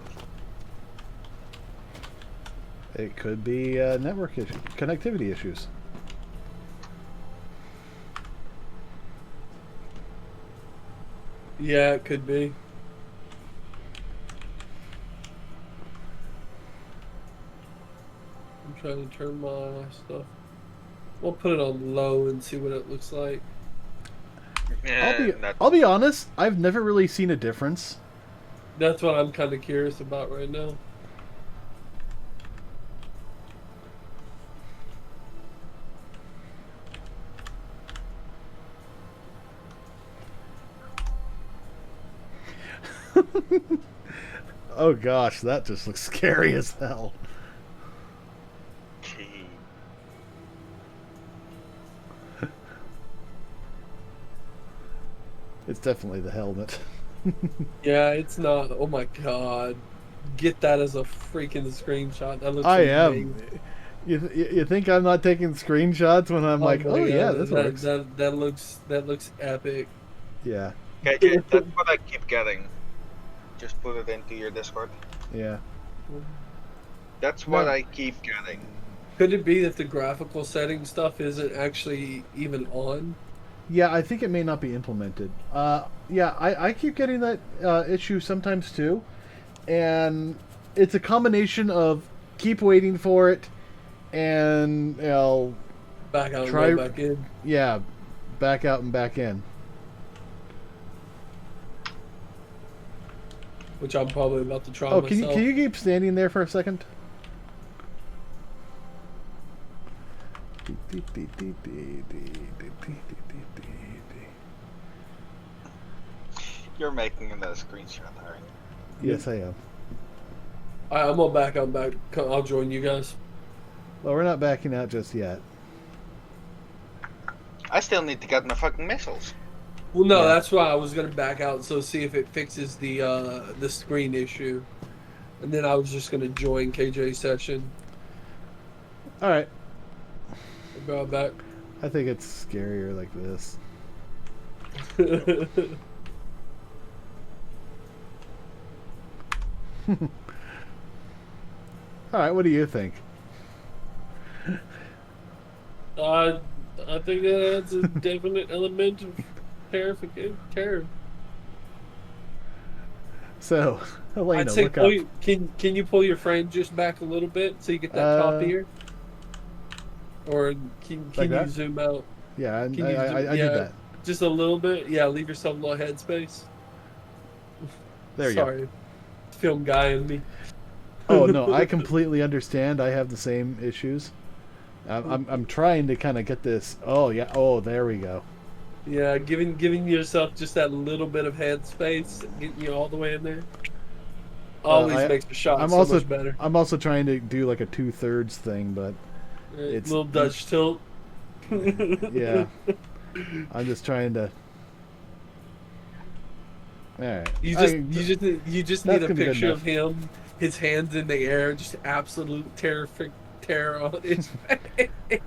It could be network issues, connectivity issues. Yeah, it could be. I'm trying to turn my stuff. We'll put it on low and see what it looks like. I'll be honest, I've never really seen a difference. That's what I'm kind of curious about right now. Oh gosh, that just looks scary as hell. Gee. It's definitely the helmet. Yeah, it's not. Oh my god. Get that as a freaking screenshot. That looks I amazing. am. You think I'm not taking screenshots when I'm like, my oh yeah, God, this works. That looks epic. Yeah. Okay, that's what I keep getting. Just put it into your Discord. Yeah. That's what I keep getting. Could it be that the graphical setting stuff isn't actually even on? Yeah, I think it may not be implemented. Yeah, I keep getting that issue sometimes too. And it's a combination of keep waiting for it and, you know... Back out and go back in. Yeah, back out and back in. Which I'm probably about to try Oh, myself. can you keep standing there for a second? You're making another screenshot, aren't you? Yes, I am. Alright, I'm gonna back out back. I'll join you guys. Well, we're not backing out just yet. I still need to get my fucking missiles. Well, no, that's why I was gonna back out, so see if it fixes the screen issue, and then I was just gonna join KJ's session. All right. I'll go back. I think it's scarier like this. Alright, what do you think? I think that adds a definite element of terror. So, Elena, I'd say look up. can you pull your frame just back a little bit so you get that top ear? Or can Like you that? zoom out? Yeah, Can you I did that. just a little bit? Yeah, leave yourself a little headspace. There you go. Sorry, film guy in me. Oh no, I completely understand. I have the same issues. I'm trying to kind of get this. Oh yeah. Oh, there we go. Yeah, giving yourself just that little bit of headspace, getting you all the way in there, always makes the shot so much better. I'm also trying to do like a 2/3 thing, but it's little Dutch tilt. Yeah, I'm just trying to. All right. You just need a picture of him, his hands in the air, just absolute terror on his face.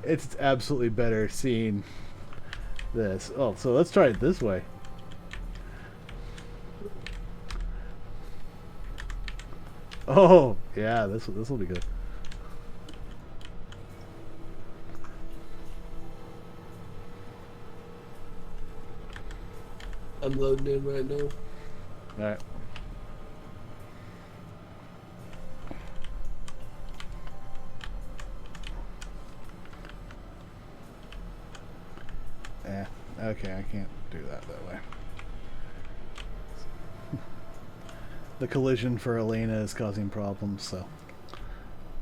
It's absolutely better seeing this. Oh, so let's try it this way. Oh, yeah, this will be good. I'm loading in right now. All right. Okay, I can't do that way. The collision for Elena is causing problems, so.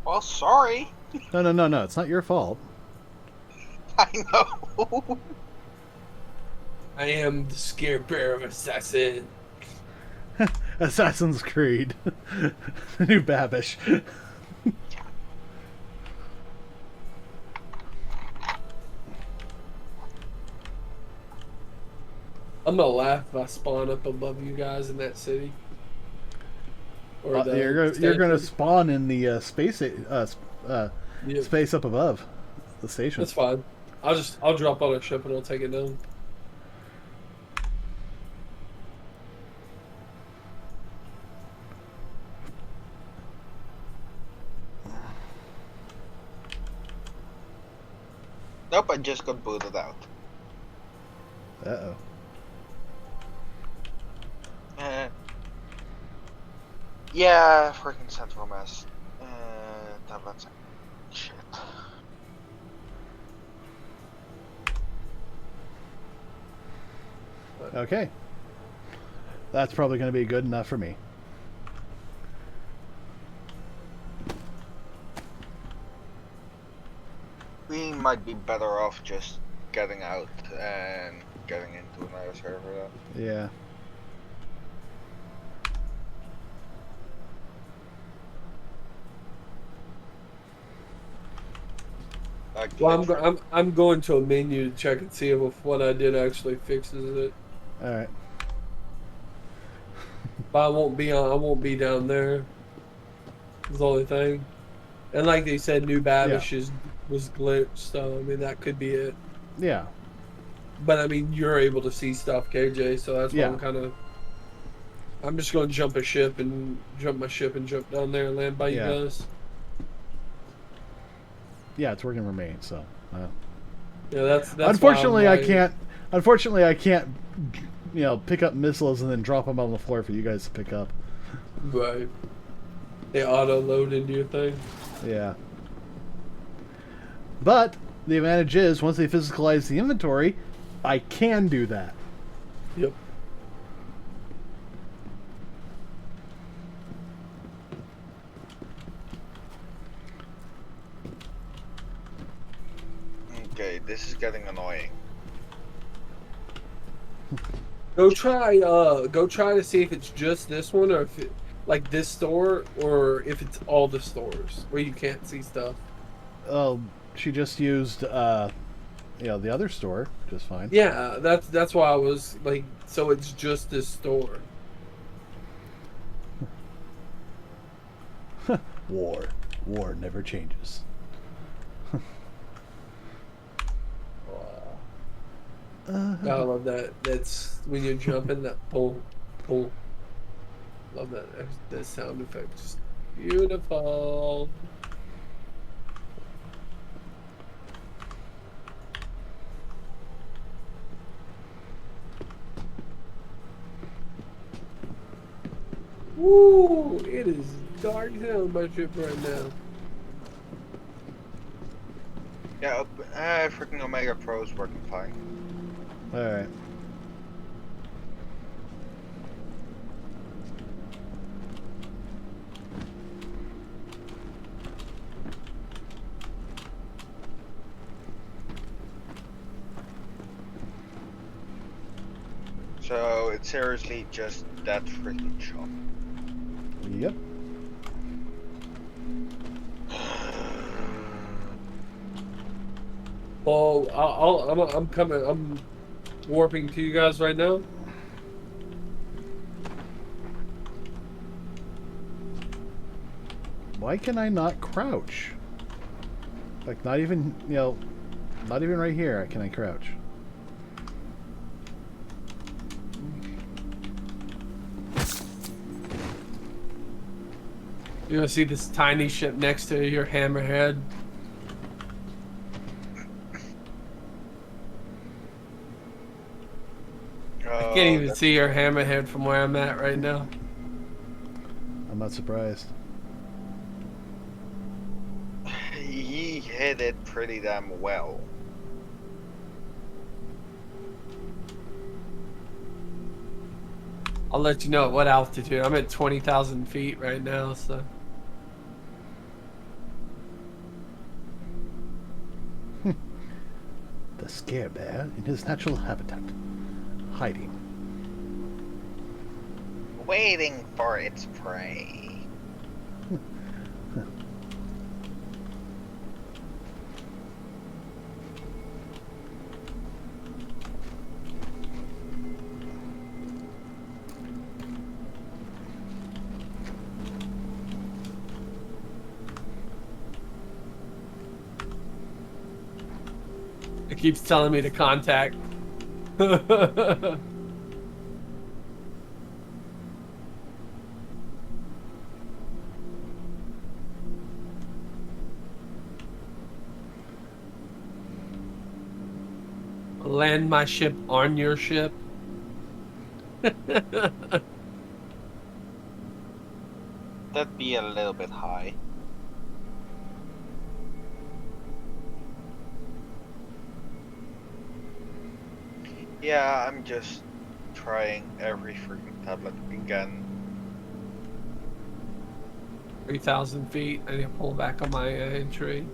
Well, sorry. No, it's not your fault. I know. I am the Scarebear of Assassin. Assassin's Creed. The new Babish. I'm gonna laugh if I spawn up above you guys in that city. Or you're gonna spawn in the space space up above the station. That's fine. I'll drop on a ship and I'll take it down. Nope, I just got booted out. Uh-oh. Yeah, freaking central mess. Tablets. Shit. Okay. That's probably going to be good enough for me. We might be better off just getting out and getting into another server though. Yeah. Well, I'm going to a menu to check and see if what I did actually fixes it. All right. But I won't be down there. That's the only thing. And like they said, New Babish was glitched, so I mean that could be it. Yeah. But I mean you're able to see stuff, KJ, so that's why I'm just going to jump my ship and jump down there and land by you guys. Yeah, it's working for me, so. Yeah, that's unfortunately I can't. Unfortunately, I can't. Pick up missiles and then drop them on the floor for you guys to pick up. Right. They auto load into your thing. Yeah. But the advantage is once they physicalize the inventory, I can do that. Yep. Okay, this is getting annoying. Go try to see if it's just this one or if it, like this store or if it's all the stores where you can't see stuff. Oh, she just used the other store just fine. Yeah, that's why I was like, so it's just this store. War never changes. I love that. That's when you're jumping. That boom, boom. Love that. That sound effect. Just beautiful. Woo! It is dark as hell in my ship right now. Yeah, freaking Omega Pro is working fine. Alright. So it's seriously just that freaking shop. Yep. Well, I'm coming. I'm warping to you guys right now. Why can I not crouch? Like, not even, you know, not even right here can I crouch. You're gonna see this tiny ship next to your Hammerhead. I can't even see your Hammerhead from where I'm at right now. I'm not surprised. He hit it pretty damn well. I'll let you know at what altitude. I'm at 20,000 feet right now, so. The scare bear in his natural habitat, hiding. Waiting for its prey. It keeps telling me to contact. Land my ship on your ship. That'd be a little bit high. Yeah, I'm just trying every freaking tablet again. 3,000 feet. I need to pull back on my entry.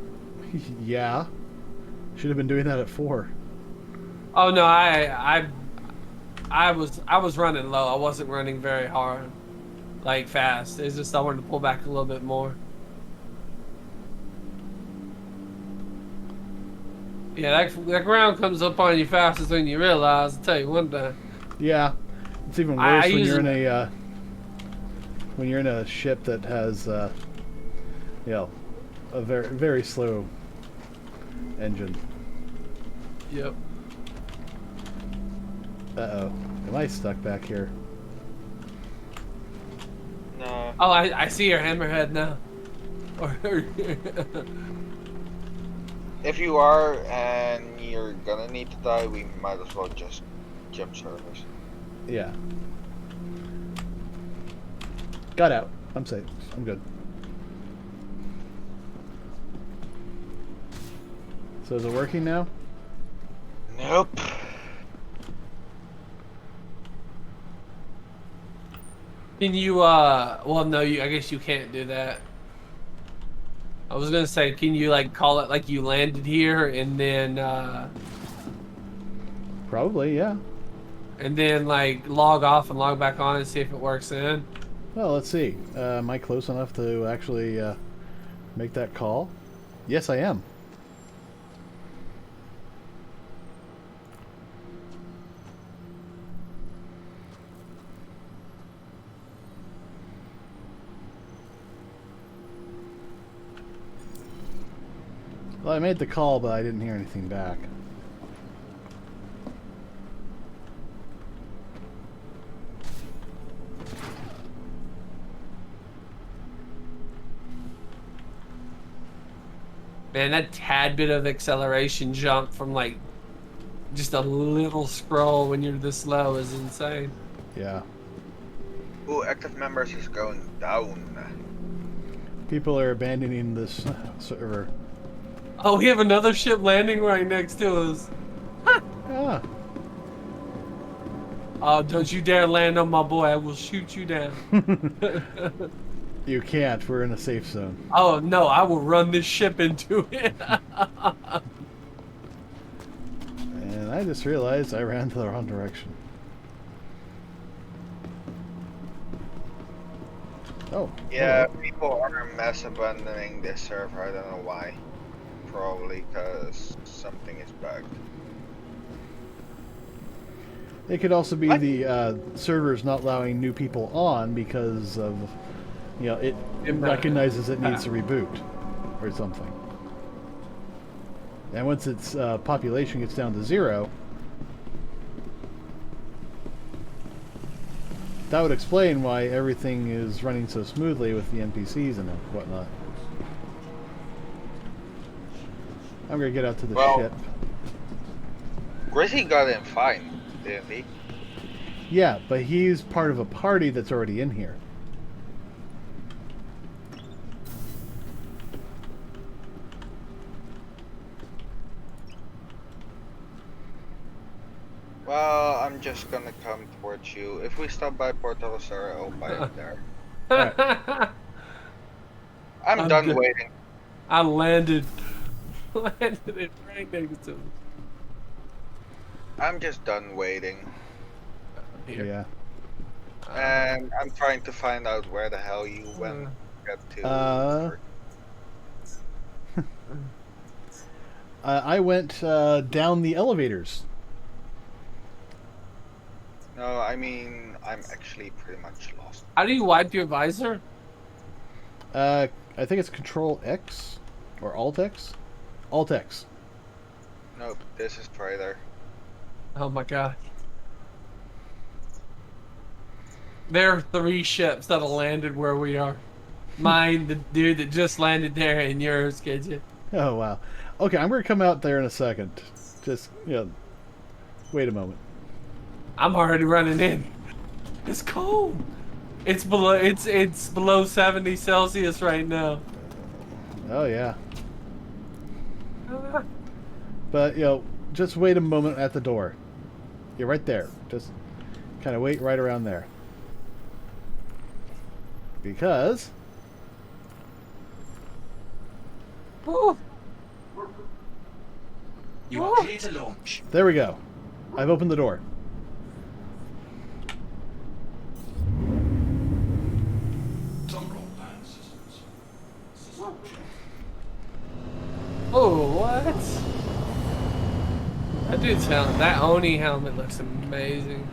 Yeah. Should have been doing that at 4. Oh no, I was running low. I wasn't running very hard, like fast. It's just I wanted to pull back a little bit more. Yeah, that ground comes up on you faster than you realize. I'll tell you one thing. Yeah. It's even worse when you're in a ship that has you know, a very very slow engine. Yep. Uh-oh. Am I stuck back here? No. Oh, I see your Hammerhead now. If you are and you're gonna need to die, we might as well just jump service. Yeah. Got out. I'm safe. I'm good. So is it working now? Nope. Can you well no, I guess you can't do that. I was gonna say, can you like call it like you landed here and then Probably, yeah. and then like log off and log back on and see if it works in? Well, let's see. Am I close enough to actually make that call? Yes, I am. Well, I made the call, but I didn't hear anything back. Man, that tad bit of acceleration jump from like just a little scroll when you're this low is insane. Yeah. Ooh, active members is going down. People are abandoning this server. Oh, we have another ship landing right next to us. Ah. Oh, don't you dare land on my boy. I will shoot you down. You can't. We're in a safe zone. Oh, no. I will run this ship into it. And I just realized I ran to the wrong direction. Oh. Yeah, hello. people are mass abandoning this server. I don't know why. Probably because something is bugged. It could also be What? the servers not allowing new people on because of, you know, it recognizes it needs to reboot or something. And once its population gets down to 0, that would explain why everything is running so smoothly with the NPCs and whatnot. I'm gonna get out to the ship. Grizzy got in fine, didn't he? Yeah, but he's part of a party that's already in here. Well, I'm just gonna come towards you. If we stop by Portal Star, I'll buy it there. I'm done good. waiting. I landed it right next to him. I'm just done waiting. Here. Yeah. And I'm trying to find out where the hell you went to. I went down the elevators. No, I mean, I'm actually pretty much lost. How do you wipe your visor? I think it's Control X or Alt X. Alt X. Nope, this is Trader. Oh my god. There are 3 ships that have landed where we are. Mine, the dude that just landed there, and yours, Kjasi. Oh wow. Okay, I'm gonna come out there in a second. Just wait a moment. I'm already running in. It's cold. It's below 70 Celsius right now. Oh yeah. But just wait a moment at the door. You're right there. Just kind of wait right around there. Because Ooh. You are clear to launch. there we go. I've opened the door. Oh, what? That dude's helmet, that Oni helmet looks amazing.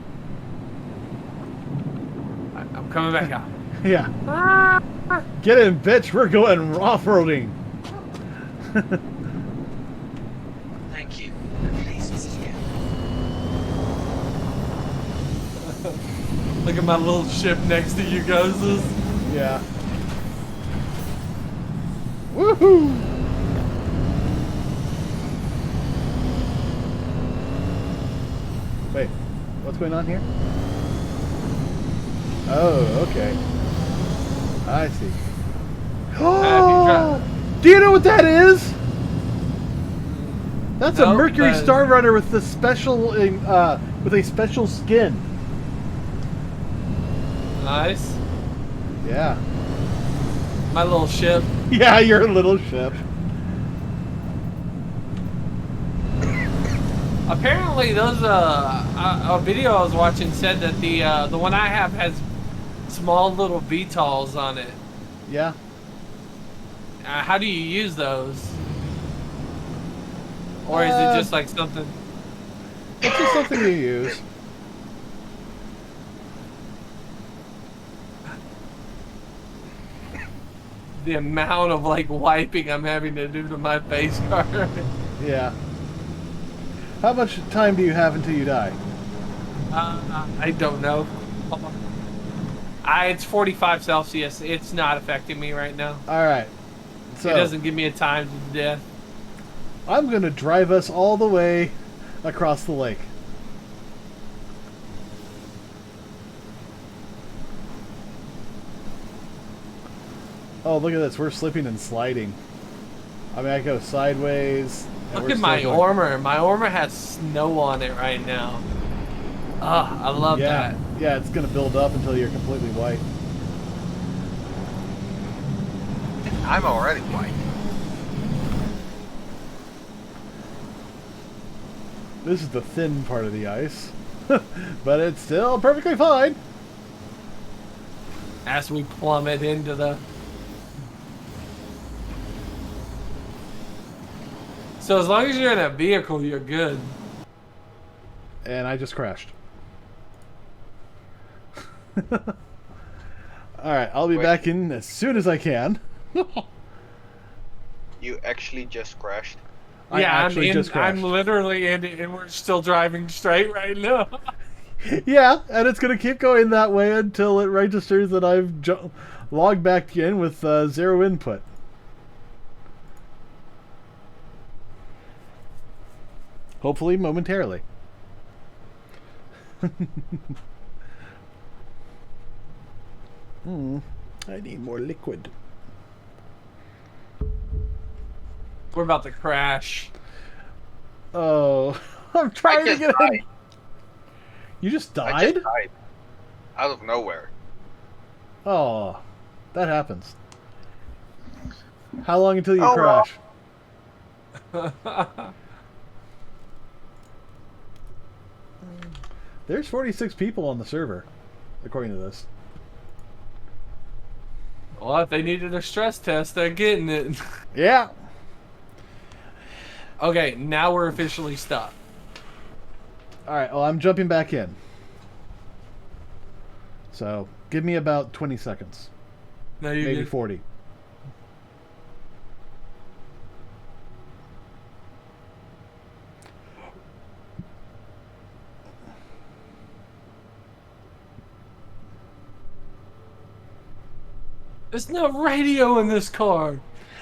I'm coming back out. Yeah. Get in, bitch. We're going off-roading. Thank you. Please visit again. Look at my little ship next to you guys. Yeah. Woohoo! Wait, what's going on here? Oh, okay. I see. Oh! Do you know what that is? That's a Mercury Star Runner with the special, with a special skin. Nice. Yeah. My little ship. Yeah, your little ship. Apparently, those a video I was watching said that the one I have has small little VTOLs on it. Yeah. How do you use those? Or is it just like something? It's just something you use. The amount of like wiping I'm having to do to my face card. Yeah. How much time do you have until you die? I don't know. It's 45 Celsius. It's not affecting me right now. All right. So it doesn't give me a time to death. I'm going to drive us all the way across the lake. Oh, look at this. We're slipping and sliding. I mean, I go sideways. Look at my armor. My armor has snow on it right now. Ah, I love that. Yeah, it's going to build up until you're completely white. I'm already white. This is the thin part of the ice. But it's still perfectly fine. As we plummet into the... So as long as you're in a vehicle, you're good. And I just crashed. Alright, I'll be back in as soon as I can. You actually just crashed? I'm literally in it, and we're still driving straight right now. Yeah, and it's going to keep going that way until it registers that I've logged back in with 0 input. Hopefully momentarily. I need more liquid. We're about to crash. Oh, I'm trying to get in. You just died? I just died. Out of nowhere. Oh, that happens. How long until you crash? There's 46 people on the server, according to this. Well, if they needed a stress test, they're getting it. Yeah. Okay, now we're officially stopped. Alright, well, I'm jumping back in. So, give me about 20 seconds. No, you maybe 40. There's no radio in this car.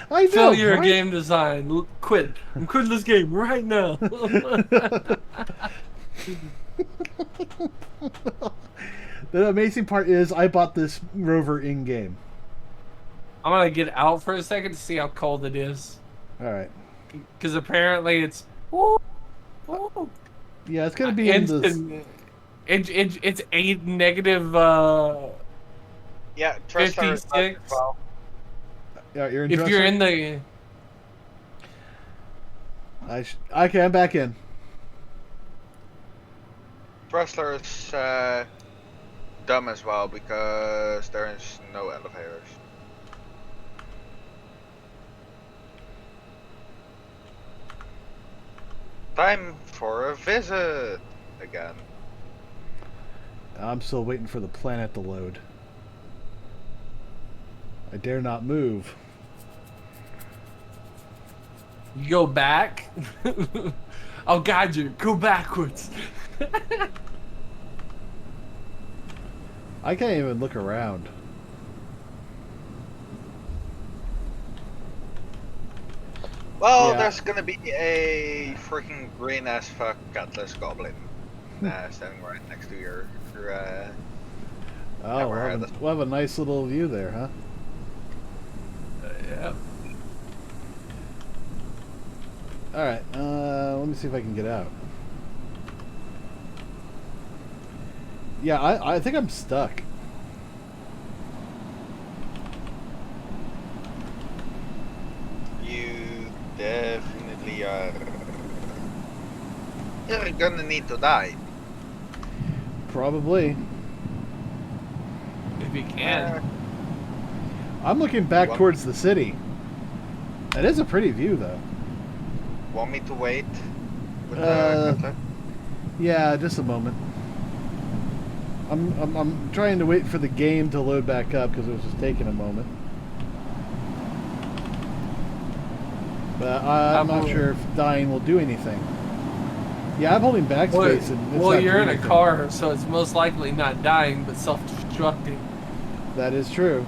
I know, Failure right? game design. Quit. I'm quitting this game right now. The amazing part is I bought this rover in-game. I'm gonna get out for a second to see how cold it is. Alright. Because apparently it's... Woo. Yeah, it's gonna be in this... It's negative... Yeah, trust 56. Well. Yeah, you're in if you're in the... Okay, I'm back in. Thrustler is dumb as well because there is no elevators. Time for a visit again. I'm still waiting for the planet to load. I dare not move. You go back? I'll guide you. Go backwards. I can't even look around. Well, Yeah. there's gonna be a freaking green as fuck gutless goblin standing right next to your Oh, Hammerhead. we'll have a nice little view there, huh? Yeah. Alright, let me see if I can get out. Yeah, I think I'm stuck. You definitely are. You're gonna need to die. Probably. If you can. I'm looking back towards the city. It is a pretty view, though. Want me to wait with the cutlet? Yeah, just a moment. I'm trying to wait for the game to load back up because it was just taking a moment. But I'm not sure if dying will do anything. Yeah, I'm holding backspace. Well, you're in a car, so it's most likely not dying, but self-destructing. That is true.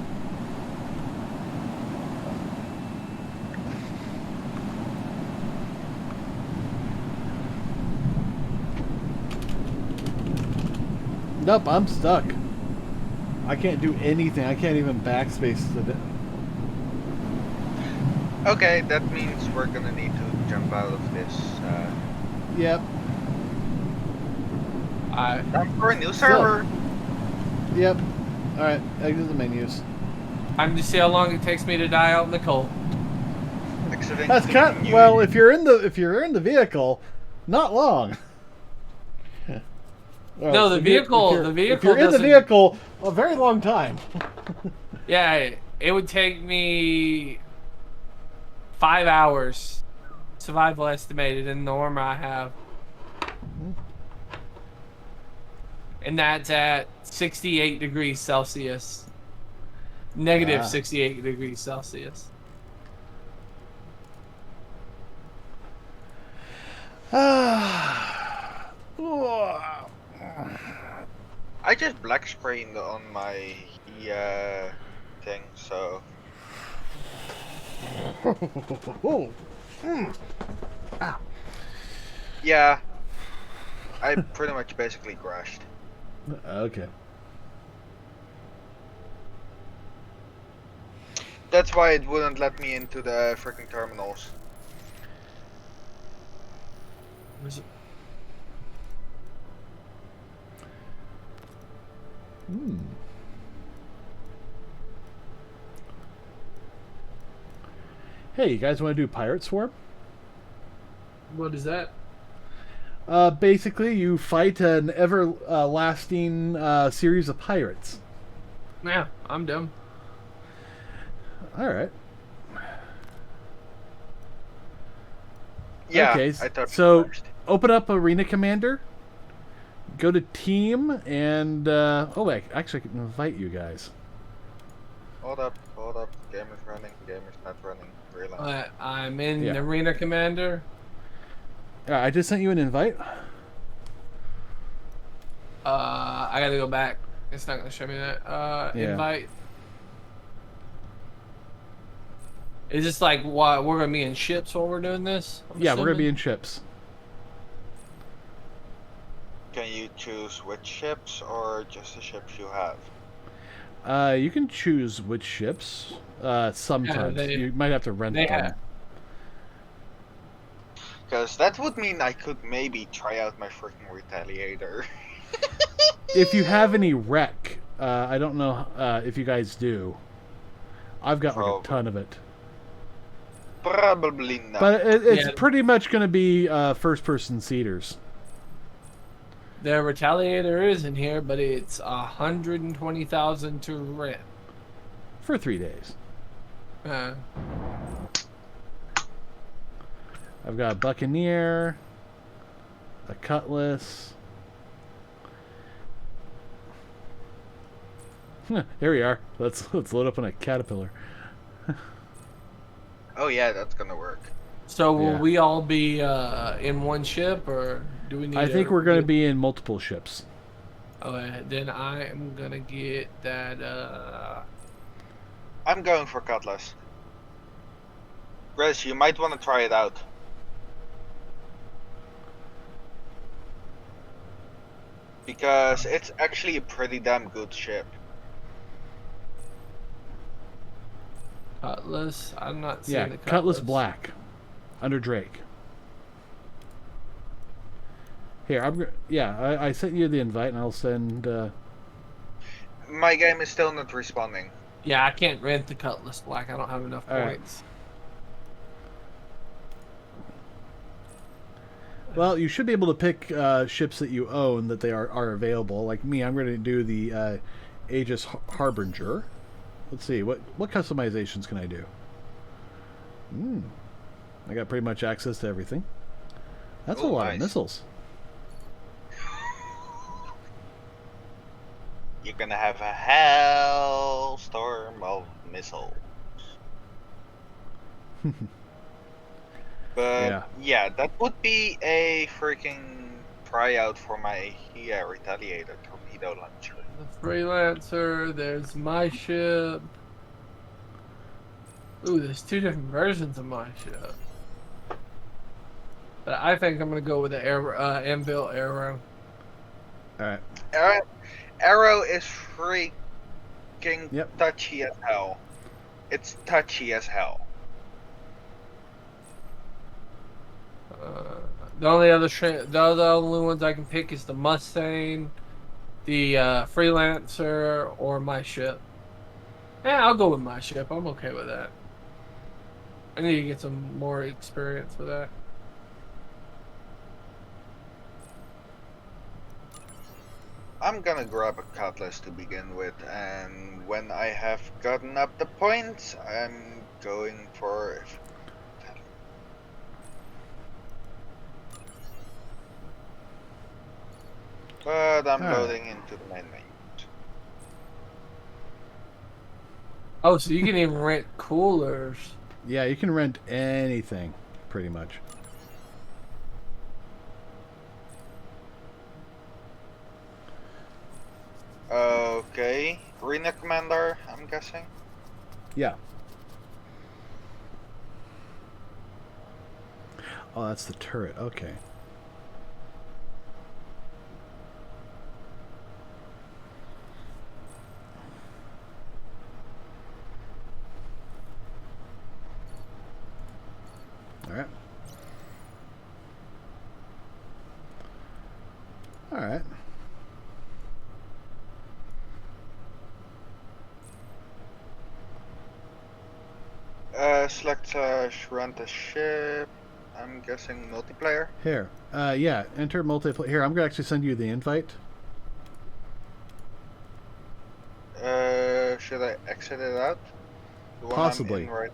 Nope, I'm stuck. I can't do anything. I can't even backspace the. Okay, that means we're gonna need to jump out of this. Yep. Time for a new server. Yep. All right. Exit the menus. I'm to see how long it takes me to die out in the cold. Exiting That's the kind. menu. Well, if you're in the vehicle, not long. No, the vehicle. If The vehicle. If you're in the doesn't- vehicle, a very long time. Yeah, it would take me 5 hours. Survival estimated in the armor I have. And that's at 68 degrees Celsius. Negative 68 degrees Celsius. I just black screened on my thing, so yeah, I pretty much basically crashed. Okay. That's why it wouldn't let me into the freaking terminals. Where's it? Hey, you guys want to do Pirate Swarm? What is that? Basically, you fight an everlasting series of pirates. Yeah, I'm dumb. All right. Yeah, Okay, I thought so crashed. open up Arena Commander. Go to Team and actually, I can invite you guys. Hold up. Game is running. Game is not running. Relax. I'm in Yeah. Arena Commander. I just sent you an invite. I gotta go back. It's not gonna show me that. Yeah. Invite. Is this like what we're gonna be in ships while we're doing this? I'm Yeah, we're gonna be assuming? in ships. Can you choose which ships or just the ships you have? You can choose which ships. Sometimes they- you might have to rent they them. have- Because that would mean I could maybe try out my freaking Retaliator. If you have any wreck, I don't know if you guys do. I've got like a Probably. ton of it. Probably not. But it's Yeah. pretty much going to be first-person seaters. The Retaliator is in here, but it's 120,000 to rent. For 3 days. I've got a Buccaneer, a Cutlass. Here we are. Let's load up on a Caterpillar. Oh yeah, that's gonna work. So will Yeah. we all be in one ship, or do we need? I think we're going to be in multiple ships. Okay, then I am gonna get that. I'm going for Cutlass. Gres, you might want to try it out. Because it's actually a pretty damn good ship. Cutlass. I'm not seeing Yeah, the Cutlass Black, under Drake. Here, I sent you the invite, and I'll send. My game is still not responding. Yeah, I can't rent the Cutlass Black. I don't have enough All right. points. Well, you should be able to pick ships that you own that they are available. Like me, I'm going to do the Aegis Harbinger. Let's see, what customizations can I do? I got pretty much access to everything. That's a Oh, lot of nice. missiles. You're gonna have a hellstorm of missiles. But yeah, that would be a freaking tryout for my Retaliator torpedo launcher. The Freelancer. There's my ship. Ooh, there's two different versions of my ship. But I think I'm gonna go with the Anvil Arrow. All right. Arrow is freaking Yep. touchy as hell. It's touchy as hell. The only ones I can pick is the Mustang, the Freelancer, or my ship. Yeah, I'll go with my ship. I'm okay with that. I need to get some more experience with that. I'm gonna grab a cutlass to begin with, and when I have gotten up the points, I'm going for. But I'm Alright. loading into the main menu. Oh, so you can even rent coolers. Yeah, you can rent anything, pretty much. Okay, Arena Commander, I'm guessing. Yeah. Oh, that's the turret. Okay. All right. All right. Select rent a ship. I'm guessing multiplayer. Here. Yeah, enter multiplayer. Here, I'm going to actually send you the invite. Should I exit it out? The one Possibly. I'm in right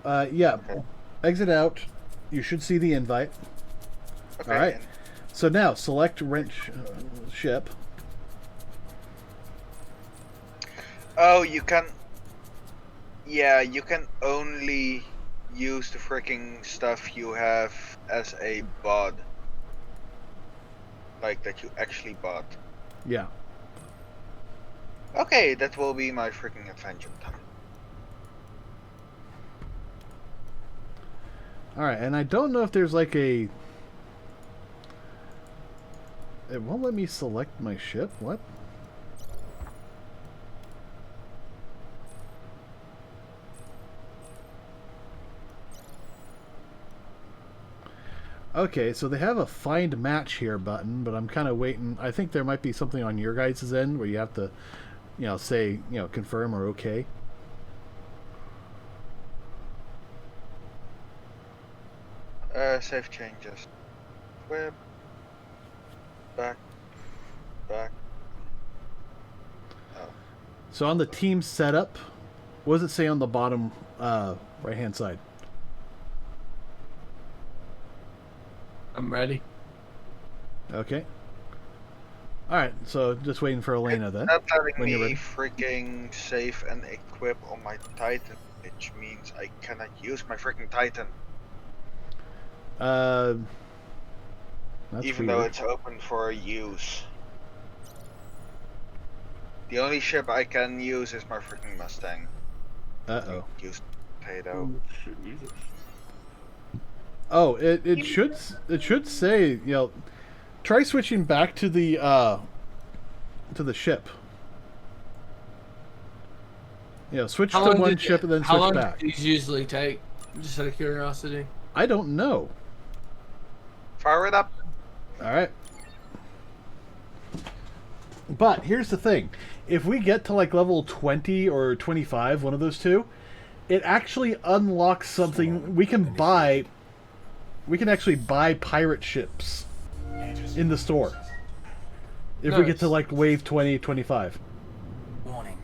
now? Yeah. Okay. Exit out. You should see the invite. Okay. All right. So now, select rent ship. Oh, you can. Yeah, you can only use the freaking stuff you have as a bod. Like that you actually bought. Yeah. Okay, that will be my freaking adventure time. All right, and I don't know if there's like a... It won't let me select my ship? What? Okay, so they have a find match here button, but I'm kind of waiting. I think there might be something on your guys' end where you have to, say, confirm or okay. Save changes. Whip. Back. Oh. So on the team setup, what does it say on the bottom right-hand side? I'm ready. Okay. All right, so just waiting for Elena then. Not letting when you're me ready. freaking save and equip on my Titan, which means I cannot use my freaking Titan. That's even weird. though it's open for use. The only ship I can use is my freaking Mustang. Uh-oh. Use potato. Oh, it should say, try switching back to the ship. Switch to one ship and then how switch long back. do these usually take? Just out of curiosity. I don't know. Fire it up. All right. But here's the thing. If we get to like level 20 or 25, one of those two, it actually unlocks something we can buy. We can actually buy pirate ships in the store. If we get to like wave 20, 25. Warning.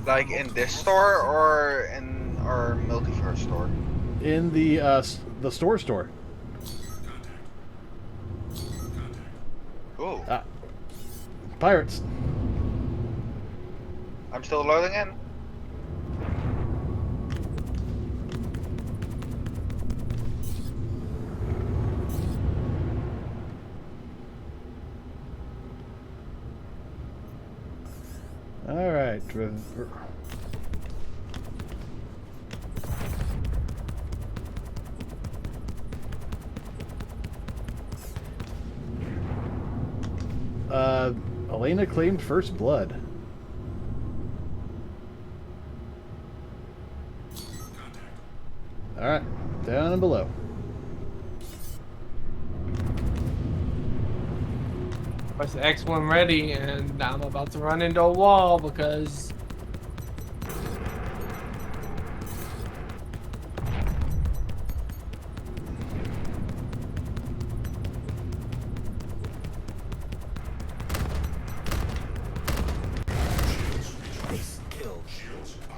Like in this store or in our multiverse store? In the store. Ooh. Pirates. I'm still loading in. All right. Lena claimed first blood. Alright, down and below. Press X1 ready, and I'm about to run into a wall because...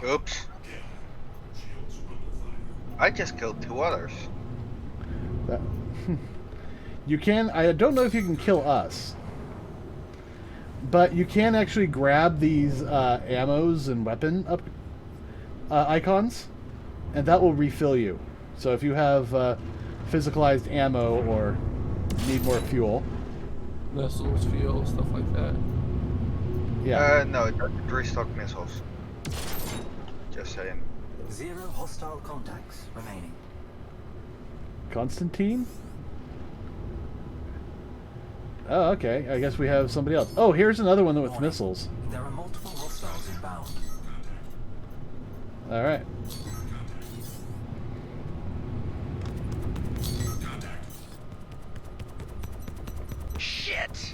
Oops. I just killed 2 others. That, you can... I don't know if you can kill us. But you can actually grab these ammos and weapon up icons, and that will refill you. So if you have physicalized ammo or need more fuel... Missiles, fuel, stuff like that. Yeah. No, restock missiles. Just saying. 0 hostile contacts remaining. Constantine? Oh, okay. I guess we have somebody else. Oh, here's another one with missiles. There are multiple hostiles inbound. All right. Shit!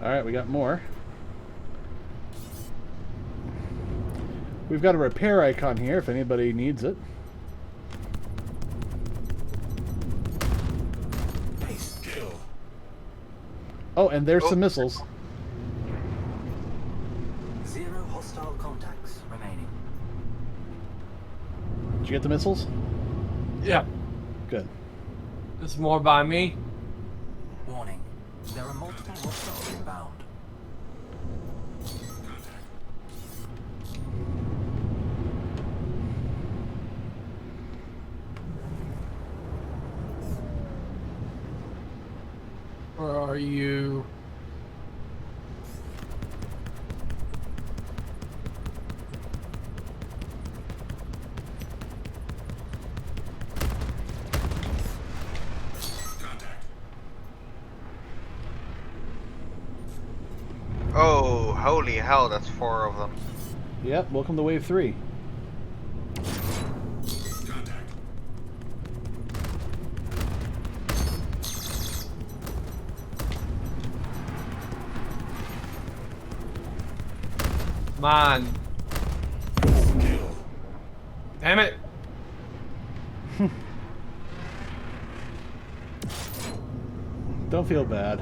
Alright, we got more. We've got a repair icon here if anybody needs it. Oh, and there's some missiles. 0 hostile contacts remaining. Did you get the missiles? Yeah. Good. There's more by me. Warning. There are multiple hostiles inbound. Where are you? Oh, holy hell, that's 4 of them. Yep, welcome to Wave 3. Come on. Damn it. Don't feel bad.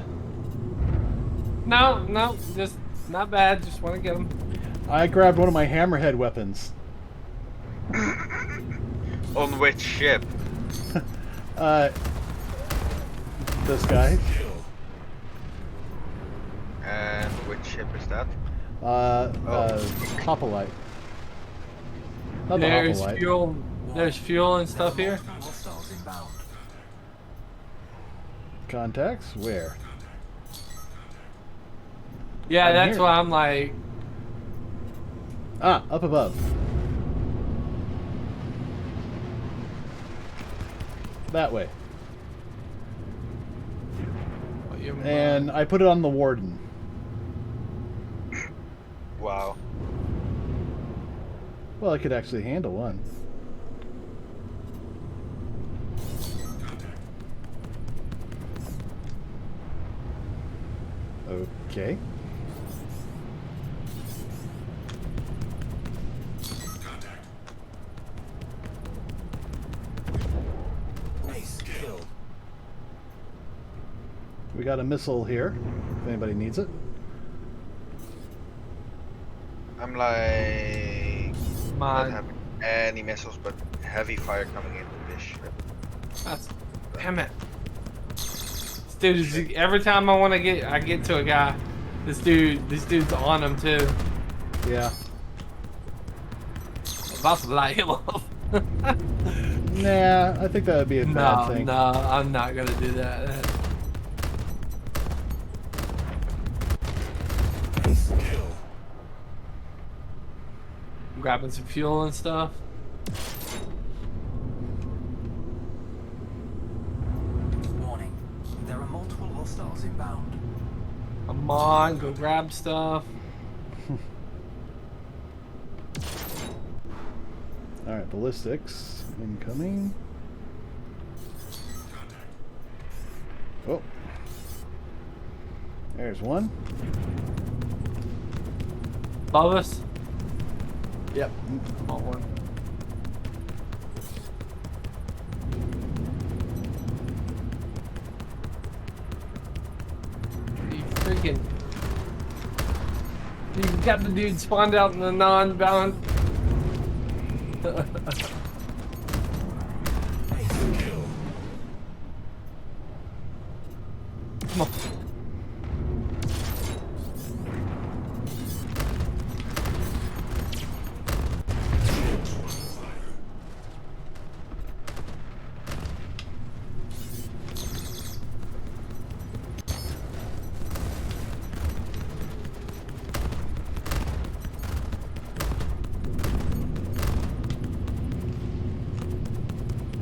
No, no, just not bad. Just want to get them. I grabbed one of my Hammerhead weapons. On which ship? This guy. And which ship is that? Hoplite. Not the There's Hoplite. fuel. There's fuel and stuff here. Hostiles inbound. Contacts? Where? Yeah, I'm that's here. why I'm like. Ah, up above. That way. And I put it on the Warden. Wow. Well, I could actually handle one. Okay. We got a missile here, if anybody needs it. I'm like... not My. having any missiles, but heavy fire coming into this ship. That's, damn it. This dude, every time I get to a guy, this dude's on him too. Yeah. about to light him up. Nah, I think that would be a bad thing. No, I'm not gonna do that. I'm grabbing some fuel and stuff. Warning. There are multiple hostiles inbound. Come on, go grab stuff. Alright, ballistics incoming. Oh. There's one. Above us? Yep. Come on, one. You freaking... You got the dude spawned out in the non-bound. Come on.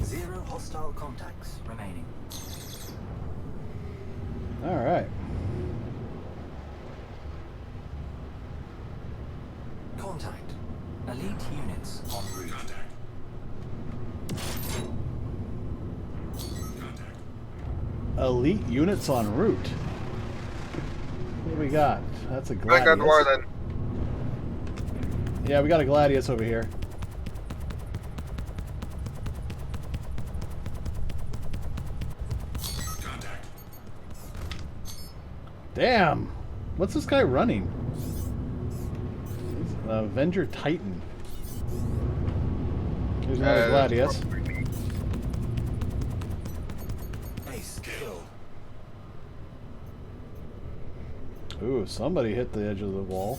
Zero hostile contacts remaining. Alright. Contact. Elite units en route. Elite units en route. What do we got? That's a I Gladius. got Warden. Yeah, we got a Gladius over here. Damn! What's this guy running? He's an Avenger Titan. Here's another Gladius. Ace kill. Ooh, somebody hit the edge of the wall.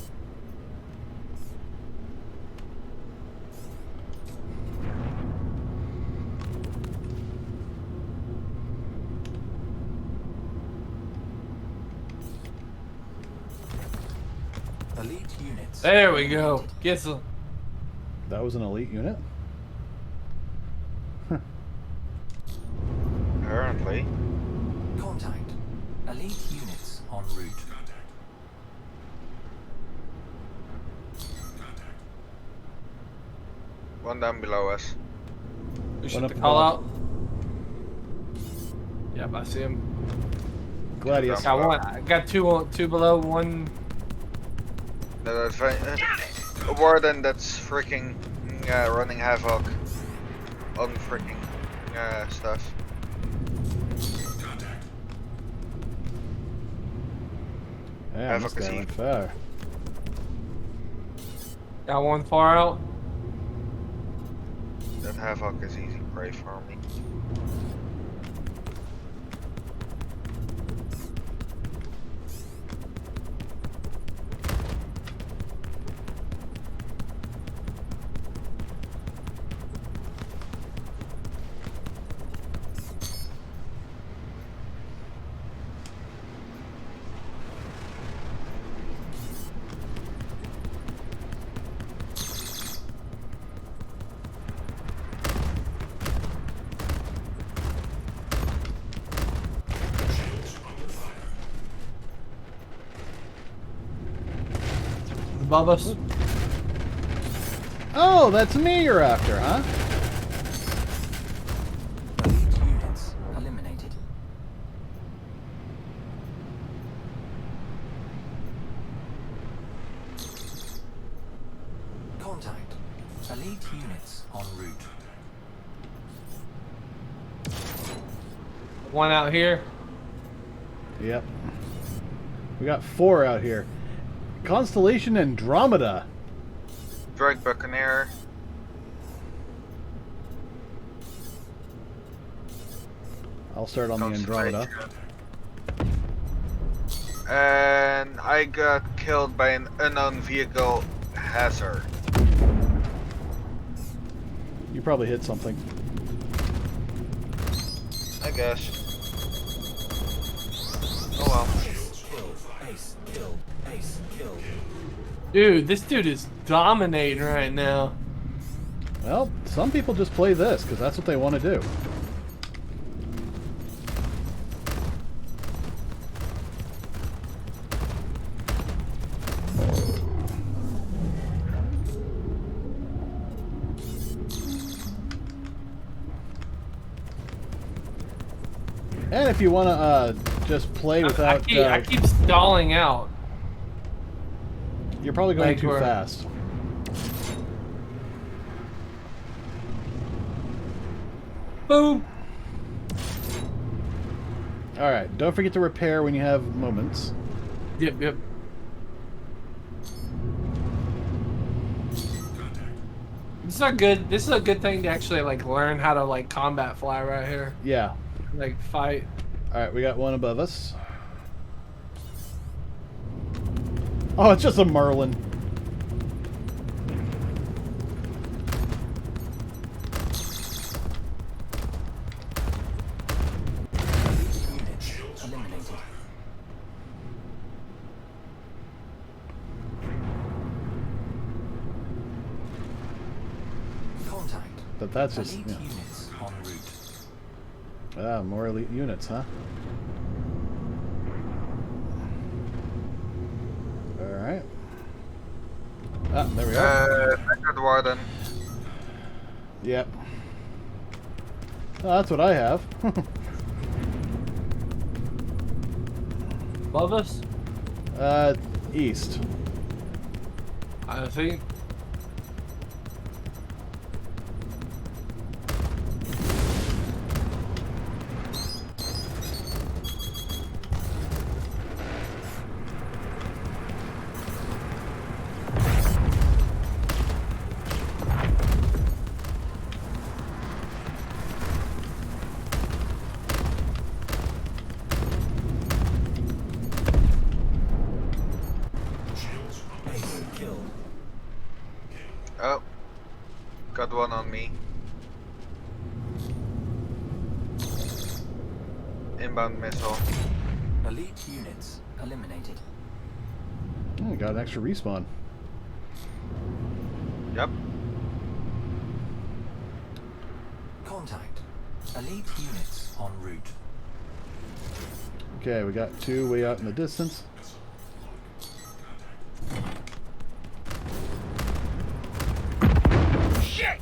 Elite units. There we go. Get some. That was an elite unit? Apparently. Contact. Elite units en route. One down below us. We One should up call above. out. Yep, I see him. Gladius. Got one. I got two below, one. A Warden that's freaking running havoc on freaking stuff. Yeah, this guy Advocacy. went far. Got one far out. That havoc is easy prey for me. Above us. Oh, that's me you're after, huh? Elite units eliminated. Contact. Elite units en route. One out here. Yep. We got 4 out here. Constellation Andromeda. Drake Buccaneer. I'll start on the Andromeda. And I got killed by an unknown vehicle hazard. probably hit something. I guess. Oh well. Dude, this dude is dominating right now. Well, some people just play this because that's what they want to do. And if you want to just play without... I keep stalling out. You're probably going Like too we're- fast. Boom. Alright, don't forget to repair when you have moments. Yep. This is a good thing to actually like learn how to like combat fly right here. Yeah. Like fight. Alright, we got one above us. Oh, it's just a Merlin. But that's just... Yeah. Units en route. Ah, more elite units, huh? Alright. Ah, there we are. Record Warden. Yep. Oh, that's what I have. Above us? East. I think. Oh. Got one on me. Inbound missile. Elite units eliminated. Oh, got an extra respawn. Yep. Contact. Elite units en route. Okay, we got two way out in the distance. Shit!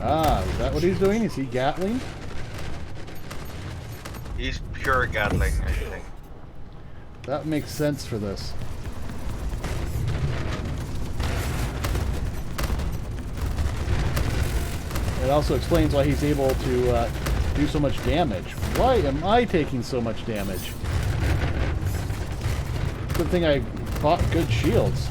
Ah, is that what he's doing? Is he Gatling? He's pure Gatling, I think. That makes sense for this. It also explains why he's able to do so much damage. Why am I taking so much damage? Good thing I bought good shields.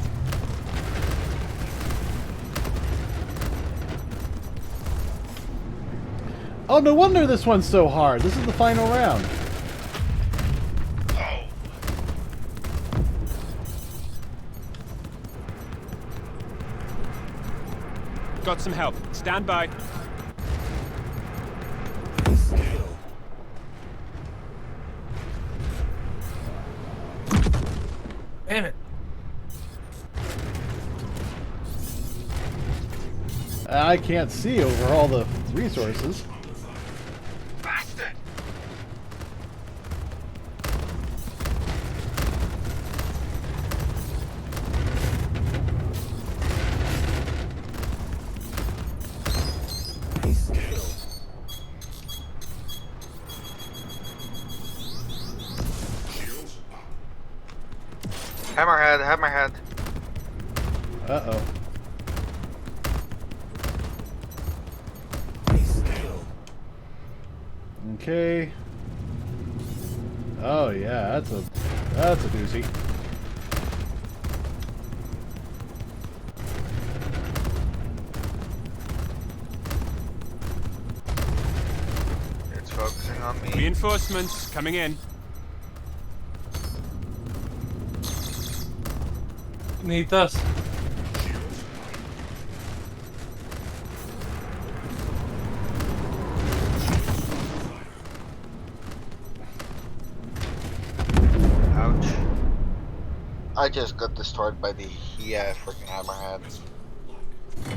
Oh, no wonder this one's so hard. This is the final round. Got some help. Stand by. Damn it. I can't see over all the resources. Bastard! Hammerhead. Uh-oh. Okay. Oh yeah, that's a doozy. It's focusing on me. Reinforcements coming in. Beneath us. Ouch. I just got destroyed by the freaking Hammerhead.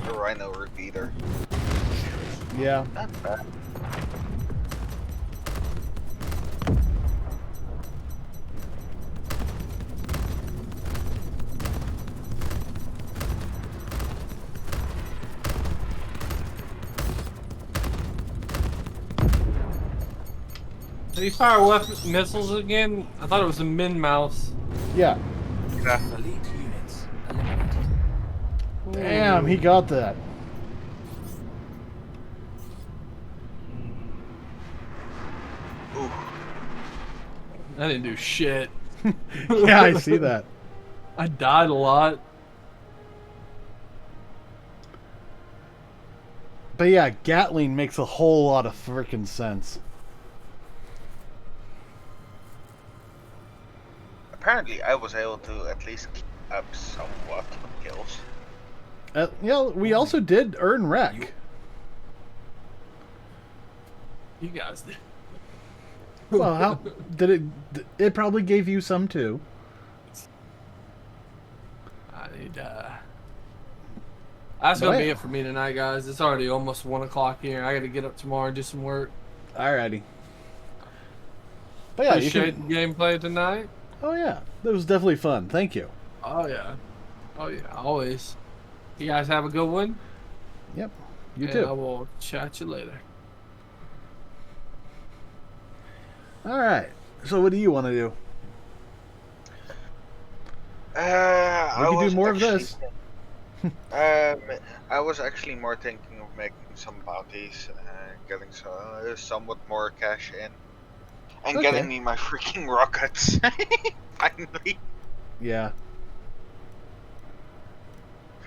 The Rhino repeater. Yeah. Not bad. Did he fire missiles again? I thought it was a min mouse. Yeah. Yeah. Elite units eliminated. Damn, he got that. Ooh. I didn't do shit. Yeah, I see that. I died a lot. But yeah, Gatling makes a whole lot of freaking sense. Apparently, I was able to at least keep up somewhat of kills. Yeah, we also did earn wreck. You guys did. Well, how did it? It probably gave you some too. I need. That's gonna be it for me tonight, guys. It's already almost 1 o'clock here. I got to get up tomorrow and do some work. Alrighty. But yeah, you Appreciate can... the gameplay tonight. Oh yeah, that was definitely fun. Thank you. Oh yeah, always. You guys have a good one. Yep, you and too. I will chat you later. All right. So what do you want to do? We can do more of this. I was actually more thinking of making some bounties and getting somewhat more cash in. And Okay. getting me my freaking rockets. Finally. Yeah.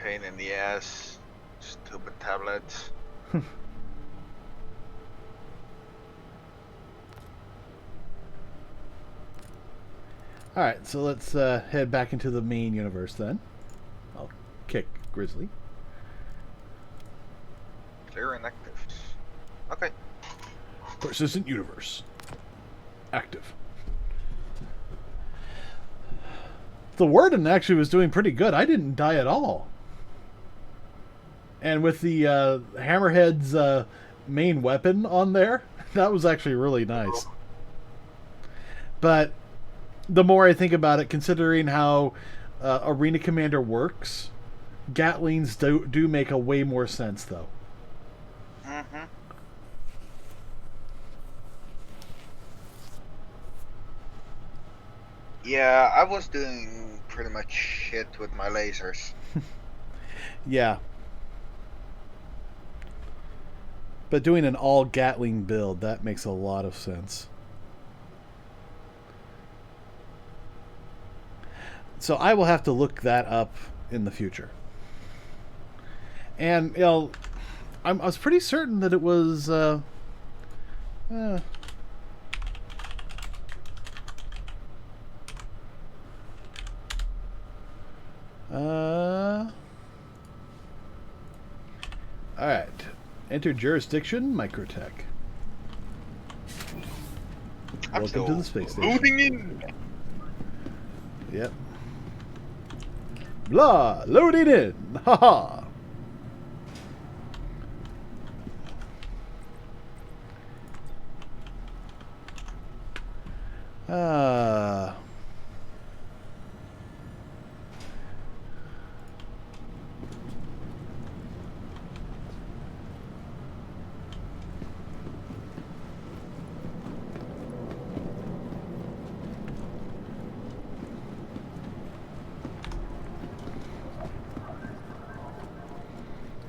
Pain in the ass. Stupid tablets. Alright, so let's head back into the main universe then. I'll kick Grizzly. Clear and active. Okay. Persistent universe. Active. The Warden actually was doing pretty good. I didn't die at all. And with the Hammerhead's main weapon on there, that was actually really nice. But the more I think about it, considering how Arena Commander works, Gatlings do make a way more sense, though. Mm-hmm. Yeah, I was doing pretty much shit with my lasers. Yeah. But doing an all Gatling build, that makes a lot of sense. So I will have to look that up in the future. And, you know, I was pretty certain that it was... Alright. Enter jurisdiction, Microtech. Welcome to the space station. Loading in! Yep. Blah! Loading in! Haha!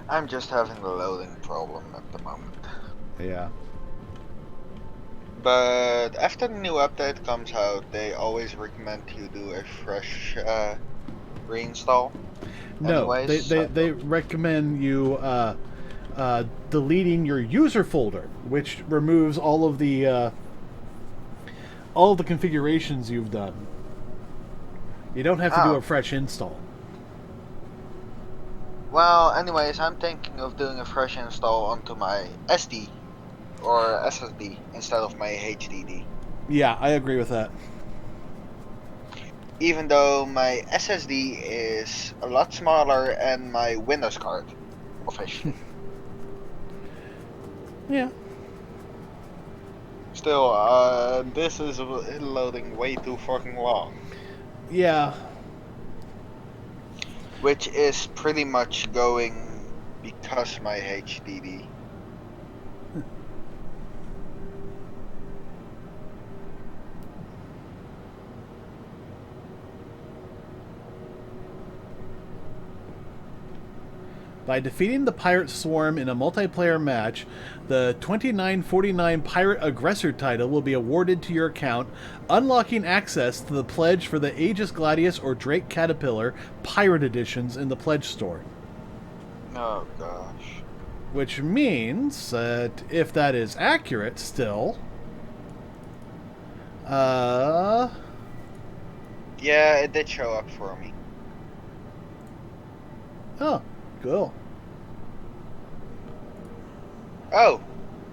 I'm just having a loading problem at the moment. Yeah. But after the new update comes out, they always recommend you do a fresh reinstall. No, Anyways, they recommend you deleting your user folder, which removes all of the configurations you've done. You don't have to do a fresh install. Well, anyways, I'm thinking of doing a fresh install onto my SD or SSD instead of my HDD. Yeah, I agree with that. Even though my SSD is a lot smaller and my Windows card, officially. Yeah. Still, this is loading way too fucking long. Yeah. Which is pretty much going because my HDD. By defeating the pirate swarm in a multiplayer match, the 2949 Pirate Aggressor title will be awarded to your account, unlocking access to the pledge for the Aegis Gladius or Drake Caterpillar Pirate Editions in the pledge store. Oh gosh. Which means that if that is accurate still... Yeah, it did show up for me. Oh, cool. Oh,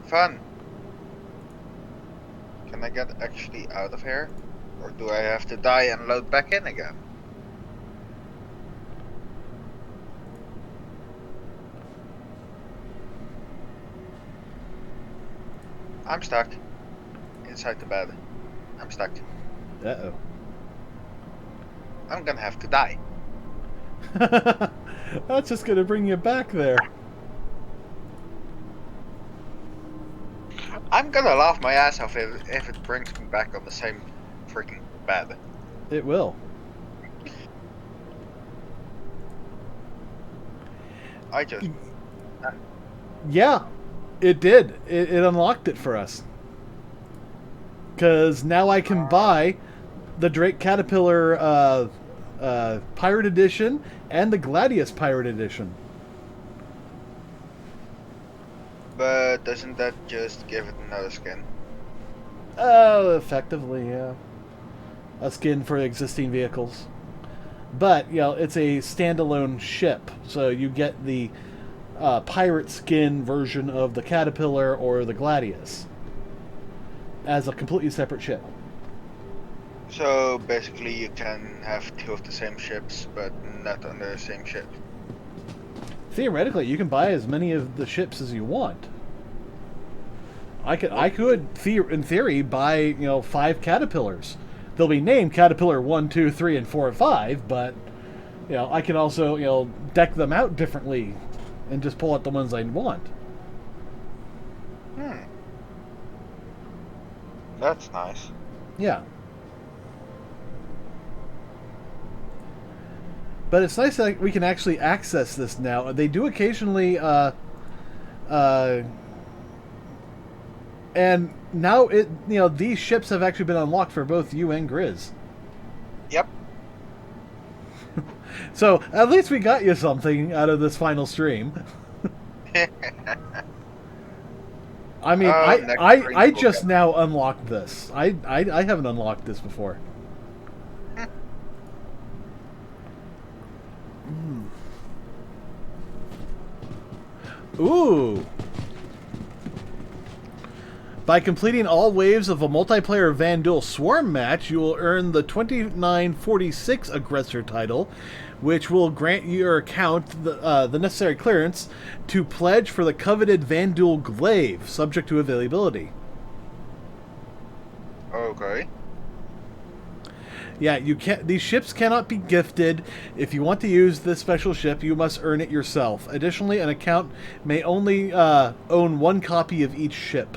fun. Can I get actually out of here? Or do I have to die and load back in again? I'm stuck. Inside the bed. I'm stuck. Uh-oh. I'm gonna have to die. That's just gonna bring you back there. I'm gonna laugh my ass off if it brings me back on the same freaking bed. It will. I just... Yeah, it did. It unlocked it for us. Because now I can buy the Drake Caterpillar Pirate Edition and the Gladius Pirate Edition. But doesn't that just give it another skin? Effectively, yeah. A skin for existing vehicles. But, you know, it's a standalone ship, so you get the pirate skin version of the Caterpillar or the Gladius as a completely separate ship. So basically you can have two of the same ships, but not on the same ship. Theoretically, you can buy as many of the ships as you want. I could, in theory, buy 5 Caterpillars. They'll be named Caterpillar 1, 2, 3, and 4, and 5, but I can also deck them out differently and just pull out the ones I want. That's nice. Yeah. But it's nice that we can actually access this now. They do occasionally, and now these ships have actually been unlocked for both you and Grizz. Yep. So at least we got you something out of this final stream. I mean, I just now unlocked this. I haven't unlocked this before. Ooh. By completing all waves of a multiplayer Vandal Swarm match, you will earn the 2946 Aggressor title, which will grant your account the necessary clearance to pledge for the coveted Vandal Glaive, subject to availability. Okay. Yeah, you can't. These ships cannot be gifted. If you want to use this special ship, you must earn it yourself. Additionally, an account may only own 1 copy of each ship.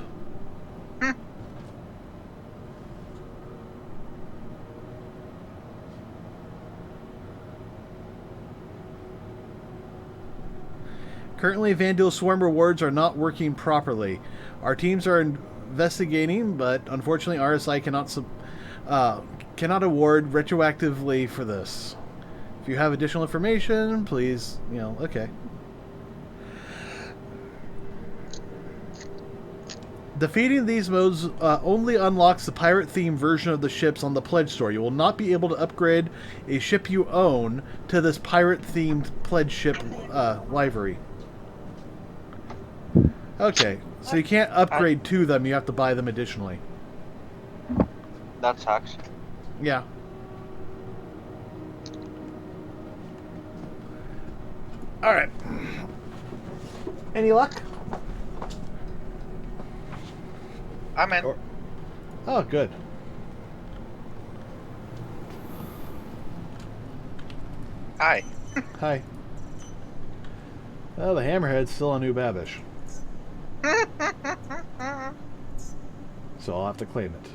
Currently, Vandal Swarm rewards are not working properly. Our teams are investigating, but unfortunately RSI cannot award retroactively for this. If you have additional information, please, okay. Defeating these modes only unlocks the pirate-themed version of the ships on the Pledge Store. You will not be able to upgrade a ship you own to this pirate-themed Pledge ship livery. Okay, so you can't upgrade to them, you have to buy them additionally. That sucks. Yeah. Alright. Any luck? I'm in. Oh, good. Hi. Hi. Well, the Hammerhead's still on New Babish. So I'll have to claim it.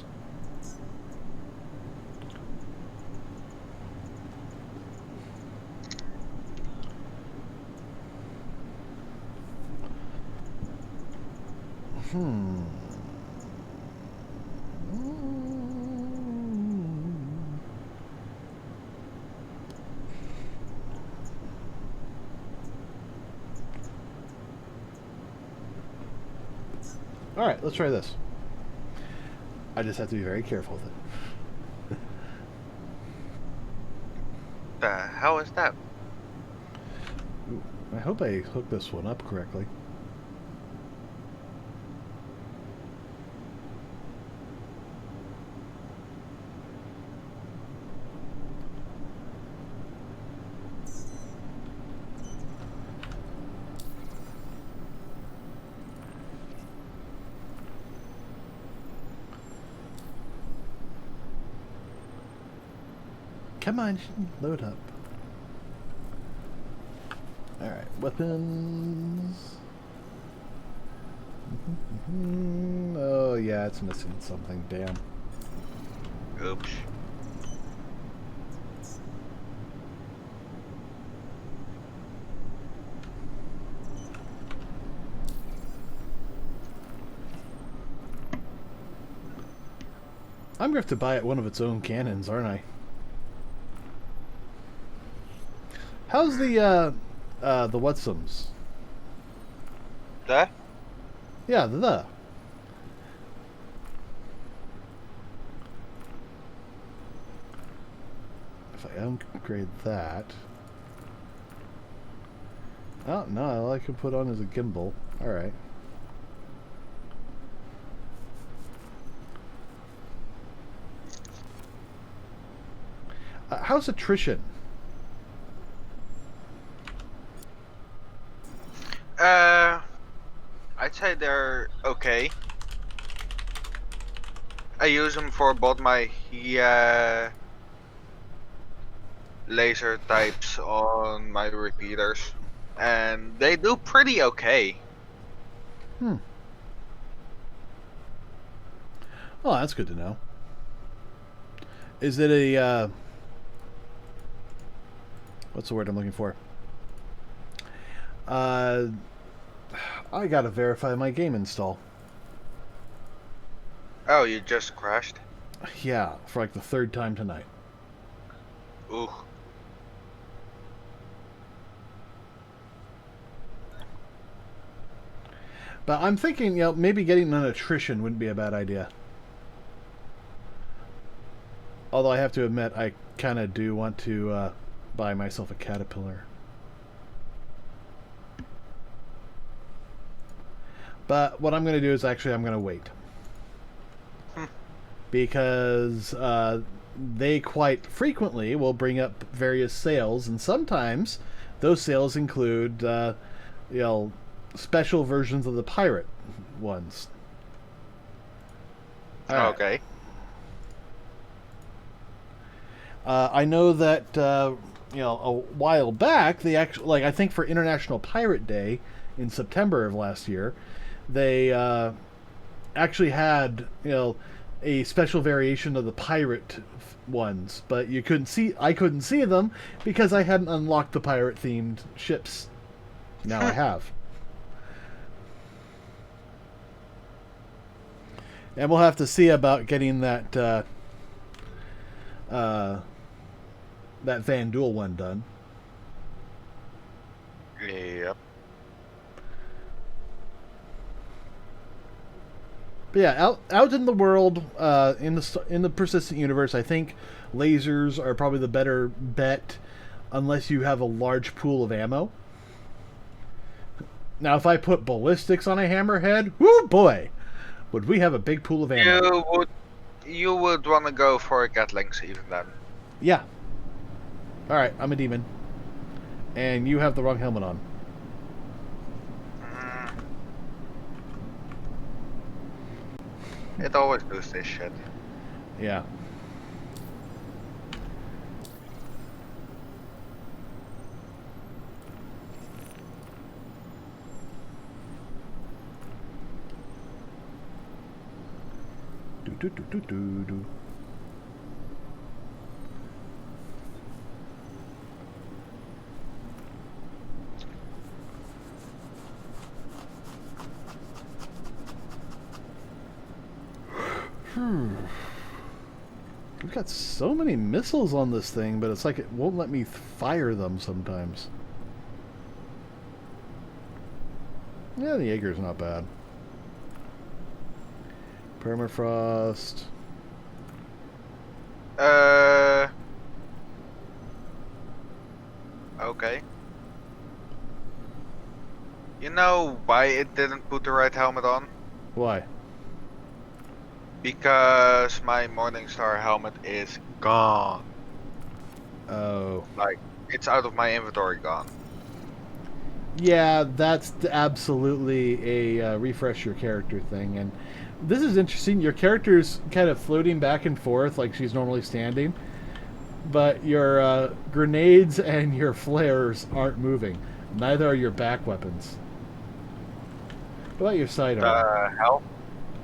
Alright, let's try this. I just have to be very careful with it. The hell is that? Ooh, I hope I hooked this one up correctly. Come on, load up. Alright, weapons. Oh yeah, it's missing something, damn. Oops. I'm gonna have to buy it one of its own cannons, aren't I? How's the whatsums? The? Yeah, the. If I upgrade that. Oh, no, all I can put on is a gimbal. Alright. How's attrition? I'd say they're okay. I use them for both my laser types on my repeaters, and they do pretty okay. Oh, that's good to know. Is it a what's the word I'm looking for? I gotta verify my game install. Oh, you just crashed? Yeah, for like the third time tonight. Ooh. But I'm thinking, maybe getting an attrition wouldn't be a bad idea. Although I have to admit, I kind of do want to buy myself a caterpillar. But what I'm going to do is actually I'm going to wait. Because they quite frequently will bring up various sales, and sometimes those sales include, special versions of the pirate ones. Right. Okay. I know that a while back they actually, I think for International Pirate Day in September of last year, they actually had a special variation of the pirate ones, but I couldn't see them because I hadn't unlocked the pirate themed ships. Now I have. And we'll have to see about getting that that Van Duel one done. Yep. But yeah, out in the world, in the persistent universe, I think lasers are probably the better bet, unless you have a large pool of ammo. Now, if I put ballistics on a hammerhead, whoo boy, would we have a big pool of ammo? You would want to go for a Gatlings even then. Yeah. All right, I'm a demon, and you have the wrong helmet on. It always does this shit. Yeah. Do. We've got so many missiles on this thing, but it's like it won't let me fire them sometimes. Yeah, the Jaeger's not bad. Permafrost. Okay. You know why it didn't put the right helmet on? Why? Because my Morningstar helmet is gone. Oh. Like, it's out of my inventory gone. Yeah, that's absolutely a refresh your character thing. And this is interesting. Your character's kind of floating back and forth like she's normally standing. But your grenades and your flares aren't moving. Neither are your back weapons. What about your sidearm? Hell?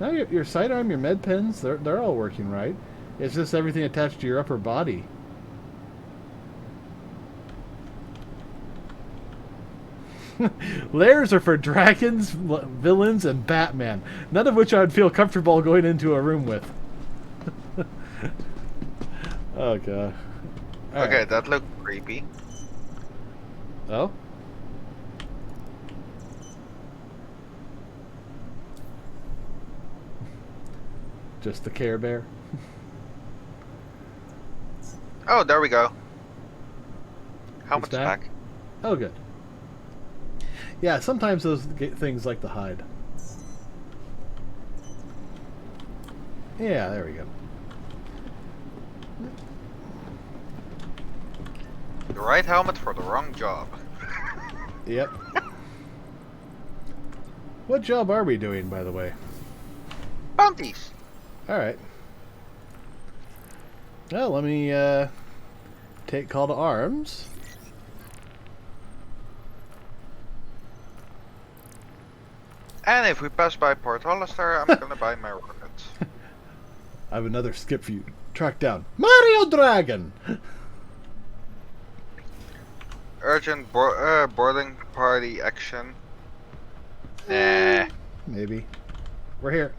No, your sidearm, your med pens, they're all working right. It's just everything attached to your upper body. Lairs are for dragons, villains, and Batman. None of which I would feel comfortable going into a room with. Oh, God. All Okay, right. that looked creepy. Oh? Just the Care Bear? Oh, there we go. Helmet's It's back? back. Oh, good. Yeah, sometimes those things like to hide. Yeah, there we go. The right helmet for the wrong job. Yep. What job are we doing, by the way? Bounties. Alright. Well, let me take call to arms. And if we pass by Port Hollister, I'm gonna buy my rockets. I have another skip for you. Track down Mario Dragon! Urgent boarding party action. Nah. Maybe. We're here.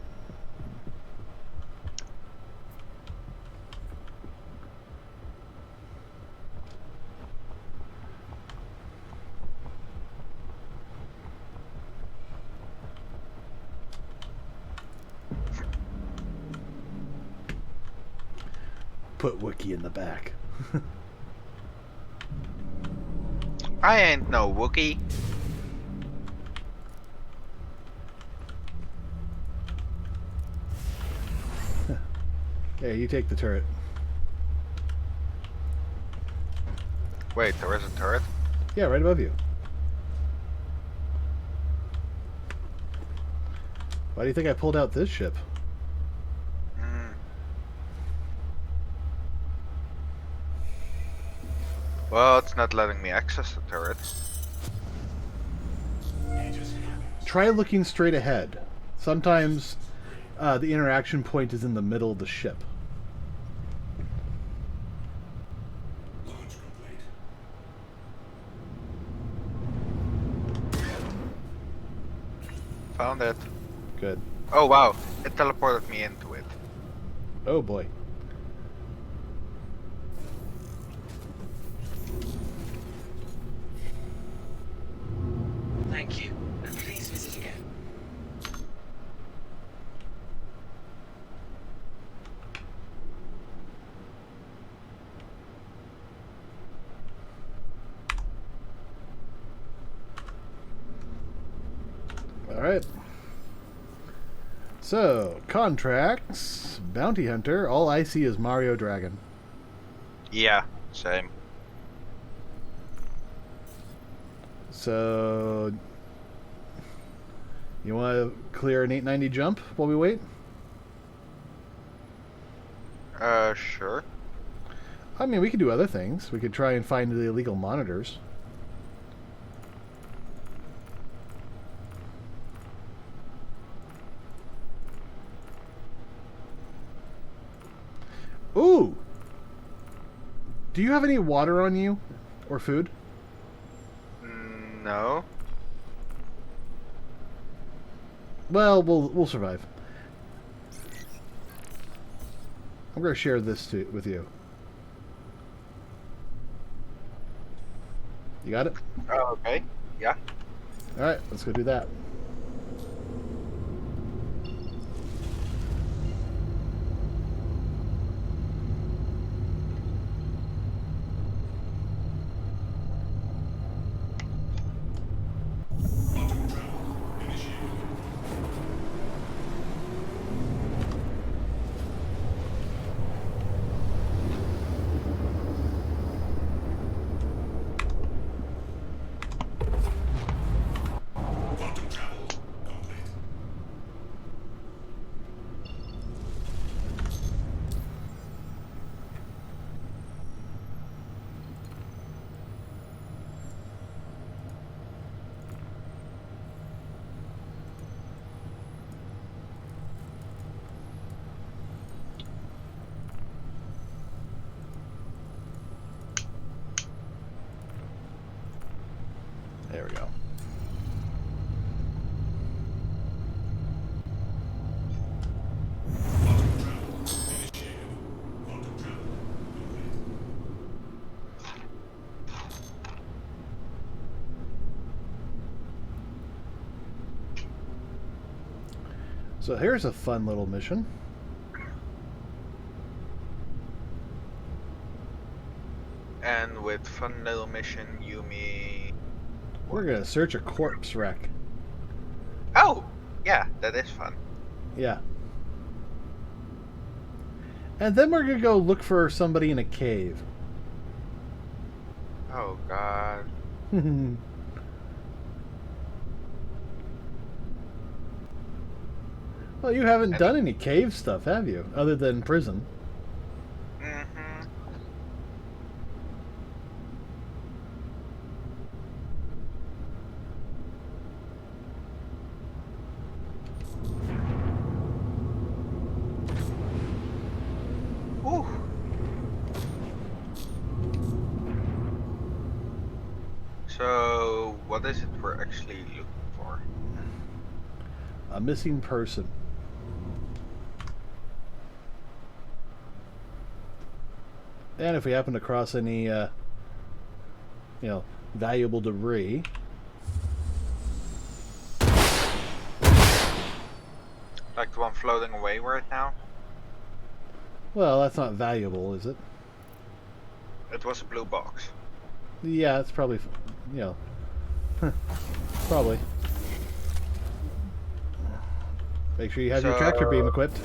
Put Wookie in the back. I ain't no Wookie. Hey, you take the turret. Wait, there is a turret? Yeah, right above you. Why do you think I pulled out this ship? Well, it's not letting me access the turret. Try looking straight ahead. Sometimes the interaction point is in the middle of the ship. Found it. Good. Oh wow, It teleported me into it. Oh boy. Thank you, and please visit again. Alright. So, contracts, bounty hunter, all I see is Mario Dragon. Yeah, same. So, you want to clear an 890 jump while we wait? Sure. I mean, we could do other things. We could try and find the illegal monitors. Ooh! Do you have any water on you? Or food? No. Well, we'll survive. I'm going to share this with you. You got it? Oh, okay. Yeah. Alright, let's go do that. There we go. So here's a fun little mission. And with fun little mission, you mean... We're going to search a corpse wreck. Oh! Yeah, that is fun. Yeah. And then we're going to go look for somebody in a cave. Oh, God. Well, you haven't done any cave stuff, have you? Other than prison. Mm-hmm. Ooh. So, what is it we're actually looking for? A missing person. And if we happen to cross any, valuable debris. Like the one floating away right now? Well, that's not valuable, is it? It was a blue box. Yeah, it's probably, probably. Make sure you have your tractor beam equipped.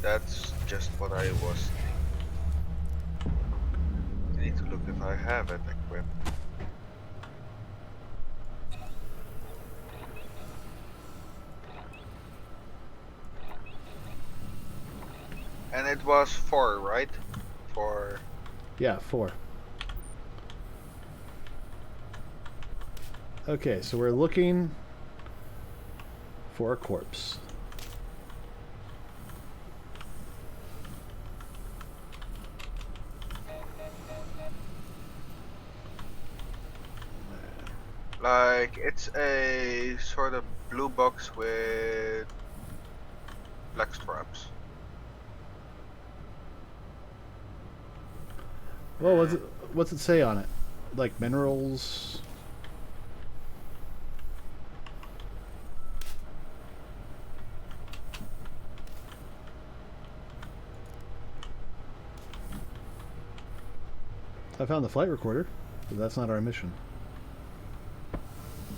That's just what I was thinking. I need to look if I have it equipped. And it was 4, right? 4. Yeah, 4. Okay, so we're looking for a corpse. Like, it's a sort of blue box with black straps. Well, what's it say on it? Like minerals? I found the flight recorder, but that's not our mission.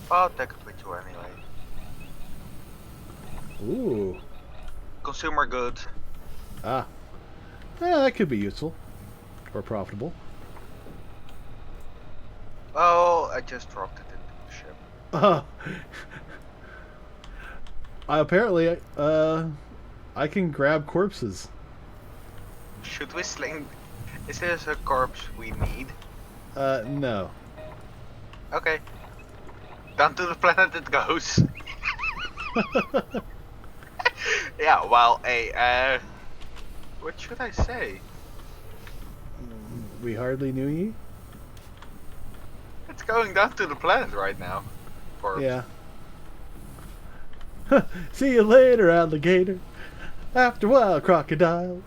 I'll take it with you anyway. Ooh. Consumer goods. Ah. Yeah, that could be useful. Or profitable. Oh, I just dropped it into the ship. Apparently, I can grab corpses. Should we sling? Is this a corpse we need? No. Okay. Down to the planet it goes. Yeah, well, what should I say? We hardly knew ye? It's going down to the planet right now. Corpse. Yeah. See you later, alligator. After a while, crocodile.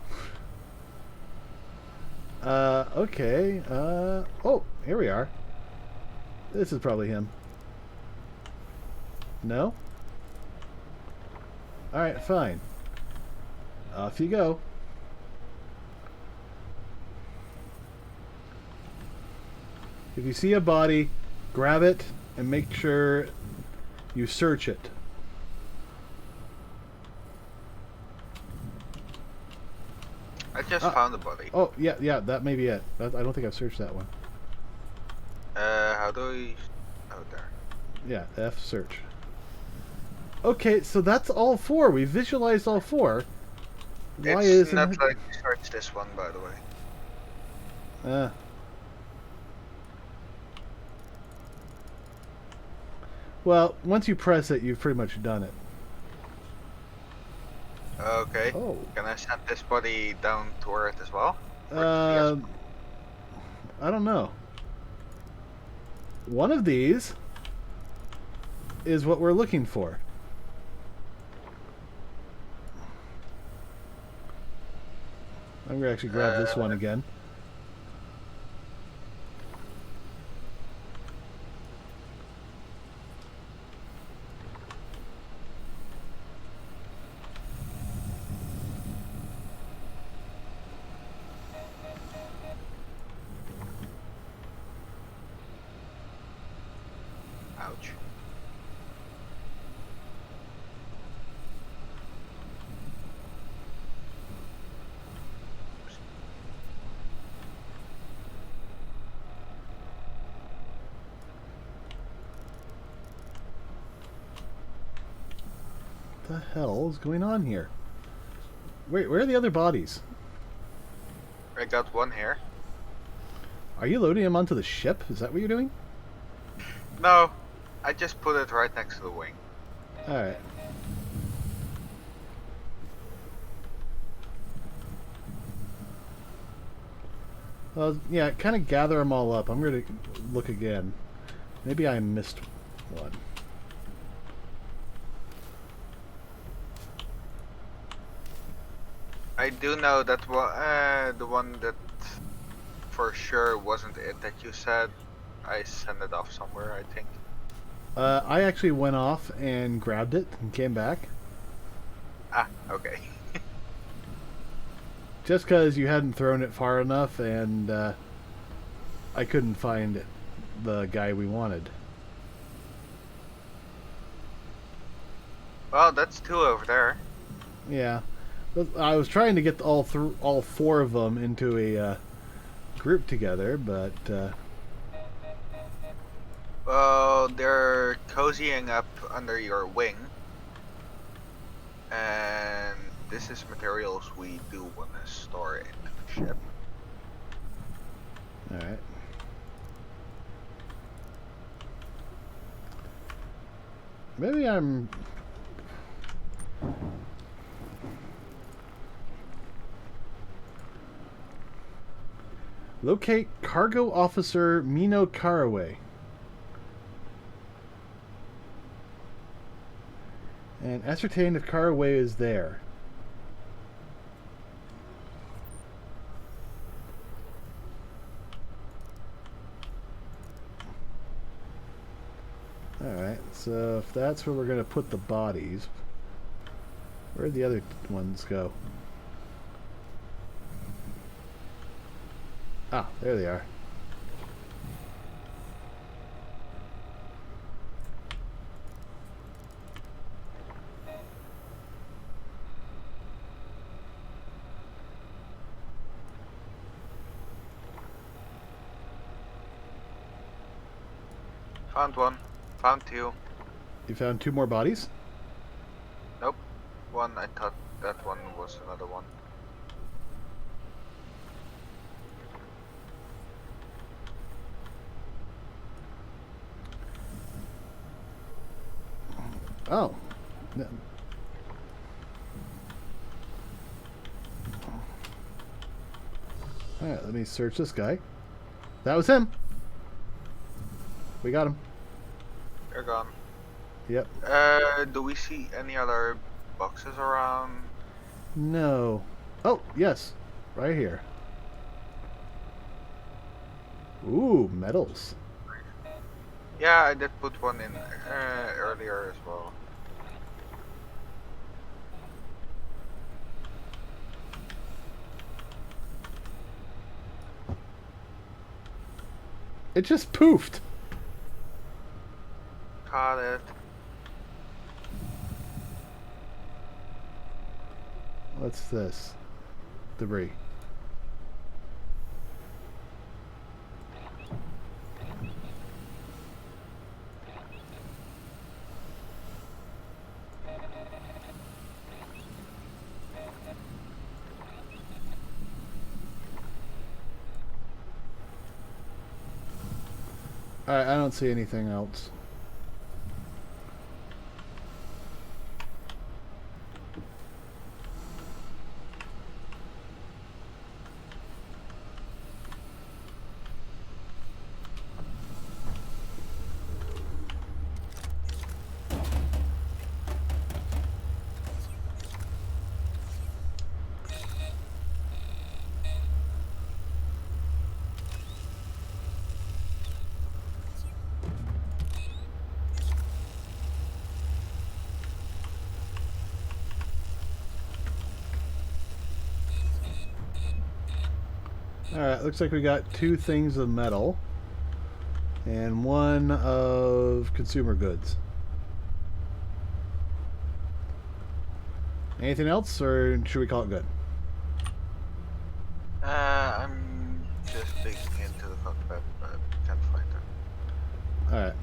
Okay. Oh, here we are. This is probably him. No? Alright, fine. Off you go. If you see a body, grab it and make sure you search it. I just found the body. Oh, yeah, that may be it. I don't think I've searched that one. How do we... Oh, there. Yeah, F search. Okay, so that's all four. We visualized all four. Why it's isn't not it? like we searched this one, by the way. Well, once you press it, you've pretty much done it. Okay. Oh. Can I send this body down to Earth as well? I don't know. One of these is what we're looking for. I'm gonna actually grab this one again. Ouch. What the hell is going on here? Wait, where are the other bodies? I got one here. Are you loading them onto the ship? Is that what you're doing? No, I just put it right next to the wing. Alright. Well, yeah, kind of gather them all up. I'm going to look again. Maybe I missed one. I do know that the one that for sure wasn't it that you said. I sent it off somewhere, I think. I actually went off and grabbed it and came back. Ah, okay. Just because you hadn't thrown it far enough and I couldn't find the guy we wanted. Well, that's two over there. Yeah. I was trying to get all four of them into a group together, but Well, they're cozying up under your wing. And this is materials we do want to store in the ship. alright. Maybe I'm... Locate Cargo Officer Mino Caraway. And ascertain if Caraway is there. Alright, so if that's where we're going to put the bodies, where'd the other ones go? Ah, there they are. Found one. Found two. You found 2 more bodies? Nope. One, I thought that one was another one. Oh. No. Alright, let me search this guy. That was him. We got him. They're gone. Yep. Do we see any other boxes around? No. Oh, yes. Right here. Ooh, medals. Yeah, I did put one in earlier as well. It just poofed. Caught it. What's this? Debris. Alright, I don't see anything else. Alright, looks like we got 2 things of metal and 1 of consumer goods. Anything else, or should we call it good? I'm just digging into the cockpit, but can't find it. Alright.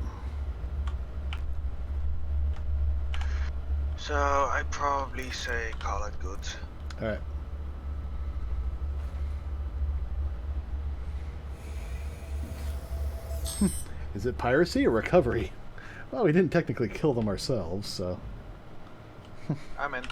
So I probably say call it good. Alright. Is it piracy or recovery? Well, we didn't technically kill them ourselves, so... I'm in.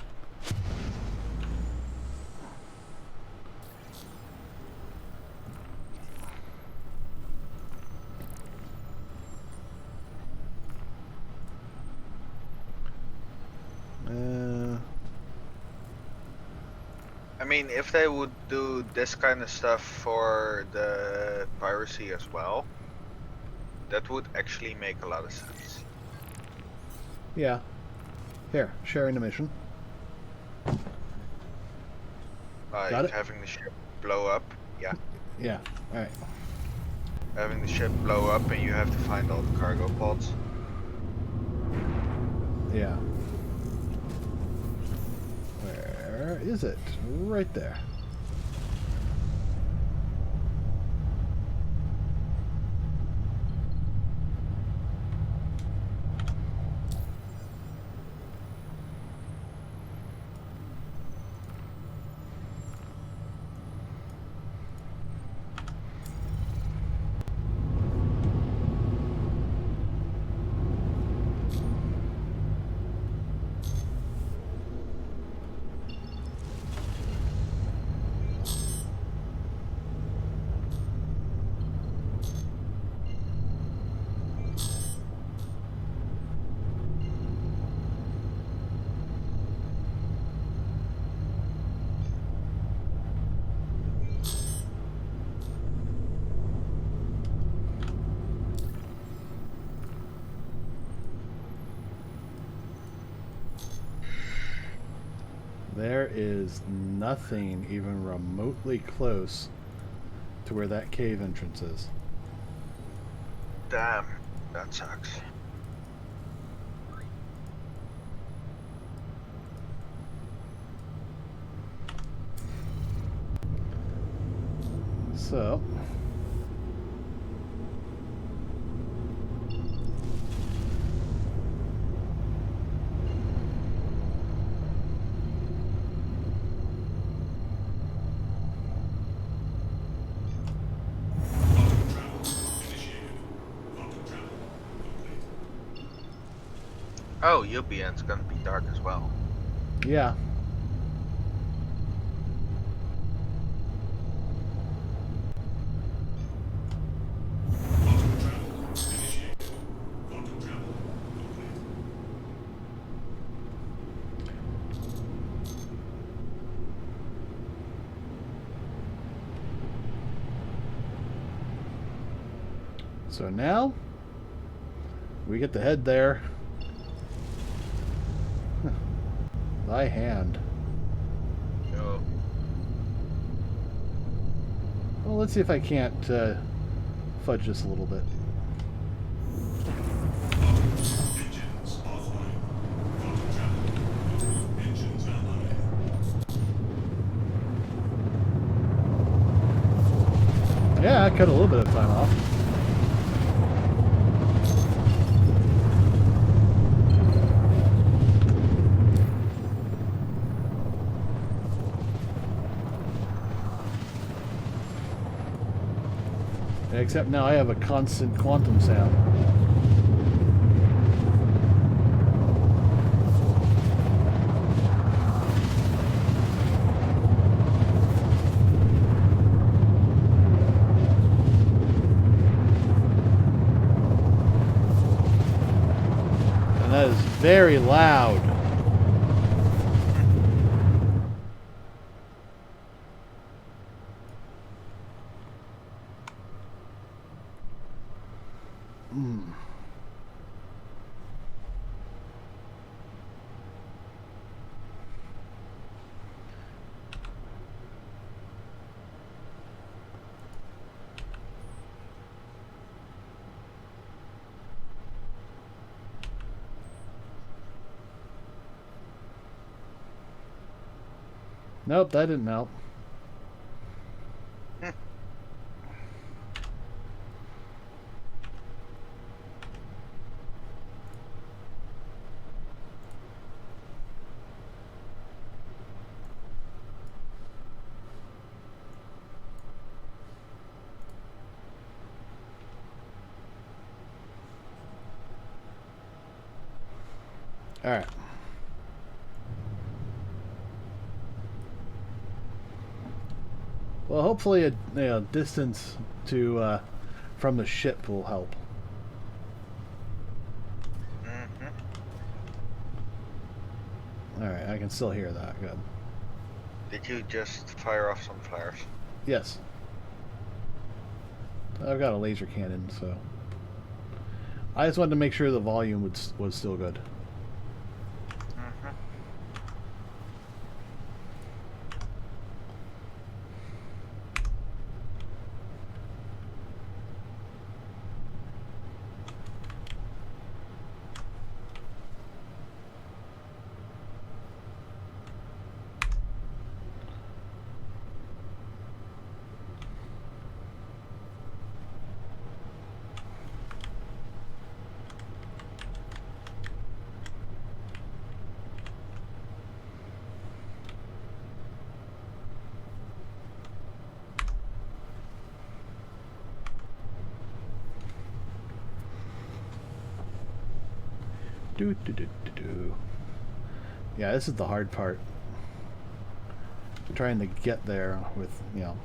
I mean, if they would do this kind of stuff for the piracy as well, that would actually make a lot of sense. Yeah. Here, sharing the mission. Got Like it? having the ship blow up, yeah. Yeah, alright. Having the ship blow up and you have to find all the cargo pods. Yeah. Where is it? Right there. is nothing even remotely close to where that cave entrance is. Damn, that sucks. So, Oh, UBN's gonna be dark as well. yeah. So now we get to head there by hand. Oh. Well, let's see if I can't fudge this a little bit. Yeah, I cut a little bit of time off. Except now I have a constant quantum sound. And that is very loud. Nope, that didn't help. All right. Well, hopefully a distance to from the ship will help. All right, I can still hear that. Good. Did you just fire off some flares? Yes. I've got a laser cannon, so I just wanted to make sure the volume was still good. Yeah, this is the hard part. Trying to get there with, you know,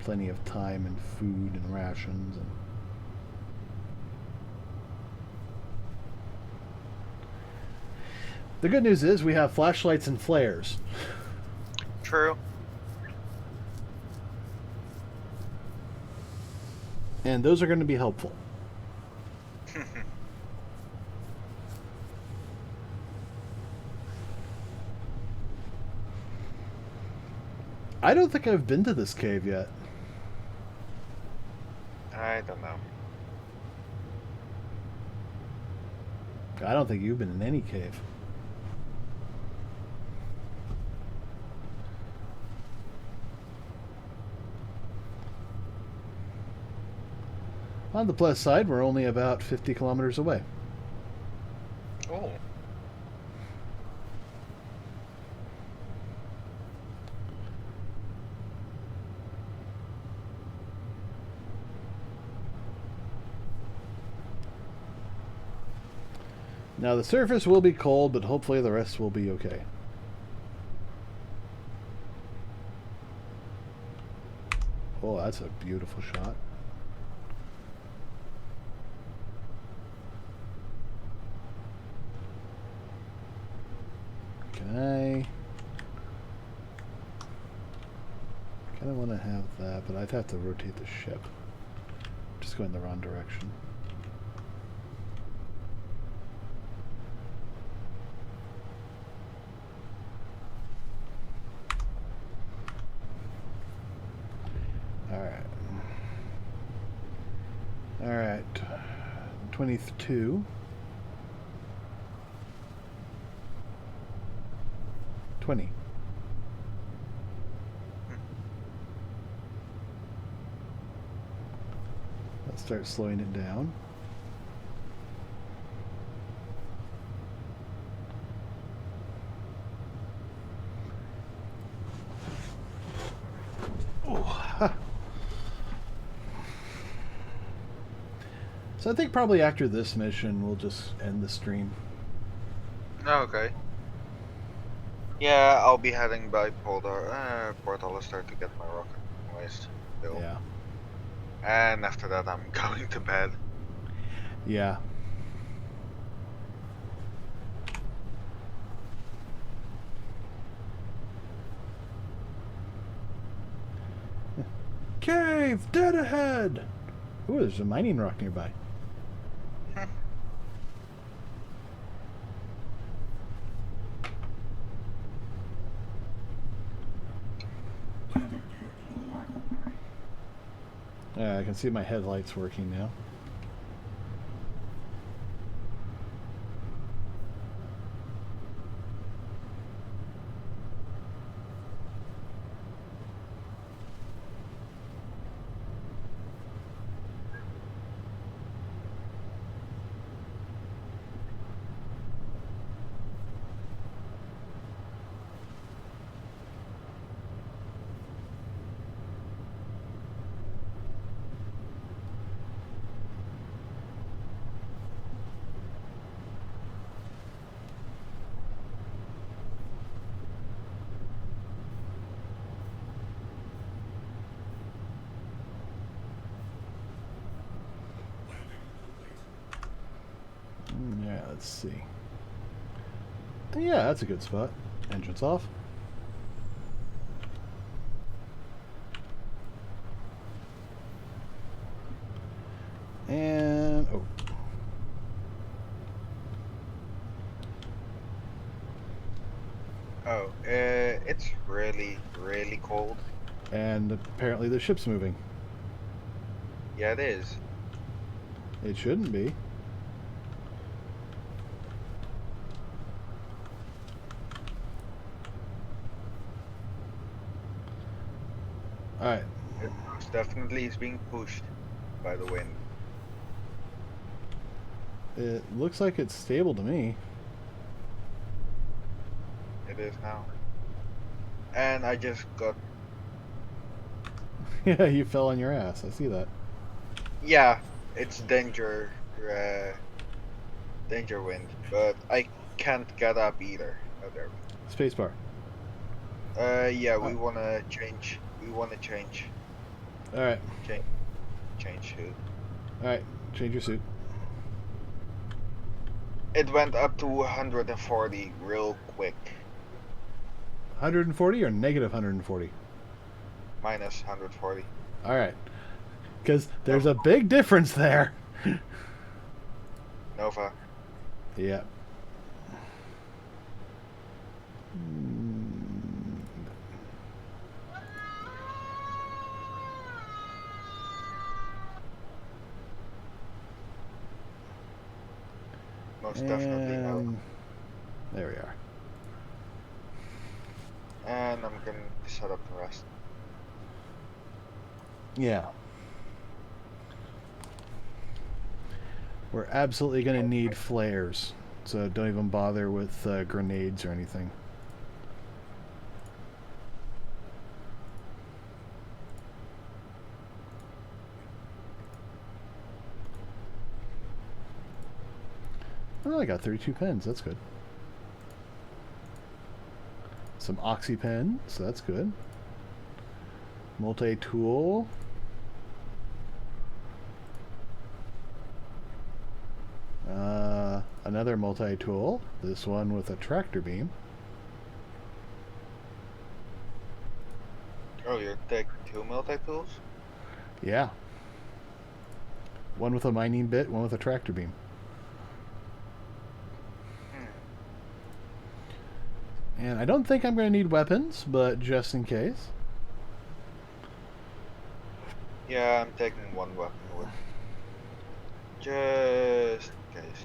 plenty of time and food and rations and the good news is we have flashlights and flares. True. And those are going to be helpful. I don't think I've been to this cave yet. I don't know. I don't think you've been in any cave. On the plus side, we're only about 50 kilometers away. Oh. Now the surface will be cold, but hopefully the rest will be okay. Oh, that's a beautiful shot. I kind of want to have that, but I'd have to rotate the ship. Just going the wrong direction. Alright. Alright. 22. 20. Let's start slowing it down. Oh, ha. So I think probably after this mission we'll just end the stream. Okay. Yeah, I'll be heading by Port Alistair to get my rocket waste built. Yeah. And after that I'm going to bed. Yeah. Cave! Dead ahead! Ooh, there's a mining rock nearby. I can see my headlights working now. Yeah, let's see. Yeah, that's a good spot. Entrance off. And oh. Oh, it's really, really cold. And apparently the ship's moving. Yeah, it is. It shouldn't be. Alright. It definitely is being pushed by the wind. It looks like it's stable to me. It is now. And I just got... Yeah, you fell on your ass. I see that. Yeah, it's danger wind, but I can't get up either. Oh, there. Spacebar. Yeah, we wanna change. We wanna change. Alright. Change suit. Alright, change your suit. It went up to 140 real quick. 140 or negative 140? Minus 140. Alright. Because there's a big difference there. Nova. Yeah. Most definitely no. And there we are. And I'm going to set up the rest. Yeah. We're absolutely going to need flares, so don't even bother with grenades or anything. Oh, I got 32 pens. That's good. Some oxy pens. So that's good. Multi-tool. Another multi-tool. This one with a tractor beam. Oh, you're taking 2 multi-tools? Yeah. One with a mining bit, one with a tractor beam. And I don't think I'm going to need weapons, but just in case. Yeah, I'm taking 1 weapon with. Just in case.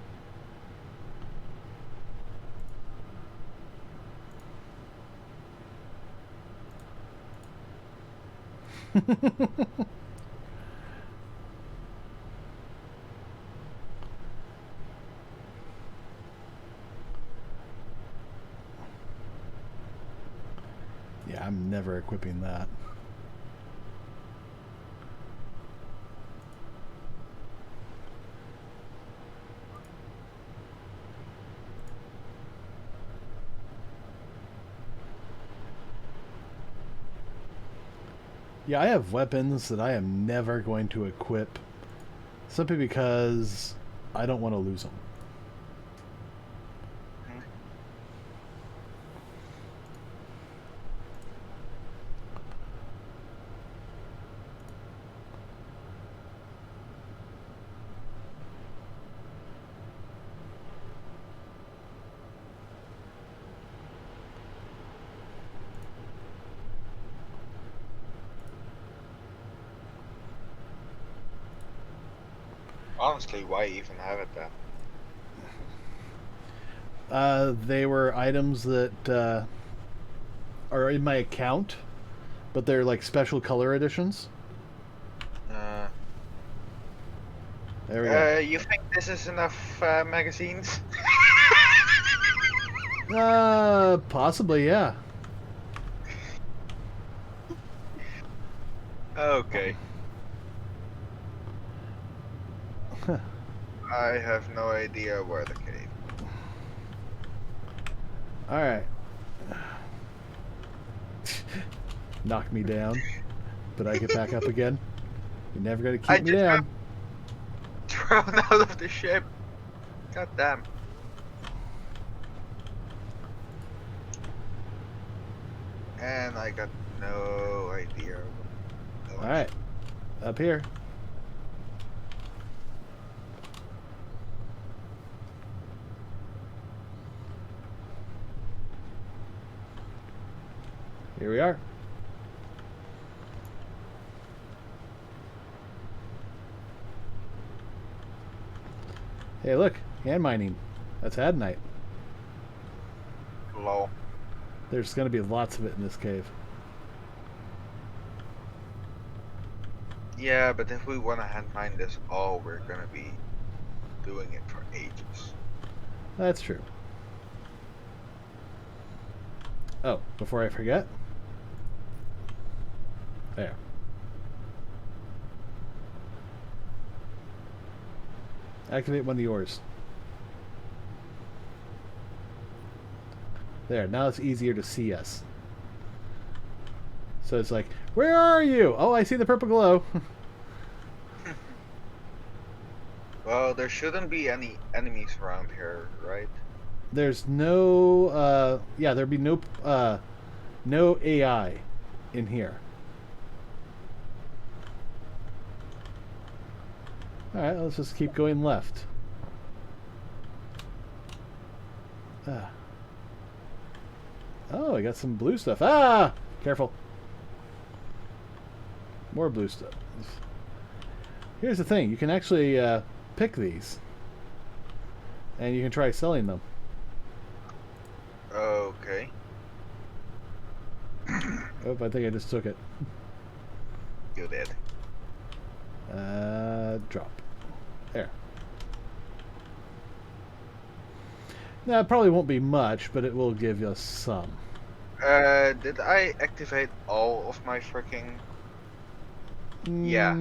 Yeah, I'm never equipping that. Yeah, I have weapons that I am never going to equip, simply because I don't want to lose them. Honestly, why even have it then? They were items that are in my account, but they're like special color editions. There we go. You think this is enough magazines? Possibly, yeah. Okay. I have no idea where the cave. Alright. Knock me down, but I get back up again. You're never gonna keep me down. Thrown out of the ship. God damn. And I got no idea. Alright. Up here. Here we are. Hey, look, hand mining. That's adnite. Lol. There's going to be lots of it in this cave. Yeah, but if we want to hand mine this all, we're gonna be doing it for ages. That's true. Oh, before I forget. There. Activate one of yours. There, now it's easier to see us. So it's like, where are you? Oh, I see the purple glow. Well, there shouldn't be any enemies around here, right? There's no, yeah, there'd be no, no AI in here. Alright, let's just keep going left. Ah. Oh, I got some blue stuff. Ah! Careful. More blue stuff. Here's the thing. You can actually pick these. And you can try selling them. Okay. Oh, I think I just took it. You did. Drop. There. Now, it probably won't be much, but it will give you some. Did I activate all of my freaking... Yeah.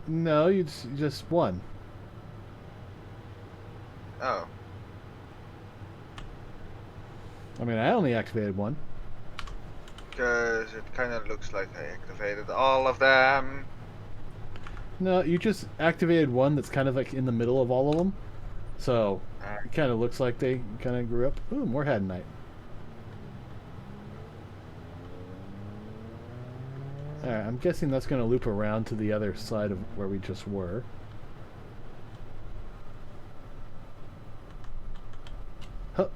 No, you just one. Oh. I mean, I only activated one. Because it kind of looks like I activated all of them. No, you just activated one that's kind of like in the middle of all of them. So, it kind of looks like they kind of grew up. Ooh, more Haddonite. Alright, I'm guessing that's going to loop around to the other side of where we just were. Hup.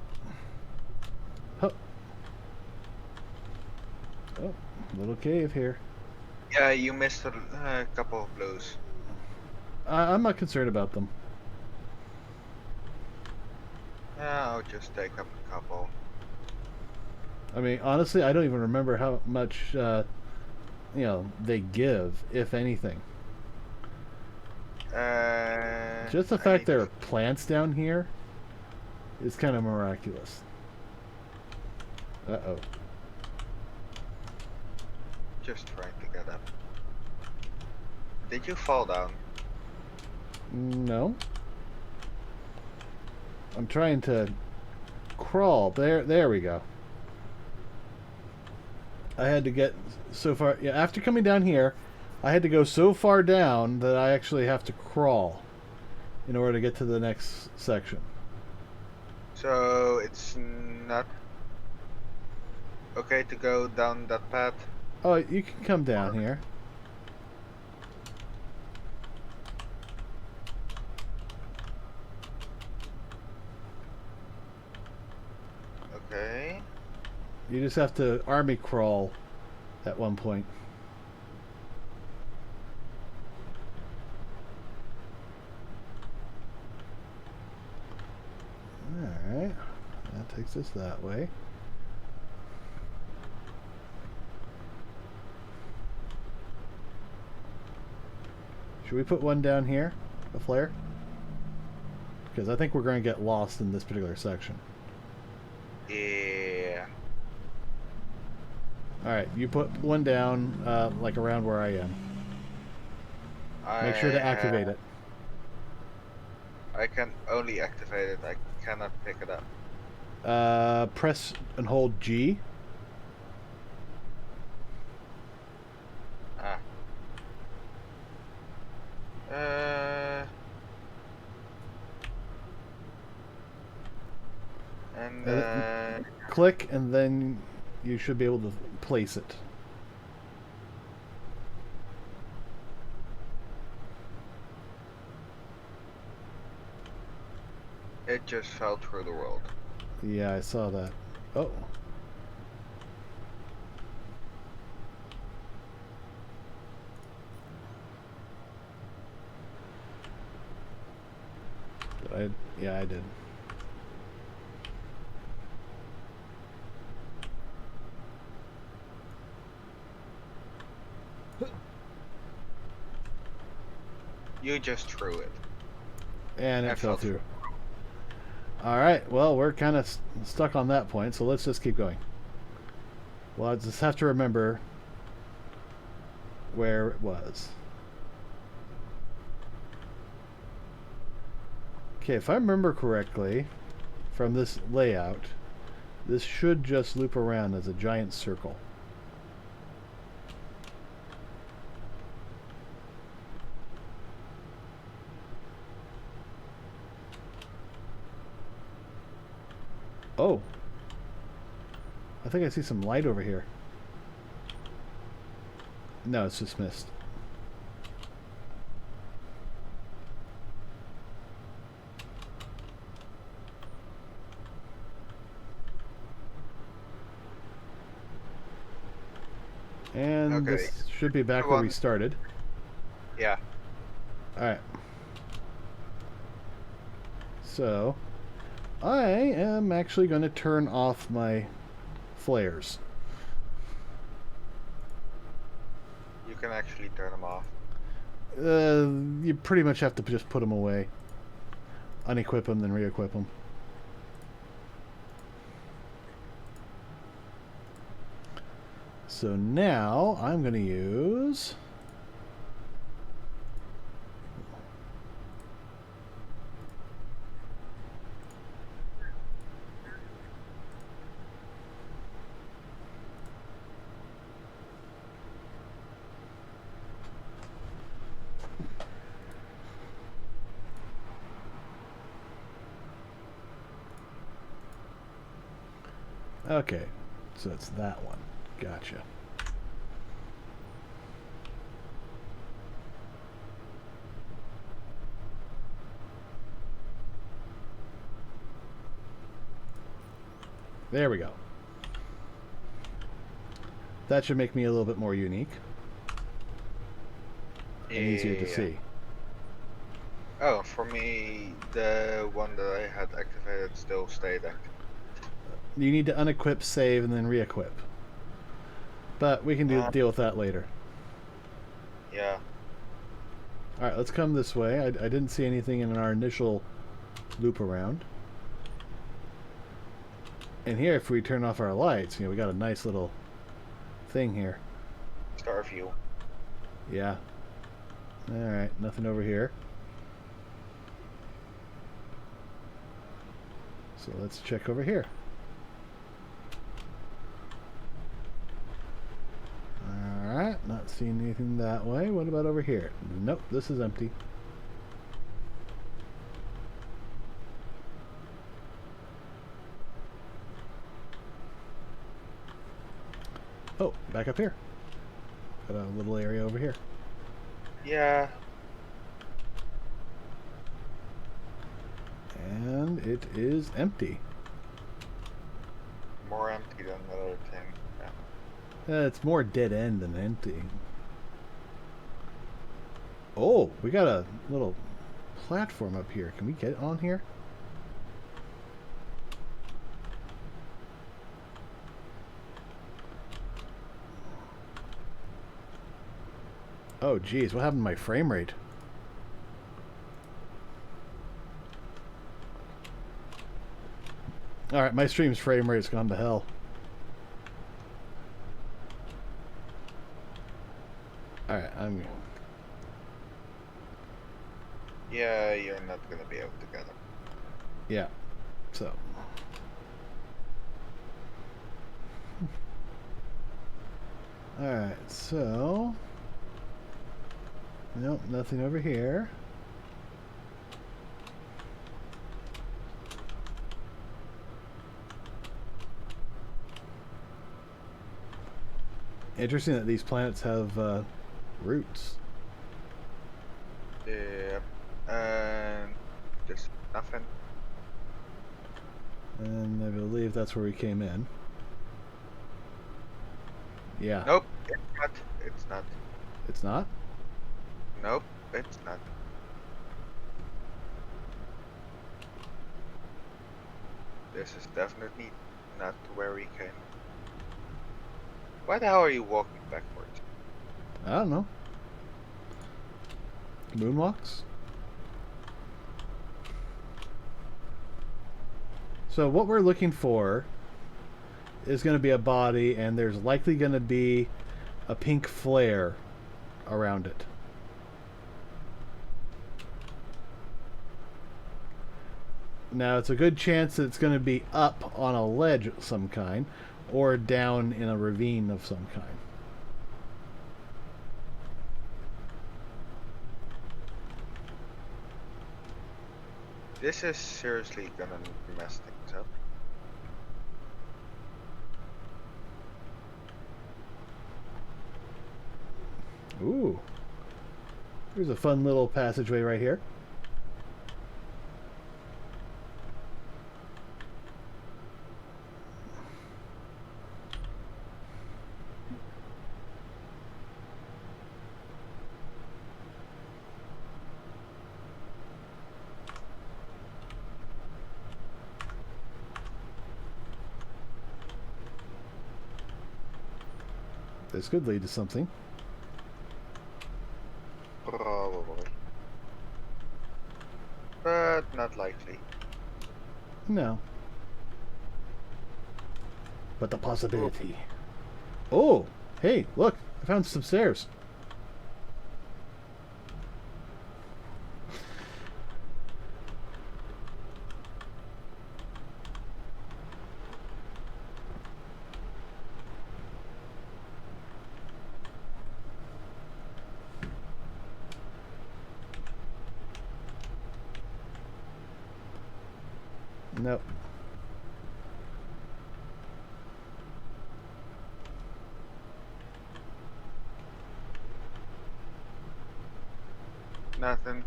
Hup. Oh, little cave here. Yeah, you missed a couple of blues. I'm not concerned about them. Yeah, I'll just take up a couple. I mean, honestly, I don't even remember how much, they give, if anything. Just the fact there are plants down here is kind of miraculous. Uh-oh. Just trying to get up. Did you fall down? No. I'm trying to crawl. There we go. I had to get so far. Yeah, after coming down here, I had to go so far down that I actually have to crawl in order to get to the next section. So it's not okay to go down that path? Oh, you can come down here. Okay. You just have to army crawl at one point. Alright. That takes us that way. Should we put one down here? A flare? Because I think we're going to get lost in this particular section. Yeah. Alright, you put one down, like around where I am. Make sure to activate it. I can only activate it, I cannot pick it up. Press and hold G. Ah. And click, and then you should be able to place it. it just fell through the world. Yeah, I saw that. Oh. Yeah, I did. You just threw it. And it fell through. Alright, well, we're kind of stuck on that point, so let's just keep going. Well, I just have to remember where it was. Okay, if I remember correctly, from this layout, this should just loop around as a giant circle. Oh. I think I see some light over here. No, it's just mist. And okay. This should be back where we started. Yeah. Alright. So, I am actually going to turn off my flares. You can actually turn them off. You pretty much have to just put them away. Unequip them, then re-equip them. So now I'm going to use... Okay, so it's that one. Gotcha. There we go. That should make me a little bit more unique. And easier to see. Oh, for me, the one that I had activated still stayed active. You need to unequip, save, and then re-equip. But we can deal with that later. Yeah. Alright, let's come this way. I didn't see anything in our initial loop around. And here, if we turn off our lights, we got a nice little thing here. Star view. Yeah. Alright, nothing over here. So let's check over here. Alright, not seeing anything that way. What about over here? Nope, this is empty. Oh, back up here. Got a little area over here. Yeah. And it is empty. More empty than the other thing. Yeah. It's more dead end than empty. Oh, we got a little platform up here. Can we get on here? Oh, geez. What happened to my frame rate? Alright, my stream's frame rate's gone to hell. Alright, I'm... Yeah, you're not gonna be able to get them. Yeah, so... Alright, so... Nope, nothing over here. Interesting that these planets have roots. Yeah, and just nothing. And I believe that's where we came in. Yeah. Nope, it's not. It's not. It's not? Nope, it's not. This is definitely not where we came. Why the hell are you walking backwards? I don't know. Moonwalks? So what we're looking for is going to be a body, and there's likely going to be a pink flare around it. Now, it's a good chance that it's going to be up on a ledge of some kind, or down in a ravine of some kind. This is seriously gonna mess things up. Ooh. There's a fun little passageway right here. This could lead to something. Probably. But not likely. No. But the possibility. Oh, hey, look, I found some stairs. Nope. Nothing.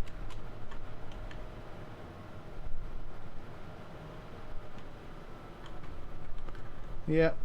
Yep.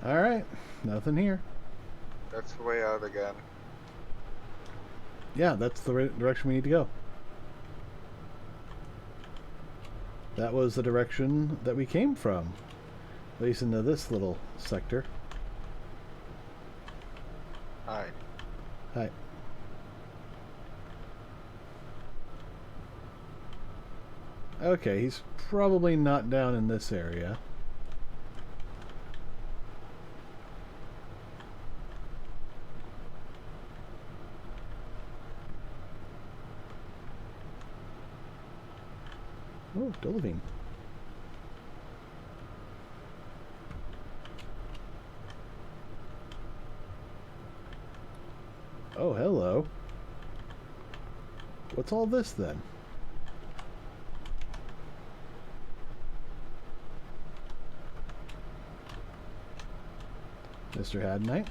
Alright, nothing here. That's the way out again. Yeah, that's the direction we need to go. That was the direction that we came from. At least into this little sector. Hi. Hi. Okay, he's probably not down in this area. Oh, Dolivine. Oh, hello. What's all this then? Mr. Hadnite?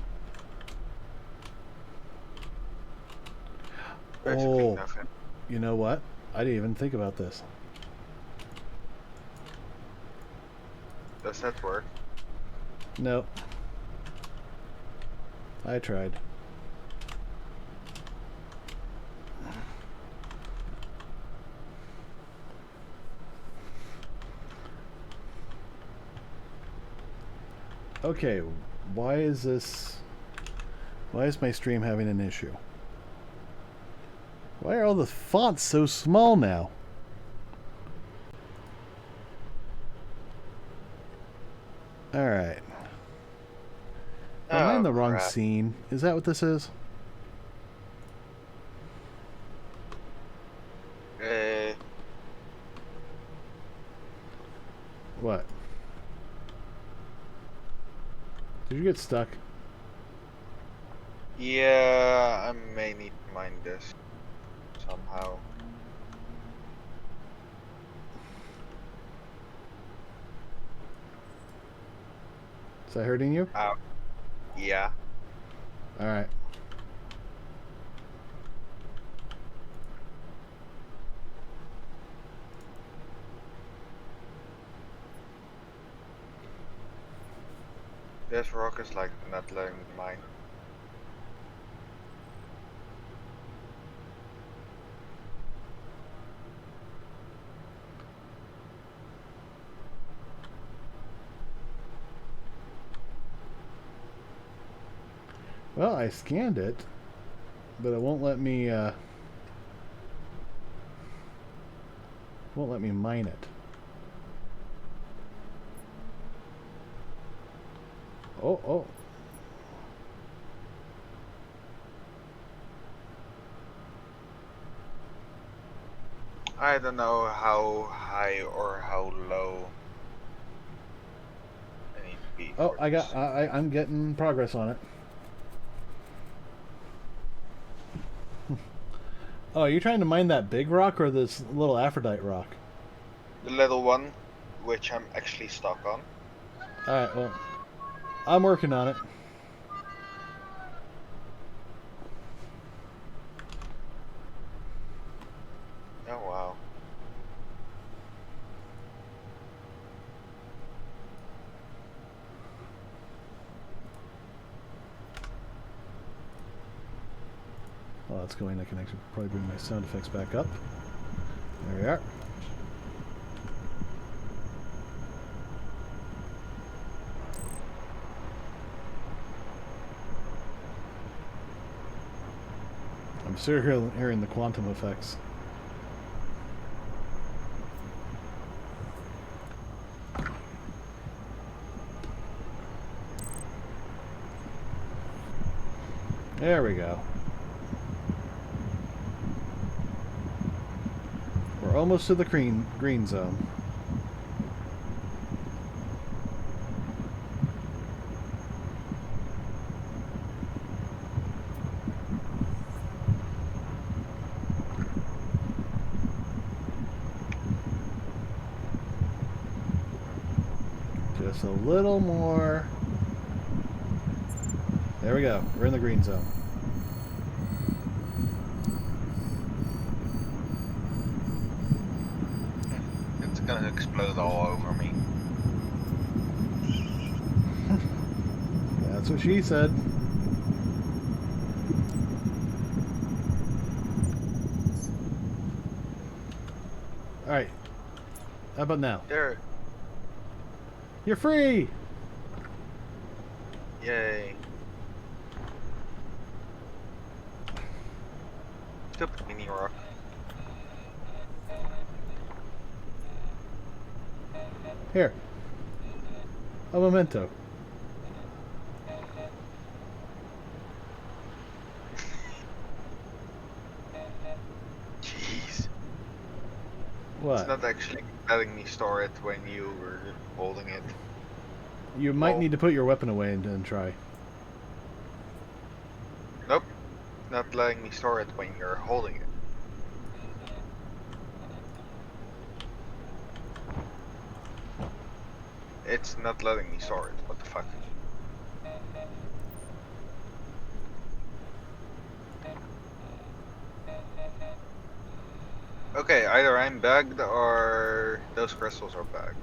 Basically Oh, nothing. you know what? I didn't even think about this. Does that work? Nope. I tried. Okay, why is my stream having an issue? Why are all the fonts so small now? Alright. Am I in the wrong crap. scene? Is that what this is? What? Did you get stuck? Yeah, I may need to mine this somehow. Is that hurting you? Yeah. Alright. This rock is like not letting me mine. Well, I scanned it, but it won't let me mine it. Oh. I don't know how high or how low XP. Oh, for I this. got. I'm getting progress on it. Oh, are you trying to mine that big rock or this little Aphrodite rock? The little one, which I'm actually stuck on. All right. Well, I'm working on it. Oh wow. While that's going, I can actually probably bring my sound effects back up. There we are. I'm still hearing the quantum effects. There we go. We're almost to the green zone. Just a little more. There we go. We're in the green zone. It's gonna explode all over me. That's what she said. Alright. How about now? There. You're free! Yay. Stupid mini rock. Here. A memento. Jeez. What? It's not actually letting me store it when you were holding it. You might Well- need to put your weapon away and try. Nope. Not letting me store it when you're holding it. It's not letting me store it. What the fuck? Okay, either I'm bugged or those crystals are bugged.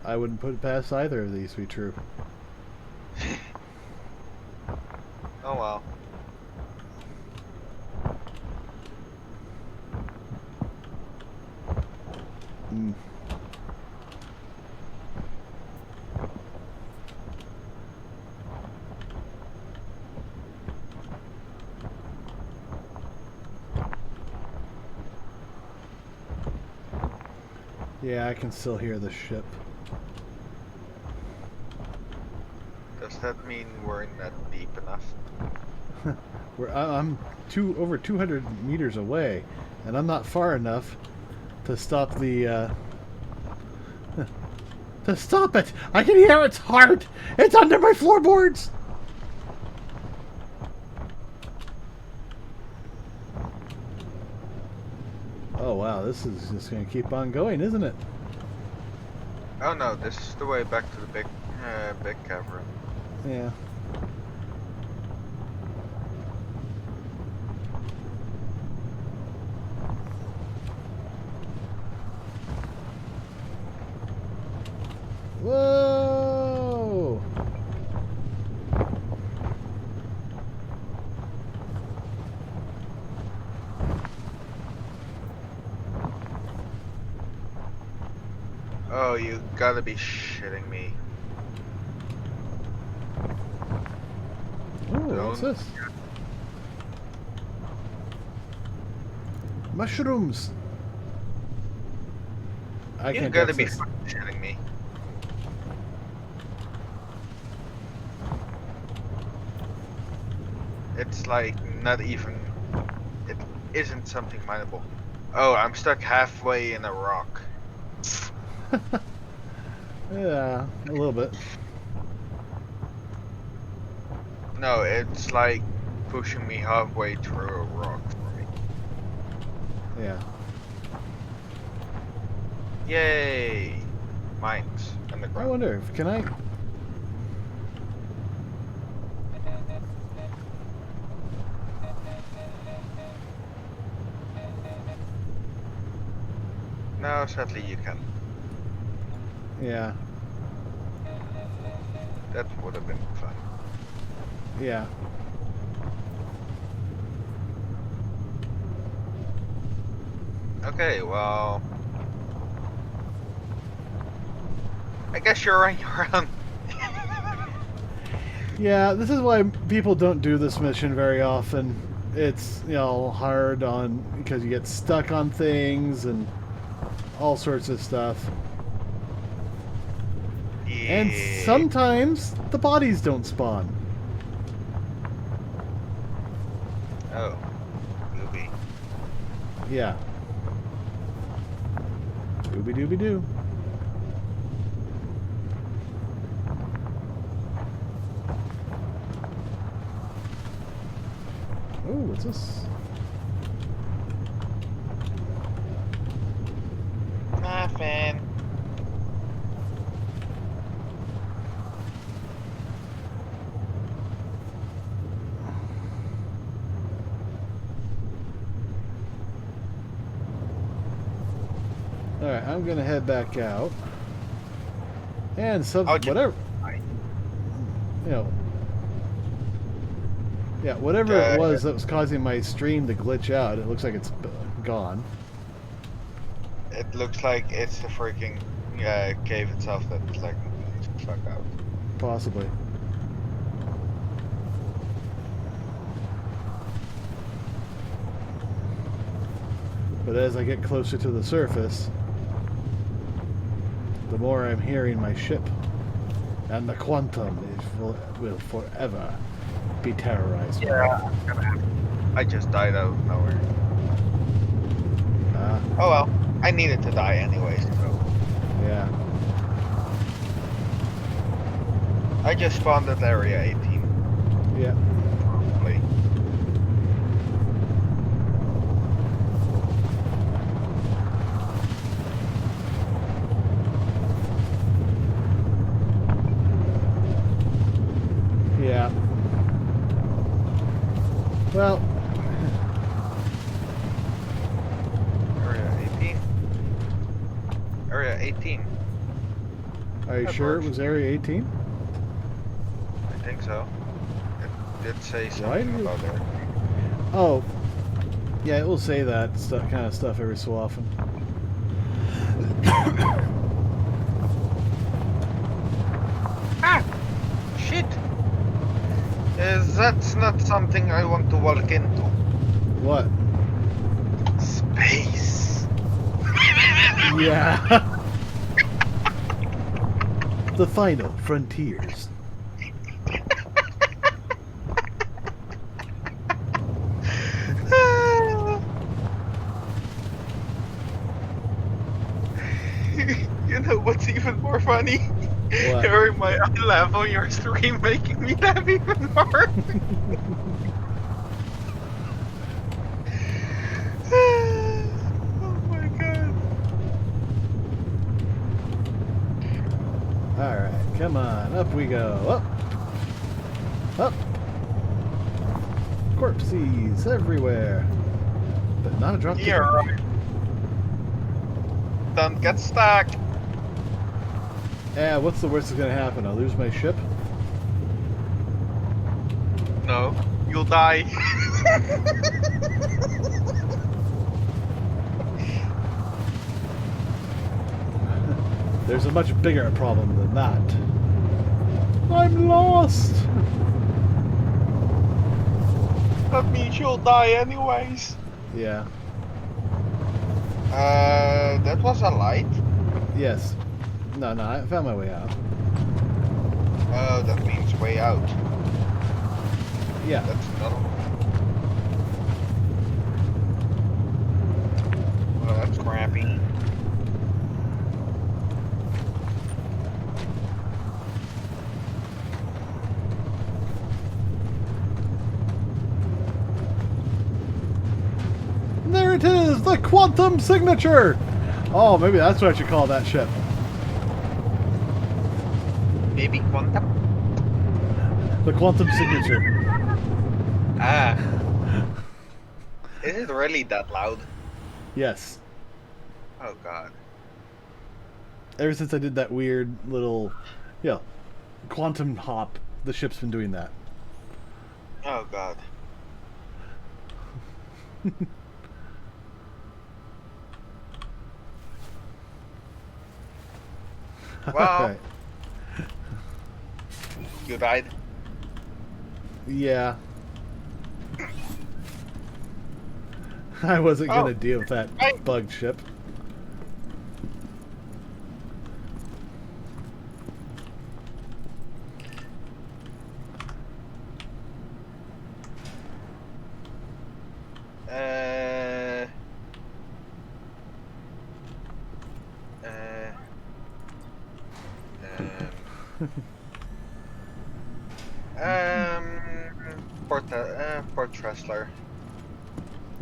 I wouldn't put it past either of these to be true. Oh well. Mm. Yeah, I can still hear the ship. Does that mean we're not deep enough? I'm over 200 meters away, and I'm not far enough to stop the. To stop it! I can hear its heart! It's under my floorboards! Oh wow, this is just gonna keep on going, isn't it? Oh no, this is the way back to the big cavern. Yeah. Whoa! Oh, you gotta be shitting me. Ooh, what's Don't- this? Mushrooms! I You can't gotta touch be this. fucking shitting me. It's like not even. It isn't something mineable. Oh, I'm stuck halfway in a rock. Yeah, a little bit. No, it's like pushing me halfway through a rock for me. Yeah. Yay! Mines I underground. wonder if can I. No, sadly you can. Yeah. That would have been fun. Yeah. Okay, well, I guess you're running around. Yeah, this is why people don't do this mission very often. It's, you know, hard on because you get stuck on things and all sorts of stuff. Yeah. And sometimes the bodies don't spawn. Oh, Gooby. Yeah. Dooby dooby doo. Oh, what's this? Nothing. Alright, I'm gonna head back out. And I'll just- whatever. You know. Yeah, whatever it was that was causing my stream to glitch out, it looks like it's gone. It looks like it's the freaking cave itself that's like fuck out. Possibly. But as I get closer to the surface, the more I'm hearing my ship. And the quantum will forever be terrorized. Yeah, I just died out of nowhere. Ah, Oh well, I needed to die anyways, so. yeah. I just spawned at area 18. Yeah. Probably. Yeah. Well, Area 18. Area 18. are you That sure works. it was Area 18? I think so. It did say Why something do you- about there. Oh. Yeah, it will say that kind of stuff every so often. Ah! Shit! That's not something I want to walk into. What? Space. Yeah. The final frontiers. You know what's even more funny? What? Hearing my own laugh on your stream making me laugh even more. Oh my god. Alright, come on. Up we go. Up. Up. Corpses everywhere. But not a drop Yeah, right. Don't get stuck. Yeah, what's the worst that's gonna happen? I'll lose my ship? No, you'll die. There's a much bigger problem than that. I'm lost! That means you'll die anyways. Yeah. That was a light. Yes. No, I found my way out. Oh, that means way out. Yeah. That's another one. Well, that's crappy. And there it is, the quantum signature. Oh, maybe that's what I should call that ship. Maybe quantum? The quantum signature. Ah. Is it really that loud? Yes. Oh god. Ever since I did that weird little, quantum hop, the ship's been doing that. Oh god. Well, Alright. you died. Yeah. I wasn't gonna deal with that bug ship. Port Tressler.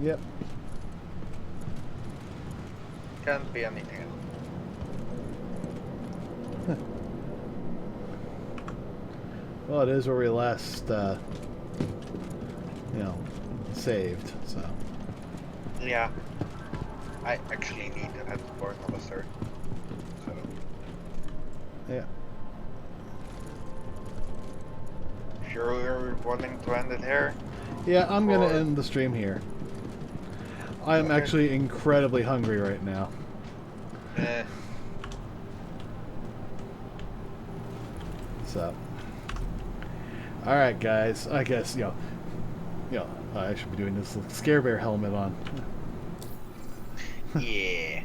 Yep. Can't be anything else. Well, it is where we last, saved, so. Yeah. I actually need to head to Port Officer. So. Yeah. If you're wanting to end it here. Yeah, I'm gonna end the stream here. I am Okay. actually incredibly hungry right now. So. Alright, guys. I guess, I should be doing this with Scare Bear helmet on. Yeah.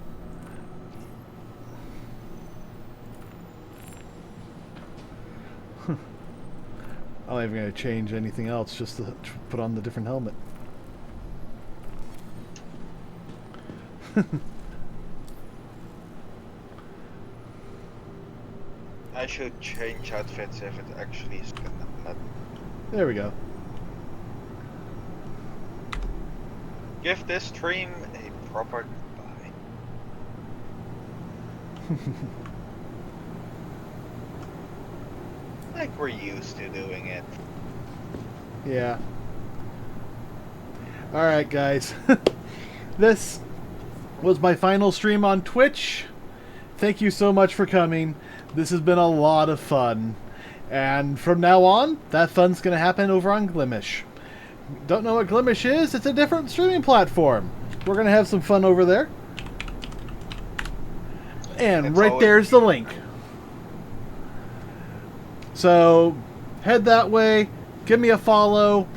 I'm not even going to change anything else, just to put on the different helmet. I should change outfits if it actually is gonna let me. There we go. Give this stream a proper goodbye. Like we're used to doing it. Yeah. Alright, guys. This was my final stream on Twitch. Thank you so much for coming. This has been a lot of fun. And from now on, that fun's going to happen over on Glimish. Don't know what Glimish is? It's a different streaming platform. We're going to have some fun over there. And It's right always- there's the link. So, head that way. Give me a follow.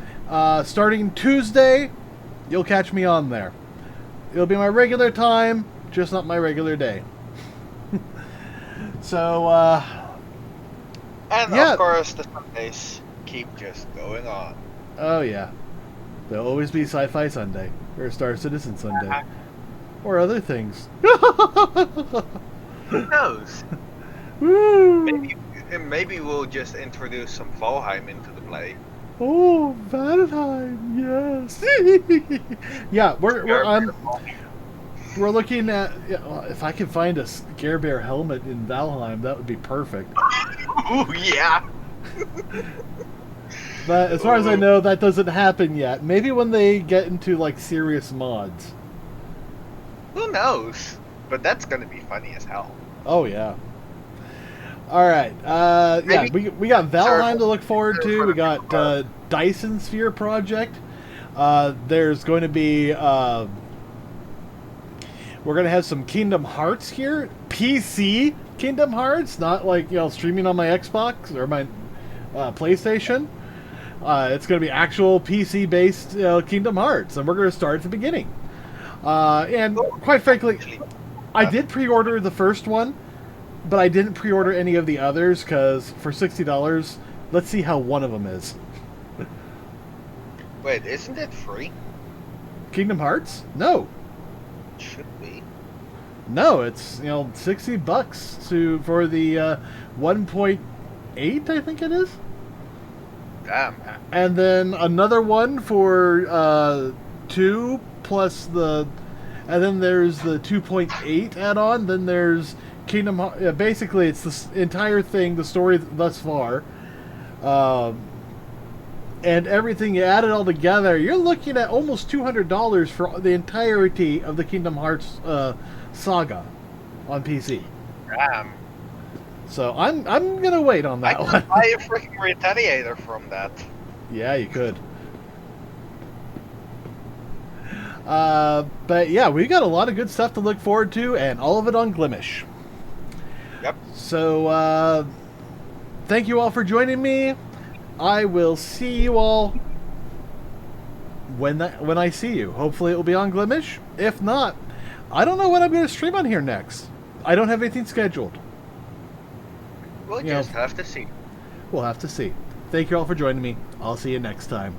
Starting Tuesday, you'll catch me on there. It'll be my regular time, just not my regular day. So, And yeah. of course the Sundays keep just going on. Oh yeah. There'll always be Sci-Fi Sunday, or Star Citizen Sunday, or other things. Who knows? Woo! Maybe we'll just introduce some Valheim into the play. Oh, Valheim, yes. Yeah, we're looking at, if I can find a Scare Bear helmet in Valheim, that would be perfect. Ooh, yeah. But as far as I know, that doesn't happen yet. Maybe when they get into like serious mods. Who knows? But that's gonna be funny as hell. Oh yeah. All right. Yeah, we got Valheim to look forward to. We got Dyson Sphere Project. There's going to be we're going to have some Kingdom Hearts here. PC Kingdom Hearts, not like streaming on my Xbox or my PlayStation. It's going to be actual PC based Kingdom Hearts, and we're going to start at the beginning. And quite frankly, I did pre-order the first one. But I didn't pre-order any of the others, because for $60, let's see how one of them is. Wait, isn't it free? Kingdom Hearts? No. should be. No, it's $60 for the 1.8, I think it is. Damn. And then another one for 2 plus the, and then there's the 2.8 add-on. Then there's Kingdom Hearts. Basically, it's this entire thing, the story thus far, and everything. You add it all together, you're looking at almost $200 for the entirety of the Kingdom Hearts saga on PC. Damn. So I'm gonna wait on that I one. could buy a freaking Retaliator from that. Yeah, you could. But yeah, we got a lot of good stuff to look forward to, and all of it on Glimish. Yep. So, thank you all for joining me. I will see you all when I see you. Hopefully it will be on Glimish. If not, I don't know what I'm going to stream on here next. I don't have anything scheduled. We'll just have to see. We'll have to see. Thank you all for joining me. I'll see you next time.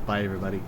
Bye, everybody.